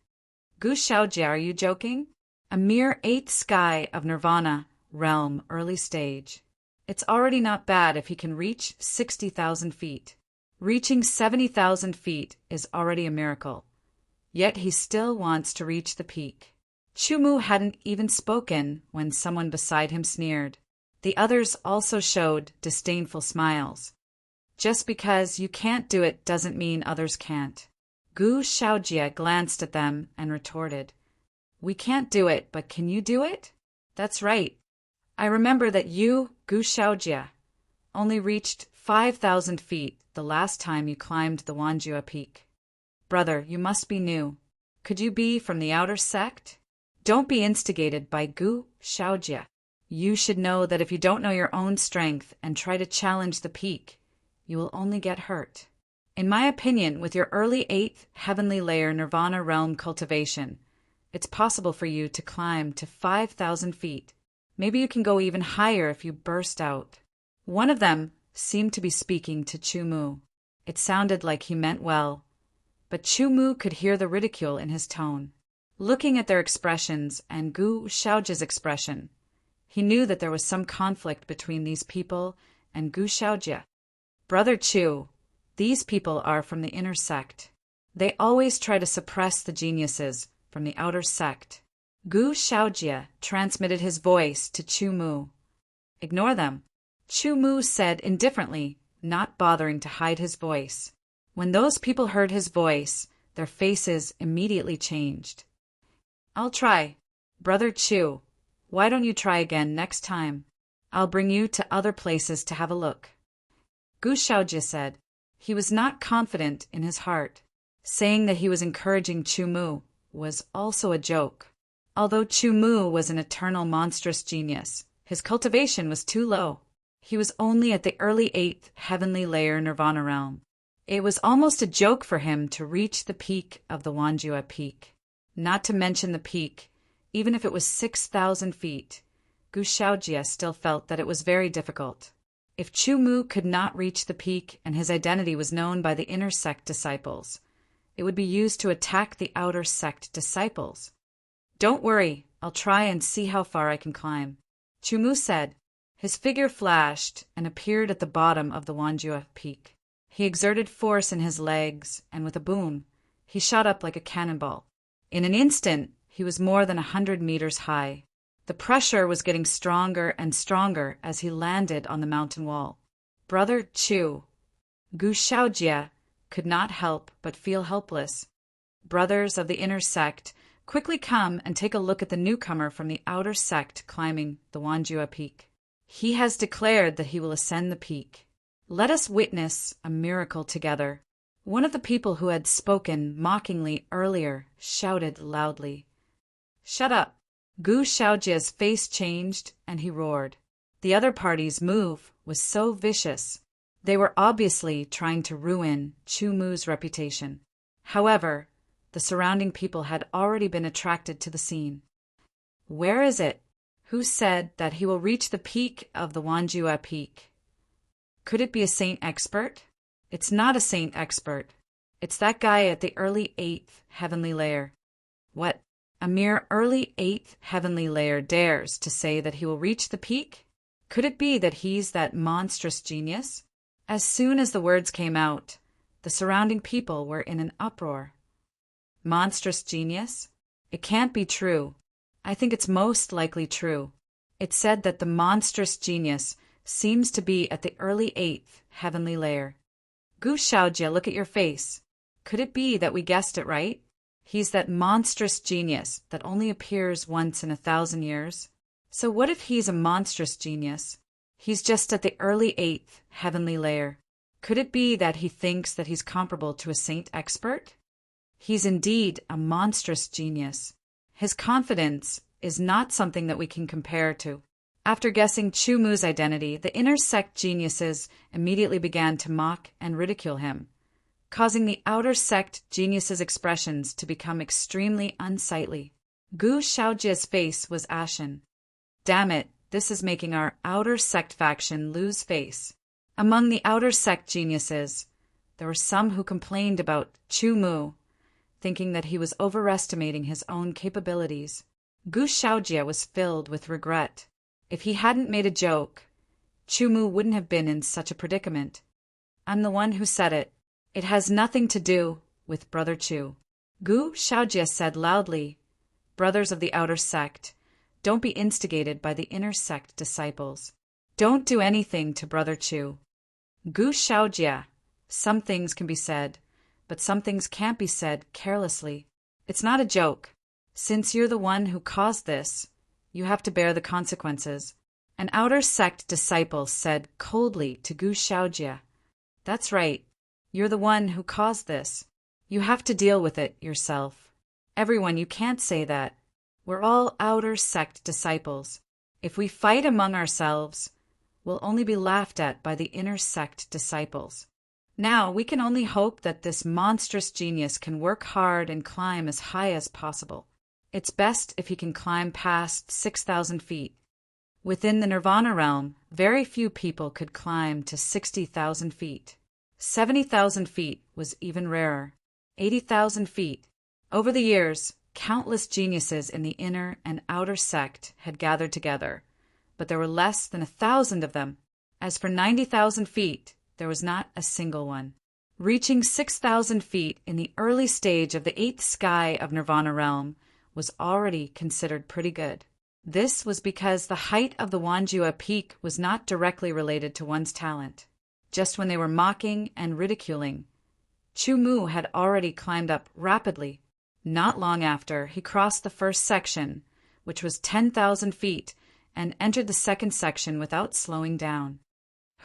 Gu Xiaojie, are you joking? A mere 8th sky of Nirvana realm early stage. It's already not bad if he can reach 60,000 feet. Reaching 70,000 feet is already a miracle. Yet he still wants to reach the peak. Chu Mu hadn't even spoken when someone beside him sneered. The others also showed disdainful smiles. Just because you can't do it doesn't mean others can't. Gu Xiaojie glanced at them and retorted, We can't do it, but can you do it? That's right. I remember that you, Gu Xiaojie, only reached 5,000 feet the last time you climbed the Wanjue Peak. Brother, you must be new. Could you be from the outer sect? Don't be instigated by Gu Xiaojie. You should know that if you don't know your own strength and try to challenge the peak, you will only get hurt. In my opinion, with your early 8th heavenly layer Nirvana realm cultivation, it's possible for you to climb to 5,000 feet. Maybe you can go even higher if you burst out. One of them seemed to be speaking to Chu Mu. It sounded like he meant well, but Chu Mu could hear the ridicule in his tone. Looking at their expressions and Gu Xiaojie's expression, He knew that there was some conflict between these people and Gu Shaojie. Brother Chu, these people are from the inner sect. They always try to suppress the geniuses from the outer sect. Gu Shaojie transmitted his voice to Chu Mu. Ignore them, Chu Mu said indifferently, not bothering to hide his voice. When those people heard his voice, their faces immediately changed. I'll try. Brother Chu, why don't you try again next time? I'll bring you to other places to have a look. Gu Shaojie said. He was not confident in his heart. Saying that he was encouraging Chu Mu was also a joke. Although Chu Mu was an eternal monstrous genius, his cultivation was too low. He was only at the early 8th heavenly layer nirvana realm. It was almost a joke for him to reach the peak of the Wanjua peak. Not to mention the peak, even if it was 6,000 feet, Gu Shaojie still felt that it was very difficult. If Chu Mu could not reach the peak and his identity was known by the inner sect disciples, it would be used to attack the outer sect disciples. Don't worry, I'll try and see how far I can climb, Chu Mu said. His figure flashed and appeared at the bottom of the Wanjua peak. He exerted force in his legs, and with a boom, he shot up like a cannonball. In an instant, he was more than 100 meters high. The pressure was getting stronger and stronger as he landed on the mountain wall. Brother Chu, Gu Shaojie, could not help but feel helpless. Brothers of the inner sect, quickly come and take a look at the newcomer from the outer sect climbing the Wanjua peak. He has declared that he will ascend the peak. Let us witness a miracle together. One of the people who had spoken mockingly earlier shouted loudly. Shut up! Gu Shaojie's face changed and he roared. The other party's move was so vicious. They were obviously trying to ruin Chu Mu's reputation. However, the surrounding people had already been attracted to the scene. Where is it? Who said that he will reach the peak of the Wanjua peak? Could it be a saint expert? It's not a saint expert. It's that guy at the early 8th heavenly layer. What? A mere early 8th heavenly layer dares to say that he will reach the peak? Could it be that he's that monstrous genius? As soon as the words came out, the surrounding people were in an uproar. Monstrous genius? It can't be true. I think it's most likely true. It said that the monstrous genius seems to be at the early 8th heavenly layer. Gu Shaojie, look at your face. Could it be that we guessed it right? He's that monstrous genius that only appears once in 1,000 years. So what if he's a monstrous genius? He's just at the early 8th heavenly layer. Could it be that he thinks that he's comparable to a saint expert? He's indeed a monstrous genius. His confidence is not something that we can compare to. After guessing Chu Mu's identity, the inner sect geniuses immediately began to mock and ridicule him, causing the outer sect geniuses' expressions to become extremely unsightly. Gu Shaojie's face was ashen. Damn it, this is making our outer sect faction lose face. Among the outer sect geniuses, there were some who complained about Chu Mu, thinking that he was overestimating his own capabilities. Gu Shaojie was filled with regret. If he hadn't made a joke, Chu Mu wouldn't have been in such a predicament. I'm the one who said it. It has nothing to do with Brother Chu. Gu Shaojie said loudly, Brothers of the outer sect, don't be instigated by the inner sect disciples. Don't do anything to Brother Chu. Gu Shaojie, some things can be said, but some things can't be said carelessly. It's not a joke. Since you're the one who caused this, you have to bear the consequences. An outer sect disciple said coldly to Gu Shaojie, That's right. You're the one who caused this. You have to deal with it yourself. Everyone, you can't say that. We're all outer sect disciples. If we fight among ourselves, we'll only be laughed at by the inner sect disciples. Now, we can only hope that this monstrous genius can work hard and climb as high as possible. It's best if he can climb past 6,000 feet. Within the nirvana realm, very few people could climb to 60,000 feet. 70,000 feet was even rarer. 80,000 feet. Over the years, countless geniuses in the inner and outer sect had gathered together, but there were less than 1,000 of them. As for 90,000 feet, there was not a single one. Reaching 6,000 feet in the early stage of the 8th sky of Nirvana realm was already considered pretty good. This was because the height of the Wanjua peak was not directly related to one's talent. Just when they were mocking and ridiculing, Chu Mu had already climbed up rapidly. Not long after, he crossed the first section, which was 10,000 feet, and entered the second section without slowing down.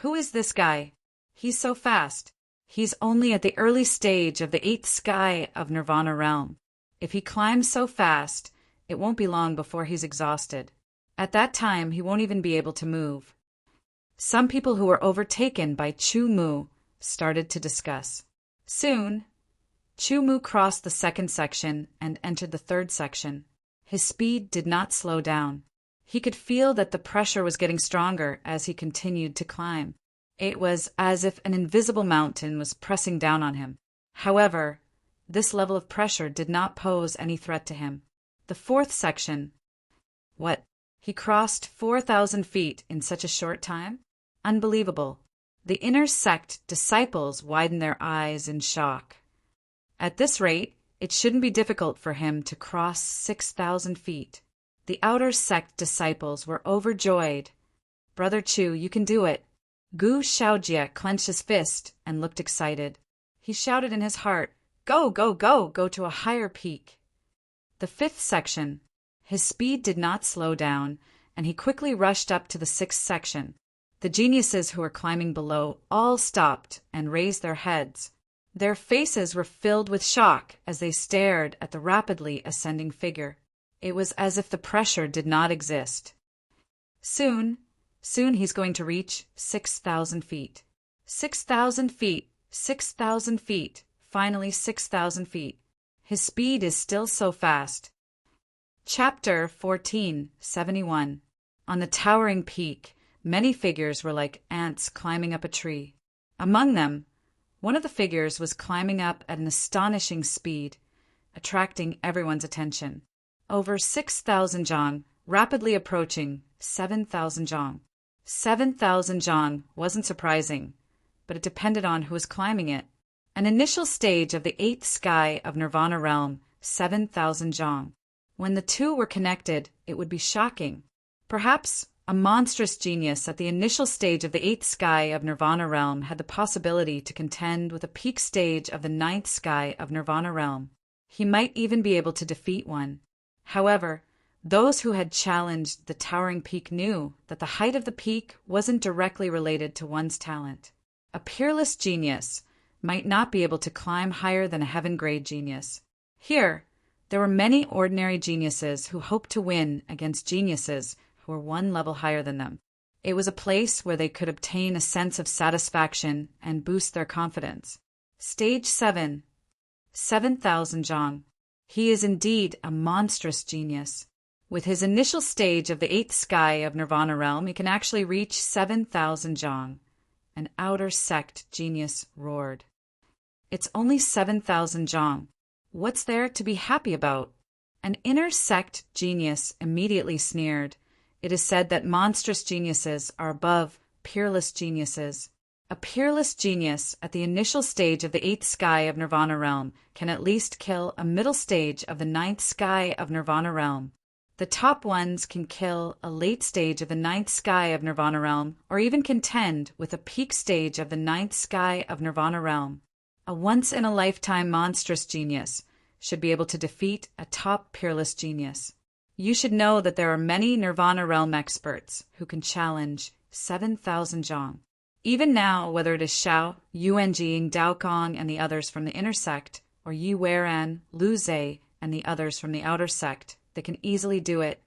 Who is this guy? He's so fast. He's only at the early stage of the 8th sky of Nirvana realm. If he climbs so fast, it won't be long before he's exhausted. At that time, he won't even be able to move. Some people who were overtaken by Chu Mu started to discuss. Soon, Chu Mu crossed the second section and entered the third section. His speed did not slow down. He could feel that the pressure was getting stronger as he continued to climb. It was as if an invisible mountain was pressing down on him. However, this level of pressure did not pose any threat to him. The fourth section. What? He crossed 4,000 feet in such a short time? Unbelievable. The inner sect disciples widened their eyes in shock. At this rate, it shouldn't be difficult for him to cross 6,000 feet. The outer sect disciples were overjoyed. Brother Chu, you can do it. Gu Xiaojie clenched his fist and looked excited. He shouted in his heart, Go, go, go, go to a higher peak. The fifth section. His speed did not slow down, and he quickly rushed up to the sixth section. The geniuses who were climbing below all stopped and raised their heads. Their faces were filled with shock as they stared at the rapidly ascending figure. It was as if the pressure did not exist. Soon he's going to reach 6,000 feet. 6,000 feet, 6,000 feet, finally 6,000 feet. His speed is still so fast. Chapter 1471. On the towering peak, many figures were like ants climbing up a tree. Among them, one of the figures was climbing up at an astonishing speed, attracting everyone's attention. Over 6,000 zhang, rapidly approaching 7,000 zhang. 7,000 zhang wasn't surprising, but it depended on who was climbing it. An initial stage of the 8th sky of Nirvana realm, 7,000 zhang. When the two were connected, it would be shocking. Perhaps a monstrous genius at the initial stage of the 8th sky of Nirvana realm had the possibility to contend with a peak stage of the 9th sky of Nirvana realm. He might even be able to defeat one. However, those who had challenged the towering peak knew that the height of the peak wasn't directly related to one's talent. A peerless genius might not be able to climb higher than a heaven-grade genius. Here, there were many ordinary geniuses who hoped to win against geniuses who were one level higher than them. It was a place where they could obtain a sense of satisfaction and boost their confidence. Stage 7. 7,000 zhang. He is indeed a monstrous genius. With his initial stage of the 8th sky of Nirvana realm, he can actually reach 7,000 zhang. An outer sect genius roared. It's only 7,000 zhang. What's there to be happy about? An inner sect genius immediately sneered. It is said that monstrous geniuses are above peerless geniuses. A peerless genius at the initial stage of the 8th sky of Nirvana realm can at least kill a middle stage of the 9th sky of Nirvana realm. The top ones can kill a late stage of the 9th sky of Nirvana realm, or even contend with a peak stage of the 9th sky of Nirvana realm. A once-in-a-lifetime monstrous genius should be able to defeat a top peerless genius. You should know that there are many Nirvana realm experts who can challenge 7,000 zhang. Even now, whether it is Xiao, Yuan Jing, Dao Kong, and the others from the inner sect, or Yi Weiran, Lu Zhe, and the others from the outer sect, they can easily do it.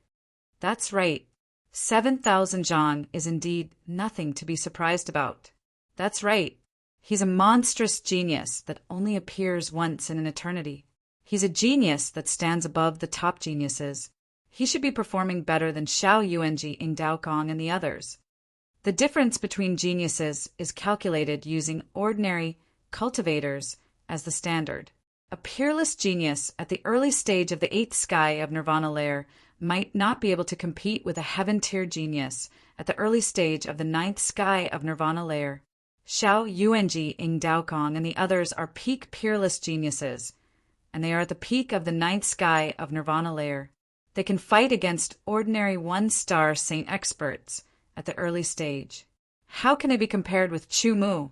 That's right. 7,000 zhang is indeed nothing to be surprised about. That's right. He's a monstrous genius that only appears once in an eternity. He's a genius that stands above the top geniuses. He should be performing better than Xiao Yuanji, Ing Dao Kong, and the others. The difference between geniuses is calculated using ordinary cultivators as the standard. A peerless genius at the early stage of the 8th sky of Nirvana layer might not be able to compete with a heaven-tier genius at the early stage of the ninth sky of nirvana layer. Xiao Yuanji Ing Daokong and the others are peak peerless geniuses, and they are at the peak of the ninth sky of nirvana layer. They can fight against ordinary one-star saint experts at the early stage. How can they be compared with Chu Mu,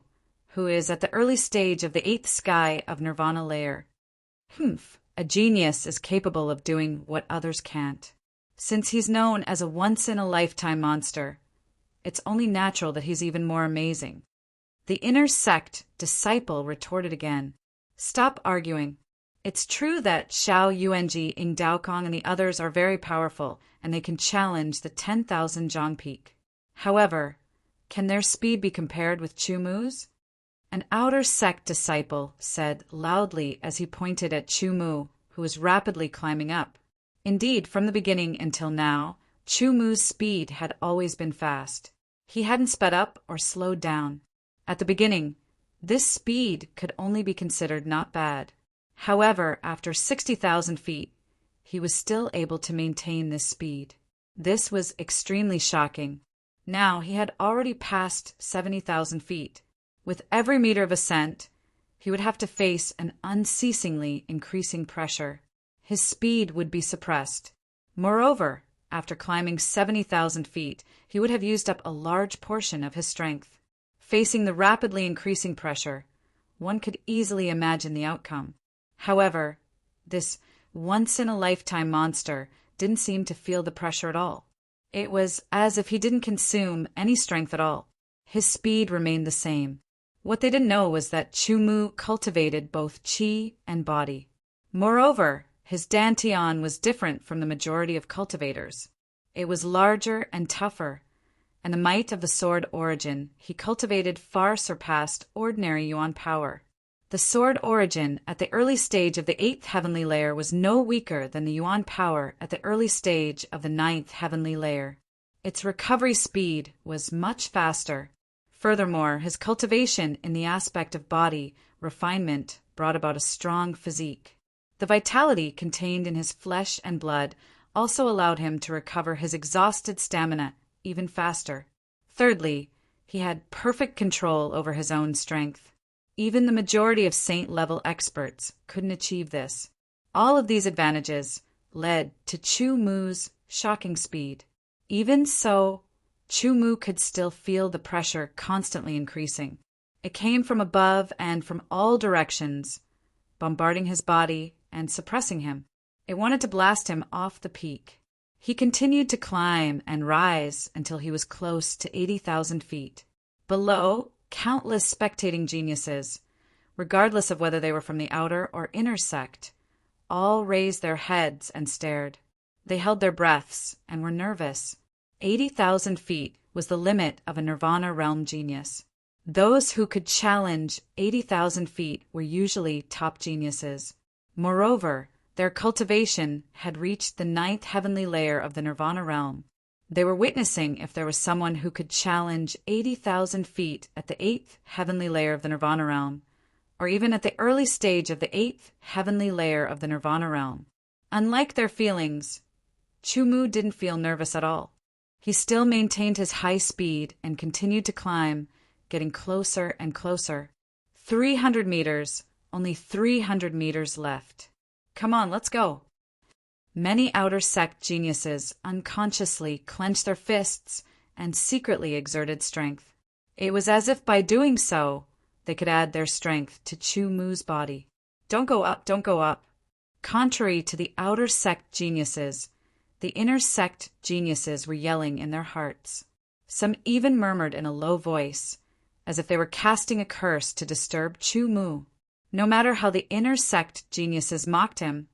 who is at the early stage of the eighth sky of nirvana layer? A genius is capable of doing what others can't. Since he's known as a once-in-a-lifetime monster, it's only natural that he's even more amazing. The inner sect disciple retorted again. Stop arguing. It's true that Xiao Yuanji, Ing Daokong, and the others are very powerful, and they can challenge the 10,000 Zhang Peak. However, can their speed be compared with Chu Mu's? An outer sect disciple said loudly as he pointed at Chu Mu, who was rapidly climbing up. Indeed, from the beginning until now, Chu Mu's speed had always been fast. He hadn't sped up or slowed down. At the beginning, this speed could only be considered not bad. However, after 60,000 feet, he was still able to maintain this speed. This was extremely shocking. Now he had already passed 70,000 feet. With every meter of ascent, he would have to face an unceasingly increasing pressure. His speed would be suppressed. Moreover, after climbing 70,000 feet, he would have used up a large portion of his strength. Facing the rapidly increasing pressure, one could easily imagine the outcome. However, this once-in-a-lifetime monster didn't seem to feel the pressure at all. It was as if he didn't consume any strength at all. His speed remained the same. What they didn't know was that Chu Mu cultivated both qi and body. Moreover, his dantian was different from the majority of cultivators. It was larger and tougher, and the might of the sword origin he cultivated far surpassed ordinary yuan power. The sword origin at the early stage of the 8th heavenly layer was no weaker than the yuan power at the early stage of the 9th heavenly layer. Its recovery speed was much faster. Furthermore, his cultivation in the aspect of body refinement brought about a strong physique. The vitality contained in his flesh and blood also allowed him to recover his exhausted stamina even faster. Thirdly, he had perfect control over his own strength. Even the majority of saint-level experts couldn't achieve this. All of these advantages led to Chu Mu's shocking speed. Even so, Chu Mu could still feel the pressure constantly increasing. It came from above and from all directions, bombarding his body and suppressing him. It wanted to blast him off the peak. He continued to climb and rise until he was close to 80,000 feet. Below, countless spectating geniuses, regardless of whether they were from the outer or inner sect, all raised their heads and stared. They held their breaths and were nervous. 80,000 feet was the limit of a nirvana realm genius. Those who could challenge 80,000 feet were usually top geniuses. Moreover, their cultivation had reached the 9th heavenly layer of the nirvana realm. They were witnessing if there was someone who could challenge 80,000 feet at the 8th heavenly layer of the nirvana realm, or even at the early stage of the 8th heavenly layer of the nirvana realm. Unlike their feelings, Chu Mu didn't feel nervous at all. He still maintained his high speed and continued to climb, getting closer and closer. 300 meters, only 300 meters left. Come on, let's go. Many outer sect geniuses unconsciously clenched their fists and secretly exerted strength. It was as if by doing so, they could add their strength to Chu Mu's body. Don't go up, don't go up. Contrary to the outer sect geniuses, the inner sect geniuses were yelling in their hearts. Some even murmured in a low voice, as if they were casting a curse to disturb Chu Mu. No matter how the inner sect geniuses mocked him,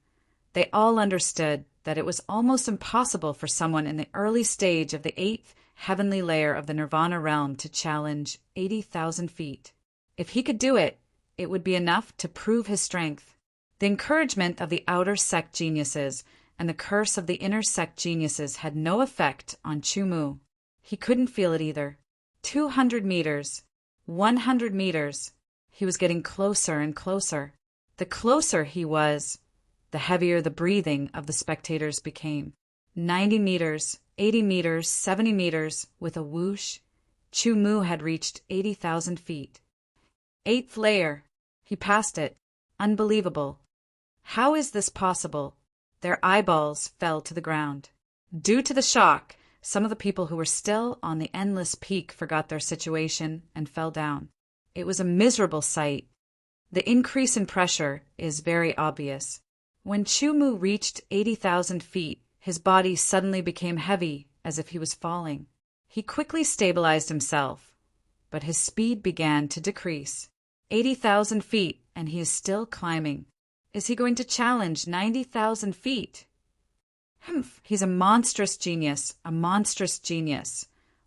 they all understood that it was almost impossible for someone in the early stage of the 8th heavenly layer of the nirvana realm to challenge 80,000 feet. If he could do it, it would be enough to prove his strength. The encouragement of the outer sect geniuses and the curse of the inner sect geniuses had no effect on Chu Mu. He couldn't feel it either. 200 meters, 100 meters. He was getting closer and closer. The closer he was, the heavier the breathing of the spectators became. 90 meters, 80 meters, 70 meters, with a whoosh, Chu Mu had reached 80,000 feet. 8th layer. He passed it. Unbelievable. How is this possible? Their eyeballs fell to the ground. Due to the shock, some of the people who were still on the endless peak forgot their situation and fell down. It was a miserable sight. The increase in pressure is very obvious. When Chu Mu reached 80,000 feet, his body suddenly became heavy, as if he was falling. He quickly stabilized himself, but his speed began to decrease. 80,000 feet, and he is still climbing. Is he going to challenge 90,000 feet? Humph, he's a monstrous genius, a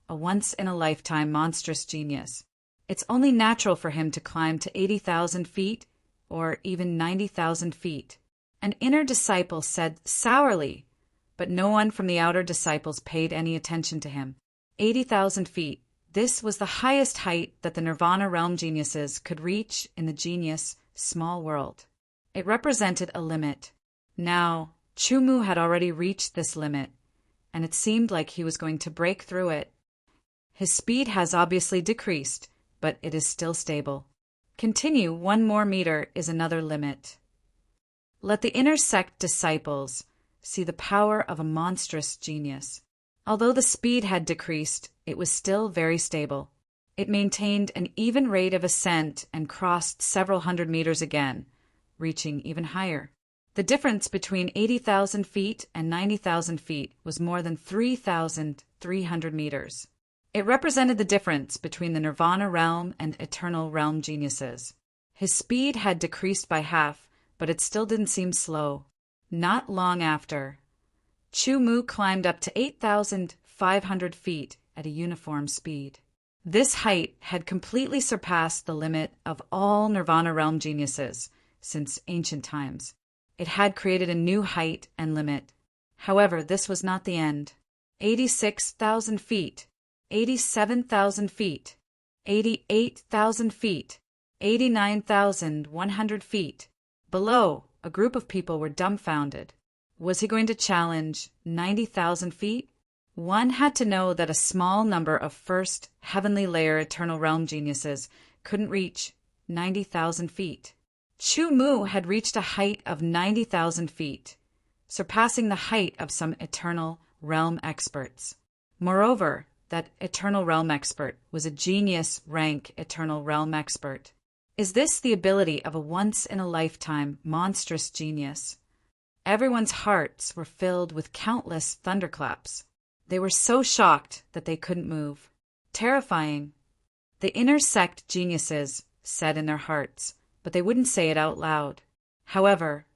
once-in-a-lifetime monstrous genius. It's only natural for him to climb to 80,000 feet, or even 90,000 feet. An inner disciple said sourly, but no one from the outer disciples paid any attention to him. 80,000 feet. This was the highest height that the Nirvana realm geniuses could reach in the genius small world. It represented a limit. Now, Chu Mu had already reached this limit, and it seemed like he was going to break through it. His speed has obviously decreased, but it is still stable. Continue 1 more meter is another limit. Let the inner sect disciples see the power of a monstrous genius. Although the speed had decreased, it was still very stable. It maintained an even rate of ascent and crossed several hundred meters again, reaching even higher. The difference between 80,000 feet and 90,000 feet was more than 3,300 meters. It represented the difference between the Nirvana realm and Eternal realm geniuses. His speed had decreased by half, but it still didn't seem slow. Not long after, Chu Mu climbed up to 8,500 feet at a uniform speed. This height had completely surpassed the limit of all Nirvana realm geniuses since ancient times. It had created a new height and limit. However, this was not the end. 86,000 feet, 87,000 feet, 88,000 feet, 89,100 feet. Below, a group of people were dumbfounded. Was he going to challenge 90,000 feet? One had to know that a small number of first heavenly layer eternal realm geniuses couldn't reach 90,000 feet. Chu Mu had reached a height of 90,000 feet, surpassing the height of some eternal realm experts. Moreover, that eternal realm expert was a genius rank eternal realm expert. Is this the ability of a once-in-a-lifetime monstrous genius? Everyone's hearts were filled with countless thunderclaps. They were so shocked that they couldn't move. Terrifying. The inner sect geniuses said in their hearts, but they wouldn't say it out loud. However,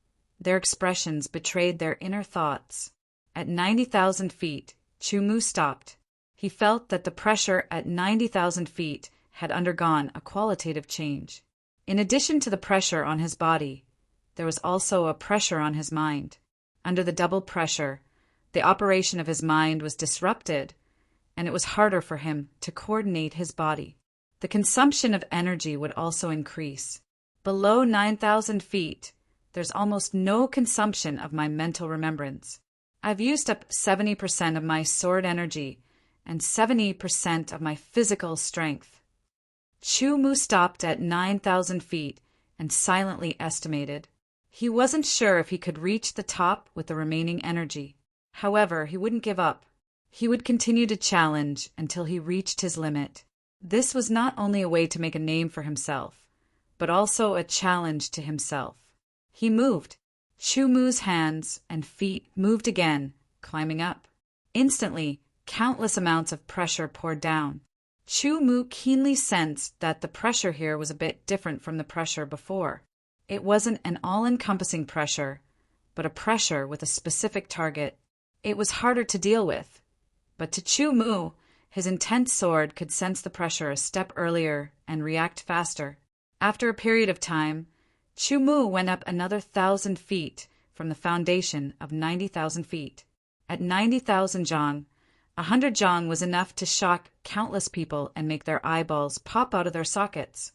their expressions betrayed their inner thoughts. At 90,000 feet, Chu Mu stopped. He felt that the pressure at 90,000 feet had undergone a qualitative change. In addition to the pressure on his body, there was also a pressure on his mind. Under the double pressure, the operation of his mind was disrupted, and it was harder for him to coordinate his body. The consumption of energy would also increase. Below 9,000 feet, there's almost no consumption of my mental remembrance. I've used up 70% of my sword energy and 70% of my physical strength. Chu Mu stopped at 9,000 feet and silently estimated. He wasn't sure if he could reach the top with the remaining energy. However, he wouldn't give up. He would continue to challenge until he reached his limit. This was not only a way to make a name for himself, but also a challenge to himself. He moved. Chu Mu's hands and feet moved again, climbing up. Instantly, countless amounts of pressure poured down. Chu Mu keenly sensed that the pressure here was a bit different from the pressure before. It wasn't an all-encompassing pressure, but a pressure with a specific target. It was harder to deal with. But to Chu Mu, his intense sword could sense the pressure a step earlier and react faster. After a period of time, Chu Mu went up another 1,000 feet from the foundation of 90,000 feet. At 90,000 zhang, 100 zhang was enough to shock countless people and make their eyeballs pop out of their sockets.